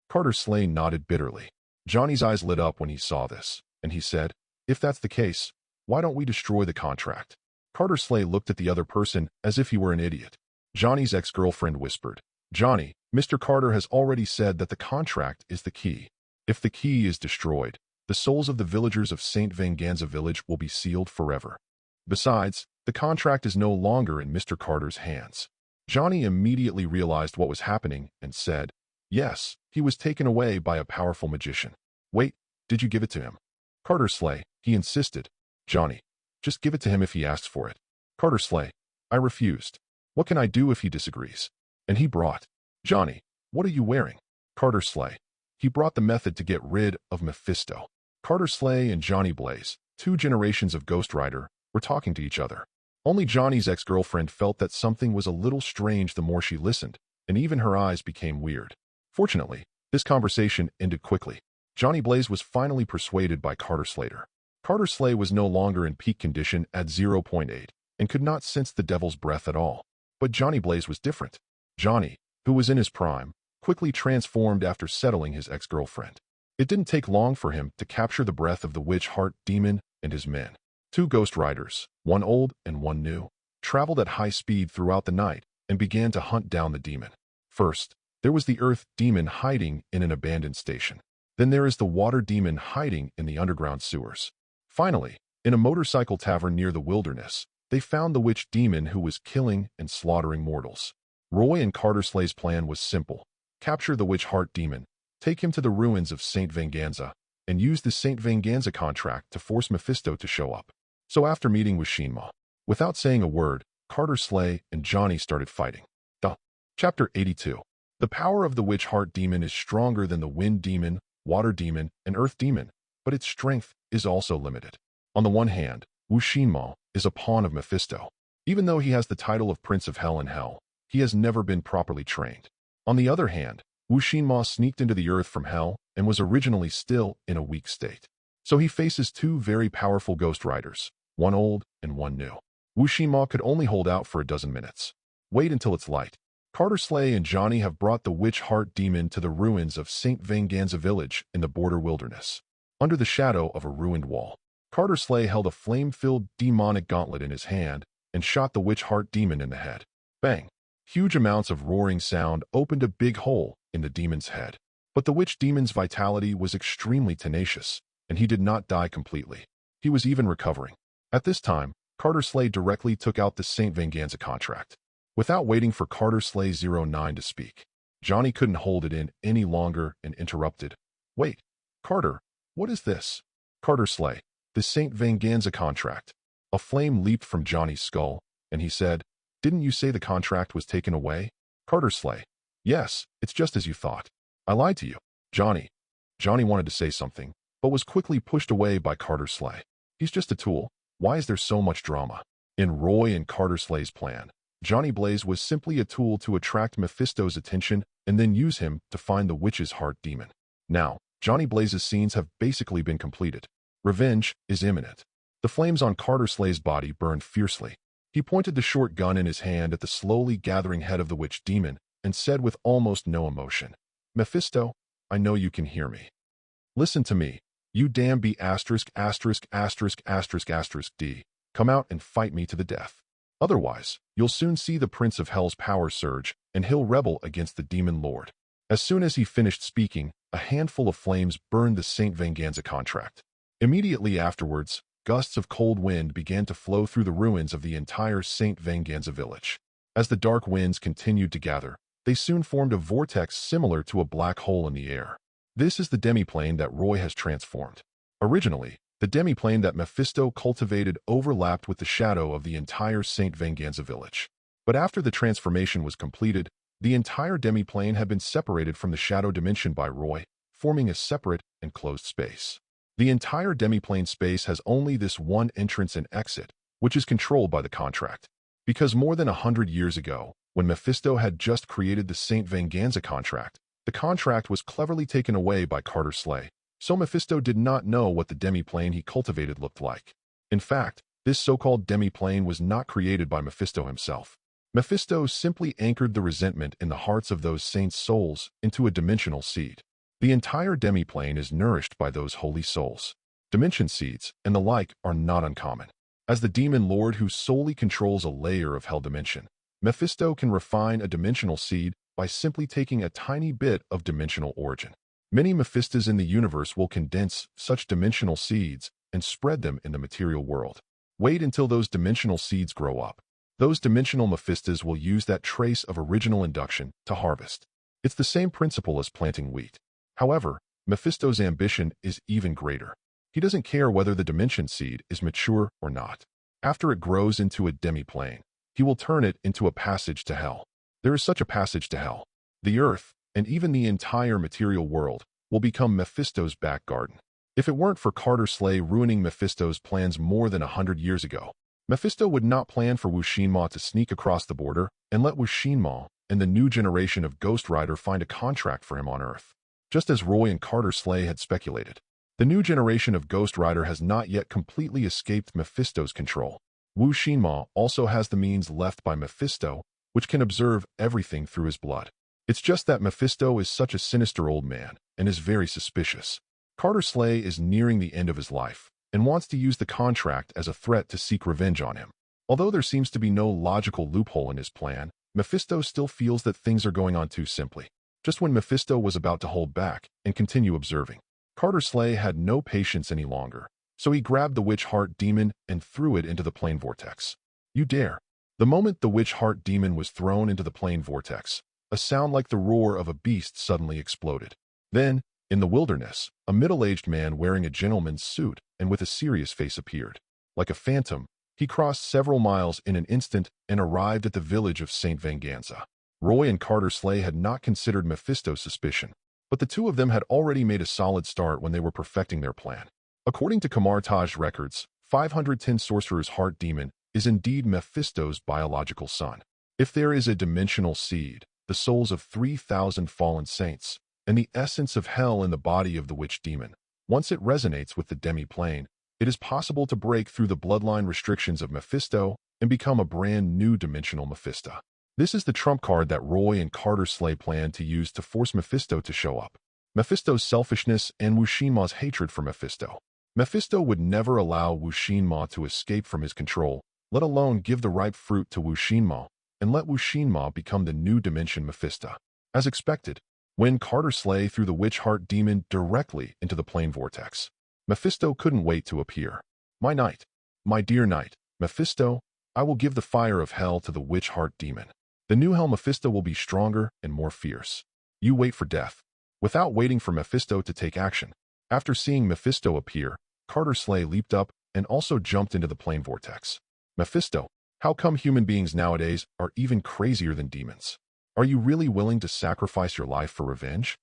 S.H.I.E.L.D nodded bitterly. Johnny's eyes lit up when he saw this, and he said, "If that's the case, why don't we destroy the contract?" S.H.I.E.L.D looked at the other person as if he were an idiot. Johnny's ex-girlfriend whispered, "Johnny, Mr. Carter has already said that the contract is the key. If the key is destroyed, the souls of the villagers of St. Venganza Village will be sealed forever. Besides, the contract is no longer in Mr. Carter's hands." Johnny immediately realized what was happening and said, "Yes, he was taken away by a powerful magician." "Wait, did you give it to him?" S.H.I.E.L.D, he insisted. "Johnny, just give it to him if he asks for it." S.H.I.E.L.D, "I refused. What can I do if he disagrees?" "And he brought." "Johnny, what are you wearing?" S.H.I.E.L.D, "He brought the method to get rid of Mephisto." S.H.I.E.L.D and Johnny Blaze, two generations of Ghost Rider, were talking to each other. Only Johnny's ex-girlfriend felt that something was a little strange the more she listened, and even her eyes became weird. Fortunately, this conversation ended quickly. Johnny Blaze was finally persuaded by S.H.I.E.L.D. S.H.I.E.L.D was no longer in peak condition at 0.8 and could not sense the devil's breath at all. But Johnny Blaze was different. Johnny, who was in his prime, quickly transformed after settling his ex-girlfriend. It didn't take long for him to capture the breath of the witch heart demon and his men. Two Ghost Riders, one old and one new, traveled at high speed throughout the night and began to hunt down the demon. First, there was the earth demon hiding in an abandoned station. Then there is the water demon hiding in the underground sewers. Finally, in a motorcycle tavern near the wilderness, they found the witch demon who was killing and slaughtering mortals. Roy and S.H.I.E.L.D's plan was simple. Capture the witch heart demon, take him to the ruins of St. Venganza, and use the St. Venganza contract to force Mephisto to show up. So after meeting with S.H.I.E.L.D, without saying a word, S.H.I.E.L.D and Johnny started fighting. Chapter 82. The power of the witch heart demon is stronger than the wind demon, water demon, and earth demon, but its strength is also limited. On the one hand, S.H.I.E.L.D is a pawn of Mephisto. Even though he has the title of Prince of Hell and Hell, he has never been properly trained. On the other hand, S.H.I.E.L.D sneaked into the earth from hell and was originally still in a weak state. So he faces two very powerful Ghost Riders, one old and one new. S.H.I.E.L.D could only hold out for a dozen minutes. Wait until it's light. S.H.I.E.L.D and Johnny have brought the witch heart demon to the ruins of St. Venganza Village in the border wilderness. Under the shadow of a ruined wall, S.H.I.E.L.D held a flame-filled demonic gauntlet in his hand and shot the witch heart demon in the head. Bang! Huge amounts of roaring sound opened a big hole in the demon's head. But the witch demon's vitality was extremely tenacious, and he did not die completely. He was even recovering. At this time, S.H.I.E.L.D directly took out the St. Venganza contract. Without waiting for S.H.I.E.L.D-09 to speak, Johnny couldn't hold it in any longer and interrupted. "Wait, Carter, what is this?" S.H.I.E.L.D, "The St. Venganza contract." A flame leaped from Johnny's skull, and he said, "Didn't you say the contract was taken away?" S.H.I.E.L.D, "Yes, it's just as you thought. I lied to you." "Johnny, Johnny wanted to say something, but was quickly pushed away by Carter Slay. He's just a tool. Why is there so much drama? In Roy and Carter Slay's plan, Johnny Blaze was simply a tool to attract Mephisto's attention and then use him to find the witch's heart demon. Now, Johnny Blaze's scenes have basically been completed. Revenge is imminent. The flames on Carter Slay's body burned fiercely. He pointed the short gun in his hand at the slowly gathering head of the witch demon and said with almost no emotion, "Mephisto, I know you can hear me. Listen to me. You damn B******************. D. Come out and fight me to the death. Otherwise, you'll soon see the Prince of Hell's power surge, and he'll rebel against the Demon Lord." As soon as he finished speaking, a handful of flames burned the St. Venganza contract. Immediately afterwards, gusts of cold wind began to flow through the ruins of the entire St. Venganza village. As the dark winds continued to gather, they soon formed a vortex similar to a black hole in the air. This is the demiplane that Roy has transformed. Originally, the demiplane that Mephisto cultivated overlapped with the shadow of the entire St. Venganza village. But after the transformation was completed, the entire demiplane had been separated from the shadow dimension by Roy, forming a separate, enclosed space. The entire demiplane space has only this one entrance and exit, which is controlled by the contract. Because more than 100 years ago, when Mephisto had just created the St. Venganza contract, the contract was cleverly taken away by Carter Slay, so Mephisto did not know what the demiplane he cultivated looked like. In fact, this so-called demiplane was not created by Mephisto himself. Mephisto simply anchored the resentment in the hearts of those saints' souls into a dimensional seed. The entire demiplane is nourished by those holy souls. Dimension seeds and the like are not uncommon. As the demon lord who solely controls a layer of hell dimension, Mephisto can refine a dimensional seed by simply taking a tiny bit of dimensional origin. Many Mephistos in the universe will condense such dimensional seeds and spread them in the material world. Wait until those dimensional seeds grow up. Those dimensional Mephistos will use that trace of original induction to harvest. It's the same principle as planting wheat. However, Mephisto's ambition is even greater. He doesn't care whether the dimension seed is mature or not. After it grows into a demiplane, he will turn it into a passage to hell. There is such a passage to hell. The earth, and even the entire material world, will become Mephisto's back garden. If it weren't for Carter Slay ruining Mephisto's plans more than 100 years ago, Mephisto would not plan for Wu-Shinma to sneak across the border and let Wu-Shinma and the new generation of Ghost Rider find a contract for him on Earth. Just as Roy and Carter Slay had speculated, the new generation of Ghost Rider has not yet completely escaped Mephisto's control. Wu-Shinma also has the means left by Mephisto, which can observe everything through his blood. It's just that Mephisto is such a sinister old man and is very suspicious. Carter Slay is nearing the end of his life and wants to use the contract as a threat to seek revenge on him. Although there seems to be no logical loophole in his plan, Mephisto still feels that things are going on too simply. Just when Mephisto was about to hold back and continue observing, Carter Slay had no patience any longer, so he grabbed the witch heart demon and threw it into the plane vortex. You dare. The moment the witch heart demon was thrown into the plane vortex, a sound like the roar of a beast suddenly exploded. Then, in the wilderness, a middle-aged man wearing a gentleman's suit and with a serious face appeared. Like a phantom, he crossed several miles in an instant and arrived at the village of St. Venganza. Roy and Carter Slay had not considered Mephisto's suspicion, but the two of them had already made a solid start when they were perfecting their plan. According to Kamartaj records, 510 Sorcerer's heart demon is indeed Mephisto's biological son. If there is a dimensional seed, the souls of 3,000 fallen saints, and the essence of hell in the body of the witch demon, once it resonates with the demi-plane, it is possible to break through the bloodline restrictions of Mephisto and become a brand new dimensional Mephisto. This is the trump card that Roy and Carter Slay planned to use to force Mephisto to show up. Mephisto's selfishness and Wu-Shinma's hatred for Mephisto. Mephisto would never allow Wu-Shinma to escape from his control, let alone give the ripe fruit to Wu-Shinma, and let Wu-Shinma become the new dimension Mephisto. As expected, when Carter Slay threw the witch heart demon directly into the plane vortex, Mephisto couldn't wait to appear. My knight, my dear knight, Mephisto, I will give the fire of hell to the witch heart demon. The new hell Mephisto will be stronger and more fierce. You wait for death. Without waiting for Mephisto to take action, after seeing Mephisto appear, Carter Slay leaped up and also jumped into the plane vortex. Mephisto, how come human beings nowadays are even crazier than demons? Are you really willing to sacrifice your life for revenge?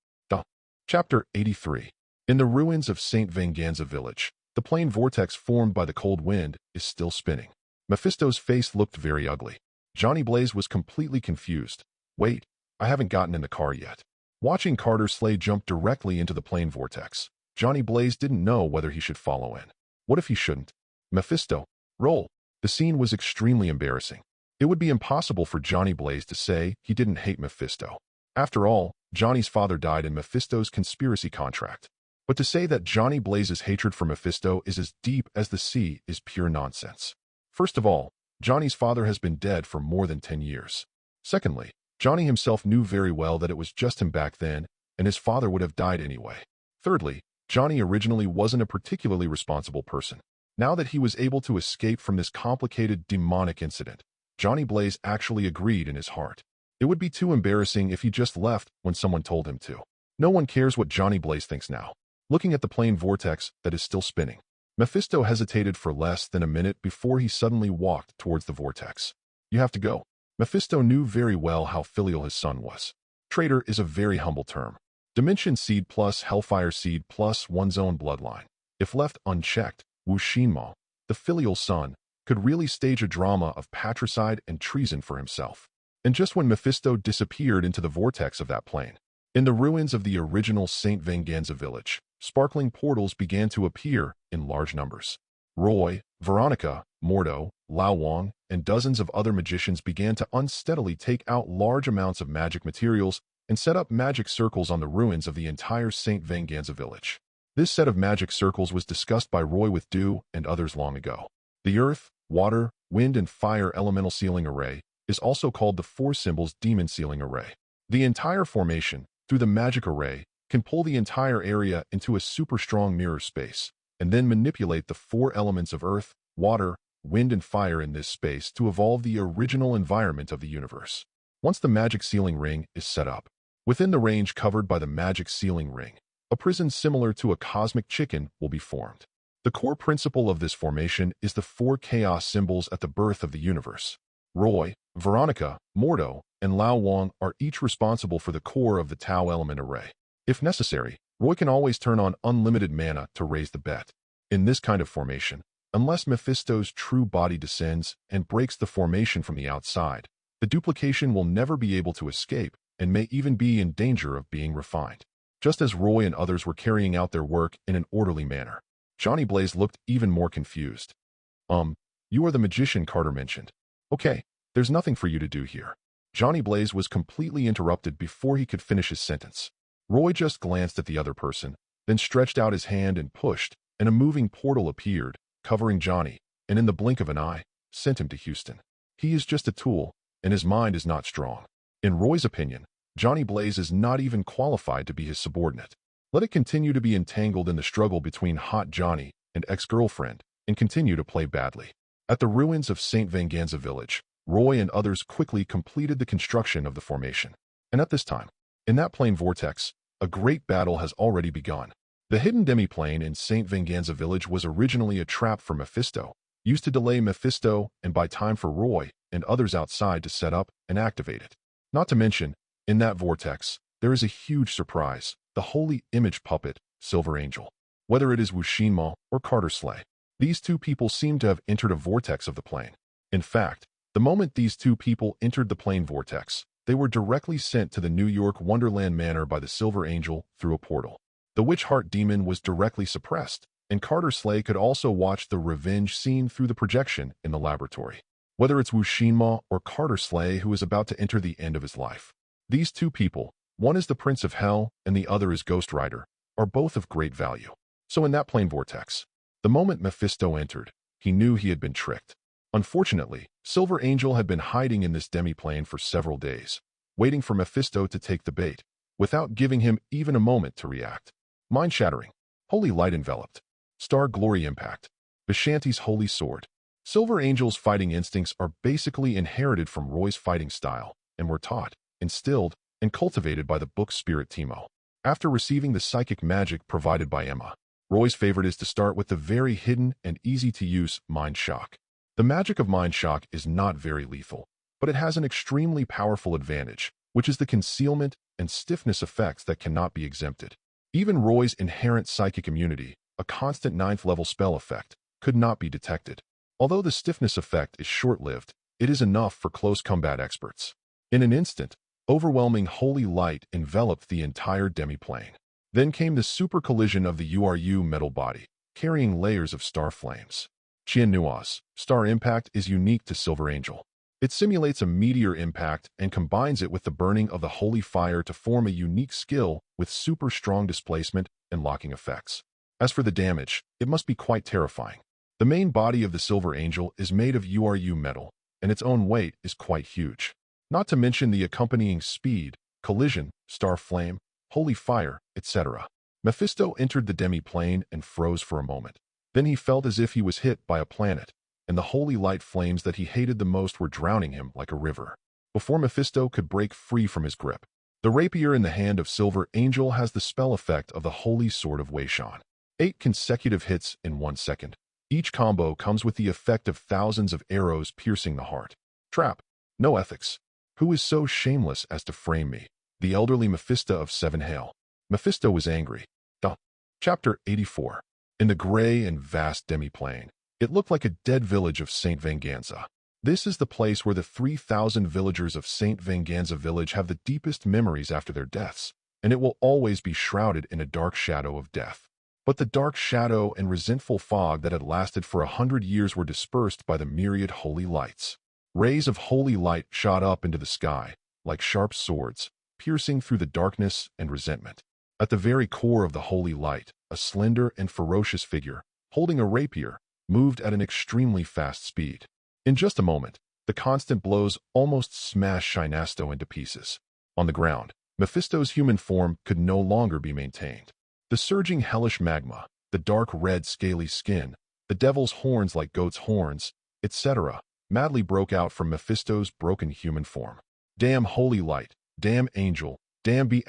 Chapter 83. In the ruins of St. Venganza village, the plane vortex formed by the cold wind is still spinning. Mephisto's face looked very ugly. Johnny Blaze was completely confused. Wait, I haven't gotten in the car yet. Watching Carter's sleigh jump directly into the plane vortex, Johnny Blaze didn't know whether he should follow in. What if he shouldn't? Mephisto, roll. The scene was extremely embarrassing. It would be impossible for Johnny Blaze to say he didn't hate Mephisto. After all, Johnny's father died in Mephisto's conspiracy contract. But to say that Johnny Blaze's hatred for Mephisto is as deep as the sea is pure nonsense. First of all, Johnny's father has been dead for more than 10 years. Secondly, Johnny himself knew very well that it was just him back then, and his father would have died anyway. Thirdly, Johnny originally wasn't a particularly responsible person. Now that he was able to escape from this complicated demonic incident, Johnny Blaze actually agreed in his heart. It would be too embarrassing if he just left when someone told him to. No one cares what Johnny Blaze thinks now. Looking at the plane vortex that is still spinning, Mephisto hesitated for less than a minute before he suddenly walked towards the vortex. You have to go. Mephisto knew very well how filial his son was. Traitor is a very humble term. Dimension seed plus Hellfire seed plus one's own bloodline. If left unchecked, S.H.I.E.L.D, the filial son, could really stage a drama of patricide and treason for himself. And just when Mephisto disappeared into the vortex of that plane, in the ruins of the original St. Venganza village, sparkling portals began to appear in large numbers. Roy, Veronica, Mordo, Lao Wang, and dozens of other magicians began to unsteadily take out large amounts of magic materials and set up magic circles on the ruins of the entire St. Venganza village. This set of magic circles was discussed by Roy with Dew and others long ago. The earth, water, wind, and fire elemental sealing array is also called the Four Symbols Demon Sealing Array. The entire formation, through the magic array, can pull the entire area into a super strong mirror space, and then manipulate the four elements of earth, water, wind, and fire in this space to evolve the original environment of the universe. Once the magic sealing ring is set up, within the range covered by the magic sealing ring, a prison similar to a cosmic chicken will be formed. The core principle of this formation is the four chaos symbols at the birth of the universe. Roy, Veronica, Mordo, and Lao Wang are each responsible for the core of the Tau element array. If necessary, Roy can always turn on unlimited mana to raise the bet. In this kind of formation, unless Mephisto's true body descends and breaks the formation from the outside, the duplication will never be able to escape and may even be in danger of being refined. Just as Roy and others were carrying out their work in an orderly manner, Johnny Blaze looked even more confused. You are the magician Carter mentioned. Okay, there's nothing for you to do here. Johnny Blaze was completely interrupted before he could finish his sentence. Roy just glanced at the other person, then stretched out his hand and pushed, and a moving portal appeared, covering Johnny, and in the blink of an eye, sent him to Houston. He is just a tool, and his mind is not strong. In Roy's opinion, Johnny Blaze is not even qualified to be his subordinate. Let it continue to be entangled in the struggle between Hot Johnny and ex-girlfriend, and continue to play badly. At the ruins of St. Venganza village, Roy and others quickly completed the construction of the formation. And at this time, in that plane vortex, a great battle has already begun. The hidden demiplane in St. Venganza village was originally a trap for Mephisto, used to delay Mephisto and buy time for Roy and others outside to set up and activate it. Not to mention, in that vortex, there is a huge surprise, the holy image puppet, Silver Angel. Whether it is S.H.I.E.L.D or Carter Slay, these two people seem to have entered a vortex of the plane. In fact, the moment these two people entered the plane vortex, they were directly sent to the New York Wonderland Manor by the Silver Angel through a portal. The Witch Heart demon was directly suppressed, and Carter Slay could also watch the revenge scene through the projection in the laboratory. Whether it's S.H.I.E.L.D or Carter Slay who is about to enter the end of his life, these two people, one is the Prince of Hell and the other is Ghost Rider, are both of great value. So in that plane vortex, the moment Mephisto entered, he knew he had been tricked. Unfortunately, Silver Angel had been hiding in this demiplane for several days, waiting for Mephisto to take the bait, without giving him even a moment to react. Mind-shattering. Holy light enveloped. Star glory impact. Vishanti's holy sword. Silver Angel's fighting instincts are basically inherited from Roy's fighting style, and were taught, instilled, and cultivated by the book's spirit Timo. After receiving the psychic magic provided by Emma, Roy's favorite is to start with the very hidden and easy-to-use Mind Shock. The magic of Mind Shock is not very lethal, but it has an extremely powerful advantage, which is the concealment and stiffness effects that cannot be exempted. Even Roy's inherent psychic immunity, a constant 9th-level spell effect, could not be detected. Although the stiffness effect is short-lived, it is enough for close combat experts. In an instant, overwhelming holy light enveloped the entire demiplane. Then came the super collision of the URU metal body, carrying layers of star flames. Qiannua's star impact is unique to Silver Angel. It simulates a meteor impact and combines it with the burning of the holy fire to form a unique skill with super strong displacement and locking effects. As for the damage, it must be quite terrifying. The main body of the Silver Angel is made of URU metal, and its own weight is quite huge. Not to mention the accompanying speed, collision, star flame, holy fire, etc. Mephisto entered the demi-plane and froze for a moment. Then he felt as if he was hit by a planet, and the holy light flames that he hated the most were drowning him like a river. Before Mephisto could break free from his grip, the rapier in the hand of Silver Angel has the spell effect of the Holy Sword of Wei-Shan. 8 consecutive hits in 1 second. Each combo comes with the effect of thousands of arrows piercing the heart. Trap. No ethics. Who is so shameless as to frame me? The elderly Mephisto of S.H.I.E.L.D. Mephisto was angry. Chapter 84. In the gray and vast demi-plane, it looked like a dead village of St. Venganza. This is the place where the 3,000 villagers of St. Venganza village have the deepest memories after their deaths, and it will always be shrouded in a dark shadow of death. But the dark shadow and resentful fog that had lasted for 100 years were dispersed by the myriad holy lights. Rays of holy light shot up into the sky, like sharp swords, piercing through the darkness and resentment. At the very core of the holy light, a slender and ferocious figure, holding a rapier, moved at an extremely fast speed. In just a moment, the constant blows almost smashed Shinasto into pieces. On the ground, Mephisto's human form could no longer be maintained. The surging hellish magma, the dark red scaly skin, the devil's horns like goat's horns, etc., madly broke out from Mephisto's broken human form. Damn holy light, damn angel, damn B*******************.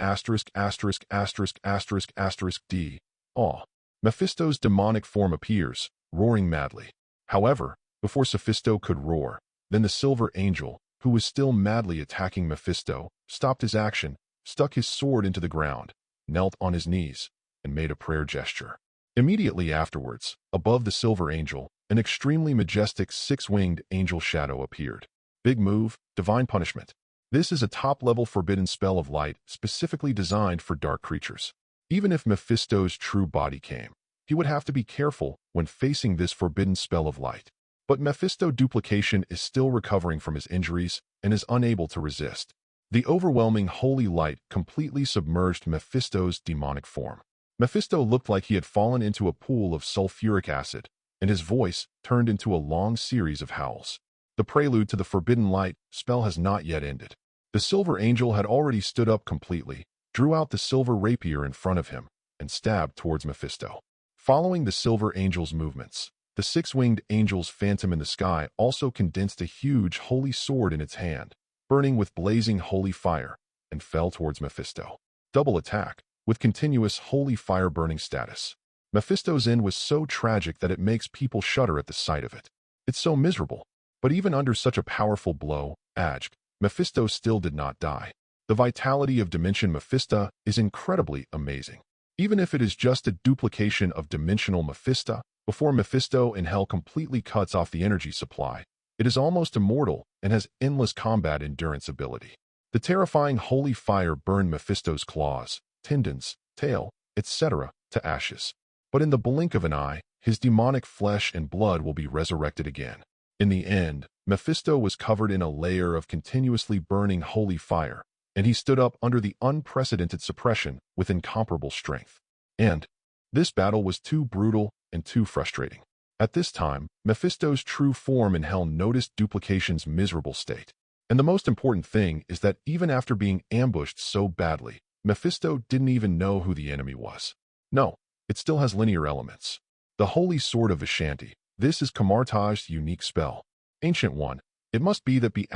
Aw. Mephisto's demonic form appears, roaring madly. However, before Sophisto could roar, then the Silver Angel, who was still madly attacking Mephisto, stopped his action, stuck his sword into the ground, knelt on his knees, and made a prayer gesture. Immediately afterwards, above the Silver Angel, an extremely majestic 6-winged angel shadow appeared. Big move, divine punishment. This is a top-level forbidden spell of light specifically designed for dark creatures. Even if Mephisto's true body came, he would have to be careful when facing this forbidden spell of light. But Mephisto duplication is still recovering from his injuries and is unable to resist. The overwhelming holy light completely submerged Mephisto's demonic form. Mephisto looked like he had fallen into a pool of sulfuric acid, and his voice turned into a long series of howls. The prelude to the forbidden light spell has not yet ended. The Silver Angel had already stood up completely, drew out the silver rapier in front of him, and stabbed towards Mephisto. Following the Silver Angel's movements, the 6-winged angel's phantom in the sky also condensed a huge holy sword in its hand, burning with blazing holy fire, and fell towards Mephisto. Double attack, with continuous holy fire burning status. Mephisto's end was so tragic that it makes people shudder at the sight of it. It's so miserable. But even under such a powerful blow, Mephisto still did not die. The vitality of Dimension Mephisto is incredibly amazing. Even if it is just a duplication of Dimensional Mephisto, before Mephisto in Hell completely cuts off the energy supply, it is almost immortal and has endless combat endurance ability. The terrifying holy fire burned Mephisto's claws, tendons, tail, etc. to ashes. But in the blink of an eye, his demonic flesh and blood will be resurrected again. In the end, Mephisto was covered in a layer of continuously burning holy fire, and he stood up under the unprecedented suppression with incomparable strength. And this battle was too brutal and too frustrating. At this time, Mephisto's true form in Hell noticed duplication's miserable state. And the most important thing is that even after being ambushed so badly, Mephisto didn't even know who the enemy was. No, it still has linear elements. The Holy Sword of Vishanti. This is Kamartaj's unique spell. Ancient One. It must be that the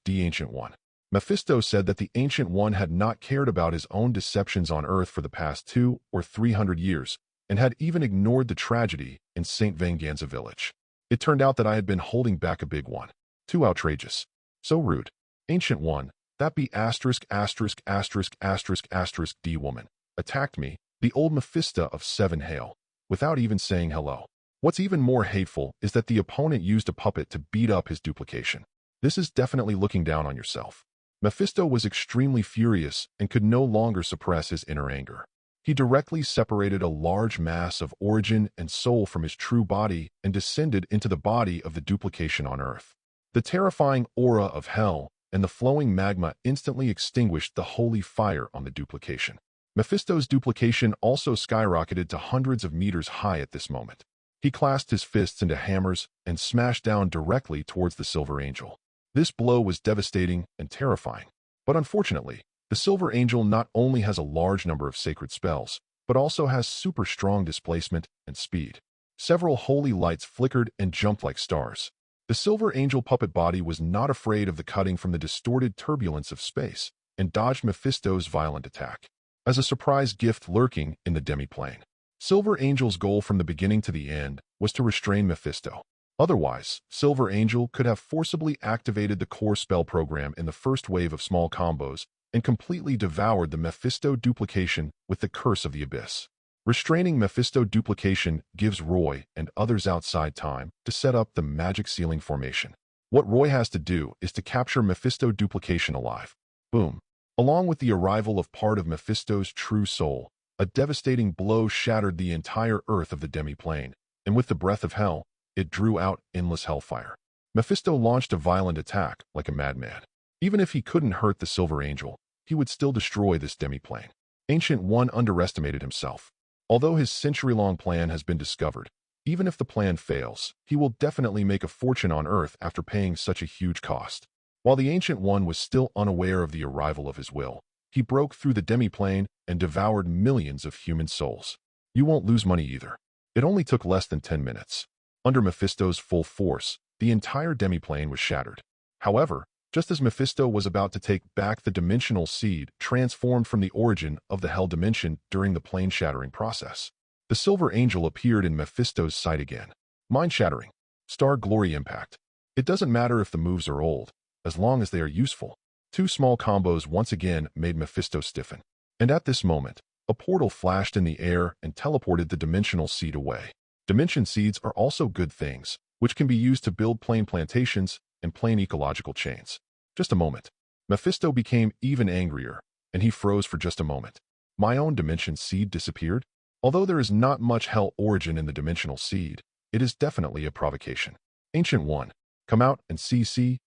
the Ancient One. Mephisto said that the Ancient One had not cared about his own deceptions on Earth for the past 200 or 300 years, and had even ignored the tragedy in St. Venganza village. It turned out that I had been holding back a big one. Too outrageous. So rude. Ancient One, That be asterisk asterisk asterisk asterisk asterisk D woman attacked me, the old Mephisto of S.H.I.E.L.D, without even saying hello. What's even more hateful is that the opponent used a puppet to beat up his duplication. This is definitely looking down on yourself. Mephisto was extremely furious and could no longer suppress his inner anger. He directly separated a large mass of origin and soul from his true body and descended into the body of the duplication on Earth. The terrifying aura of hell and the flowing magma instantly extinguished the holy fire on the duplication. Mephisto's duplication also skyrocketed to hundreds of meters high at this moment. He clasped his fists into hammers and smashed down directly towards the Silver Angel. This blow was devastating and terrifying. But unfortunately, the Silver Angel not only has a large number of sacred spells, but also has super strong displacement and speed. Several holy lights flickered and jumped like stars. The Silver Angel puppet body was not afraid of the cutting from the distorted turbulence of space and dodged Mephisto's violent attack. As a surprise gift lurking in the demiplane, Silver Angel's goal from the beginning to the end was to restrain Mephisto. Otherwise, Silver Angel could have forcibly activated the core spell program in the first wave of small combos and completely devoured the Mephisto duplication with the Curse of the Abyss. Restraining Mephisto duplication gives Roy and others outside time to set up the magic ceiling formation. What Roy has to do is to capture Mephisto duplication alive. Boom. Along with the arrival of part of Mephisto's true soul, a devastating blow shattered the entire earth of the demiplane, and with the breath of hell, it drew out endless hellfire. Mephisto launched a violent attack like a madman. Even if he couldn't hurt the Silver Angel, he would still destroy this demiplane. Ancient One underestimated himself. Although his century-long plan has been discovered, even if the plan fails, he will definitely make a fortune on Earth after paying such a huge cost. While the Ancient One was still unaware of the arrival of his will, he broke through the demiplane and devoured millions of human souls. You won't lose money either. It only took less than 10 minutes. Under Mephisto's full force, the entire demiplane was shattered. However, just as Mephisto was about to take back the dimensional seed transformed from the origin of the Hell dimension during the plane-shattering process, the Silver Angel appeared in Mephisto's sight again. Mind-shattering. Star Glory Impact. It doesn't matter if the moves are old, as long as they are useful. Two small combos once again made Mephisto stiffen. And at this moment, a portal flashed in the air and teleported the dimensional seed away. Dimension seeds are also good things, which can be used to build plane plantations and plane ecological chains. Just a moment. Mephisto became even angrier, and he froze for just a moment. My own dimension seed disappeared? Although there is not much hell origin in the dimensional seed, it is definitely a provocation. Ancient One, come out and CC.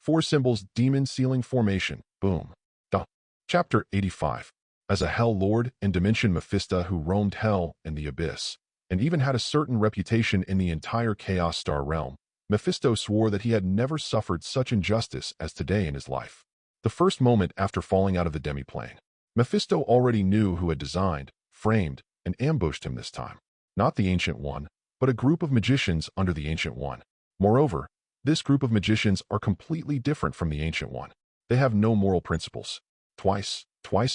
4 symbols demon ceiling formation. Boom. Duh. Chapter 85. As a Hell Lord and Dimension Mephisto who roamed Hell and the Abyss, and even had a certain reputation in the entire Chaos Star realm, Mephisto swore that he had never suffered such injustice as today in his life. The first moment after falling out of the demiplane, Mephisto already knew who had designed, framed, and ambushed him this time. Not the Ancient One, but a group of magicians under the Ancient One. Moreover, this group of magicians are completely different from the Ancient One. They have no moral principles. Twice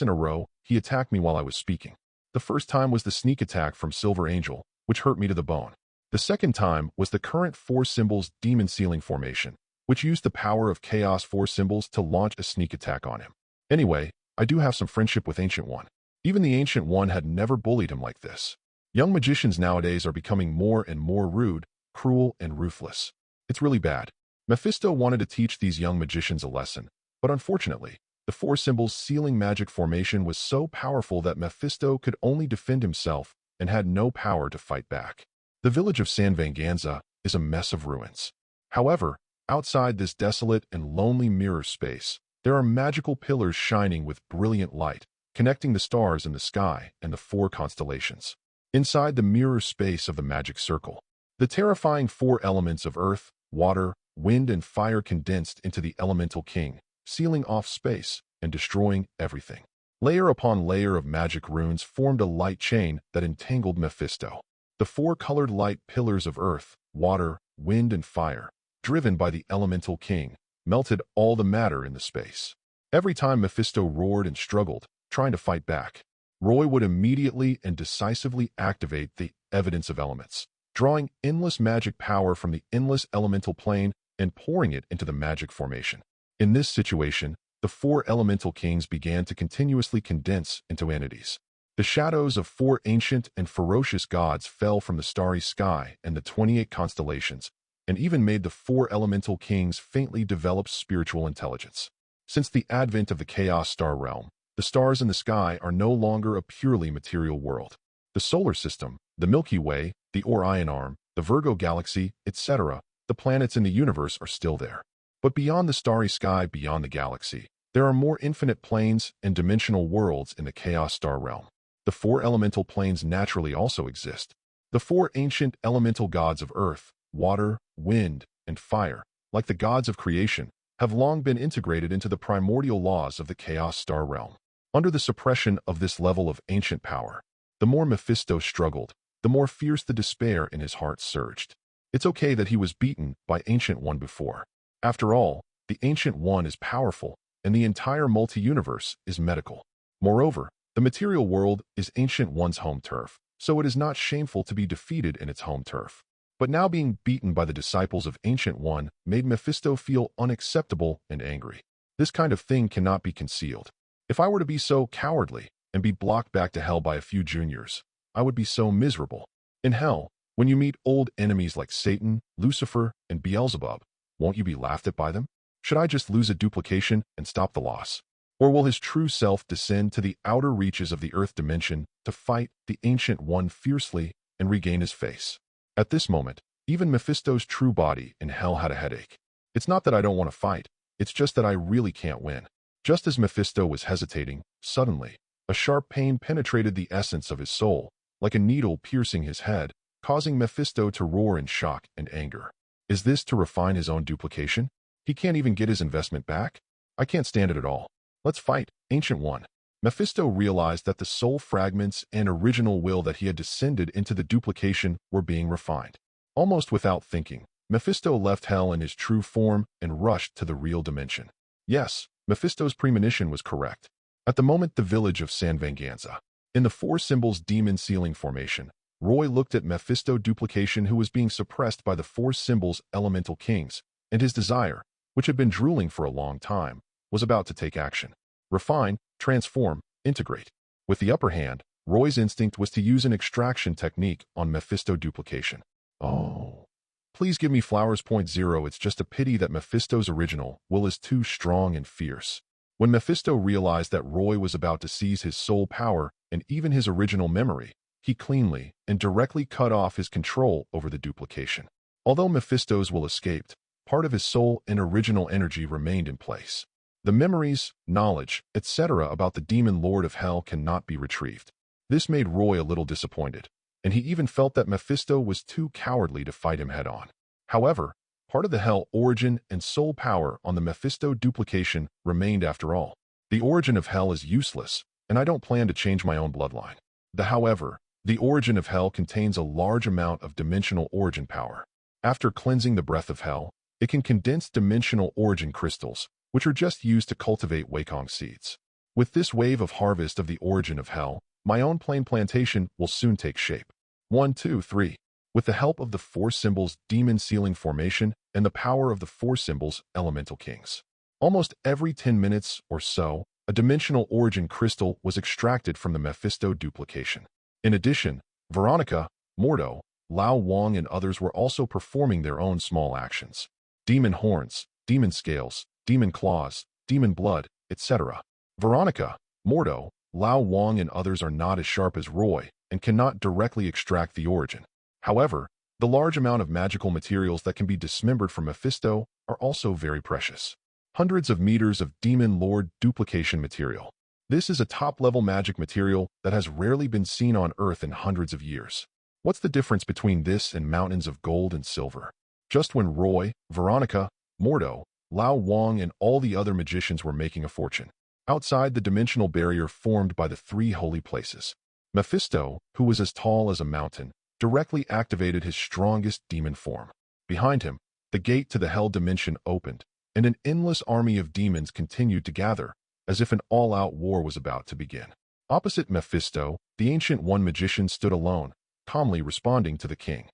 in a row, he attacked me while I was speaking. The first time was the sneak attack from Silver Angel, which hurt me to the bone. The second time was the current 4 symbols demon ceiling formation, which used the power of Chaos 4 symbols to launch a sneak attack on him. Anyway, I do have some friendship with Ancient One. Even the Ancient One had never bullied him like this. Young magicians nowadays are becoming more and more rude, cruel, and ruthless. It's really bad. Mephisto wanted to teach these young magicians a lesson, but unfortunately, the 4 symbols ceiling magic formation was so powerful that Mephisto could only defend himself and had no power to fight back. The village of San Venganza is a mess of ruins. However, outside this desolate and lonely mirror space, there are magical pillars shining with brilliant light, connecting the stars in the sky and the 4 constellations. Inside the mirror space of the magic circle, the terrifying 4 elements of earth, water, wind, and fire condensed into the elemental king, sealing off space and destroying everything. Layer upon layer of magic runes formed a light chain that entangled Mephisto. The 4 colored light pillars of earth, water, wind, and fire, driven by the elemental king, melted all the matter in the space. Every time Mephisto roared and struggled, trying to fight back, Roy would immediately and decisively activate the evidence of elements, drawing endless magic power from the endless elemental plane and pouring it into the magic formation. In this situation, the four elemental kings began to continuously condense into entities. The shadows of four ancient and ferocious gods fell from the starry sky and the 28 constellations, and even made the four elemental kings faintly develop spiritual intelligence. Since the advent of the Chaos Star realm, the stars in the sky are no longer a purely material world. The solar system, the Milky Way, the Orion Arm, the Virgo galaxy, etc., the planets in the universe are still there. But beyond the starry sky, beyond the galaxy, there are more infinite planes and dimensional worlds in the Chaos Star realm. The four elemental planes naturally also exist. The four ancient elemental gods of earth, water, wind, and fire, like the gods of creation, have long been integrated into the primordial laws of the Chaos Star realm. Under the suppression of this level of ancient power, the more Mephisto struggled, the more fierce the despair in his heart surged. It's okay that he was beaten by Ancient One before. After all, the Ancient One is powerful, and the entire multi-universe is medical. Moreover, the material world is Ancient One's home turf, so it is not shameful to be defeated in its home turf. But now being beaten by the disciples of Ancient One made Mephisto feel unacceptable and angry. This kind of thing cannot be concealed. If I were to be so cowardly and be blocked back to hell by a few juniors, I would be so miserable. In hell, when you meet old enemies like Satan, Lucifer, and Beelzebub, won't you be laughed at by them? Should I just lose a duplication and stop the loss? Or will his true self descend to the outer reaches of the earth dimension to fight the Ancient One fiercely and regain his face? At this moment, even Mephisto's true body in hell had a headache. It's not that I don't want to fight, it's just that I really can't win. Just as Mephisto was hesitating, suddenly, a sharp pain penetrated the essence of his soul, like a needle piercing his head, causing Mephisto to roar in shock and anger. Is this to refine his own duplication? He can't even get his investment back? I can't stand it at all. Let's fight, Ancient One. Mephisto realized that the soul fragments and original will that he had descended into the duplication were being refined. Almost without thinking, Mephisto left hell in his true form and rushed to the real dimension. Yes, Mephisto's premonition was correct. At the moment the village of San Venganza, in the four symbols demon sealing formation, Roy looked at Mephisto duplication who was being suppressed by the four symbols elemental kings, and his desire, which had been drooling for a long time, was about to take action. Refine, transform, integrate. With the upper hand, Roy's instinct was to use an extraction technique on Mephisto duplication. Oh. Please give me flowers. 0. It's just a pity that Mephisto's original will is too strong and fierce. When Mephisto realized that Roy was about to seize his soul power and even his original memory, he cleanly and directly cut off his control over the duplication. Although Mephisto's will escaped, part of his soul and original energy remained in place. The memories, knowledge, etc. about the demon lord of hell cannot be retrieved. This made Roy a little disappointed, and he even felt that Mephisto was too cowardly to fight him head-on. However, part of the hell origin and soul power on the Mephisto duplication remained after all. The origin of hell is useless, and I don't plan to change my own bloodline. However, the origin of hell contains a large amount of dimensional origin power. After cleansing the breath of hell, it can condense dimensional origin crystals, which are just used to cultivate Wacong seeds. With this wave of harvest of the origin of hell, my own plain plantation will soon take shape. 1, 2, 3. With the help of the four symbols demon sealing formation and the power of the four symbols elemental kings. Almost every 10 minutes or so, a dimensional origin crystal was extracted from the Mephisto duplication. In addition, Veronica, Mordo, Lao Wang and others were also performing their own small actions. Demon horns, demon scales, demon claws, demon blood, etc. Veronica, Mordo, Lao Wang and others are not as sharp as Roy and cannot directly extract the origin. However, the large amount of magical materials that can be dismembered from Mephisto are also very precious. Hundreds of meters of Demon Lord duplication material. This is a top-level magic material that has rarely been seen on Earth in hundreds of years. What's the difference between this and mountains of gold and silver? Just when Roy, Veronica, Mordo, Lao Wang and all the other magicians were making a fortune. Outside the dimensional barrier formed by the three holy places, Mephisto, who was as tall as a mountain, directly activated his strongest demon form. Behind him, the gate to the hell dimension opened, and an endless army of demons continued to gather, as if an all-out war was about to begin. Opposite Mephisto, the Ancient One magician stood alone, calmly responding to the king.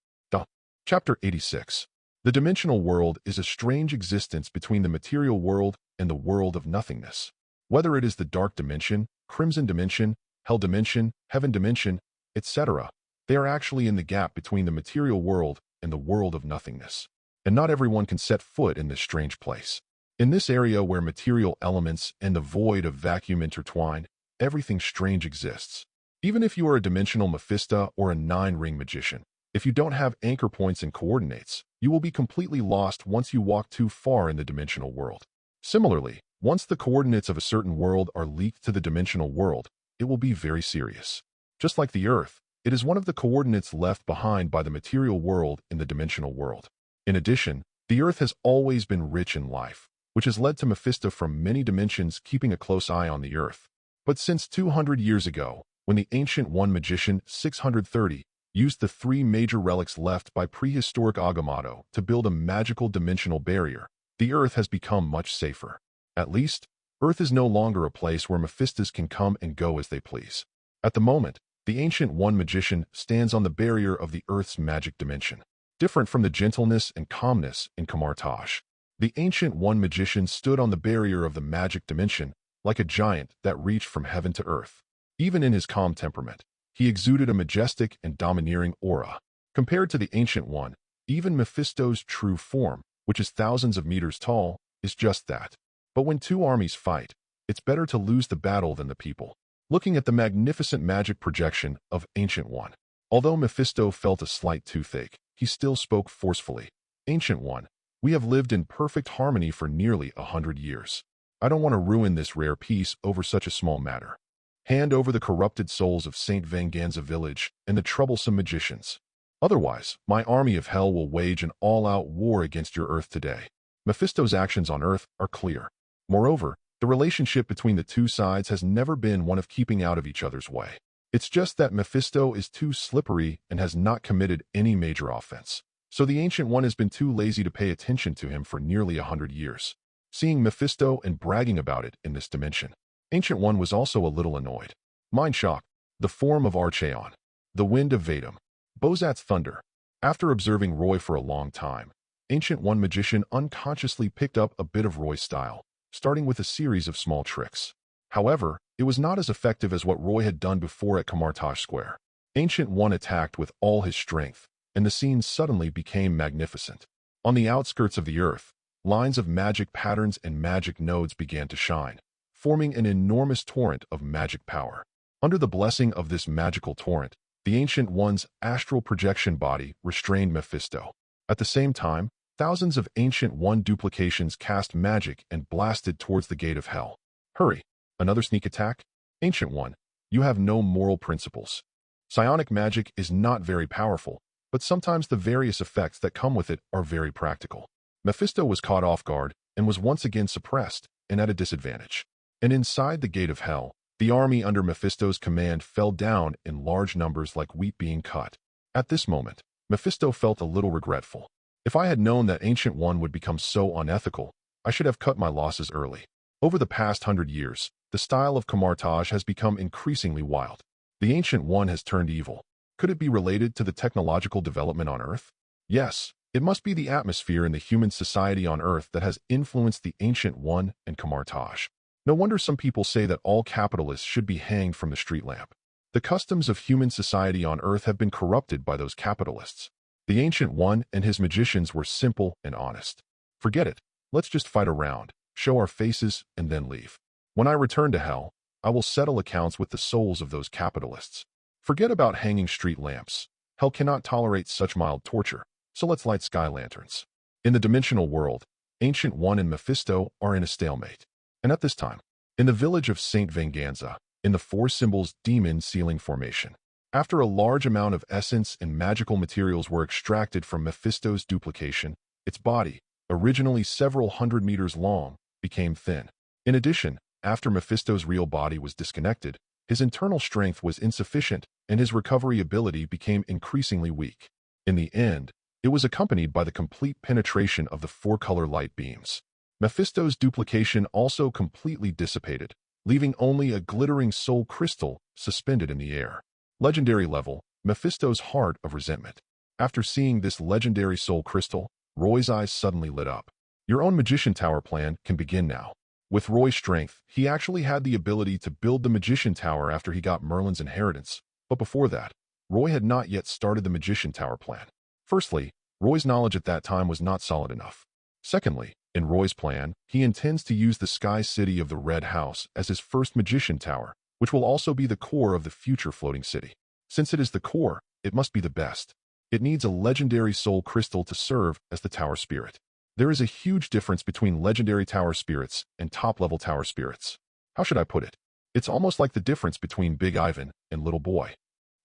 Chapter 86. The dimensional world is a strange existence between the material world and the world of nothingness. Whether it is the dark dimension, crimson dimension, hell dimension, heaven dimension, etc., they are actually in the gap between the material world and the world of nothingness. And not everyone can set foot in this strange place. In this area where material elements and the void of vacuum intertwine, everything strange exists. Even if you are a dimensional Mephisto or a nine-ring magician, if you don't have anchor points and coordinates, you will be completely lost once you walk too far in the dimensional world. Similarly, once the coordinates of a certain world are leaked to the dimensional world, it will be very serious. Just like the Earth, it is one of the coordinates left behind by the material world in the dimensional world. In addition, the Earth has always been rich in life, which has led to Mephisto from many dimensions keeping a close eye on the Earth. But since 200 years ago, when the Ancient One magician 630 used the three major relics left by prehistoric Agamotto to build a magical dimensional barrier, the Earth has become much safer. At least, Earth is no longer a place where Mephistos can come and go as they please. At the moment, the Ancient One magician stands on the barrier of the Earth's magic dimension. Different from the gentleness and calmness in Camartage, the Ancient One magician stood on the barrier of the magic dimension like a giant that reached from heaven to earth. Even in his calm temperament, he exuded a majestic and domineering aura. Compared to the Ancient One, even Mephisto's true form, which is thousands of meters tall, is just that. But when two armies fight, it's better to lose the battle than the people. Looking at the magnificent magic projection of Ancient One, although Mephisto felt a slight toothache, he still spoke forcefully. Ancient One, we have lived in perfect harmony for nearly 100 years. I don't want to ruin this rare peace over such a small matter. Hand over the corrupted souls of St. Venganza village and the troublesome magicians. Otherwise, my army of hell will wage an all-out war against your Earth today. Mephisto's actions on Earth are clear. Moreover, the relationship between the two sides has never been one of keeping out of each other's way. It's just that Mephisto is too slippery and has not committed any major offense. So the Ancient One has been too lazy to pay attention to him for nearly 100 years. Seeing Mephisto and bragging about it in this dimension, Ancient One was also a little annoyed. Mind shock, the form of Archeon, the wind of Vadum, Bozat's thunder. After observing Roy for a long time, Ancient One magician unconsciously picked up a bit of Roy's style, starting with a series of small tricks. However, it was not as effective as what Roy had done before at Camartage Square. Ancient One attacked with all his strength, and the scene suddenly became magnificent. On the outskirts of the Earth, lines of magic patterns and magic nodes began to shine, forming an enormous torrent of magic power. Under the blessing of this magical torrent, the Ancient One's astral projection body restrained Mephisto. At the same time, thousands of Ancient One duplications cast magic and blasted towards the gate of hell. Hurry! Another sneak attack? Ancient One, you have no moral principles. Psionic magic is not very powerful, but sometimes the various effects that come with it are very practical. Mephisto was caught off guard and was once again suppressed and at a disadvantage. And inside the gate of hell, the army under Mephisto's command fell down in large numbers like wheat being cut. At this moment, Mephisto felt a little regretful. If I had known that Ancient One would become so unethical, I should have cut my losses early. Over the past 100 years, the style of Camartage has become increasingly wild. The Ancient One has turned evil. Could it be related to the technological development on Earth? Yes, it must be the atmosphere in the human society on Earth that has influenced the Ancient One and Camartage. No wonder some people say that all capitalists should be hanged from the street lamp. The customs of human society on Earth have been corrupted by those capitalists. The Ancient One and his magicians were simple and honest. Forget it. Let's just fight around, show our faces, and then leave. When I return to hell, I will settle accounts with the souls of those capitalists. Forget about hanging street lamps. Hell cannot tolerate such mild torture, so let's light sky lanterns. In the dimensional world, Ancient One and Mephisto are in a stalemate. And at this time, in the village of St. Venganza, in the four symbols demon ceiling formation, after a large amount of essence and magical materials were extracted from Mephisto's duplication, its body, originally several hundred meters long, became thin. In addition, after Mephisto's real body was disconnected, his internal strength was insufficient and his recovery ability became increasingly weak. In the end, it was accompanied by the complete penetration of the four-color light beams. Mephisto's duplication also completely dissipated, leaving only a glittering soul crystal suspended in the air. Legendary level, Mephisto's Heart of Resentment. After seeing this legendary soul crystal, Roy's eyes suddenly lit up. Your own Magician Tower plan can begin now. With Roy's strength, he actually had the ability to build the Magician Tower after he got Merlin's inheritance, but before that, Roy had not yet started the Magician Tower plan. Firstly, Roy's knowledge at that time was not solid enough. Secondly, in Roy's plan, he intends to use the Sky City of the Red House as his first Magician Tower, which will also be the core of the future floating city. Since it is the core, it must be the best. It needs a legendary soul crystal to serve as the tower spirit. There is a huge difference between legendary tower spirits and top-level tower spirits. How should I put it? It's almost like the difference between Big Ivan and Little Boy.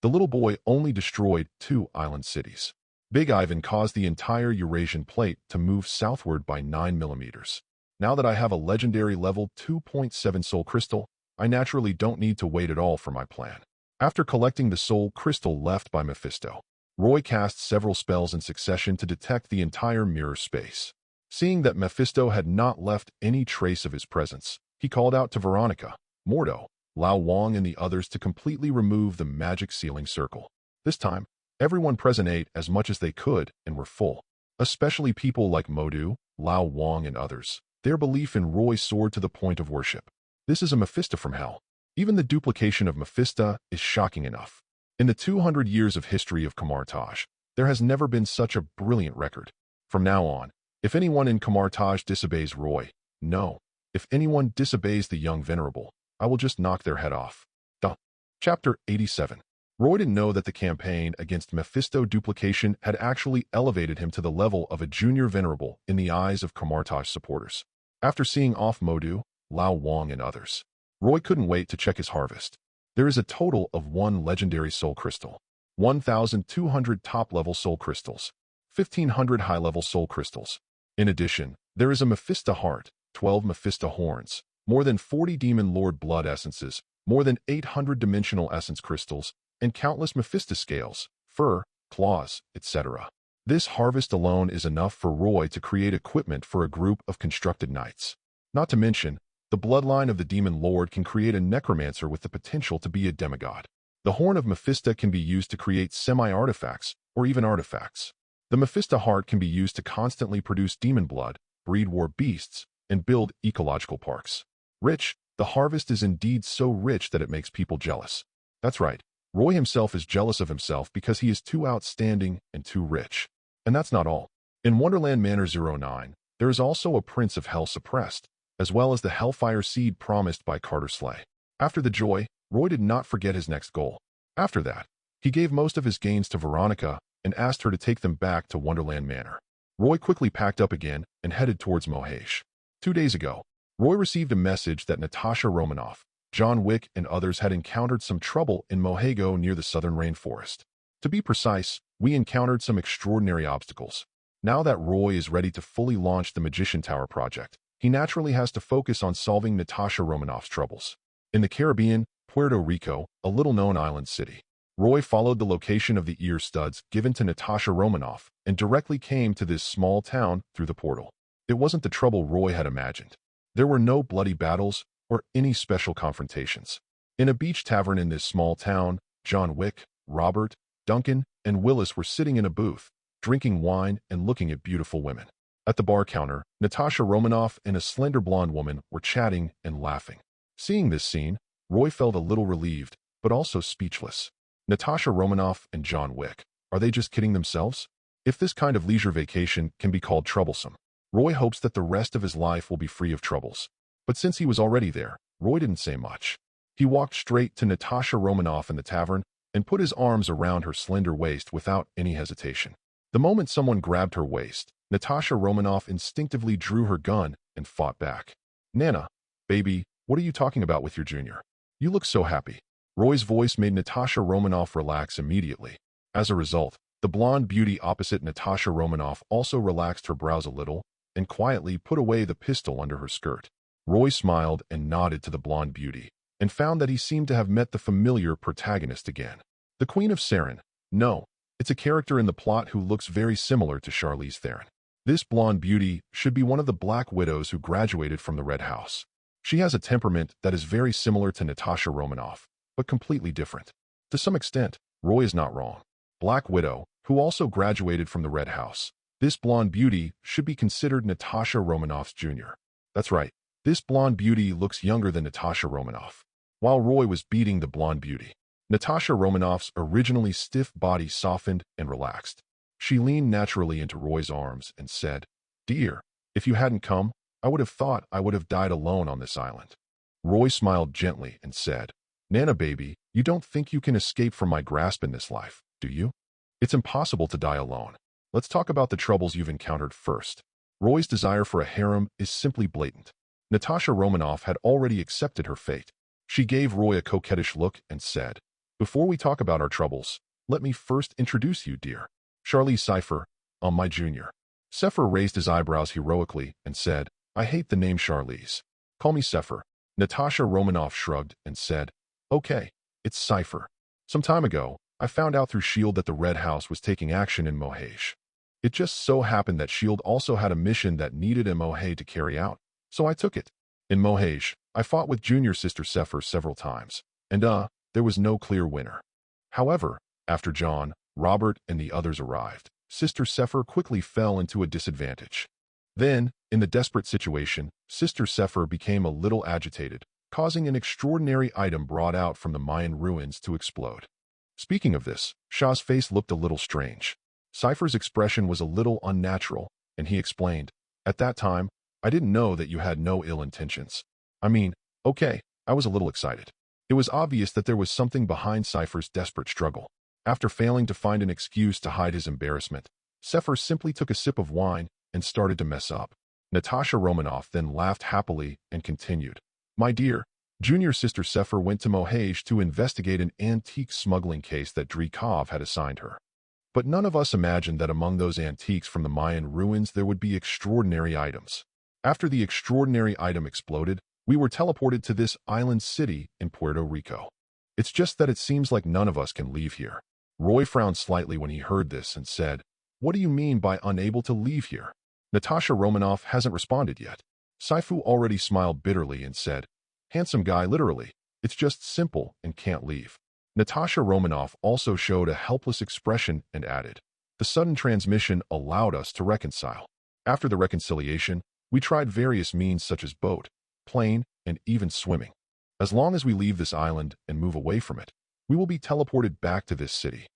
The Little Boy only destroyed 2 island cities. Big Ivan caused the entire Eurasian plate to move southward by 9 millimeters. Now that I have a legendary level 2.7 soul crystal, I naturally don't need to wait at all for my plan. After collecting the soul crystal left by Mephisto, Roy cast several spells in succession to detect the entire mirror space. Seeing that Mephisto had not left any trace of his presence, he called out to Veronica, Mordo, Lao Wang and the others to completely remove the magic sealing circle. This time, everyone present ate as much as they could and were full, especially people like Mordo, Lao Wang and others. Their belief in Roy soared to the point of worship. This is a Mephisto from hell. Even the duplication of Mephisto is shocking enough. In the 200 years of history of Camartage, there has never been such a brilliant record. From now on, if anyone in Camartage disobeys Roy, no. If anyone disobeys the young venerable, I will just knock their head off. Chapter 87. Roy didn't know that the campaign against Mephisto duplication had actually elevated him to the level of a junior venerable in the eyes of Camartage supporters. After seeing off Mordo, Lao Wang and others, Roy couldn't wait to check his harvest. There is a total of 1 legendary soul crystal, 1,200 top-level soul crystals, 1,500 high-level soul crystals. In addition, there is a Mephisto heart, 12 Mephisto horns, more than 40 Demon Lord blood essences, more than 800 dimensional essence crystals, and countless Mephisto scales, fur, claws, etc. This harvest alone is enough for Roy to create equipment for a group of constructed knights. Not to mention, the bloodline of the Demon Lord can create a necromancer with the potential to be a demigod. The Horn of Mephisto can be used to create semi-artifacts or even artifacts. The Mephisto heart can be used to constantly produce demon blood, breed war beasts, and build ecological parks. Rich, the harvest is indeed so rich that it makes people jealous. That's right, Roy himself is jealous of himself because he is too outstanding and too rich. And that's not all. In Wonderland Manor 09, there is also a Prince of Hell suppressed, as well as the Hellfire seed promised by Carter Slay. After the joy, Roy did not forget his next goal. After that, he gave most of his gains to Veronica and asked her to take them back to Wonderland Manor. Roy quickly packed up again and headed towards Mohesh. 2 days ago, Roy received a message that Natasha Romanoff, John Wick, and others had encountered some trouble in Mohegan near the southern rainforest. To be precise, we encountered some extraordinary obstacles. Now that Roy is ready to fully launch the Magician Tower project, he naturally has to focus on solving Natasha Romanoff's troubles. In the Caribbean, Puerto Rico, a little-known island city, Roy followed the location of the ear studs given to Natasha Romanoff and directly came to this small town through the portal. It wasn't the trouble Roy had imagined. There were no bloody battles or any special confrontations. In a beach tavern in this small town, John Wick, Robert, Duncan, and Willis were sitting in a booth, drinking wine and looking at beautiful women. At the bar counter, Natasha Romanoff and a slender blonde woman were chatting and laughing. Seeing this scene, Roy felt a little relieved, but also speechless. Natasha Romanoff and John Wick, are they just kidding themselves? If this kind of leisure vacation can be called troublesome, Roy hopes that the rest of his life will be free of troubles. But since he was already there, Roy didn't say much. He walked straight to Natasha Romanoff in the tavern and put his arms around her slender waist without any hesitation. The moment someone grabbed her waist, Natasha Romanoff instinctively drew her gun and fought back. "Nana, baby, what are you talking about with your junior? You look so happy." Roy's voice made Natasha Romanoff relax immediately. As a result, the blonde beauty opposite Natasha Romanoff also relaxed her brows a little and quietly put away the pistol under her skirt. Roy smiled and nodded to the blonde beauty and found that he seemed to have met the familiar protagonist again. The Queen of Saren. No, it's a character in the plot who looks very similar to Charlize Theron. This blonde beauty should be one of the Black Widows who graduated from the Red House. She has a temperament that is very similar to Natasha Romanoff, but completely different. To some extent, Roy is not wrong. Black Widow, who also graduated from the Red House, This blonde beauty should be considered Natasha Romanoff's junior. That's right. This blonde beauty looks younger than Natasha Romanoff. While Roy was beating the blonde beauty, Natasha Romanoff's originally stiff body softened and relaxed. She leaned naturally into Roy's arms and said, "Dear, if you hadn't come, I would have thought I would have died alone on this island." Roy smiled gently and said, "Nana baby, you don't think you can escape from my grasp in this life, do you? It's impossible to die alone. Let's talk about the troubles you've encountered first." Roy's desire for a harem is simply blatant. Natasha Romanoff had already accepted her fate. She gave Roy a coquettish look and said, "Before we talk about our troubles, let me first introduce you, dear. S.H.I.E.L.D, my junior." Sepher raised his eyebrows heroically and said, "I hate the name Charlize. Call me Sepher." Natasha Romanoff shrugged and said, "Okay, it's Cypher. Some time ago, I found out through S.H.I.E.L.D that the Red House was taking action in Mohage. It just so happened that S.H.I.E.L.D also had a mission that needed a Mohage to carry out, so I took it. In Mohage, I fought with junior sister Sepher several times, and there was no clear winner. However, after John, Robert, and the others arrived, Sister Sepher quickly fell into a disadvantage. Then, in the desperate situation, Sister Sepher became a little agitated, causing an extraordinary item brought out from the Mayan ruins to explode. Speaking of this, Shah's face looked a little strange. Cypher's expression was a little unnatural, and he explained, "At that time, I didn't know that you had no ill intentions. I mean, okay, I was a little excited." It was obvious that there was something behind Cypher's desperate struggle. After failing to find an excuse to hide his embarrassment, Sepher simply took a sip of wine and started to mess up. Natasha Romanoff then laughed happily and continued, "My dear, junior sister Sepher went to Mohage to investigate an antique smuggling case that Drikov had assigned her. But none of us imagined that among those antiques from the Mayan ruins there would be extraordinary items. After the extraordinary item exploded, we were teleported to this island city in Puerto Rico. It's just that it seems like none of us can leave here." Roy frowned slightly when he heard this and said, "What do you mean by unable to leave here?" Natasha Romanoff hasn't responded yet. Saifu already smiled bitterly and said, "Handsome guy, literally. It's just simple and can't leave." Natasha Romanoff also showed a helpless expression and added, "The sudden transmission allowed us to reconcile. After the reconciliation, we tried various means such as boat, plane, and even swimming. As long as we leave this island and move away from it, we will be teleported back to this city."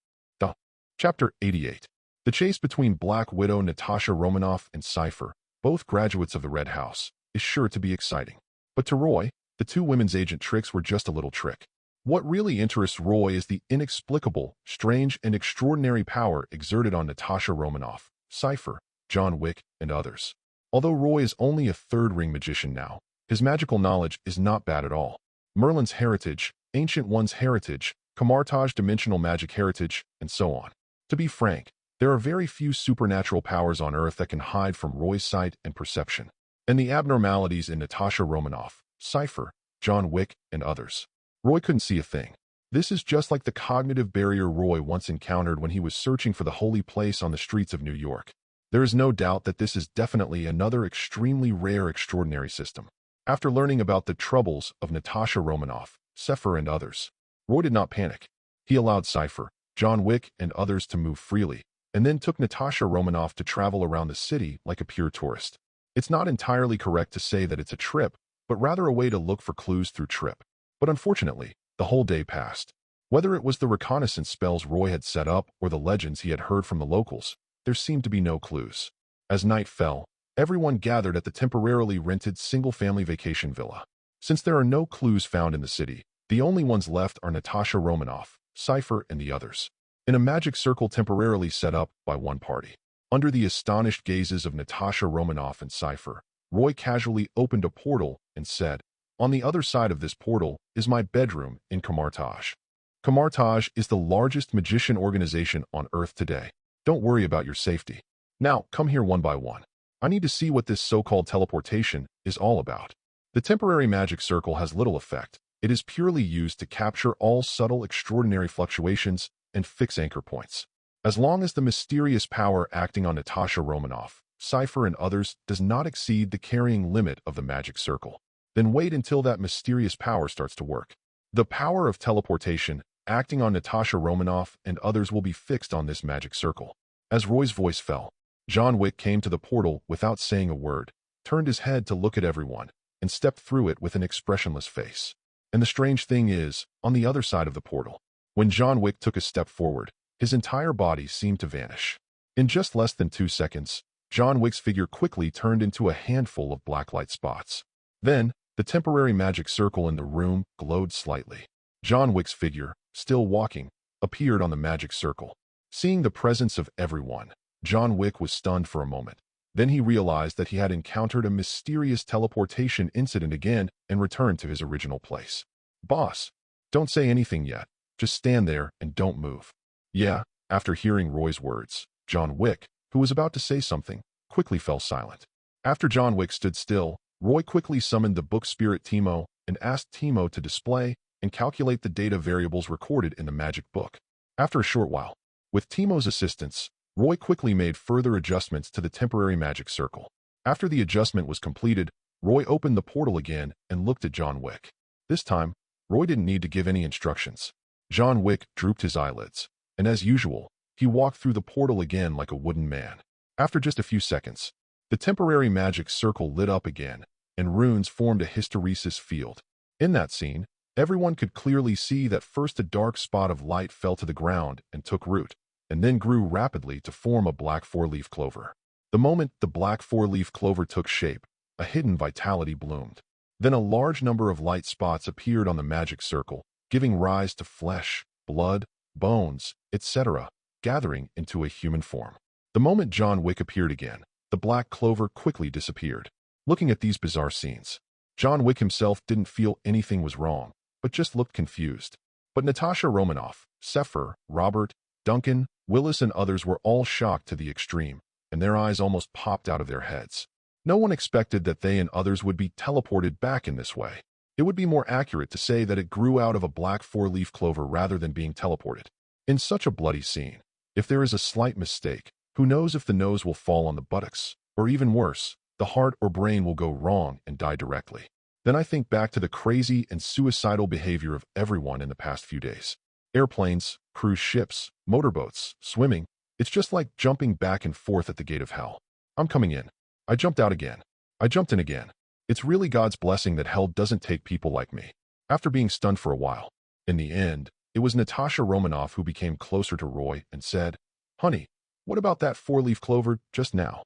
Chapter 88. The chase between Black Widow Natasha Romanoff and Cypher, both graduates of the Red House, is sure to be exciting. But to Roy, the two women's agent tricks were just a little trick. What really interests Roy is the inexplicable, strange, and extraordinary power exerted on Natasha Romanoff, Cypher, John Wick, and others. Although Roy is only a third-ring magician now, his magical knowledge is not bad at all. Merlin's heritage, Ancient One's heritage, Camartage dimensional magic heritage, and so on. To be frank, there are very few supernatural powers on Earth that can hide from Roy's sight and perception. And the abnormalities in Natasha Romanoff, Cypher, John Wick, and others. Roy couldn't see a thing. This is just like the cognitive barrier Roy once encountered when he was searching for the holy place on the streets of New York. There is no doubt that this is definitely another extremely rare extraordinary system. After learning about the troubles of Natasha Romanoff, Sepher, and others, Roy did not panic. He allowed Cypher, John Wick, and others to move freely, and then took Natasha Romanoff to travel around the city like a pure tourist. It's not entirely correct to say that it's a trip, but rather a way to look for clues through trip. But unfortunately, the whole day passed. Whether it was the reconnaissance spells Roy had set up or the legends he had heard from the locals, there seemed to be no clues. As night fell, everyone gathered at the temporarily rented single-family vacation villa. Since there are no clues found in the city, the only ones left are Natasha Romanoff, Cypher, and the others, in a magic circle temporarily set up by one party. Under the astonished gazes of Natasha Romanoff and Cypher, Roy casually opened a portal and said, "On the other side of this portal is my bedroom in Camartage. Camartage is the largest magician organization on Earth today. Don't worry about your safety. Now, come here one by one. I need to see what this so-called teleportation is all about." The temporary magic circle has little effect. It is purely used to capture all subtle extraordinary fluctuations and fix anchor points. As long as the mysterious power acting on Natasha Romanoff, Cypher, and others does not exceed the carrying limit of the magic circle, then wait until that mysterious power starts to work. The power of teleportation acting on Natasha Romanoff and others will be fixed on this magic circle. As Roy's voice fell, John Wick came to the portal without saying a word, turned his head to look at everyone, and stepped through it with an expressionless face. And the strange thing is, on the other side of the portal, when John Wick took a step forward, his entire body seemed to vanish. In just less than 2 seconds, John Wick's figure quickly turned into a handful of black light spots. Then, the temporary magic circle in the room glowed slightly. John Wick's figure, still walking, appeared on the magic circle. Seeing the presence of everyone, John Wick was stunned for a moment. Then he realized that he had encountered a mysterious teleportation incident again and returned to his original place. "Boss, don't say anything yet. Just stand there and don't move." "Yeah." After hearing Roy's words, John Wick, who was about to say something, quickly fell silent. After John Wick stood still, Roy quickly summoned the book spirit Timo and asked Timo to display and calculate the data variables recorded in the magic book. After a short while, with Timo's assistance, Roy quickly made further adjustments to the temporary magic circle. After the adjustment was completed, Roy opened the portal again and looked at John Wick. This time, Roy didn't need to give any instructions. John Wick drooped his eyelids, and as usual, he walked through the portal again like a wooden man. After just a few seconds, the temporary magic circle lit up again, and runes formed a hysteresis field. In that scene, everyone could clearly see that first a dark spot of light fell to the ground and took root, and then grew rapidly to form a black four-leaf clover. The moment the black four-leaf clover took shape, a hidden vitality bloomed. Then a large number of light spots appeared on the magic circle, giving rise to flesh, blood, bones, etc., gathering into a human form. The moment John Wick appeared again, the black clover quickly disappeared. Looking at these bizarre scenes, John Wick himself didn't feel anything was wrong, but just looked confused. But Natasha Romanoff, S.H.I.E.L.D, Robert, Duncan, Willis and others were all shocked to the extreme, and their eyes almost popped out of their heads. No one expected that they and others would be teleported back in this way. It would be more accurate to say that it grew out of a black four-leaf clover rather than being teleported. In such a bloody scene, if there is a slight mistake, who knows if the nose will fall on the buttocks, or even worse, the heart or brain will go wrong and die directly. Then I think back to the crazy and suicidal behavior of everyone in the past few days. Airplanes, cruise ships, motorboats, swimming, it's just like jumping back and forth at the gate of hell. I'm coming in. I jumped out again. I jumped in again. It's really God's blessing that hell doesn't take people like me. After being stunned for a while, in the end, it was Natasha Romanoff who became closer to Roy and said, "Honey, what about that four-leaf clover just now?"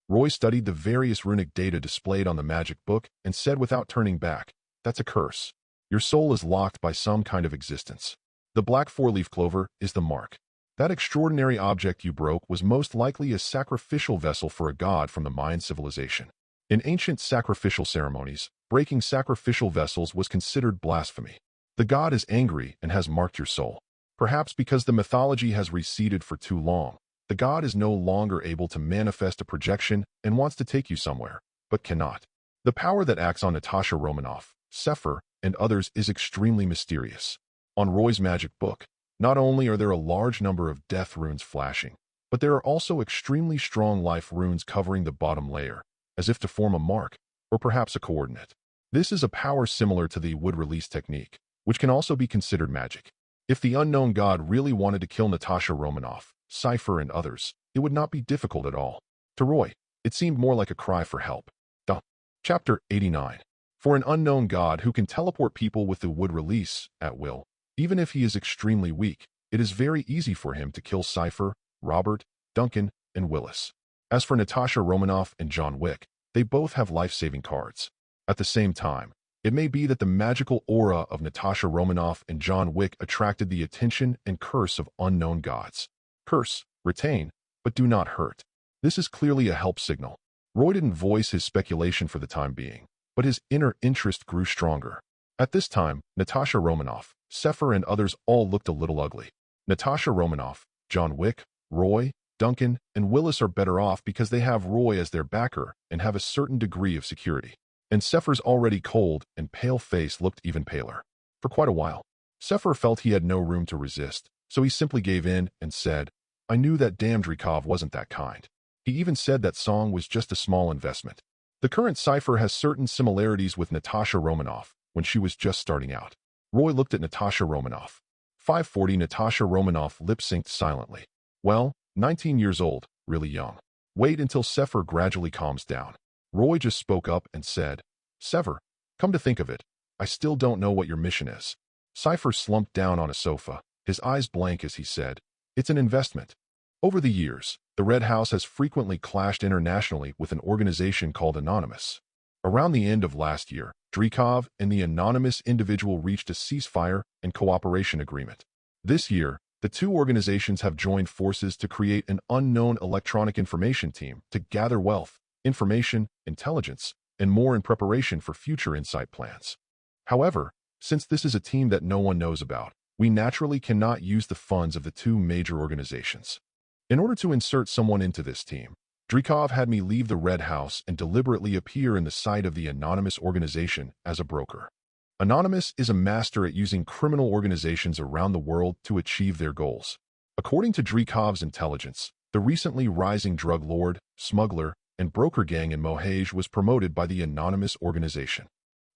Roy studied the various runic data displayed on the magic book and said without turning back, "That's a curse. Your soul is locked by some kind of existence. The black four-leaf clover is the mark. That extraordinary object you broke was most likely a sacrificial vessel for a god from the Mayan civilization. In ancient sacrificial ceremonies, breaking sacrificial vessels was considered blasphemy. The god is angry and has marked your soul. Perhaps because the mythology has receded for too long, the god is no longer able to manifest a projection and wants to take you somewhere, but cannot. The power that acts on Natasha Romanoff, S.H.I.E.L.D, and others is extremely mysterious. On Roy's magic book, not only are there a large number of death runes flashing, but there are also extremely strong life runes covering the bottom layer, as if to form a mark, or perhaps a coordinate. This is a power similar to the wood release technique, which can also be considered magic. If the unknown god really wanted to kill Natasha Romanoff, S.H.I.E.L.D and others, it would not be difficult at all. To Roy, it seemed more like a cry for help. Chapter 89. For an unknown god who can teleport people with the wood release, at will, even if he is extremely weak, it is very easy for him to kill S.H.I.E.L.D, Robert, Duncan, and Willis. As for Natasha Romanoff and John Wick, they both have life-saving cards. At the same time, it may be that the magical aura of Natasha Romanoff and John Wick attracted the attention and curse of unknown gods. Curse, retain, but do not hurt. This is clearly a help signal. Roy didn't voice his speculation for the time being, but his inner interest grew stronger. At this time, Natasha Romanoff, S.H.I.E.L.D and others all looked a little ugly. Natasha Romanoff, John Wick, Roy, Duncan, and Willis are better off because they have Roy as their backer and have a certain degree of security. And S.H.I.E.L.D's already cold and pale face looked even paler. For quite a while, S.H.I.E.L.D felt he had no room to resist, so he simply gave in and said, "I knew that damn Drikov wasn't that kind." He even said that song was just a small investment. The current cipher has certain similarities with Natasha Romanoff when she was just starting out. Roy looked at Natasha Romanoff. 540 Natasha Romanoff lip-synced silently. Well, 19 years old, really young. Wait until Sefer gradually calms down. Roy just spoke up and said, Sever, come to think of it, I still don't know what your mission is. Cypher slumped down on a sofa, his eyes blank as he said, It's an investment. Over the years, the Red House has frequently clashed internationally with an organization called Anonymous. Around the end of last year, Dreykov and the anonymous individual reached a ceasefire and cooperation agreement. This year, the two organizations have joined forces to create an unknown electronic information team to gather wealth, information, intelligence, and more in preparation for future insight plans. However, since this is a team that no one knows about, we naturally cannot use the funds of the two major organizations. In order to insert someone into this team, Dreykov had me leave the Red House and deliberately appear in the sight of the anonymous organization as a broker. Anonymous is a master at using criminal organizations around the world to achieve their goals. According to Dreykov's intelligence, the recently rising drug lord, smuggler, and broker gang in Mohaj was promoted by the anonymous organization.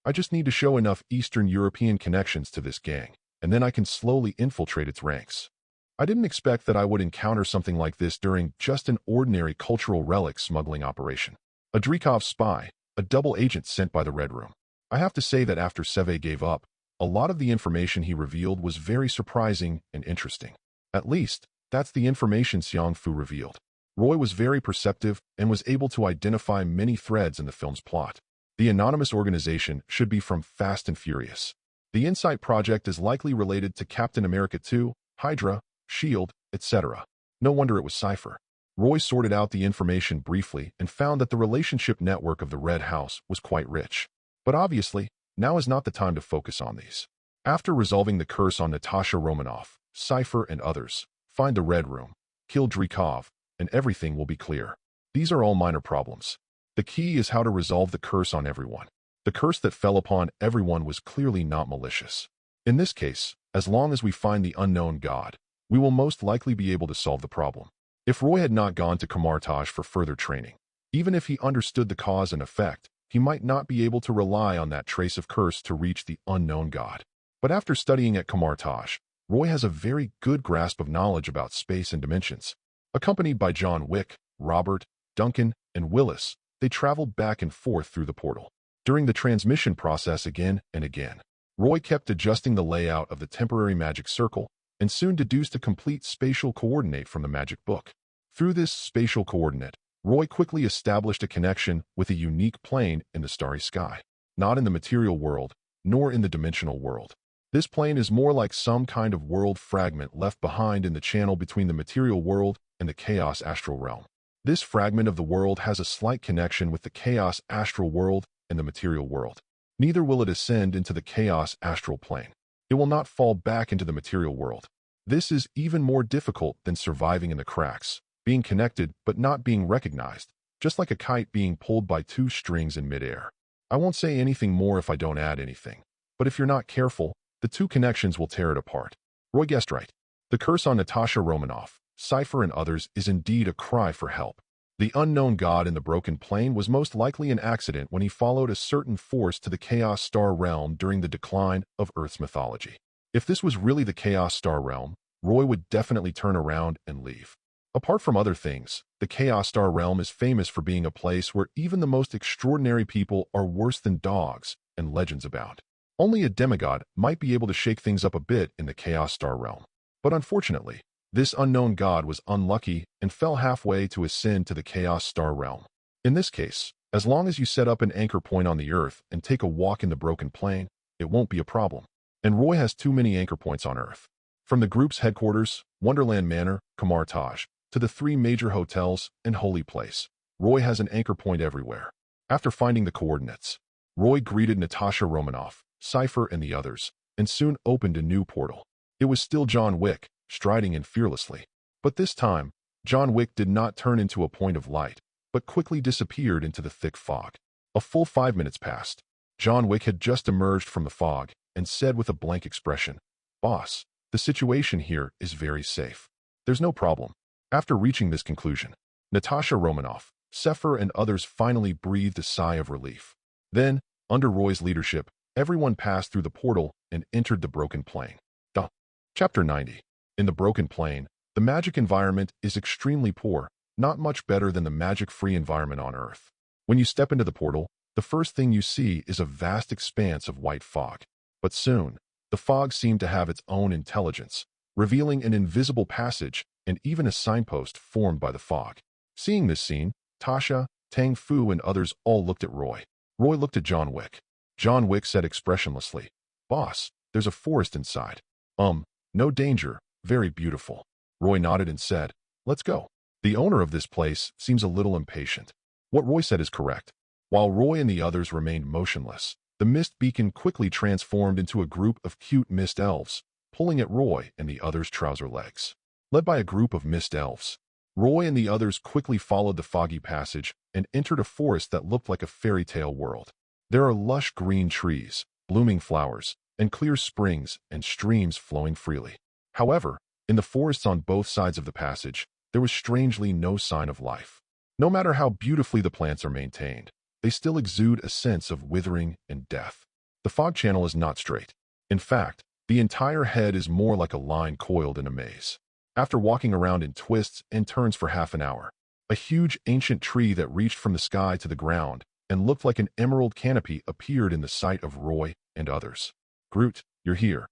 I just need to show enough Eastern European connections to this gang, and then I can slowly infiltrate its ranks. I didn't expect that I would encounter something like this during just an ordinary cultural relic smuggling operation. A Dreykov spy, a double agent sent by the Red Room. I have to say that after Seve gave up, a lot of the information he revealed was very surprising and interesting. At least, that's the information Xiang Fu revealed. Roy was very perceptive and was able to identify many threads in the film's plot. The anonymous organization should be from Fast and Furious. The Insight Project is likely related to Captain America 2, Hydra, S.H.I.E.L.D, etc. No wonder it was Cypher. Roy sorted out the information briefly and found that the relationship network of the Red House was quite rich. But obviously, now is not the time to focus on these. After resolving the curse on Natasha Romanoff, Cypher and others, find the Red Room, kill Dreykov, and everything will be clear. These are all minor problems. The key is how to resolve the curse on everyone. The curse that fell upon everyone was clearly not malicious. In this case, as long as we find the unknown god, we will most likely be able to solve the problem. If Roy had not gone to Kamartaj for further training, even if he understood the cause and effect, he might not be able to rely on that trace of curse to reach the unknown god. But after studying at Kamartaj, Roy has a very good grasp of knowledge about space and dimensions. Accompanied by John Wick, Robert, Duncan, and Willis, they traveled back and forth through the portal. During the transmission process again and again, Roy kept adjusting the layout of the temporary magic circle and soon deduced a complete spatial coordinate from the magic book. Through this spatial coordinate, Roy quickly established a connection with a unique plane in the starry sky. Not in the material world, nor in the dimensional world. This plane is more like some kind of world fragment left behind in the channel between the material world and the chaos astral realm. This fragment of the world has a slight connection with the chaos astral world and the material world. Neither will it ascend into the chaos astral plane. It will not fall back into the material world. This is even more difficult than surviving in the cracks, being connected but not being recognized, just like a kite being pulled by two strings in midair. I won't say anything more if I don't add anything, but if you're not careful, the two connections will tear it apart. Roy guessed right. The curse on Natasha Romanoff, Cypher and others is indeed a cry for help. The unknown god in the broken plane was most likely an accident when he followed a certain force to the Chaos Star realm during the decline of Earth's mythology. If this was really the Chaos Star realm, Roy would definitely turn around and leave. Apart from other things, the Chaos Star realm is famous for being a place where even the most extraordinary people are worse than dogs, and legends abound. Only a demigod might be able to shake things up a bit in the Chaos Star realm. But unfortunately, this unknown god was unlucky and fell halfway to ascend to the Chaos Star realm. In this case, as long as you set up an anchor point on the Earth and take a walk in the broken plane, it won't be a problem. And Roy has too many anchor points on Earth. From the group's headquarters, Wonderland Manor, Kamartaj, to the three major hotels and Holy Place, Roy has an anchor point everywhere. After finding the coordinates, Roy greeted Natasha Romanoff, Cypher and the others, and soon opened a new portal. It was still John Wick, striding in fearlessly. But this time, John Wick did not turn into a point of light, but quickly disappeared into the thick fog. A full 5 minutes passed. John Wick had just emerged from the fog and said with a blank expression, "Boss, the situation here is very safe. There's no problem." After reaching this conclusion, Natasha Romanoff, Sefer and others finally breathed a sigh of relief. Then, under Roy's leadership, everyone passed through the portal and entered the broken plane. Chapter 90. In the broken plane, the magic environment is extremely poor, not much better than the magic-free environment on Earth. When you step into the portal, the first thing you see is a vast expanse of white fog. But soon, the fog seemed to have its own intelligence, revealing an invisible passage and even a signpost formed by the fog. Seeing this scene, Tasha, Tang Fu, and others all looked at Roy. Roy looked at John Wick. John Wick said expressionlessly, "Boss, there's a forest inside. No danger, very beautiful." Roy nodded and said, "Let's go." The owner of this place seems a little impatient. What Roy said is correct. While Roy and the others remained motionless, the mist beacon quickly transformed into a group of cute mist elves, pulling at Roy and the others' trouser legs. Led by a group of mist elves, Roy and the others quickly followed the foggy passage and entered a forest that looked like a fairy tale world. There are lush green trees, blooming flowers, and clear springs and streams flowing freely. However, in the forests on both sides of the passage, there was strangely no sign of life. No matter how beautifully the plants are maintained, they still exude a sense of withering and death. The fog channel is not straight. In fact, the entire head is more like a line coiled in a maze. After walking around in twists and turns for half an hour, a huge ancient tree that reached from the sky to the ground and looked like an emerald canopy appeared in the sight of Roy and others. "Groot, you're here."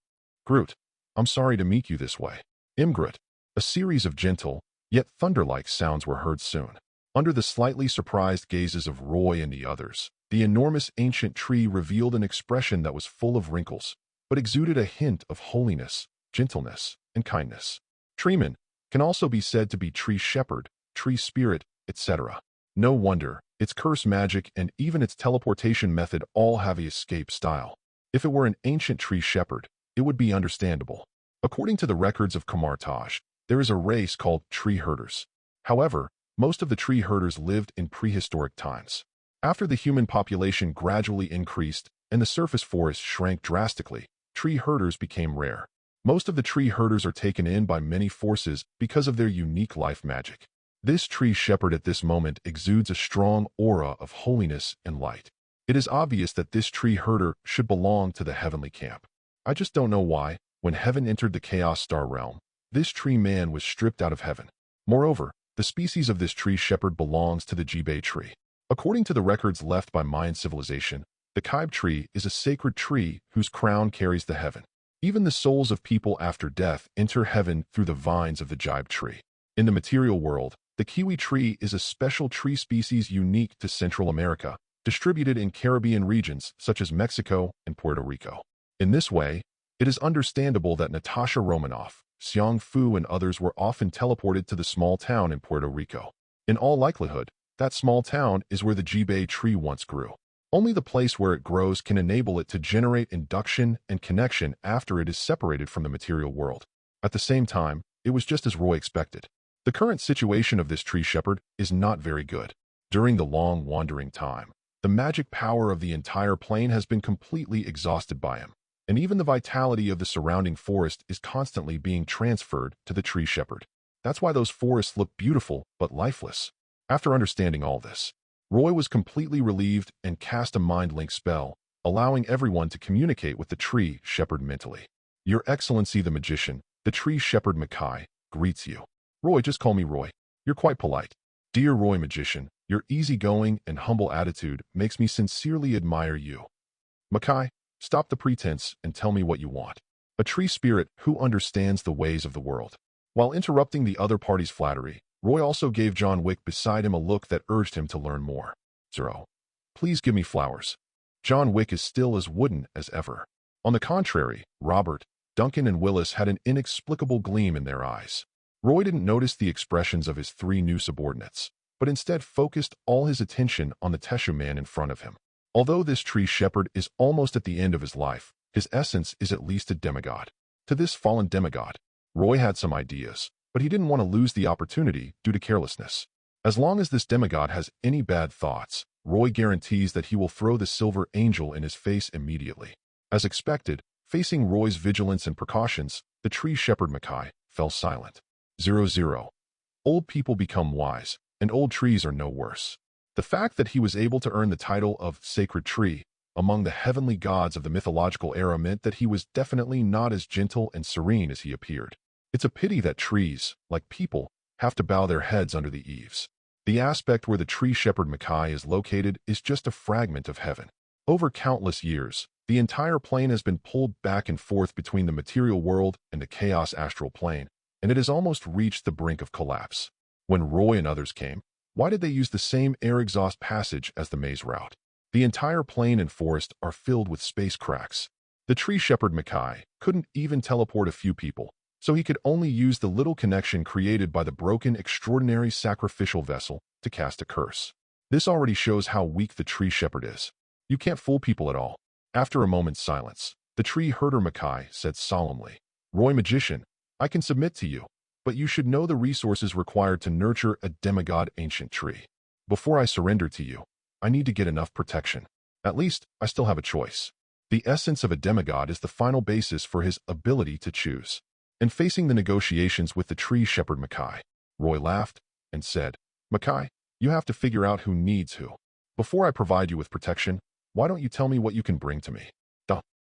"Groot, I'm sorry to meet you this way." "Groot." A series of gentle, yet thunder-like sounds were heard soon. Under the slightly surprised gazes of Roy and the others, the enormous ancient tree revealed an expression that was full of wrinkles, but exuded a hint of holiness, gentleness, and kindness. Treeman can also be said to be tree shepherd, tree spirit, etc. No wonder, its curse magic and even its teleportation method all have a escape style. If it were an ancient tree shepherd, it would be understandable. According to the records of Kamartaj, there is a race called tree herders. However, most of the tree herders lived in prehistoric times. After the human population gradually increased and the surface forest shrank drastically, tree herders became rare. Most of the tree herders are taken in by many forces because of their unique life magic. This tree shepherd at this moment exudes a strong aura of holiness and light. It is obvious that this tree herder should belong to the heavenly camp. I just don't know why, when heaven entered the Chaos Star realm, this tree man was stripped out of heaven. Moreover, the species of this tree shepherd belongs to the Jibei tree. According to the records left by Mayan civilization, the Kaib tree is a sacred tree whose crown carries the heaven. Even the souls of people after death enter heaven through the vines of the Jibe tree. In the material world, the kiwi tree is a special tree species unique to Central America, distributed in Caribbean regions such as Mexico and Puerto Rico. In this way, it is understandable that Natasha Romanoff, Xiang Fu, and others were often teleported to the small town in Puerto Rico. In all likelihood, that small town is where the Jibei tree once grew. Only the place where it grows can enable it to generate induction and connection after it is separated from the material world. At the same time, it was just as Roy expected. The current situation of this tree shepherd is not very good. During the long wandering time, the magic power of the entire plane has been completely exhausted by him, and even the vitality of the surrounding forest is constantly being transferred to the tree shepherd. That's why those forests look beautiful but lifeless. After understanding all this, Roy was completely relieved and cast a mind link spell, allowing everyone to communicate with the tree shepherd mentally. "Your Excellency the Magician, the tree shepherd Makai, greets you." "Roy, just call me Roy. You're quite polite." "Dear Roy Magician, your easygoing and humble attitude makes me sincerely admire you." "Makai, stop the pretense and tell me what you want." A tree spirit who understands the ways of the world. While interrupting the other party's flattery, Roy also gave John Wick beside him a look that urged him to learn more. "Zero. Please give me flowers." John Wick is still as wooden as ever. On the contrary, Robert, Duncan, and Willis had an inexplicable gleam in their eyes. Roy didn't notice the expressions of his three new subordinates, but instead focused all his attention on the Teshu man in front of him. Although this tree shepherd is almost at the end of his life, his essence is at least a demigod. To this fallen demigod, Roy had some ideas, but he didn't want to lose the opportunity due to carelessness. As long as this demigod has any bad thoughts, Roy guarantees that he will throw the silver angel in his face immediately. As expected, facing Roy's vigilance and precautions, the tree shepherd Makai fell silent. 00. Old people become wise, and old trees are no worse. The fact that he was able to earn the title of Sacred Tree among the heavenly gods of the mythological era meant that he was definitely not as gentle and serene as he appeared. It's a pity that trees, like people, have to bow their heads under the eaves. The aspect where the tree shepherd Makai is located is just a fragment of heaven. Over countless years, the entire plane has been pulled back and forth between the material world and the chaos astral plane, and it has almost reached the brink of collapse. When Roy and others came, why did they use the same air exhaust passage as the maze route? The entire plane and forest are filled with space cracks. The tree shepherd Makai couldn't even teleport a few people, so he could only use the little connection created by the broken extraordinary sacrificial vessel to cast a curse. This already shows how weak the tree shepherd is. You can't fool people at all. After a moment's silence, the tree herder Makai said solemnly, Roy Magician, I can submit to you, but you should know the resources required to nurture a demigod ancient tree. Before I surrender to you, I need to get enough protection. At least, I still have a choice. The essence of a demigod is the final basis for his ability to choose. And facing the negotiations with the tree shepherd Makai, Roy laughed and said, Makai, you have to figure out who needs who. Before I provide you with protection, why don't you tell me what you can bring to me?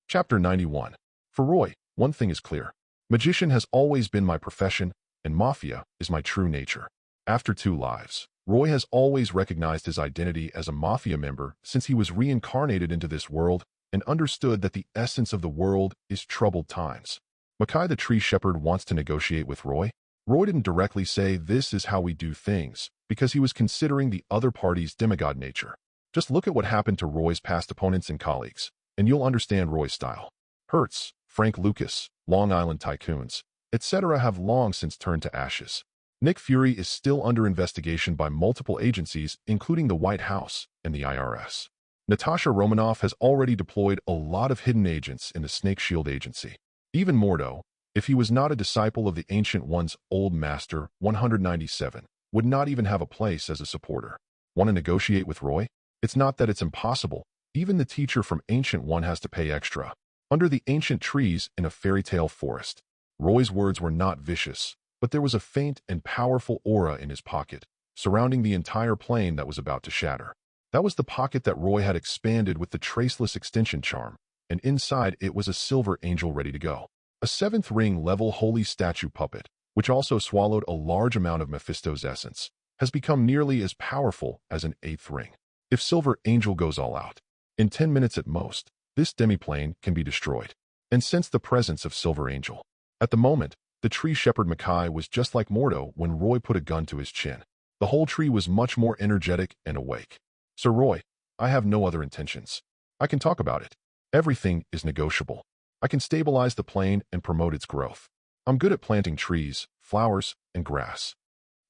Chapter 91. For Roy, one thing is clear. Magician has always been my profession, and Mafia is my true nature. After 2 lives, Roy has always recognized his identity as a Mafia member since he was reincarnated into this world and understood that the essence of the world is troubled times. Makai the tree shepherd wants to negotiate with Roy. Roy didn't directly say this is how we do things because he was considering the other party's demigod nature. Just look at what happened to Roy's past opponents and colleagues, and you'll understand Roy's style. Hertz, Frank Lucas, Long Island Tycoons, etc. have long since turned to ashes. Nick Fury is still under investigation by multiple agencies, including the White House and the IRS. Natasha Romanoff has already deployed a lot of hidden agents in the S.H.I.E.L.D. agency. Even Mordo, if he was not a disciple of the Ancient One's old master, 197, would not even have a place as a supporter. Want to negotiate with Roy? It's not that it's impossible. Even the teacher from Ancient One has to pay extra. Under the ancient trees in a fairy tale forest, Roy's words were not vicious, but there was a faint and powerful aura in his pocket, surrounding the entire plane that was about to shatter. That was the pocket that Roy had expanded with the traceless extension charm, and inside it was a silver angel ready to go. A 7th ring level holy statue puppet, which also swallowed a large amount of Mephisto's essence, has become nearly as powerful as an 8th ring. If Silver Angel goes all out, in 10 minutes at most, this demiplane can be destroyed. And sense the presence of Silver Angel. At the moment, the tree shepherd Makai was just like Mordo when Roy put a gun to his chin. The whole tree was much more energetic and awake. Sir Roy, I have no other intentions. I can talk about it. Everything is negotiable. I can stabilize the plane and promote its growth. I'm good at planting trees, flowers, and grass.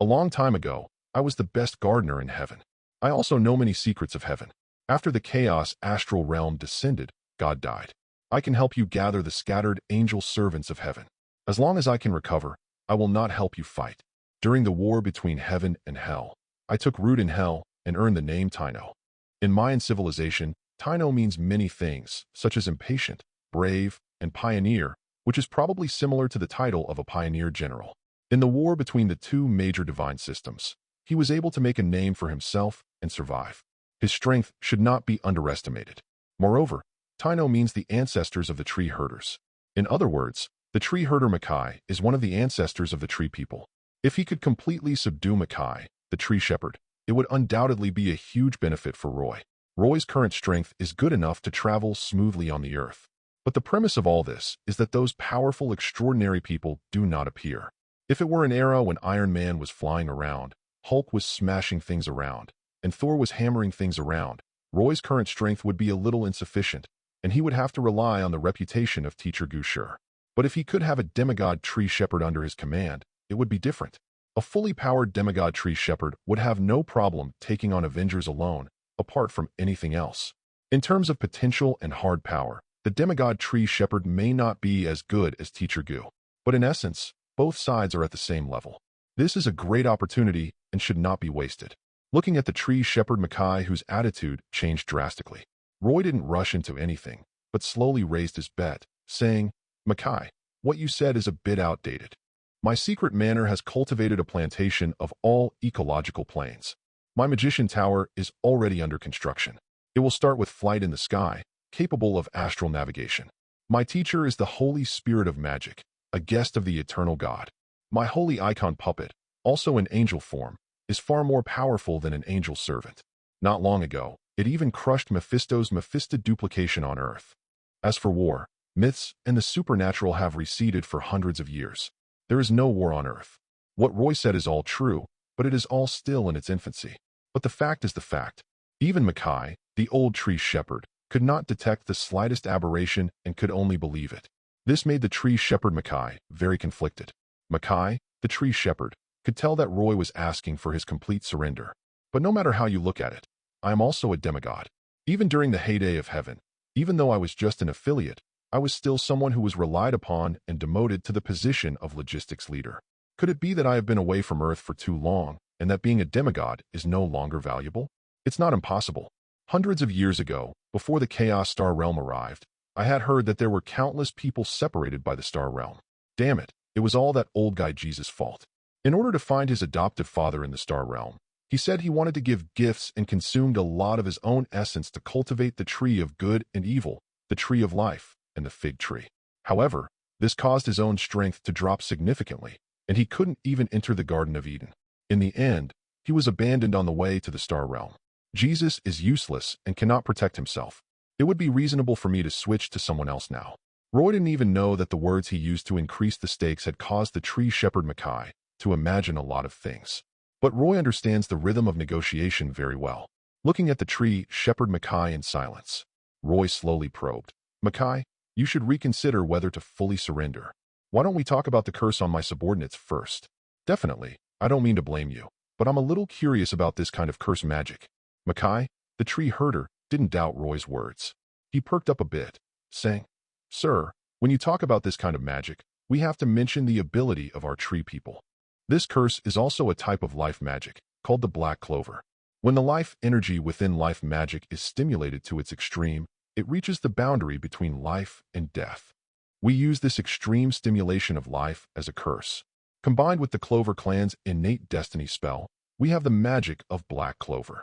A long time ago, I was the best gardener in heaven. I also know many secrets of heaven. After the chaos astral realm descended, God died. I can help you gather the scattered angel servants of heaven. As long as I can recover, I will not help you fight. During the war between heaven and hell, I took root in hell and earned the name Taino. In Mayan civilization, Taino means many things, such as impatient, brave, and pioneer, which is probably similar to the title of a pioneer general. In the war between the 2 major divine systems, he was able to make a name for himself and survive. His strength should not be underestimated. Moreover, Taino means the ancestors of the tree herders. In other words, the tree herder Makai is one of the ancestors of the tree people. If he could completely subdue Makai, the tree shepherd, it would undoubtedly be a huge benefit for Roy. Roy's current strength is good enough to travel smoothly on the earth. But the premise of all this is that those powerful, extraordinary people do not appear. If it were an era when Iron Man was flying around, Hulk was smashing things around, and Thor was hammering things around, Roy's current strength would be a little insufficient, and he would have to rely on the reputation of Teacher Gusher. But if he could have a demigod tree shepherd under his command, it would be different. A fully powered demigod tree shepherd would have no problem taking on Avengers alone, apart from anything else. In terms of potential and hard power, the demigod tree shepherd may not be as good as Teacher Gu, but in essence, both sides are at the same level. This is a great opportunity and should not be wasted. Looking at the tree shepherd Makai, whose attitude changed drastically, Roy didn't rush into anything, but slowly raised his bet, saying, Makai, what you said is a bit outdated. My secret manor has cultivated a plantation of all ecological planes. My magician tower is already under construction. It will start with flight in the sky, capable of astral navigation. My teacher is the Holy Spirit of Magic, a guest of the Eternal God. My holy icon puppet, also in angel form, is far more powerful than an angel servant. Not long ago, it even crushed Mephisto's Mephisto duplication on Earth. As for war, myths and the supernatural have receded for hundreds of years. There is no war on Earth. What Roy said is all true, but it is all still in its infancy. But the fact is the fact. Even Mackay, the old tree shepherd, could not detect the slightest aberration and could only believe it. This made the tree shepherd Mackay very conflicted. Mackay, the tree shepherd, could tell that Roy was asking for his complete surrender. But no matter how you look at it, I am also a demigod. Even during the heyday of heaven, even though I was just an affiliate, I was still someone who was relied upon and demoted to the position of logistics leader. Could it be that I have been away from Earth for too long, and that being a demigod is no longer valuable? It's not impossible. Hundreds of years ago, before the Chaos Star Realm arrived, I had heard that there were countless people separated by the Star Realm. Damn it, it was all that old guy Jesus' fault. In order to find his adoptive father in the Star Realm, he said he wanted to give gifts and consumed a lot of his own essence to cultivate the tree of good and evil, the tree of life, and the fig tree. However, this caused his own strength to drop significantly, and he couldn't even enter the Garden of Eden. In the end, he was abandoned on the way to the Star Realm. Jesus is useless and cannot protect himself. It would be reasonable for me to switch to someone else now. Roy didn't even know that the words he used to increase the stakes had caused the tree shepherd Mackay to imagine a lot of things. But Roy understands the rhythm of negotiation very well. Looking at the tree shepherd Mackay in silence, Roy slowly probed. Mackay, you should reconsider whether to fully surrender. Why don't we talk about the curse on my subordinates first? Definitely, I don't mean to blame you, but I'm a little curious about this kind of curse magic. Mackay, the tree herder, didn't doubt Roy's words. He perked up a bit, saying, Sir, when you talk about this kind of magic, we have to mention the ability of our tree people. This curse is also a type of life magic, called the black clover. When the life energy within life magic is stimulated to its extreme, it reaches the boundary between life and death. We use this extreme stimulation of life as a curse. Combined with the Clover clan's innate destiny spell, we have the magic of black clover.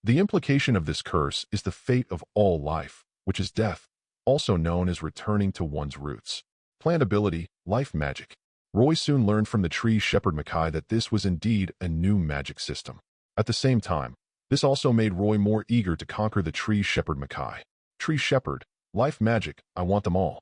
The implication of this curse is the fate of all life, which is death, also known as returning to one's roots. Plant ability, life magic. Roy soon learned from the tree shepherd Mackay that this was indeed a new magic system. At the same time, this also made Roy more eager to conquer the tree shepherd Mackay. Tree shepherd, life magic, I want them all.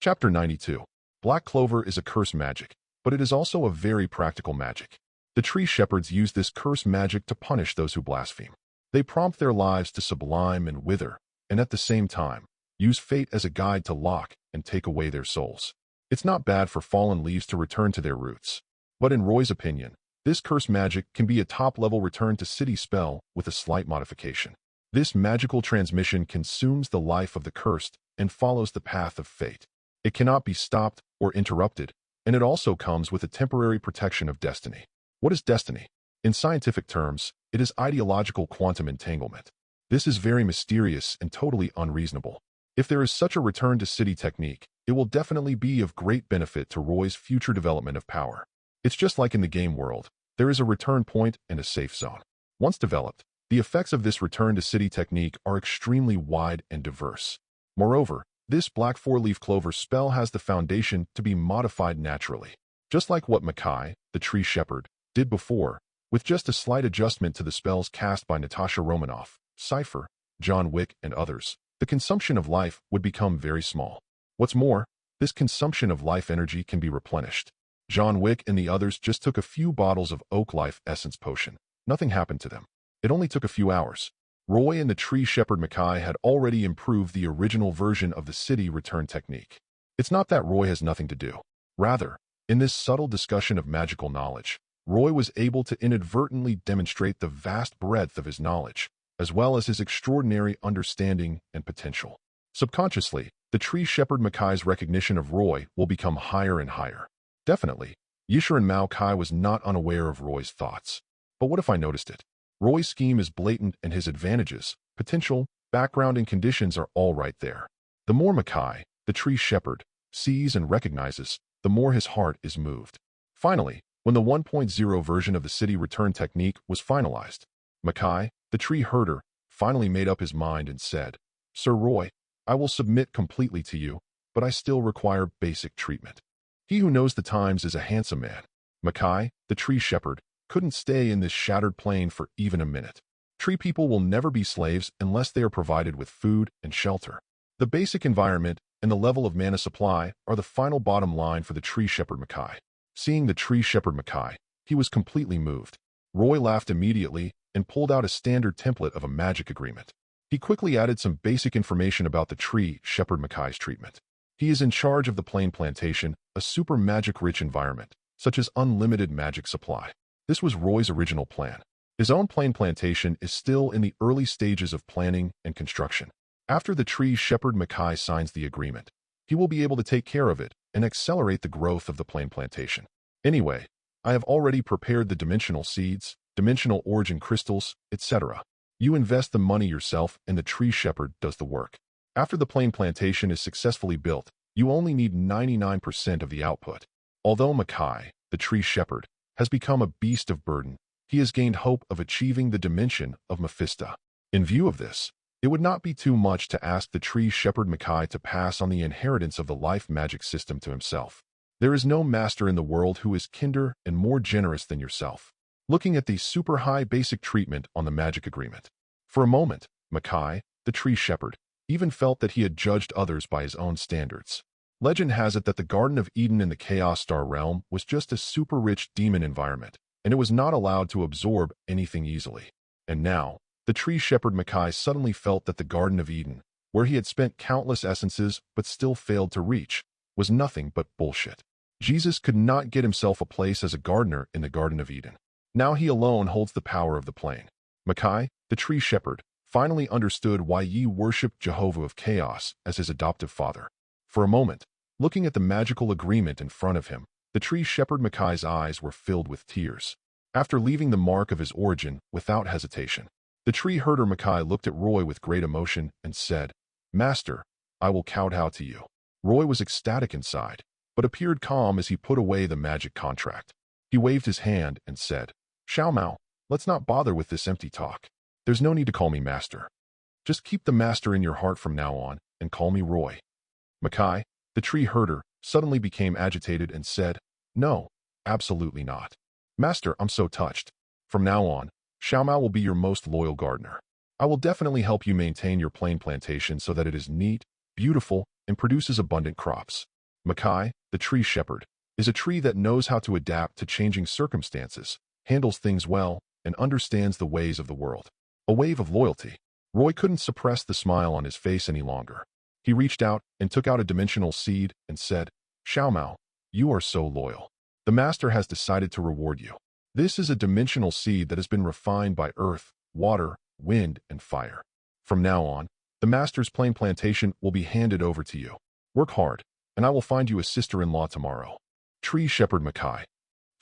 Chapter 92. Black clover is a curse magic, but it is also a very practical magic. The tree shepherds use this curse magic to punish those who blaspheme. They prompt their lives to sublime and wither, and at the same time, use fate as a guide to lock and take away their souls. It's not bad for fallen leaves to return to their roots. But in Roy's opinion, this curse magic can be a top-level return to city spell with a slight modification. This magical transmission consumes the life of the cursed and follows the path of fate. It cannot be stopped or interrupted, and it also comes with a temporary protection of destiny. What is destiny? In scientific terms, it is ideological quantum entanglement. This is very mysterious and totally unreasonable. If there is such a return to city technique, it will definitely be of great benefit to Roy's future development of power. It's just like in the game world, there is a return point and a safe zone. Once developed, the effects of this return to city technique are extremely wide and diverse. Moreover, this black four-leaf clover spell has the foundation to be modified naturally. Just like what Mackay, the tree shepherd, did before, with just a slight adjustment to the spells cast by Natasha Romanoff, Cypher, John Wick, and others, the consumption of life would become very small. What's more, this consumption of life energy can be replenished. John Wick and the others just took a few bottles of Oak Life Essence Potion. Nothing happened to them. It only took a few hours. Roy and the tree shepherd Mackay had already improved the original version of the city return technique. It's not that Roy has nothing to do. Rather, in this subtle discussion of magical knowledge, Roy was able to inadvertently demonstrate the vast breadth of his knowledge, as well as his extraordinary understanding and potential. Subconsciously, the tree shepherd Mackay's recognition of Roy will become higher and higher. Definitely, Yishuren Maokai was not unaware of Roy's thoughts. But what if I noticed it? Roy's scheme is blatant and his advantages, potential, background, and conditions are all right there. The more Mackay, the tree shepherd, sees and recognizes, the more his heart is moved. Finally, when the 1.0 version of the city return technique was finalized, Mackay, the tree herder, finally made up his mind and said, Sir Roy, I will submit completely to you, but I still require basic treatment. He who knows the times is a handsome man. Mackay, the tree shepherd, couldn't stay in this shattered plane for even a minute. Tree people will never be slaves unless they are provided with food and shelter. The basic environment and the level of mana supply are the final bottom line for the tree shepherd Mackay. Seeing the tree shepherd Mackay, he was completely moved. Roy laughed immediately and pulled out a standard template of a magic agreement. He quickly added some basic information about the tree shepherd Mackay's treatment. He is in charge of the plain plantation, a super magic-rich environment, such as unlimited magic supply. This was Roy's original plan. His own plain plantation is still in the early stages of planning and construction. After the tree shepherd Mackay signs the agreement, he will be able to take care of it and accelerate the growth of the plain plantation. Anyway, I have already prepared the dimensional seeds, dimensional origin crystals, etc. You invest the money yourself and the tree shepherd does the work. After the plain plantation is successfully built, you only need 99% of the output. Although Mackay, the tree shepherd, has become a beast of burden, he has gained hope of achieving the dimension of Mephisto. In view of this, it would not be too much to ask the tree shepherd Mackay to pass on the inheritance of the life magic system to himself. There is no master in the world who is kinder and more generous than yourself. Looking at the super high basic treatment on the magic agreement. For a moment, Mackay, the tree shepherd, even felt that he had judged others by his own standards. Legend has it that the Garden of Eden in the Chaos Star realm was just a super rich demon environment, and it was not allowed to absorb anything easily. And now, the tree shepherd Mackay suddenly felt that the Garden of Eden, where he had spent countless essences but still failed to reach, was nothing but bullshit. Jesus could not get himself a place as a gardener in the Garden of Eden. Now he alone holds the power of the plain. Mackay, the tree shepherd, finally understood why Yi worshipped Jehovah of Chaos as his adoptive father. For a moment, looking at the magical agreement in front of him, the tree shepherd Mackay's eyes were filled with tears. After leaving the mark of his origin without hesitation, the tree herder Mackay looked at Roy with great emotion and said, "Master, I will kowtow to you." Roy was ecstatic inside, but appeared calm as he put away the magic contract. He waved his hand and said, "Xiaomao, let's not bother with this empty talk. There's no need to call me master. Just keep the master in your heart from now on and call me Roy." Mackay, the tree herder, suddenly became agitated and said, "No, absolutely not. Master, I'm so touched. From now on, Xiaomao will be your most loyal gardener. I will definitely help you maintain your plain plantation so that it is neat, beautiful, and produces abundant crops." Mackay, the tree shepherd, is a tree that knows how to adapt to changing circumstances, handles things well, and understands the ways of the world. A wave of loyalty. Roy couldn't suppress the smile on his face any longer. He reached out and took out a dimensional seed and said, "Xiaomao, you are so loyal. The master has decided to reward you. This is a dimensional seed that has been refined by earth, water, wind, and fire. From now on, the master's plain plantation will be handed over to you. Work hard, and I will find you a sister-in-law tomorrow." Tree shepherd Mackay.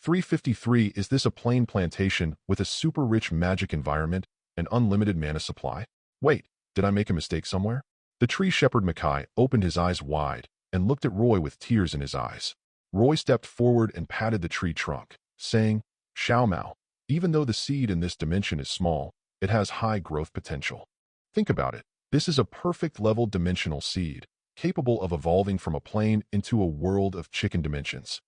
353. Is this a plain plantation with a super rich magic environment and unlimited mana supply? Wait, did I make a mistake somewhere? The tree shepherd Mackay opened his eyes wide and looked at Roy with tears in his eyes. Roy stepped forward and patted the tree trunk, saying, "Xiaomao, even though the seed in this dimension is small, it has high growth potential. Think about it. This is a perfect level dimensional seed, capable of evolving from a plane into a world of chicken dimensions.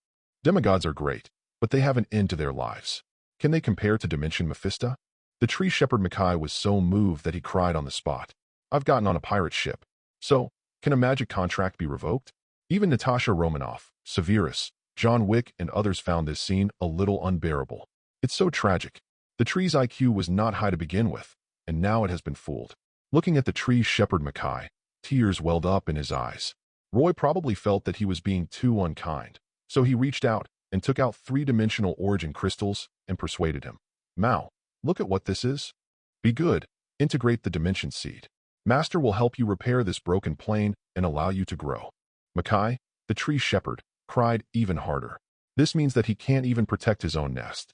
Demigods are great, but they have an end to their lives. Can they compare to Dimension Mephisto?" The tree shepherd Mackay was so moved that he cried on the spot. "I've gotten on a pirate ship. So, can a magic contract be revoked?" Even Natasha Romanoff, Severus, John Wick, and others found this scene a little unbearable. It's so tragic. The tree's IQ was not high to begin with, and now it has been fooled. Looking at the tree shepherd Mackay, tears welled up in his eyes. Roy probably felt that he was being too unkind, so he reached out and took out 3-dimensional origin crystals and persuaded him. "Mao, look at what this is. Be good, integrate the dimension seed. Master will help you repair this broken plane and allow you to grow." Mackay, the tree shepherd, cried even harder. This means that he can't even protect his own nest.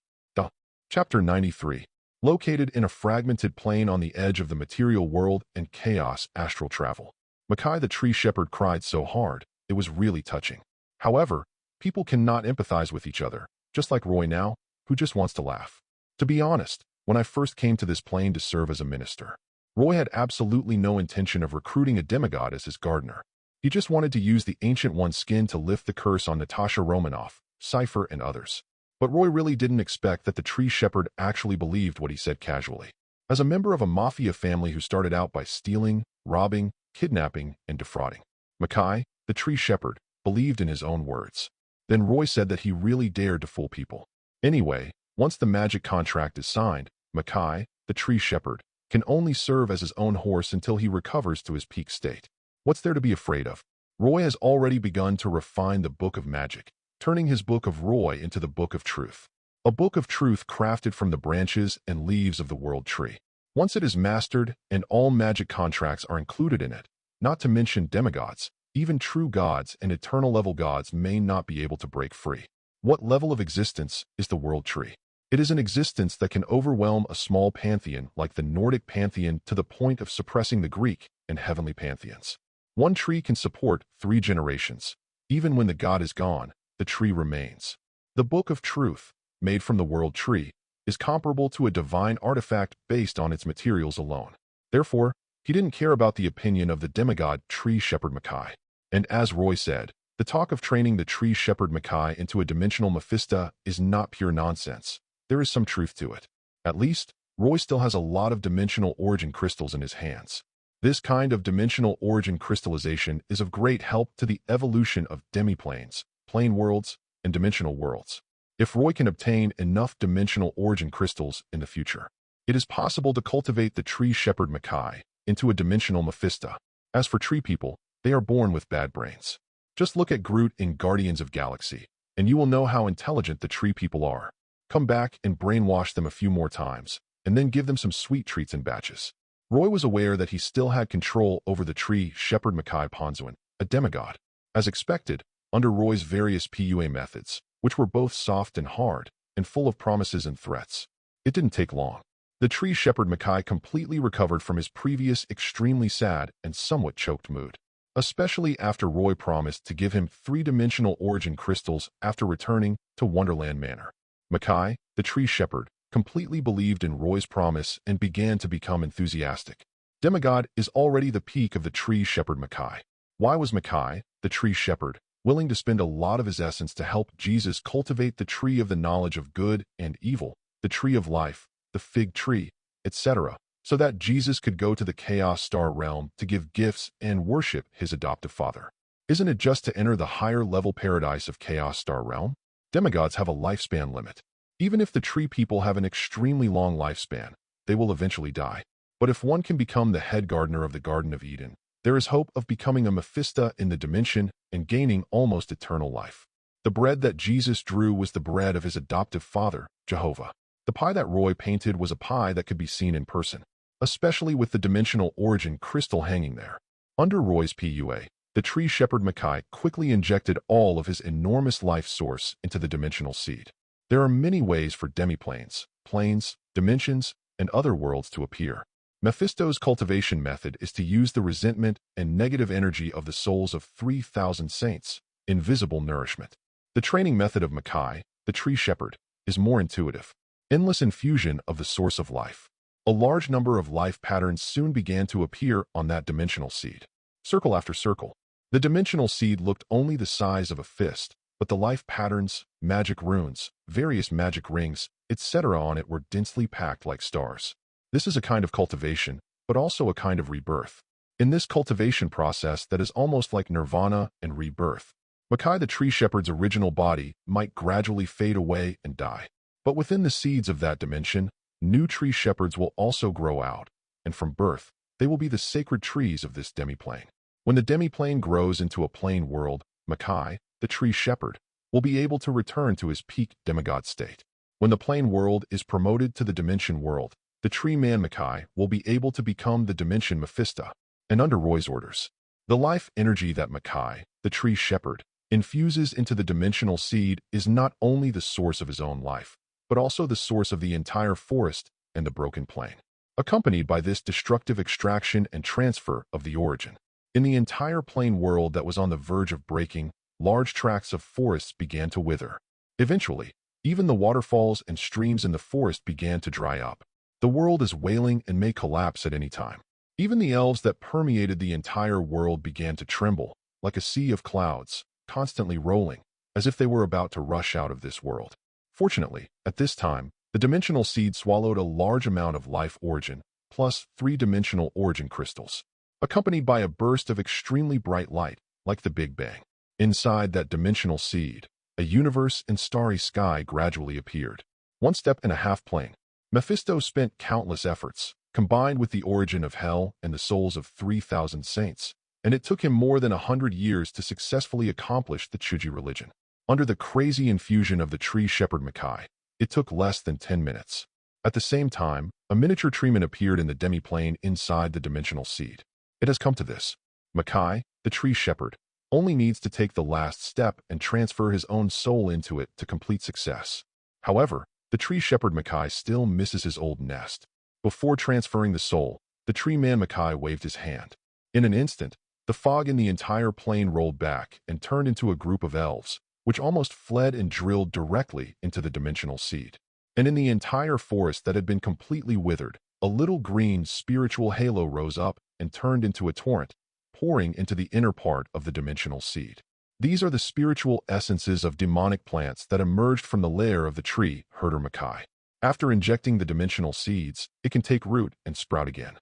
Chapter 93. Located in a fragmented plane on the edge of the material world and chaos astral travel. Mackay the tree shepherd cried so hard, it was really touching. However, people cannot empathize with each other, just like Roy now, who just wants to laugh. To be honest, when I first came to this plane to serve as a minister, Roy had absolutely no intention of recruiting a demigod as his gardener. He just wanted to use the Ancient One's skin to lift the curse on Natasha Romanoff, Cypher, and others. But Roy really didn't expect that the tree shepherd actually believed what he said casually. As a member of a Mafia family who started out by stealing, robbing, kidnapping, and defrauding, Mackay, the tree shepherd, believed in his own words. Then Roy said that he really dared to fool people. Anyway, once the magic contract is signed, Mackay, the tree shepherd, can only serve as his own horse until he recovers to his peak state. What's there to be afraid of? Roy has already begun to refine the Book of Magic, turning his Book of Roy into the Book of Truth. A book of truth crafted from the branches and leaves of the world tree. Once it is mastered and all magic contracts are included in it, not to mention demigods, even true gods and eternal level gods may not be able to break free. What level of existence is the world tree? It is an existence that can overwhelm a small pantheon like the Nordic pantheon to the point of suppressing the Greek and heavenly pantheons. One tree can support 3 generations. Even when the god is gone, the tree remains. The Book of Truth, made from the world tree, is comparable to a divine artifact based on its materials alone. Therefore, he didn't care about the opinion of the demigod tree shepherd Mackay. And as Roy said, the talk of training the tree shepherd Mackay into a dimensional Mephisto is not pure nonsense. There is some truth to it. At least, Roy still has a lot of dimensional origin crystals in his hands. This kind of dimensional origin crystallization is of great help to the evolution of demiplanes, plane worlds, and dimensional worlds. If Roy can obtain enough dimensional origin crystals in the future, it is possible to cultivate the tree shepherd Mackay into a dimensional Mephisto. As for tree people, they are born with bad brains. Just look at Groot in Guardians of Galaxy, and you will know how intelligent the tree people are. Come back and brainwash them a few more times, and then give them some sweet treats in batches. Roy was aware that he still had control over the tree shepherd Mackay Ponzuin, a demigod. As expected, under Roy's various PUA methods, which were both soft and hard, and full of promises and threats, it didn't take long. The tree shepherd Mackay completely recovered from his previous extremely sad and somewhat choked mood, especially after Roy promised to give him 3-dimensional origin crystals after returning to Wonderland Manor. Mackay, the tree shepherd, completely believed in Roy's promise and began to become enthusiastic. Demigod is already the peak of the tree shepherd Mackay. Why was Mackay, the tree shepherd, willing to spend a lot of his essence to help Jesus cultivate the tree of the knowledge of good and evil, the tree of life, the fig tree, etc., so that Jesus could go to the Chaos Star realm to give gifts and worship his adoptive father? Isn't it just to enter the higher level paradise of Chaos Star realm? Demigods have a lifespan limit. Even if the tree people have an extremely long lifespan, they will eventually die. But if one can become the head gardener of the Garden of Eden, there is hope of becoming a Mephisto in the dimension and gaining almost eternal life. The bread that Jesus drew was the bread of his adoptive father, Jehovah. The pie that Roy painted was a pie that could be seen in person, especially with the dimensional origin crystal hanging there. Under Roy's PUA, the tree shepherd Mackay quickly injected all of his enormous life source into the dimensional seed. There are many ways for demiplanes, planes, dimensions, and other worlds to appear. Mephisto's cultivation method is to use the resentment and negative energy of the souls of 3,000 saints, invisible nourishment. The training method of Mackay, the tree shepherd, is more intuitive. Endless infusion of the source of life. A large number of life patterns soon began to appear on that dimensional seed. Circle after circle. The dimensional seed looked only the size of a fist, but the life patterns, magic runes, various magic rings, etc. on it were densely packed like stars. This is a kind of cultivation, but also a kind of rebirth. In this cultivation process that is almost like nirvana and rebirth, Mackay the tree shepherd's original body might gradually fade away and die. But within the seeds of that dimension, new tree shepherds will also grow out, and from birth, they will be the sacred trees of this demiplane. When the demiplane grows into a plane world, Mackay, the tree shepherd, will be able to return to his peak demigod state. When the plane world is promoted to the dimension world, the tree man Mackay will be able to become the dimension Mephisto. And under Roy's orders, the life energy that Mackay, the tree shepherd, infuses into the dimensional seed is not only the source of his own life, but also the source of the entire forest and the broken plane. Accompanied by this destructive extraction and transfer of the origin, in the entire plane world that was on the verge of breaking, large tracts of forests began to wither. Eventually, even the waterfalls and streams in the forest began to dry up. The world is wailing and may collapse at any time. Even the elves that permeated the entire world began to tremble, like a sea of clouds, constantly rolling, as if they were about to rush out of this world. Fortunately, at this time, the dimensional seed swallowed a large amount of life origin, plus three-dimensional origin crystals, accompanied by a burst of extremely bright light, like the Big Bang. Inside that dimensional seed, a universe and starry sky gradually appeared. 1.5 plane. Mephisto spent countless efforts, combined with the origin of hell and the souls of 3,000 saints, and it took him more than 100 years to successfully accomplish the Chuji religion. Under the crazy infusion of the tree shepherd Makai, it took less than 10 minutes. At the same time, a miniature treeman appeared in the demiplane inside the dimensional seed. It has come to this. Makai, the tree shepherd, only needs to take the last step and transfer his own soul into it to complete success. However, the tree shepherd Makai still misses his old nest. Before transferring the soul, the tree man Makai waved his hand. In an instant, the fog in the entire plane rolled back and turned into a group of elves, which almost fled and drilled directly into the dimensional seed. And in the entire forest that had been completely withered, a little green spiritual halo rose up and turned into a torrent, pouring into the inner part of the dimensional seed. These are the spiritual essences of demonic plants that emerged from the lair of the tree herder Makai. After injecting the dimensional seeds, it can take root and sprout again.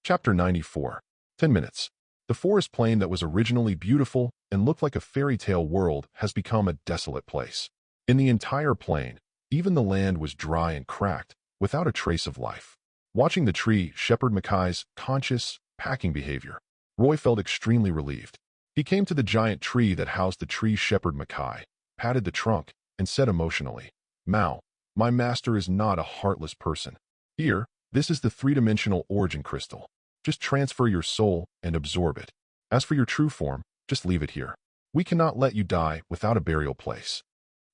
Chapter 94. 10 minutes. The forest plain that was originally beautiful and looked like a fairy tale world has become a desolate place. In the entire plain, even the land was dry and cracked, without a trace of life. Watching the tree shepherd Makai's conscious, packing behavior, Roy felt extremely relieved. He came to the giant tree that housed the tree shepherd Makai, patted the trunk, and said emotionally, "Mao, my master is not a heartless person. Here, this is the three-dimensional origin crystal. Just transfer your soul and absorb it. As for your true form, just leave it here. We cannot let you die without a burial place.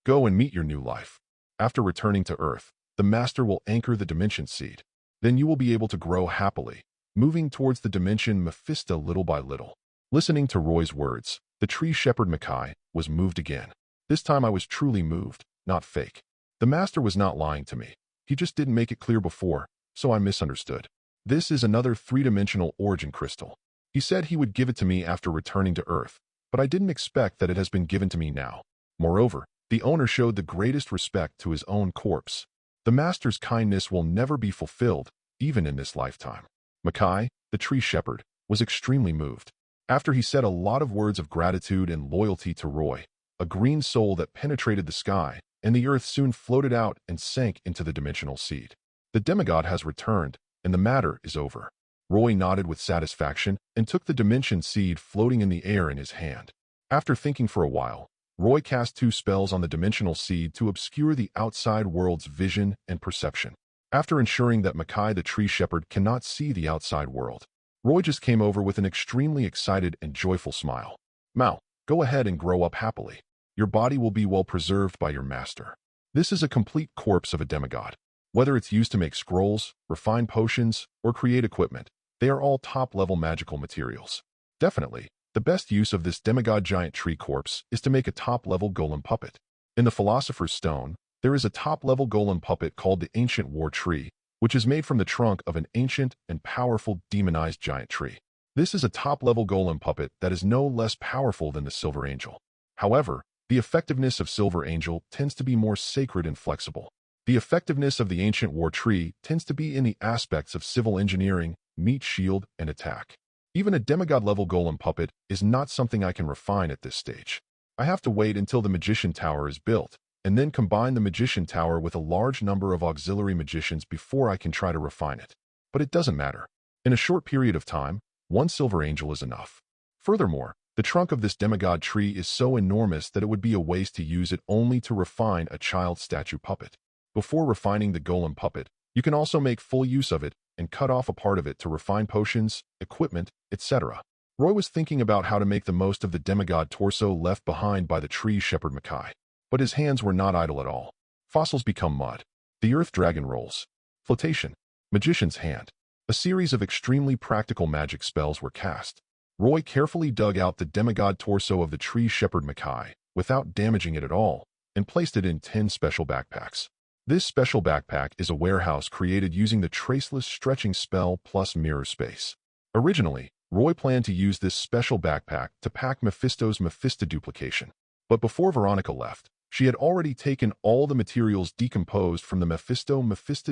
Go and meet your new life. After returning to Earth, the master will anchor the dimension seed. Then you will be able to grow happily, moving towards the dimension Mephisto little by little." Listening to Roy's words, the tree shepherd Makai was moved again. This time I was truly moved, not fake. The master was not lying to me. He just didn't make it clear before, so I misunderstood. This is another three-dimensional origin crystal. He said he would give it to me after returning to Earth, but I didn't expect that it has been given to me now. Moreover, the owner showed the greatest respect to his own corpse. The master's kindness will never be fulfilled, even in this lifetime. Makai, the tree shepherd, was extremely moved. After he said a lot of words of gratitude and loyalty to Roy, a green soul that penetrated the sky and the earth soon floated out and sank into the dimensional seed. The demigod has returned, and the matter is over. Roy nodded with satisfaction and took the dimension seed floating in the air in his hand. After thinking for a while, Roy cast 2 spells on the dimensional seed to obscure the outside world's vision and perception. After ensuring that Makai the tree shepherd cannot see the outside world, Roy just came over with an extremely excited and joyful smile. "Mao, go ahead and grow up happily. Your body will be well preserved by your master. This is a complete corpse of a demigod. Whether it's used to make scrolls, refine potions, or create equipment, they are all top-level magical materials. Definitely, the best use of this demigod giant tree corpse is to make a top-level golem puppet. In the Philosopher's Stone, there is a top-level golem puppet called the Ancient War Tree, which is made from the trunk of an ancient and powerful demonized giant tree. This is a top-level golem puppet that is no less powerful than the Silver Angel. However, the effectiveness of Silver Angel tends to be more sacred and flexible. The effectiveness of the Ancient War Tree tends to be in the aspects of civil engineering, meat shield, and attack. Even a demigod-level golem puppet is not something I can refine at this stage. I have to wait until the Magician Tower is built, and then combine the Magician Tower with a large number of auxiliary magicians before I can try to refine it. But it doesn't matter. In a short period of time, 1 Silver Angel is enough. Furthermore, the trunk of this demigod tree is so enormous that it would be a waste to use it only to refine a child statue puppet. Before refining the golem puppet, you can also make full use of it and cut off a part of it to refine potions, equipment, etc. Roy was thinking about how to make the most of the demigod torso left behind by the tree shepherd Makai. But his hands were not idle at all. Fossils become mud. The earth dragon rolls. Flotation. Magician's hand. A series of extremely practical magic spells were cast. Roy carefully dug out the demigod torso of the tree shepherd Makai, without damaging it at all, and placed it in 10 special backpacks. This special backpack is a warehouse created using the traceless stretching spell plus mirror space. Originally, Roy planned to use this special backpack to pack Mephisto's Mephisto duplication. But before Veronica left, She had already taken all the materials decomposed from the Mephisto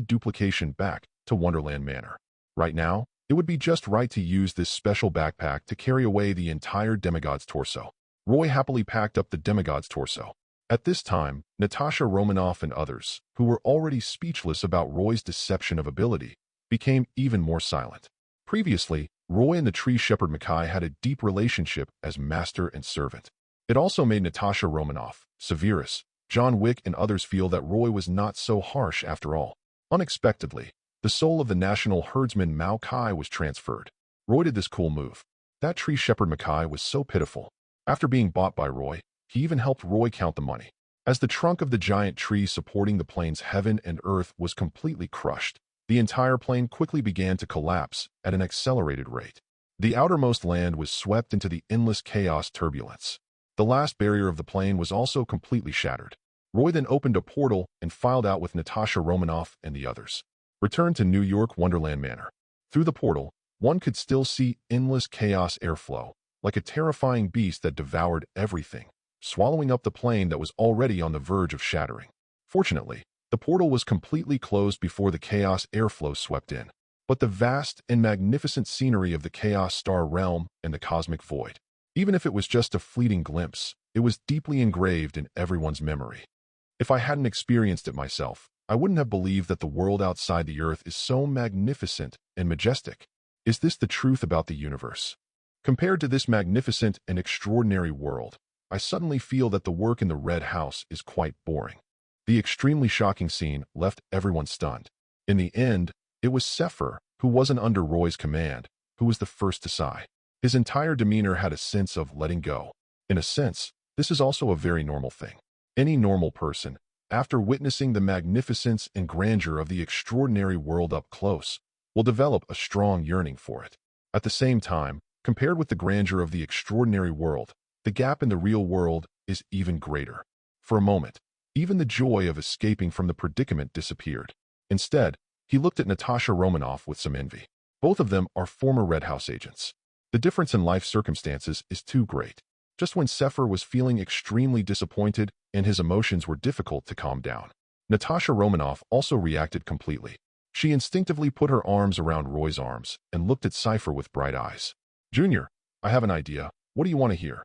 duplication back to Wonderland Manor. Right now, it would be just right to use this special backpack to carry away the entire demigod's torso. Roy happily packed up the demigod's torso. At this time, Natasha Romanoff and others, who were already speechless about Roy's deception of ability, became even more silent. Previously, Roy and the tree shepherd Mackay had a deep relationship as master and servant. It also made Natasha Romanoff, Severus, John Wick and others feel that Roy was not so harsh after all. Unexpectedly, the soul of the national herdsman Mao Kai was transferred. Roy did this cool move. That tree shepherd Mackay was so pitiful. After being bought by Roy, he even helped Roy count the money. As the trunk of the giant tree supporting the plane's heaven and earth was completely crushed, the entire plane quickly began to collapse at an accelerated rate. The outermost land was swept into the endless chaos turbulence. The last barrier of the plane was also completely shattered. Roy then opened a portal and filed out with Natasha Romanoff and the others. Returned to New York Wonderland Manor. Through the portal, one could still see endless chaos airflow, like a terrifying beast that devoured everything, swallowing up the plane that was already on the verge of shattering. Fortunately, the portal was completely closed before the chaos airflow swept in. But the vast and magnificent scenery of the Chaos Star realm and the cosmic void, even if it was just a fleeting glimpse, it was deeply engraved in everyone's memory. If I hadn't experienced it myself, I wouldn't have believed that the world outside the earth is so magnificent and majestic. Is this the truth about the universe? Compared to this magnificent and extraordinary world, I suddenly feel that the work in the Red House is quite boring. The extremely shocking scene left everyone stunned. In the end, it was S.H.I.E.L.D, who wasn't under Roy's command, who was the first to sigh. His entire demeanor had a sense of letting go. In a sense, this is also a very normal thing. Any normal person, after witnessing the magnificence and grandeur of the extraordinary world up close, will develop a strong yearning for it. At the same time, compared with the grandeur of the extraordinary world, the gap in the real world is even greater. For a moment, even the joy of escaping from the predicament disappeared. Instead, he looked at Natasha Romanoff with some envy. Both of them are former Red House agents. The difference in life circumstances is too great. Just when S.H.I.E.L.D was feeling extremely disappointed and his emotions were difficult to calm down, Natasha Romanoff also reacted completely. She instinctively put her arms around Roy's arms and looked at Cypher with bright eyes. Junior, I have an idea. What do you want to hear?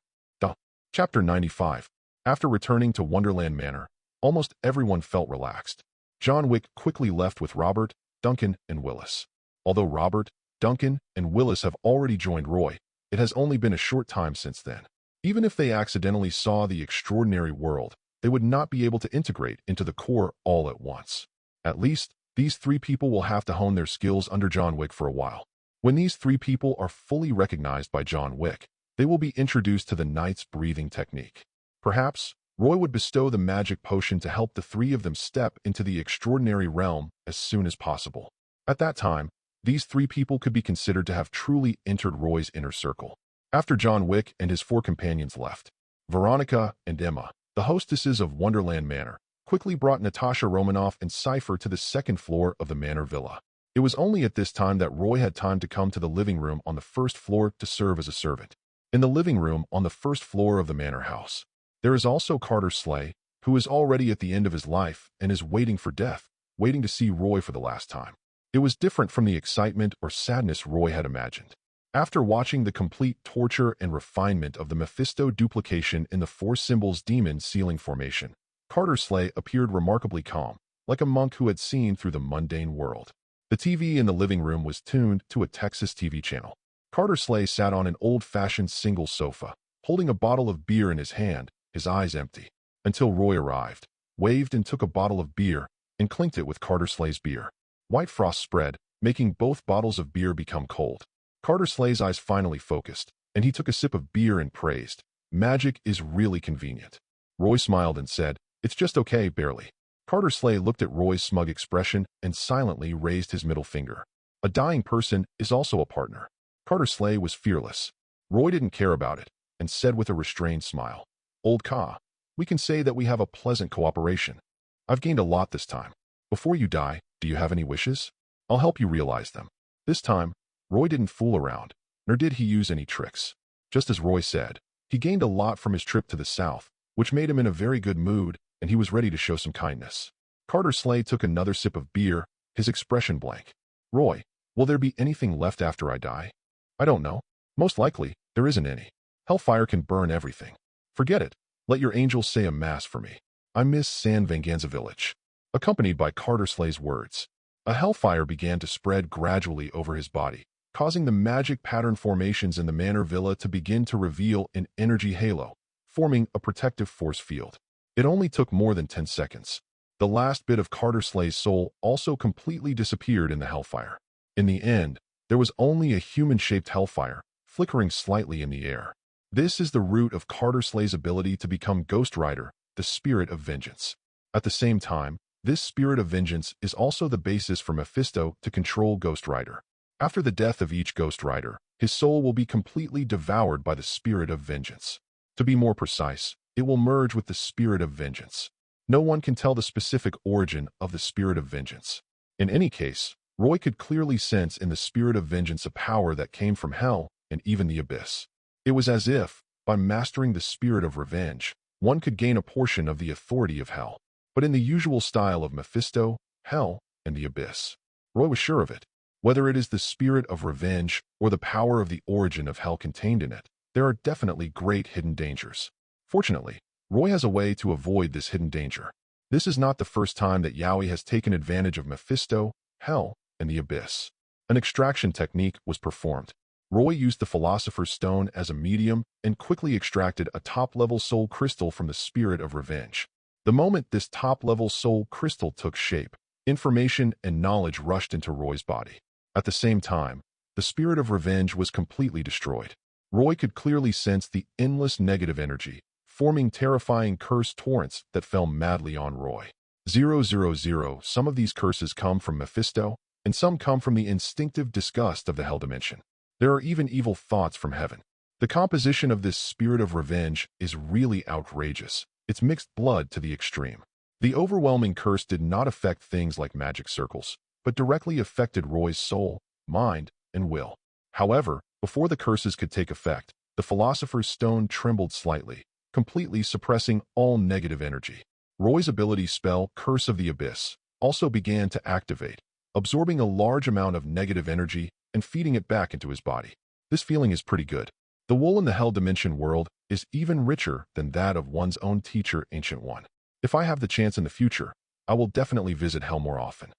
Chapter 95. After returning to Wonderland Manor, almost everyone felt relaxed. John Wick quickly left with Robert, Duncan, and Willis. Although Robert, Duncan, and Willis have already joined Roy, it has only been a short time since then. Even if they accidentally saw the extraordinary world, they would not be able to integrate into the core all at once. At least, these three people will have to hone their skills under John Wick for a while. When these three people are fully recognized by John Wick, they will be introduced to the Knight's breathing technique. Perhaps, Roy would bestow the magic potion to help the three of them step into the extraordinary realm as soon as possible. At that time, these three people could be considered to have truly entered Roy's inner circle. After John Wick and his four companions left, Veronica and Emma, the hostesses of Wonderland Manor, quickly brought Natasha Romanoff and Cypher to the second floor of the Manor Villa. It was only at this time that Roy had time to come to the living room on the first floor to serve as a servant. In the living room on the first floor of the Manor House, there is also Carter S.H.I.E.L.D, who is already at the end of his life and is waiting for death, waiting to see Roy for the last time. It was different from the excitement or sadness Roy had imagined. After watching the complete torture and refinement of the Mephisto duplication in the Four Symbols Demon Ceiling Formation, Carter S.H.I.E.L.D appeared remarkably calm, like a monk who had seen through the mundane world. The TV in the living room was tuned to a Texas TV channel. Carter S.H.I.E.L.D sat on an old-fashioned single sofa, holding a bottle of beer in his hand, his eyes empty, until Roy arrived, waved and took a bottle of beer, and clinked it with Carter S.H.I.E.L.D.'s beer. White frost spread, making both bottles of beer become cold. Carter S.H.I.E.L.D.'s eyes finally focused, and he took a sip of beer and praised, "Magic is really convenient." Roy smiled and said, "It's just okay, barely." Carter S.H.I.E.L.D looked at Roy's smug expression and silently raised his middle finger. A dying person is also a partner. Carter S.H.I.E.L.D was fearless. Roy didn't care about it, and said with a restrained smile, "Old Ka, we can say that we have a pleasant cooperation. I've gained a lot this time. Before you die, do you have any wishes? I'll help you realize them." This time, Roy didn't fool around, nor did he use any tricks. Just as Roy said, he gained a lot from his trip to the south, which made him in a very good mood and he was ready to show some kindness. S.H.I.E.L.D took another sip of beer, his expression blank. Roy, will there be anything left after I die? I don't know. Most likely, there isn't any. Hellfire can burn everything. Forget it. Let your angels say a mass for me. I miss San Venganza Village. Accompanied by S.H.I.E.L.D's words, a hellfire began to spread gradually over his body, causing the magic pattern formations in the manor villa to begin to reveal an energy halo, forming a protective force field. It only took more than 10 seconds. The last bit of S.H.I.E.L.D's soul also completely disappeared in the hellfire. In the end, there was only a human-shaped hellfire, flickering slightly in the air. This is the root of S.H.I.E.L.D's ability to become Ghost Rider, the spirit of vengeance. At the same time, this spirit of vengeance is also the basis for Mephisto to control Ghost Rider. After the death of each Ghost Rider, his soul will be completely devoured by the spirit of vengeance. To be more precise, it will merge with the spirit of vengeance. No one can tell the specific origin of the spirit of vengeance. In any case, Roy could clearly sense in the spirit of vengeance a power that came from hell and even the abyss. It was as if, by mastering the spirit of revenge, one could gain a portion of the authority of hell. But in the usual style of Mephisto, hell, and the abyss. Roy was sure of it. Whether it is the spirit of revenge or the power of the origin of hell contained in it, there are definitely great hidden dangers. Fortunately, Roy has a way to avoid this hidden danger. This is not the first time that Yaoi has taken advantage of Mephisto, hell, and the abyss. An extraction technique was performed. Roy used the Philosopher's Stone as a medium and quickly extracted a top-level soul crystal from the spirit of revenge. The moment this top-level soul crystal took shape, information and knowledge rushed into Roy's body. At the same time, the spirit of revenge was completely destroyed. Roy could clearly sense the endless negative energy, forming terrifying curse torrents that fell madly on Roy. 000. Some of these curses come from Mephisto, and some come from the instinctive disgust of the hell dimension. There are even evil thoughts from heaven. The composition of this spirit of revenge is really outrageous. It's mixed blood to the extreme. The overwhelming curse did not affect things like magic circles, but directly affected Roy's soul, mind, and will. However, before the curses could take effect, the Philosopher's Stone trembled slightly, completely suppressing all negative energy. Roy's ability spell, Curse of the Abyss, also began to activate, absorbing a large amount of negative energy and feeding it back into his body. This feeling is pretty good. The wool in the Hell Dimension world is even richer than that of one's own teacher, Ancient One. If I have the chance in the future, I will definitely visit Hell more often.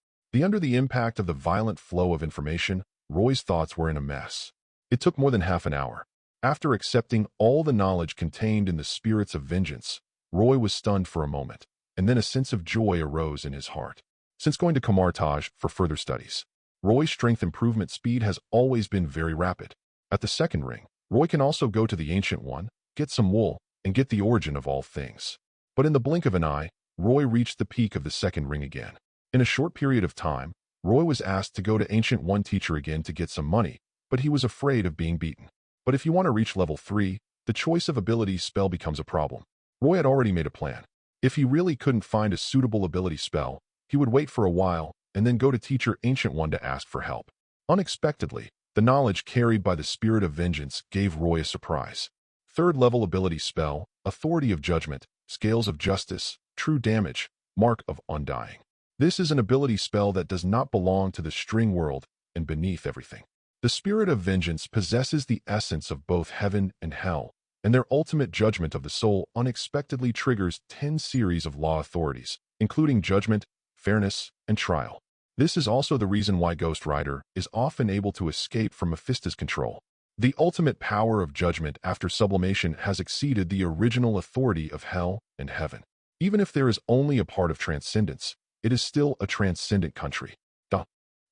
Under the impact of the violent flow of information, Roy's thoughts were in a mess. It took more than half an hour. After accepting all the knowledge contained in the spirits of vengeance, Roy was stunned for a moment, and then a sense of joy arose in his heart. Since going to Camartage for further studies, Roy's strength improvement speed has always been very rapid. At the second ring, Roy can also go to the Ancient One, get some wool, and get the origin of all things. But in the blink of an eye, Roy reached the peak of the second ring again. In a short period of time, Roy was asked to go to Ancient One teacher again to get some money, but he was afraid of being beaten. But if you want to reach level 3, the choice of ability spell becomes a problem. Roy had already made a plan. If he really couldn't find a suitable ability spell, he would wait for a while and then go to teacher Ancient One to ask for help. Unexpectedly, the knowledge carried by the spirit of vengeance gave Roy a surprise. Third level ability spell, Authority of Judgment, Scales of Justice, True Damage, Mark of Undying. This is an ability spell that does not belong to the string world and beneath everything. The spirit of vengeance possesses the essence of both heaven and hell, and their ultimate judgment of the soul unexpectedly triggers 10 series of law authorities, including judgment, fairness, and trial. This is also the reason why Ghost Rider is often able to escape from Mephisto's control. The ultimate power of judgment after sublimation has exceeded the original authority of hell and heaven. Even if there is only a part of transcendence, it is still a transcendent country.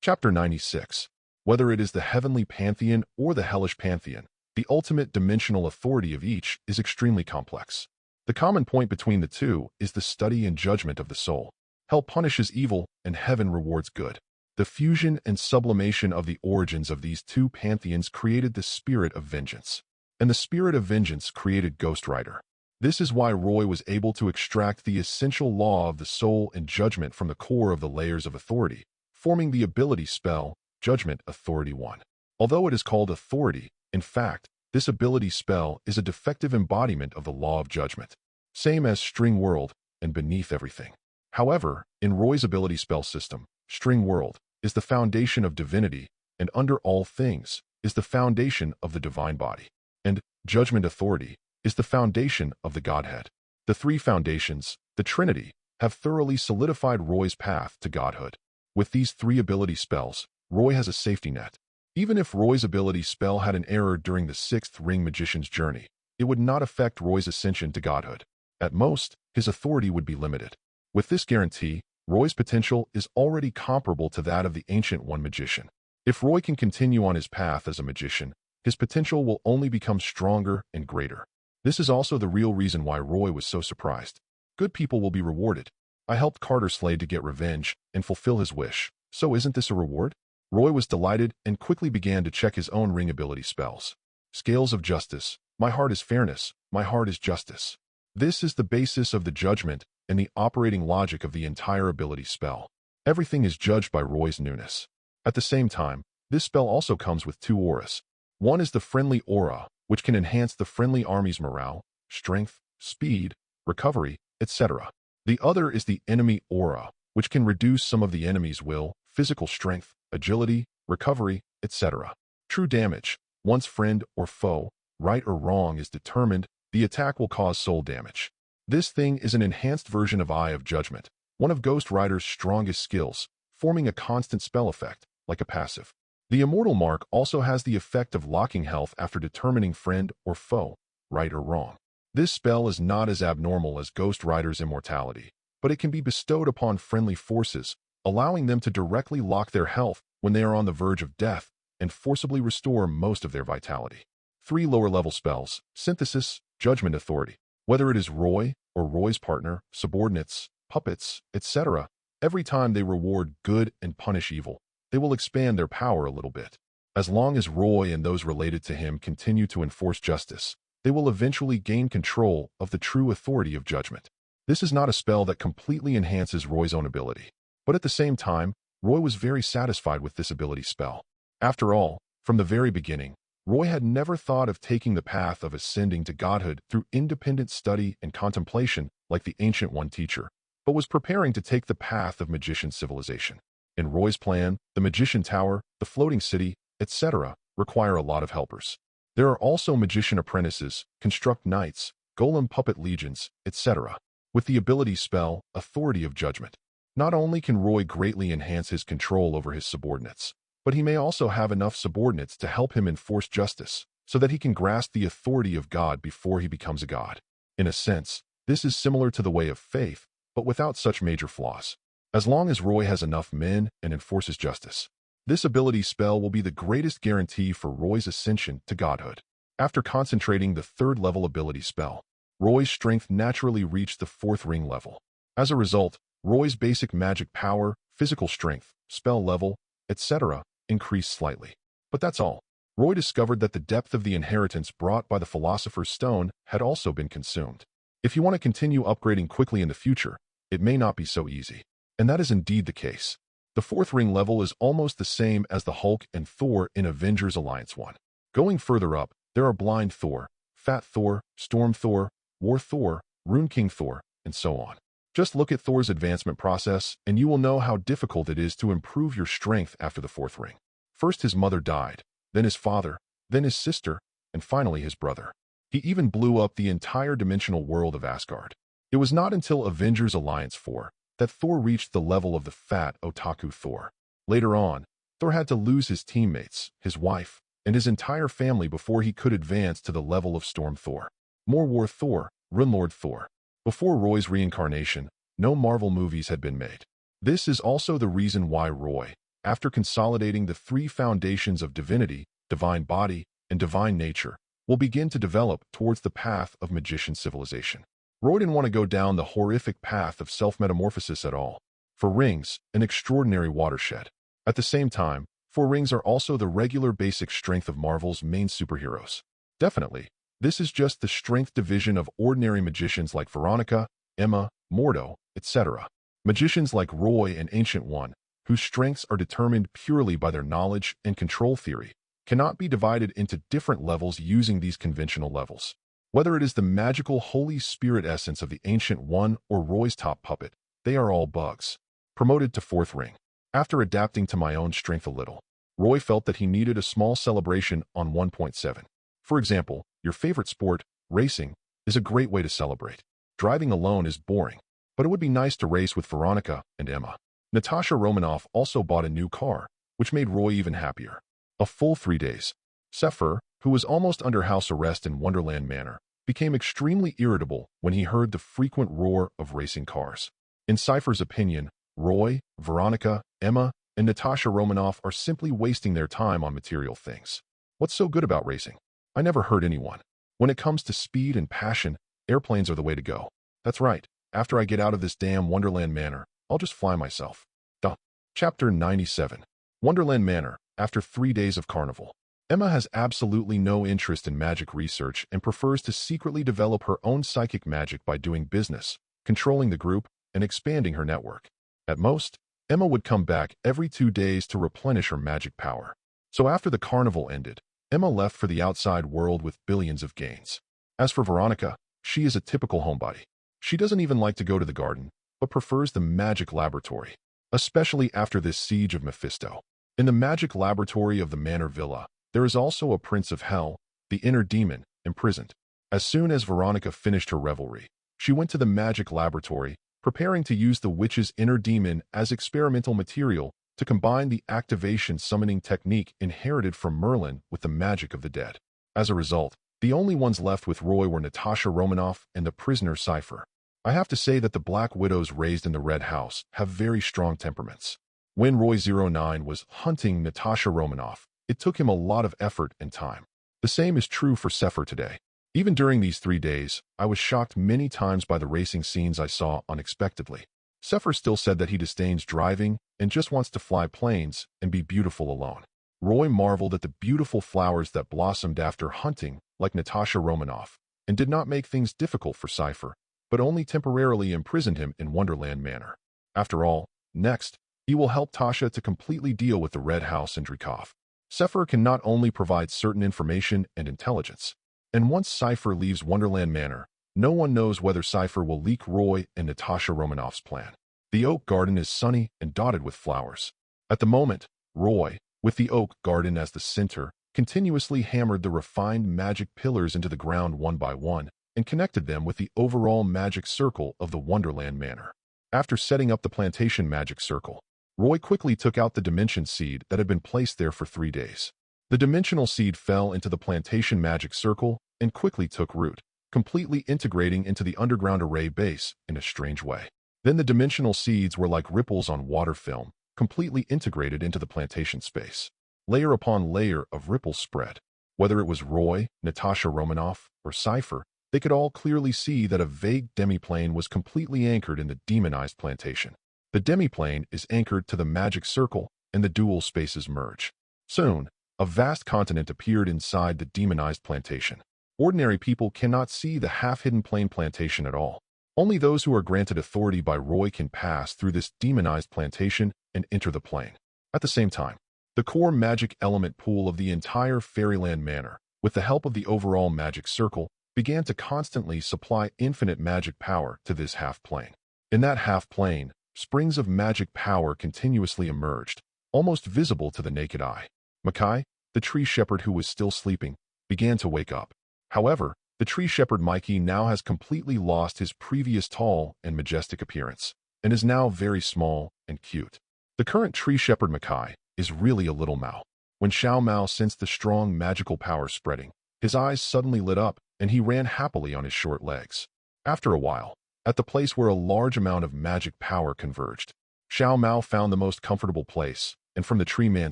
Chapter 96. Whether it is the heavenly pantheon or the hellish pantheon, the ultimate dimensional authority of each is extremely complex. The common point between the two is the study and judgment of the soul. Hell punishes evil and heaven rewards good. The fusion and sublimation of the origins of these two pantheons created the spirit of vengeance. And the spirit of vengeance created Ghost Rider. This is why Roy was able to extract the essential law of the soul and judgment from the core of the layers of authority, forming the ability spell, Judgment Authority 1. Although it is called authority, in fact, this ability spell is a defective embodiment of the law of judgment. Same as String World and beneath everything. However, in Roy's ability spell system, String World is the foundation of divinity, and under all things is the foundation of the divine body, and Judgment Authority is the foundation of the Godhead. The three foundations, the Trinity, have thoroughly solidified Roy's path to godhood. With these three ability spells, Roy has a safety net. Even if Roy's ability spell had an error during the sixth ring magician's journey, it would not affect Roy's ascension to godhood. At most, his authority would be limited. With this guarantee, Roy's potential is already comparable to that of the Ancient One magician. If Roy can continue on his path as a magician, his potential will only become stronger and greater. This is also the real reason why Roy was so surprised. Good people will be rewarded. I helped Carter Slade to get revenge and fulfill his wish. So isn't this a reward? Roy was delighted and quickly began to check his own ring ability spells. Scales of Justice. My heart is fairness. My heart is justice. This is the basis of the judgment and the operating logic of the entire ability spell. Everything is judged by Roy's newness. At the same time, this spell also comes with two auras. One is the Friendly Aura, which can enhance the friendly army's morale, strength, speed, recovery, etc. The other is the Enemy Aura, which can reduce some of the enemy's will, physical strength, agility, recovery, etc. True damage. Once friend or foe, right or wrong, is determined, the attack will cause soul damage. This thing is an enhanced version of Eye of Judgment, one of Ghost Rider's strongest skills, forming a constant spell effect, like a passive. The Immortal Mark also has the effect of locking health after determining friend or foe, right or wrong. This spell is not as abnormal as Ghost Rider's immortality, but it can be bestowed upon friendly forces, allowing them to directly lock their health when they are on the verge of death and forcibly restore most of their vitality. 3 lower-level spells, Synthesis, Judgment Authority. Whether it is Roy or Roy's partner, subordinates, puppets, etc., every time they reward good and punish evil, they will expand their power a little bit. As long as Roy and those related to him continue to enforce justice, they will eventually gain control of the true authority of judgment. This is not a spell that completely enhances Roy's own ability, but at the same time, Roy was very satisfied with this ability spell. After all, from the very beginning, Roy had never thought of taking the path of ascending to godhood through independent study and contemplation like the Ancient One teacher, but was preparing to take the path of magician civilization. In Roy's plan, the Magician Tower, the Floating City, etc., require a lot of helpers. There are also magician apprentices, construct knights, golem puppet legions, etc. With the ability spell, Authority of Judgment. Not only can Roy greatly enhance his control over his subordinates, but he may also have enough subordinates to help him enforce justice, so that he can grasp the authority of God before he becomes a god. In a sense, this is similar to the Way of Faith, but without such major flaws. As long as Roy has enough men and enforces justice, this ability spell will be the greatest guarantee for Roy's ascension to godhood. After concentrating the 3rd level ability spell, Roy's strength naturally reached the 4th ring level. As a result, Roy's basic magic power, physical strength, spell level, etc. increased slightly. But that's all. Roy discovered that the depth of the inheritance brought by the Philosopher's Stone had also been consumed. If you want to continue upgrading quickly in the future, it may not be so easy. And that is indeed the case. The 4th ring level is almost the same as the Hulk and Thor in Avengers Alliance 1. Going further up, there are Blind Thor, Fat Thor, Storm Thor, War Thor, Rune King Thor, and so on. Just look at Thor's advancement process, and you will know how difficult it is to improve your strength after the 4th ring. First his mother died, then his father, then his sister, and finally his brother. He even blew up the entire dimensional world of Asgard. It was not until Avengers Alliance 4 that Thor reached the level of the fat otaku Thor. Later on, Thor had to lose his teammates, his wife, and his entire family before he could advance to the level of Storm Thor. More War Thor, Runelord Thor. Before Roy's reincarnation, no Marvel movies had been made. This is also the reason why Roy, after consolidating the 3 foundations of divinity, divine body, and divine nature, will begin to develop towards the path of magician civilization. Roy didn't want to go down the horrific path of self-metamorphosis at all. 4 rings, an extraordinary watershed. At the same time, 4 rings are also the regular basic strength of Marvel's main superheroes. Definitely, this is just the strength division of ordinary magicians like Veronica, Emma, Mordo, etc. Magicians like Roy and Ancient One, whose strengths are determined purely by their knowledge and control theory, cannot be divided into different levels using these conventional levels. Whether it is the magical Holy Spirit essence of the Ancient One or Roy's top puppet, they are all bugs. Promoted to 4th ring. After adapting to my own strength a little, Roy felt that he needed a small celebration on 1.7. For example, your favorite sport, racing, is a great way to celebrate. Driving alone is boring, but it would be nice to race with Veronica and Emma. Natasha Romanoff also bought a new car, which made Roy even happier. A full 3 days. S.H.I.E.L.D, who was almost under house arrest in Wonderland Manor, became extremely irritable when he heard the frequent roar of racing cars. In Cypher's opinion, Roy, Veronica, Emma, and Natasha Romanoff are simply wasting their time on material things. What's so good about racing? I never hurt anyone. When it comes to speed and passion, airplanes are the way to go. That's right. After I get out of this damn Wonderland Manor, I'll just fly myself. Duh. Chapter 97. Wonderland Manor, after 3 days of carnival. Emma has absolutely no interest in magic research and prefers to secretly develop her own psychic magic by doing business, controlling the group, and expanding her network. At most, Emma would come back every 2 days to replenish her magic power. So after the carnival ended, Emma left for the outside world with billions of gains. As for Veronica, she is a typical homebody. She doesn't even like to go to the garden, but prefers the magic laboratory, especially after this siege of Mephisto. In the magic laboratory of the Manor Villa, there is also a Prince of Hell, the inner demon, imprisoned. As soon as Veronica finished her revelry, she went to the magic laboratory, preparing to use the witch's inner demon as experimental material to combine the activation summoning technique inherited from Merlin with the magic of the dead. As a result, the only ones left with Roy were Natasha Romanoff and the prisoner Cypher. I have to say that the Black Widows raised in the Red House have very strong temperaments. When Roy09 was hunting Natasha Romanoff, it took him a lot of effort and time. The same is true for Sepher today. Even during these 3 days, I was shocked many times by the racing scenes I saw unexpectedly. Sepher still said that he disdains driving and just wants to fly planes and be beautiful alone. Roy marveled at the beautiful flowers that blossomed after hunting, like Natasha Romanoff, and did not make things difficult for Cypher, but only temporarily imprisoned him in Wonderland Manor. After all, next, he will help Tasha to completely deal with the Red House and Dreykov. Sepher can not only provide certain information and intelligence, and once Cypher leaves Wonderland Manor, no one knows whether Cypher will leak Roy and Natasha Romanoff's plan. The oak garden is sunny and dotted with flowers. At the moment, Roy, with the oak garden as the center, continuously hammered the refined magic pillars into the ground one by one and connected them with the overall magic circle of the Wonderland Manor. After setting up the plantation magic circle, Roy quickly took out the dimension seed that had been placed there for 3 days. The dimensional seed fell into the plantation magic circle and quickly took root, completely integrating into the underground array base in a strange way. Then the dimensional seeds were like ripples on water film, completely integrated into the plantation space. Layer upon layer of ripples spread. Whether it was Roy, Natasha Romanoff, or Cypher, they could all clearly see that a vague demiplane was completely anchored in the demonized plantation. The demiplane is anchored to the magic circle, and the dual spaces merge. Soon, a vast continent appeared inside the demonized plantation. Ordinary people cannot see the half-hidden plane plantation at all. Only those who are granted authority by Roy can pass through this demonized plantation and enter the plane. At the same time, the core magic element pool of the entire Fairyland Manor, with the help of the overall magic circle, began to constantly supply infinite magic power to this half-plane. In that half-plane, springs of magic power continuously emerged, almost visible to the naked eye. Makai, the tree shepherd who was still sleeping, began to wake up. However, the tree shepherd Mikey now has completely lost his previous tall and majestic appearance, and is now very small and cute. The current tree shepherd Makai is really a little Mao. When Xiao Mao sensed the strong magical power spreading, his eyes suddenly lit up and he ran happily on his short legs. After a while, at the place where a large amount of magic power converged, Xiao Mao found the most comfortable place, and from the tree man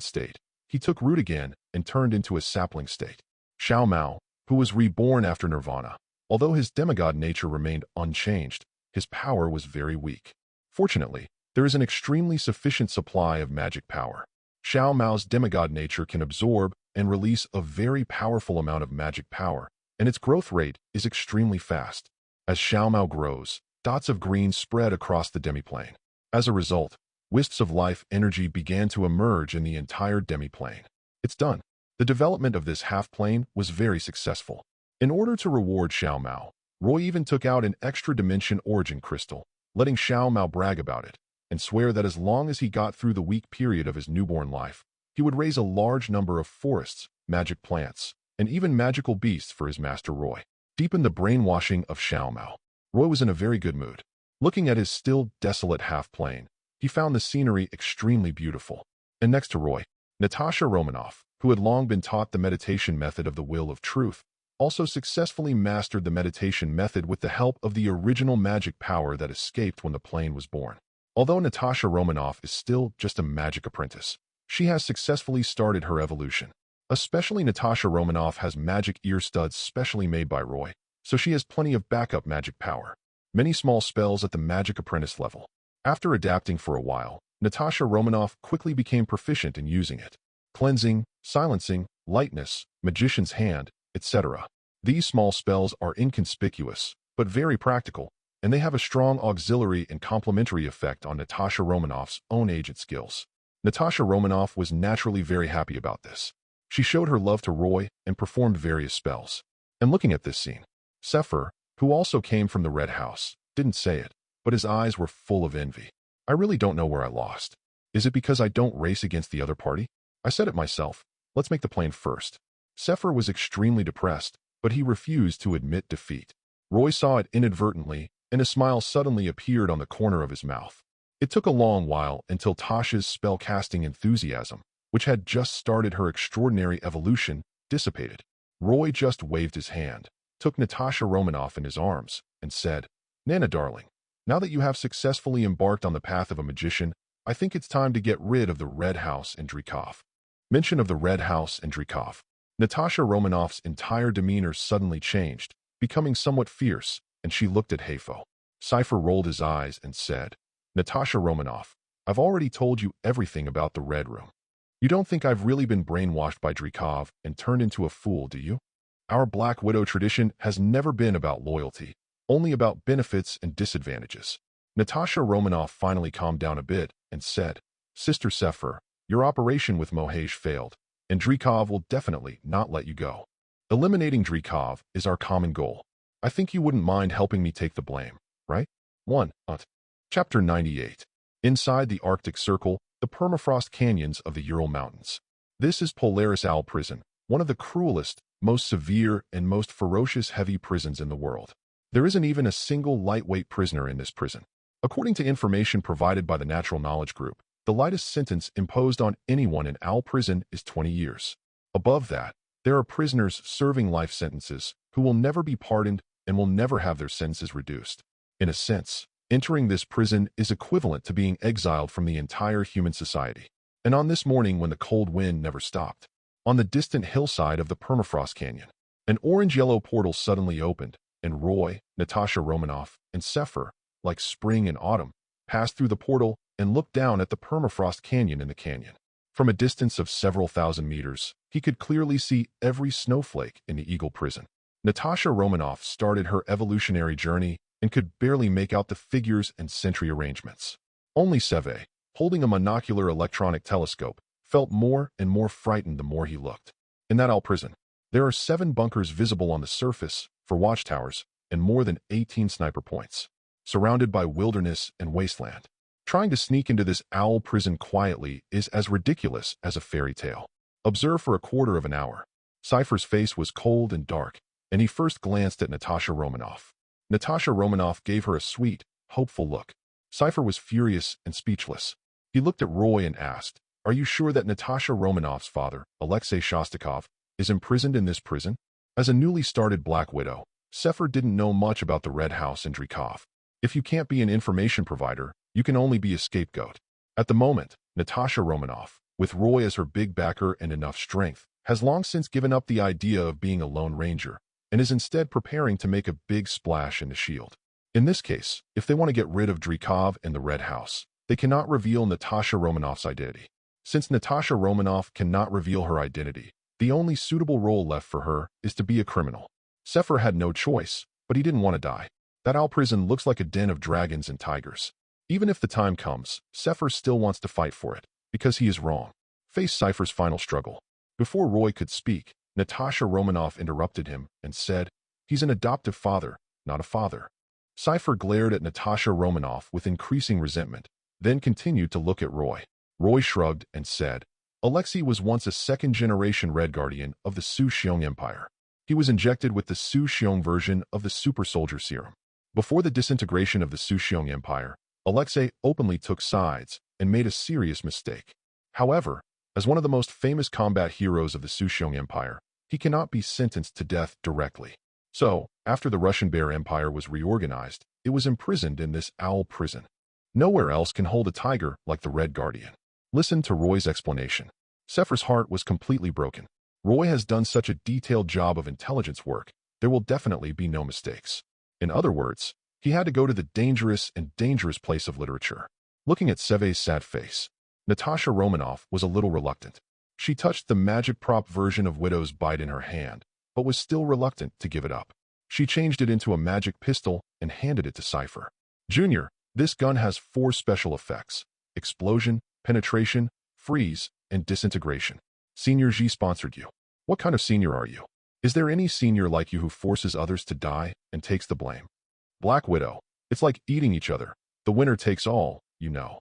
state, he took root again and turned into a sapling state. Xiao Mao, who was reborn after Nirvana, although his demigod nature remained unchanged, his power was very weak. Fortunately, there is an extremely sufficient supply of magic power. Xiao Mao's demigod nature can absorb and release a very powerful amount of magic power, and its growth rate is extremely fast. As Xiao Mao grows, dots of green spread across the demiplane. As a result, wisps of life energy began to emerge in the entire demiplane. It's done. The development of this half-plane was very successful. In order to reward Xiao Mao, Roy even took out an extra dimension origin crystal, letting Xiao Mao brag about it, and swear that as long as he got through the weak period of his newborn life, he would raise a large number of forests, magic plants, and even magical beasts for his master Roy. Deep in the brainwashing of Xiao Mao, Roy was in a very good mood. Looking at his still desolate half-plane, he found the scenery extremely beautiful. And next to Roy, Natasha Romanoff, who had long been taught the meditation method of the will of truth, also successfully mastered the meditation method with the help of the original magic power that escaped when the plane was born. Although Natasha Romanoff is still just a magic apprentice, she has successfully started her evolution. Especially Natasha Romanoff has magic ear studs specially made by Roy, so she has plenty of backup magic power. Many small spells at the magic apprentice level. After adapting for a while, Natasha Romanoff quickly became proficient in using it. Cleansing, silencing, lightness, magician's hand, etc. These small spells are inconspicuous, but very practical, and they have a strong auxiliary and complementary effect on Natasha Romanoff's own agent skills. Natasha Romanoff was naturally very happy about this. She showed her love to Roy and performed various spells. And looking at this scene, S.H.I.E.L.D, who also came from the Red House, didn't say it, but his eyes were full of envy. I really don't know where I lost. Is it because I don't race against the other party? I said it myself. Let's make the plane first. S.H.I.E.L.D was extremely depressed, but he refused to admit defeat. Roy saw it inadvertently, and a smile suddenly appeared on the corner of his mouth. It took a long while until Tasha's spell-casting enthusiasm, which had just started her extraordinary evolution, dissipated. Roy just waved his hand, took Natasha Romanoff in his arms, and said, "Nana darling, now that you have successfully embarked on the path of a magician, I think it's time to get rid of the Red House and Dreykov." Mention of the Red House and Dreykov. Natasha Romanoff's entire demeanor suddenly changed, becoming somewhat fierce, and she looked at Hayfo. Cypher rolled his eyes and said, "Natasha Romanoff, I've already told you everything about the Red Room. You don't think I've really been brainwashed by Dreykov and turned into a fool, do you? Our Black Widow tradition has never been about loyalty, only about benefits and disadvantages." Natasha Romanoff finally calmed down a bit and said, "Sister Sepher, your operation with Mohej failed, and Dreykov will definitely not let you go. Eliminating Dreykov is our common goal. I think you wouldn't mind helping me take the blame, right?" 1. Chapter 98. Inside the Arctic Circle, the permafrost canyons of the Ural Mountains. This is Polaris Owl Prison, one of the cruelest, most severe, and most ferocious heavy prisons in the world. There isn't even a single lightweight prisoner in this prison. According to information provided by the Natural Knowledge Group, the lightest sentence imposed on anyone in Owl Prison is 20 years. Above that, there are prisoners serving life sentences who will never be pardoned and will never have their sentences reduced. In a sense, entering this prison is equivalent to being exiled from the entire human society. And on this morning when the cold wind never stopped, on the distant hillside of the permafrost canyon, an orange-yellow portal suddenly opened, and Roy, Natasha Romanoff, and Sepher, like spring and autumn, passed through the portal and looked down at the permafrost canyon in the canyon. From a distance of several thousand meters, he could clearly see every snowflake in the Eagle prison. Natasha Romanoff started her evolutionary journey and could barely make out the figures and sentry arrangements. Only Seve, holding a monocular electronic telescope, felt more and more frightened the more he looked. In that Owl prison, there are 7 bunkers visible on the surface for watchtowers and more than 18 sniper points. Surrounded by wilderness and wasteland, trying to sneak into this Owl prison quietly is as ridiculous as a fairy tale. Observe for a quarter of an hour. Cypher's face was cold and dark, and he first glanced at Natasha Romanoff. Natasha Romanoff gave her a sweet, hopeful look. Cypher was furious and speechless. He looked at Roy and asked, "Are you sure that Natasha Romanoff's father, Alexei Shostakov, is imprisoned in this prison?" As a newly started Black Widow, Sepher didn't know much about the Red House and Dreykov. If you can't be an information provider, you can only be a scapegoat. At the moment, Natasha Romanoff, with Roy as her big backer and enough strength, has long since given up the idea of being a Lone Ranger and is instead preparing to make a big splash in the S.H.I.E.L.D. In this case, if they want to get rid of Dreykov and the Red House, they cannot reveal Natasha Romanoff's identity. Since Natasha Romanoff cannot reveal her identity, the only suitable role left for her is to be a criminal. Sepher had no choice, but he didn't want to die. That Owl prison looks like a den of dragons and tigers. Even if the time comes, Sepher still wants to fight for it, because he is wrong. Face Cypher's final struggle. Before Roy could speak, Natasha Romanoff interrupted him and said, "He's an adoptive father, not a father." S.H.I.E.L.D glared at Natasha Romanoff with increasing resentment, then continued to look at Roy. Roy shrugged and said, "Alexei was once a second-generation Red Guardian of the S.H.I.E.L.D Empire. He was injected with the S.H.I.E.L.D version of the Super Soldier Serum. Before the disintegration of the S.H.I.E.L.D Empire, Alexei openly took sides and made a serious mistake. However, as one of the most famous combat heroes of the S.H.I.E.L.D Empire, he cannot be sentenced to death directly. So, after the Russian Bear Empire was reorganized, it was imprisoned in this owl prison. Nowhere else can hold a tiger like the Red Guardian." Listen to Roy's explanation. Sephiroth's heart was completely broken. Roy has done such a detailed job of intelligence work, there will definitely be no mistakes. In other words, he had to go to the dangerous place of literature. Looking at Seve's sad face, Natasha Romanoff was a little reluctant. She touched the magic prop version of Widow's Bite in her hand, but was still reluctant to give it up. She changed it into a magic pistol and handed it to Cypher. "Junior, this gun has 4 special effects: explosion, penetration, freeze, and disintegration. Senior G sponsored you. What kind of senior are you? Is there any senior like you who forces others to die and takes the blame? Black Widow, it's like eating each other. The winner takes all, you know."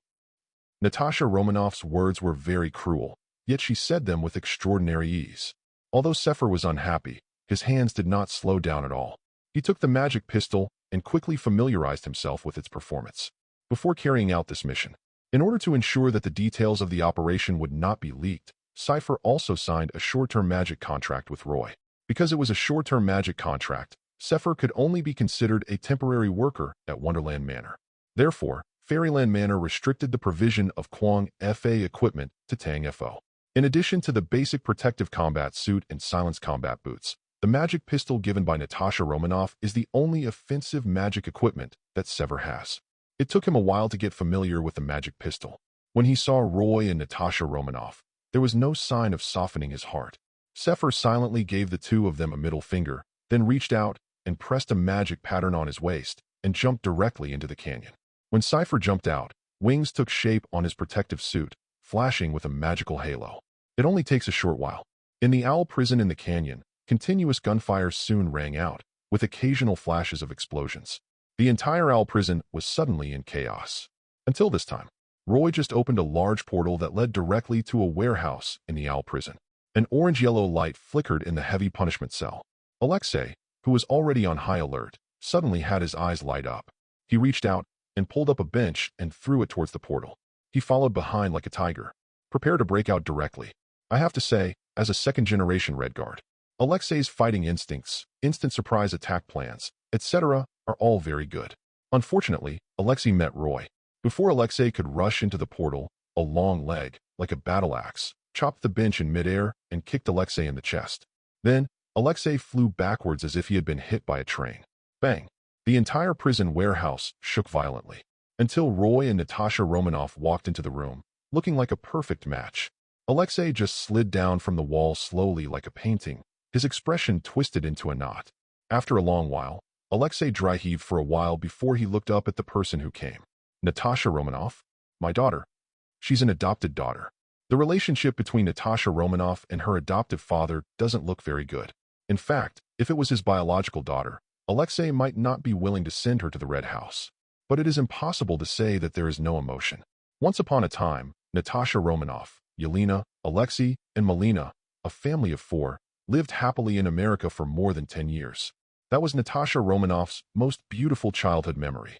Natasha Romanoff's words were very cruel, yet she said them with extraordinary ease. Although Sephiroth was unhappy, his hands did not slow down at all. He took the magic pistol and quickly familiarized himself with its performance. Before carrying out this mission, in order to ensure that the details of the operation would not be leaked, Cypher also signed a short-term magic contract with Roy. Because it was a short-term magic contract, Sephiroth could only be considered a temporary worker at Wonderland Manor. Therefore, Fairyland Manor restricted the provision of Kwang FA equipment to Tang FO. In addition to the basic protective combat suit and silence combat boots, the magic pistol given by Natasha Romanoff is the only offensive magic equipment that Sever has. It took him a while to get familiar with the magic pistol. When he saw Roy and Natasha Romanoff, there was no sign of softening his heart. Sefer silently gave the two of them a middle finger, then reached out and pressed a magic pattern on his waist and jumped directly into the canyon. When Cypher jumped out, wings took shape on his protective suit, flashing with a magical halo. It only takes a short while. In the owl prison in the canyon, continuous gunfire soon rang out, with occasional flashes of explosions. The entire owl prison was suddenly in chaos. Until this time, Roy just opened a large portal that led directly to a warehouse in the owl prison. An orange-yellow light flickered in the heavy punishment cell. Alexei, who was already on high alert, suddenly had his eyes light up. He reached out and pulled up a bench and threw it towards the portal. He followed behind like a tiger, prepared to break out directly. I have to say, as a second-generation Red Guard, Alexei's fighting instincts, instant surprise attack plans, etc. are all very good. Unfortunately, Alexei met Roy. Before Alexei could rush into the portal, a long leg, like a battle axe, chopped the bench in midair and kicked Alexei in the chest. Then, Alexei flew backwards as if he had been hit by a train. Bang! The entire prison warehouse shook violently, until Roy and Natasha Romanoff walked into the room, looking like a perfect match. Alexei just slid down from the wall slowly like a painting, his expression twisted into a knot. After a long while, Alexei dry-heaved for a while before he looked up at the person who came. Natasha Romanoff? My daughter. She's an adopted daughter. The relationship between Natasha Romanoff and her adoptive father doesn't look very good. In fact, if it was his biological daughter, Alexei might not be willing to send her to the Red House. But it is impossible to say that there is no emotion. Once upon a time, Natasha Romanoff, Yelena, Alexei, and Melina, a family of 4, lived happily in America for more than 10 years. That was Natasha Romanoff's most beautiful childhood memory.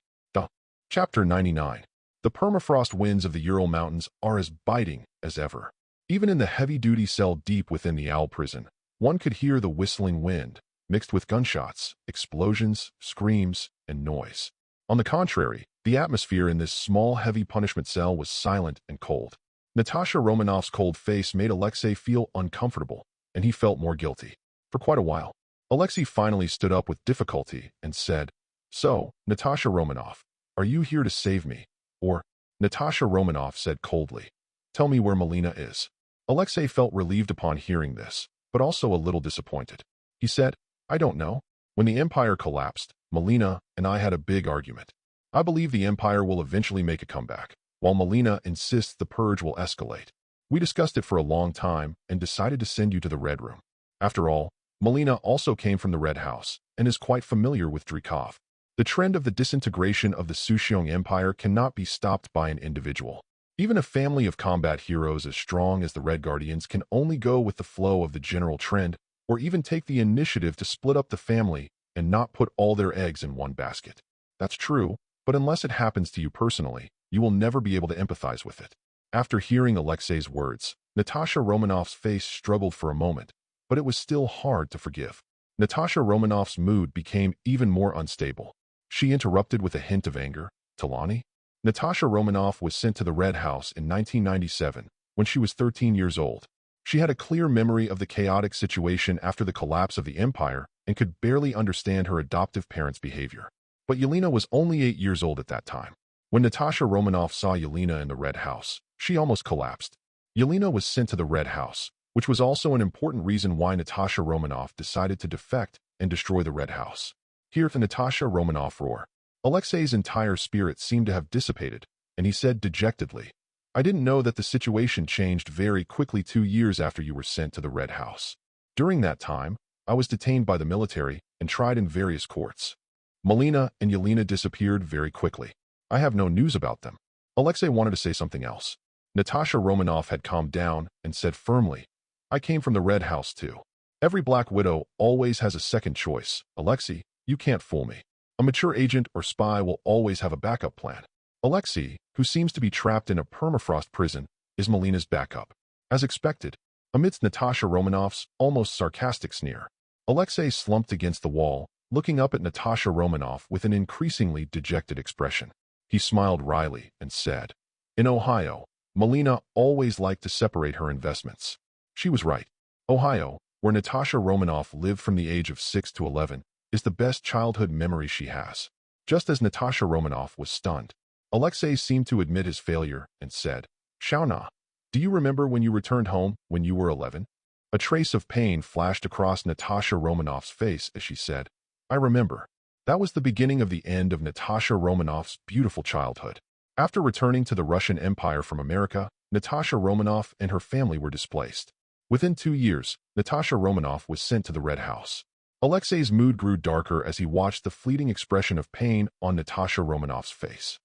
Chapter 99. The permafrost winds of the Ural Mountains are as biting as ever. Even in the heavy-duty cell deep within the owl prison, one could hear the whistling wind, mixed with gunshots, explosions, screams, and noise. On the contrary, the atmosphere in this small, heavy punishment cell was silent and cold. Natasha Romanoff's cold face made Alexei feel uncomfortable, and he felt more guilty. For quite a while, Alexei finally stood up with difficulty and said, "So, Natasha Romanoff, are you here to save me?" Or, Natasha Romanoff said coldly, "Tell me where Melina is." Alexei felt relieved upon hearing this, but also a little disappointed. He said, "I don't know. When the Empire collapsed, Melina and I had a big argument. I believe the Empire will eventually make a comeback, while Melina insists the purge will escalate. We discussed it for a long time and decided to send you to the Red Room. After all, Melina also came from the Red House and is quite familiar with Dreykov. The trend of the disintegration of the Sushiong Empire cannot be stopped by an individual. Even a family of combat heroes as strong as the Red Guardians can only go with the flow of the general trend, or even take the initiative to split up the family and not put all their eggs in one basket. That's true, but unless it happens to you personally, you will never be able to empathize with it. After hearing Alexei's words, Natasha Romanoff's face struggled for a moment, but it was still hard to forgive. Natasha Romanoff's mood became even more unstable. She interrupted with a hint of anger. Talani? Natasha Romanoff was sent to the Red House in 1997 when she was 13 years old. She had a clear memory of the chaotic situation after the collapse of the empire and could barely understand her adoptive parents' behavior. But Yelena was only 8 years old at that time. When Natasha Romanoff saw Yelena in the Red House, she almost collapsed. Yelena was sent to the Red House, which was also an important reason why Natasha Romanoff decided to defect and destroy the Red House. Hear the Natasha Romanoff roar. Alexei's entire spirit seemed to have dissipated, and he said dejectedly, "I didn't know that the situation changed very quickly 2 years after you were sent to the Red House. During that time, I was detained by the military and tried in various courts. Melina and Yelena disappeared very quickly. I have no news about them." Alexei wanted to say something else. Natasha Romanoff had calmed down and said firmly, "I came from the Red House too. Every Black Widow always has a second choice. Alexei, you can't fool me. A mature agent or spy will always have a backup plan." Alexei, who seems to be trapped in a permafrost prison, is Melina's backup. As expected, amidst Natasha Romanoff's almost sarcastic sneer, Alexei slumped against the wall, looking up at Natasha Romanoff with an increasingly dejected expression. He smiled wryly and said, "In Ohio, Melina always liked to separate her investments." She was right. Ohio, where Natasha Romanoff lived from the age of 6 to 11, is the best childhood memory she has. Just as Natasha Romanoff was stunned, Alexei seemed to admit his failure and said, "Shauna, do you remember when you returned home when you were 11? A trace of pain flashed across Natasha Romanoff's face as she said, "I remember." That was the beginning of the end of Natasha Romanoff's beautiful childhood. After returning to the Russian Empire from America, Natasha Romanoff and her family were displaced. Within 2 years, Natasha Romanoff was sent to the Red House. Alexei's mood grew darker as he watched the fleeting expression of pain on Natasha Romanoff's face.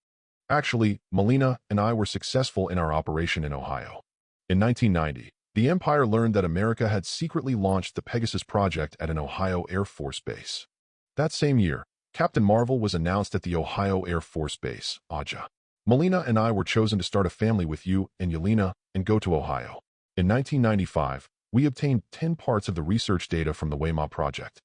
"Actually, Melina and I were successful in our operation in Ohio. In 1990, the Empire learned that America had secretly launched the Pegasus project at an Ohio Air Force base. That same year, Captain Marvel was announced at the Ohio Air Force Base, Aja. Melina and I were chosen to start a family with you and Yelena and go to Ohio. In 1995, we obtained 10 parts of the research data from the Weimar project.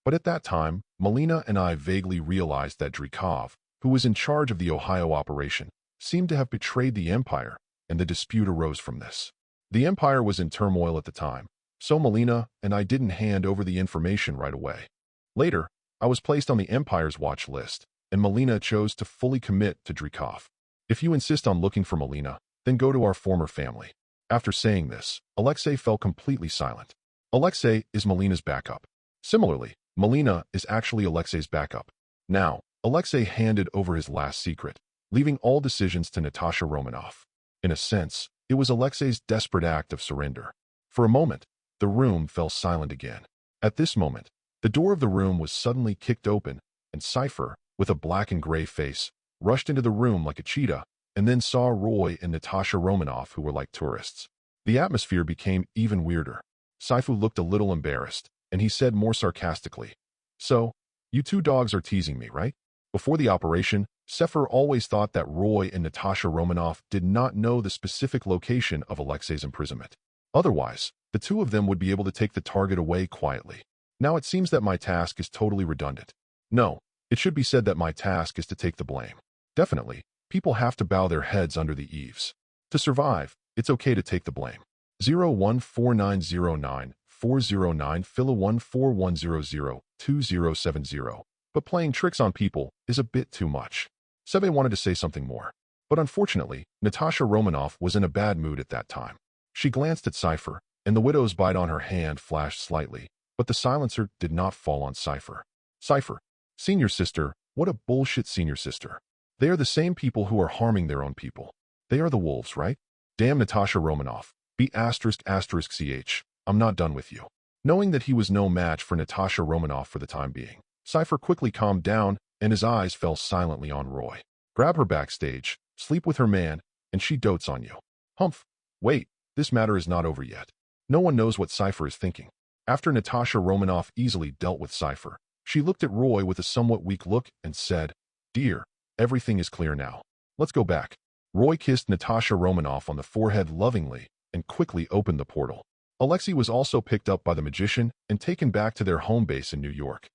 But at that time, Melina and I vaguely realized that Dreykov, who was in charge of the Ohio operation, seemed to have betrayed the Empire, and the dispute arose from this. The Empire was in turmoil at the time, so Melina and I didn't hand over the information right away. Later, I was placed on the Empire's watch list, and Melina chose to fully commit to Dreykov. If you insist on looking for Melina, then go to our former family." After saying this, Alexei fell completely silent. Alexei is Melina's backup. Similarly, Melina is actually Alexei's backup. Now, Alexei handed over his last secret, leaving all decisions to Natasha Romanoff. In a sense, it was Alexei's desperate act of surrender. For a moment, the room fell silent again. At this moment, the door of the room was suddenly kicked open, and Cypher, with a black and gray face, rushed into the room like a cheetah, and then saw Roy and Natasha Romanoff, who were like tourists. The atmosphere became even weirder. Saifu looked a little embarrassed, and he said more sarcastically, "So, you two dogs are teasing me, right?" Before the operation, Sefer always thought that Roy and Natasha Romanoff did not know the specific location of Alexei's imprisonment. Otherwise, the two of them would be able to take the target away quietly. Now it seems that my task is totally redundant. No, it should be said that my task is to take the blame. Definitely, people have to bow their heads under the eaves. To survive, it's okay to take the blame. 014909-409 Phila 14100-2070. But playing tricks on people is a bit too much. Seve wanted to say something more. But unfortunately, Natasha Romanoff was in a bad mood at that time. She glanced at Cypher, and the widow's bite on her hand flashed slightly, but the silencer did not fall on Cypher. "Cypher, senior sister, what a bullshit senior sister. They are the same people who are harming their own people. They are the wolves, right? Damn Natasha Romanoff. B****ch. I'm not done with you." Knowing that he was no match for Natasha Romanoff for the time being, Cypher quickly calmed down and his eyes fell silently on Roy. Grab her backstage, sleep with her man, and she dotes on you. Humph. Wait, this matter is not over yet. No one knows what Cypher is thinking. After Natasha Romanoff easily dealt with Cypher, she looked at Roy with a somewhat weak look and said, "Dear, everything is clear now. Let's go back." Roy kissed Natasha Romanoff on the forehead lovingly and quickly opened the portal. Alexei was also picked up by the magician and taken back to their home base in New York.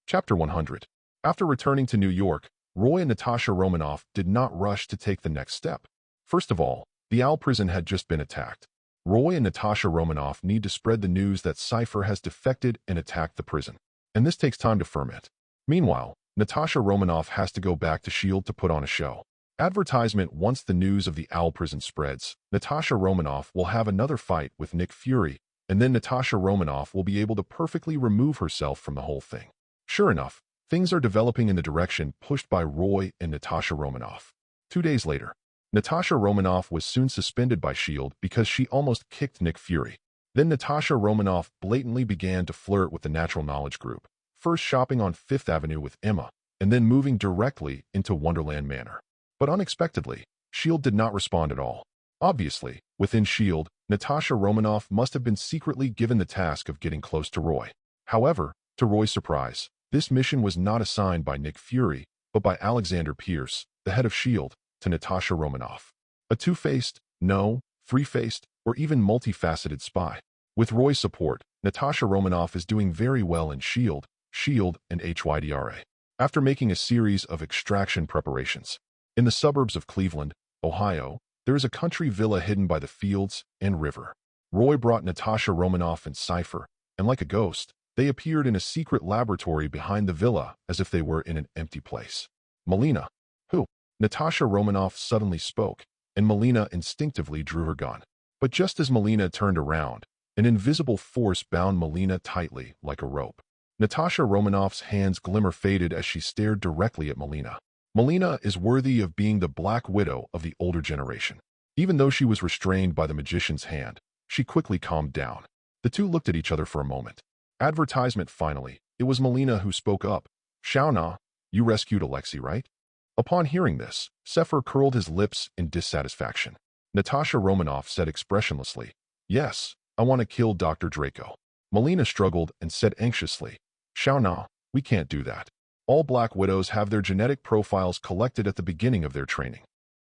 Chapter 100. After returning to New York, Roy and Natasha Romanoff did not rush to take the next step. First of all, the Owl prison had just been attacked. Roy and Natasha Romanoff need to spread the news that Cypher has defected and attacked the prison, and this takes time to ferment. Meanwhile, Natasha Romanoff has to go back to S.H.I.E.L.D. to put on a show. Advertisement. Once the news of the Owl prison spreads, Natasha Romanoff will have another fight with Nick Fury, and then Natasha Romanoff will be able to perfectly remove herself from the whole thing. Sure enough, things are developing in the direction pushed by Roy and Natasha Romanoff. 2 days later, Natasha Romanoff was soon suspended by S.H.I.E.L.D. because she almost kicked Nick Fury. Then Natasha Romanoff blatantly began to flirt with the Natural Knowledge Group, first shopping on Fifth Avenue with Emma, and then moving directly into Wonderland Manor. But unexpectedly, S.H.I.E.L.D. did not respond at all. Obviously, within S.H.I.E.L.D., Natasha Romanoff must have been secretly given the task of getting close to Roy. However, to Roy's surprise, this mission was not assigned by Nick Fury, but by Alexander Pierce, the head of S.H.I.E.L.D., to Natasha Romanoff. A two-faced, no, three-faced, or even multifaceted spy. With Roy's support, Natasha Romanoff is doing very well in S.H.I.E.L.D., and HYDRA. After making a series of extraction preparations. In the suburbs of Cleveland, Ohio, there is a country villa hidden by the fields and river. Roy brought Natasha Romanoff and Cypher, and like a ghost, they appeared in a secret laboratory behind the villa as if they were in an empty place. Melina. Who? Natasha Romanoff suddenly spoke, and Melina instinctively drew her gun. But just as Melina turned around, an invisible force bound Melina tightly like a rope. Natasha Romanoff's hands glimmer faded as she stared directly at Melina. Melina is worthy of being the Black Widow of the older generation. Even though she was restrained by the magician's hand, she quickly calmed down. The two looked at each other for a moment. Advertisement. Finally, it was Melina who spoke up. "Shauna, you rescued Alexei, right?" Upon hearing this, Cypher curled his lips in dissatisfaction. Natasha Romanoff said expressionlessly, "Yes, I want to kill Dr. Draco." Melina struggled and said anxiously, "Shauna, we can't do that. All Black Widows have their genetic profiles collected at the beginning of their training.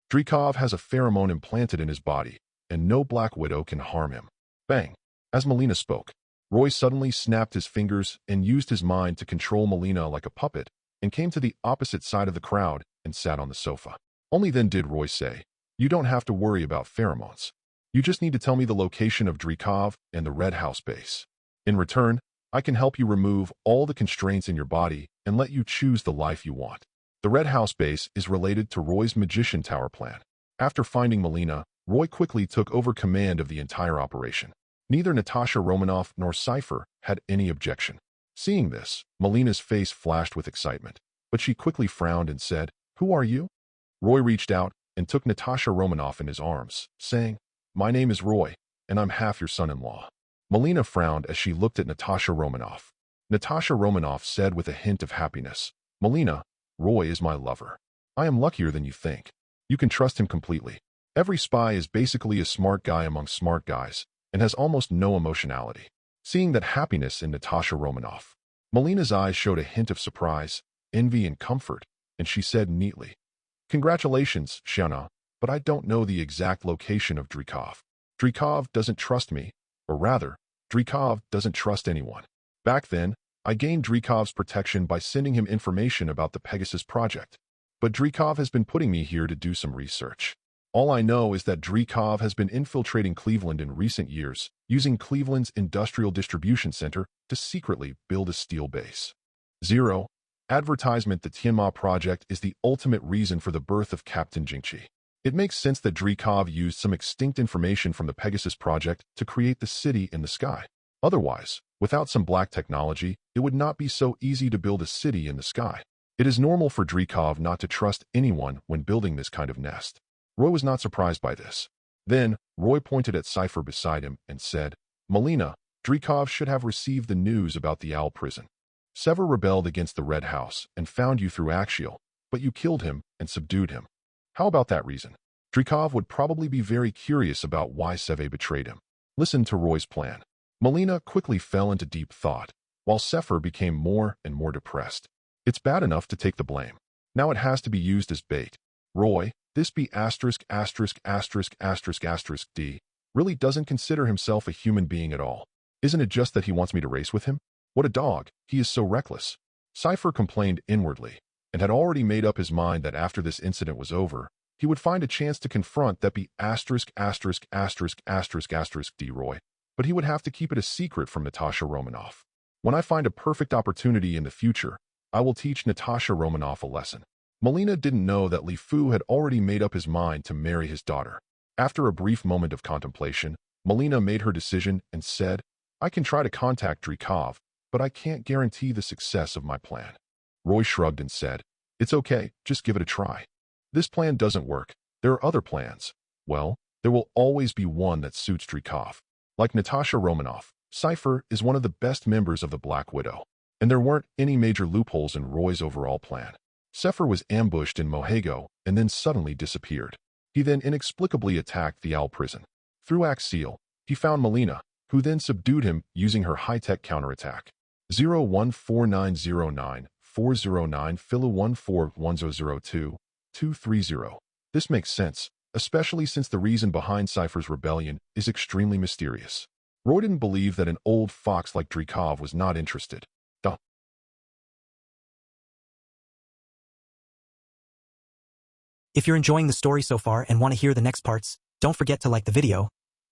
Dreykov has a pheromone implanted in his body, and no Black Widow can harm him." Bang! As Melina spoke, Roy suddenly snapped his fingers and used his mind to control Melina like a puppet, and came to the opposite side of the crowd and sat on the sofa. Only then did Roy say, "You don't have to worry about pheromones. You just need to tell me the location of Dreykov and the Red House base. In return, I can help you remove all the constraints in your body and let you choose the life you want." The Red House base is related to Roy's Magician Tower plan. After finding Melina, Roy quickly took over command of the entire operation. Neither Natasha Romanoff nor Cypher had any objection. Seeing this, Melina's face flashed with excitement, but she quickly frowned and said, "Who are you?" Roy reached out and took Natasha Romanoff in his arms, saying, "My name is Roy, and I'm half your son-in-law." Melina frowned as she looked at Natasha Romanoff. Natasha Romanoff said with a hint of happiness, "Melina, Roy is my lover. I am luckier than you think. You can trust him completely. Every spy is basically a smart guy among smart guys, and has almost no emotionality." Seeing that happiness in Natasha Romanoff, Melina's eyes showed a hint of surprise, envy, and comfort, and she said neatly, "Congratulations, Shauna, but I don't know the exact location of Dreykov. Dreykov doesn't trust me, or rather, Dreykov doesn't trust anyone. Back then, I gained Dreykov's protection by sending him information about the Pegasus project. But Dreykov has been putting me here to do some research. All I know is that Dreykov has been infiltrating Cleveland in recent years, using Cleveland's industrial distribution center to secretly build a steel base. 0. Advertisement. The Tianma project is the ultimate reason for the birth of Captain Jingqi. It makes sense that Dreykov used some extinct information from the Pegasus project to create the city in the sky. Otherwise, without some black technology, it would not be so easy to build a city in the sky. It is normal for Dreykov not to trust anyone when building this kind of nest. Roy was not surprised by this. Then, Roy pointed at Cypher beside him and said, "Melina, Dreykov should have received the news about the owl prison. Sever rebelled against the Red House and found you through S.H.I.E.L.D, but you killed him and subdued him. How about that reason? Dreykov would probably be very curious about why Seve betrayed him. Listen to Roy's plan. Melina quickly fell into deep thought, while Sefer became more and more depressed. It's bad enough to take the blame. Now it has to be used as bait. Roy, this be D, really doesn't consider himself a human being at all. Isn't it just that he wants me to race with him? What a dog, he is so reckless. Cypher complained inwardly, and had already made up his mind that after this incident was over, he would find a chance to confront that be D Roy, but he would have to keep it a secret from Natasha Romanoff. When I find a perfect opportunity in the future, I will teach Natasha Romanoff a lesson. Melina didn't know that Li Fu had already made up his mind to marry his daughter. After a brief moment of contemplation, Melina made her decision and said, I can try to contact Dreykov, but I can't guarantee the success of my plan. Roy shrugged and said, it's okay, just give it a try. This plan doesn't work. There are other plans. Well, there will always be one that suits Dreykov. Like Natasha Romanoff, Cypher is one of the best members of the Black Widow, and there weren't any major loopholes in Roy's overall plan. Sefer was ambushed in Mohego and then suddenly disappeared. He then inexplicably attacked the owl prison. Through S.H.I.E.L.D, he found Melina, who then subdued him using her high-tech counterattack. 014909 409 Philo 230. This makes sense, especially since the reason behind Cypher's rebellion is extremely mysterious. Roy didn't believe that an old fox like Dreykov was not interested. If you're enjoying the story so far and want to hear the next parts, don't forget to like the video.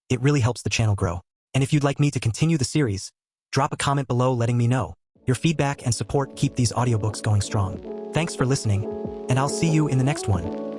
It really helps the channel grow. And if you'd like me to continue the series, drop a comment below letting me know. Your feedback and support keep these audiobooks going strong. Thanks for listening, and I'll see you in the next one.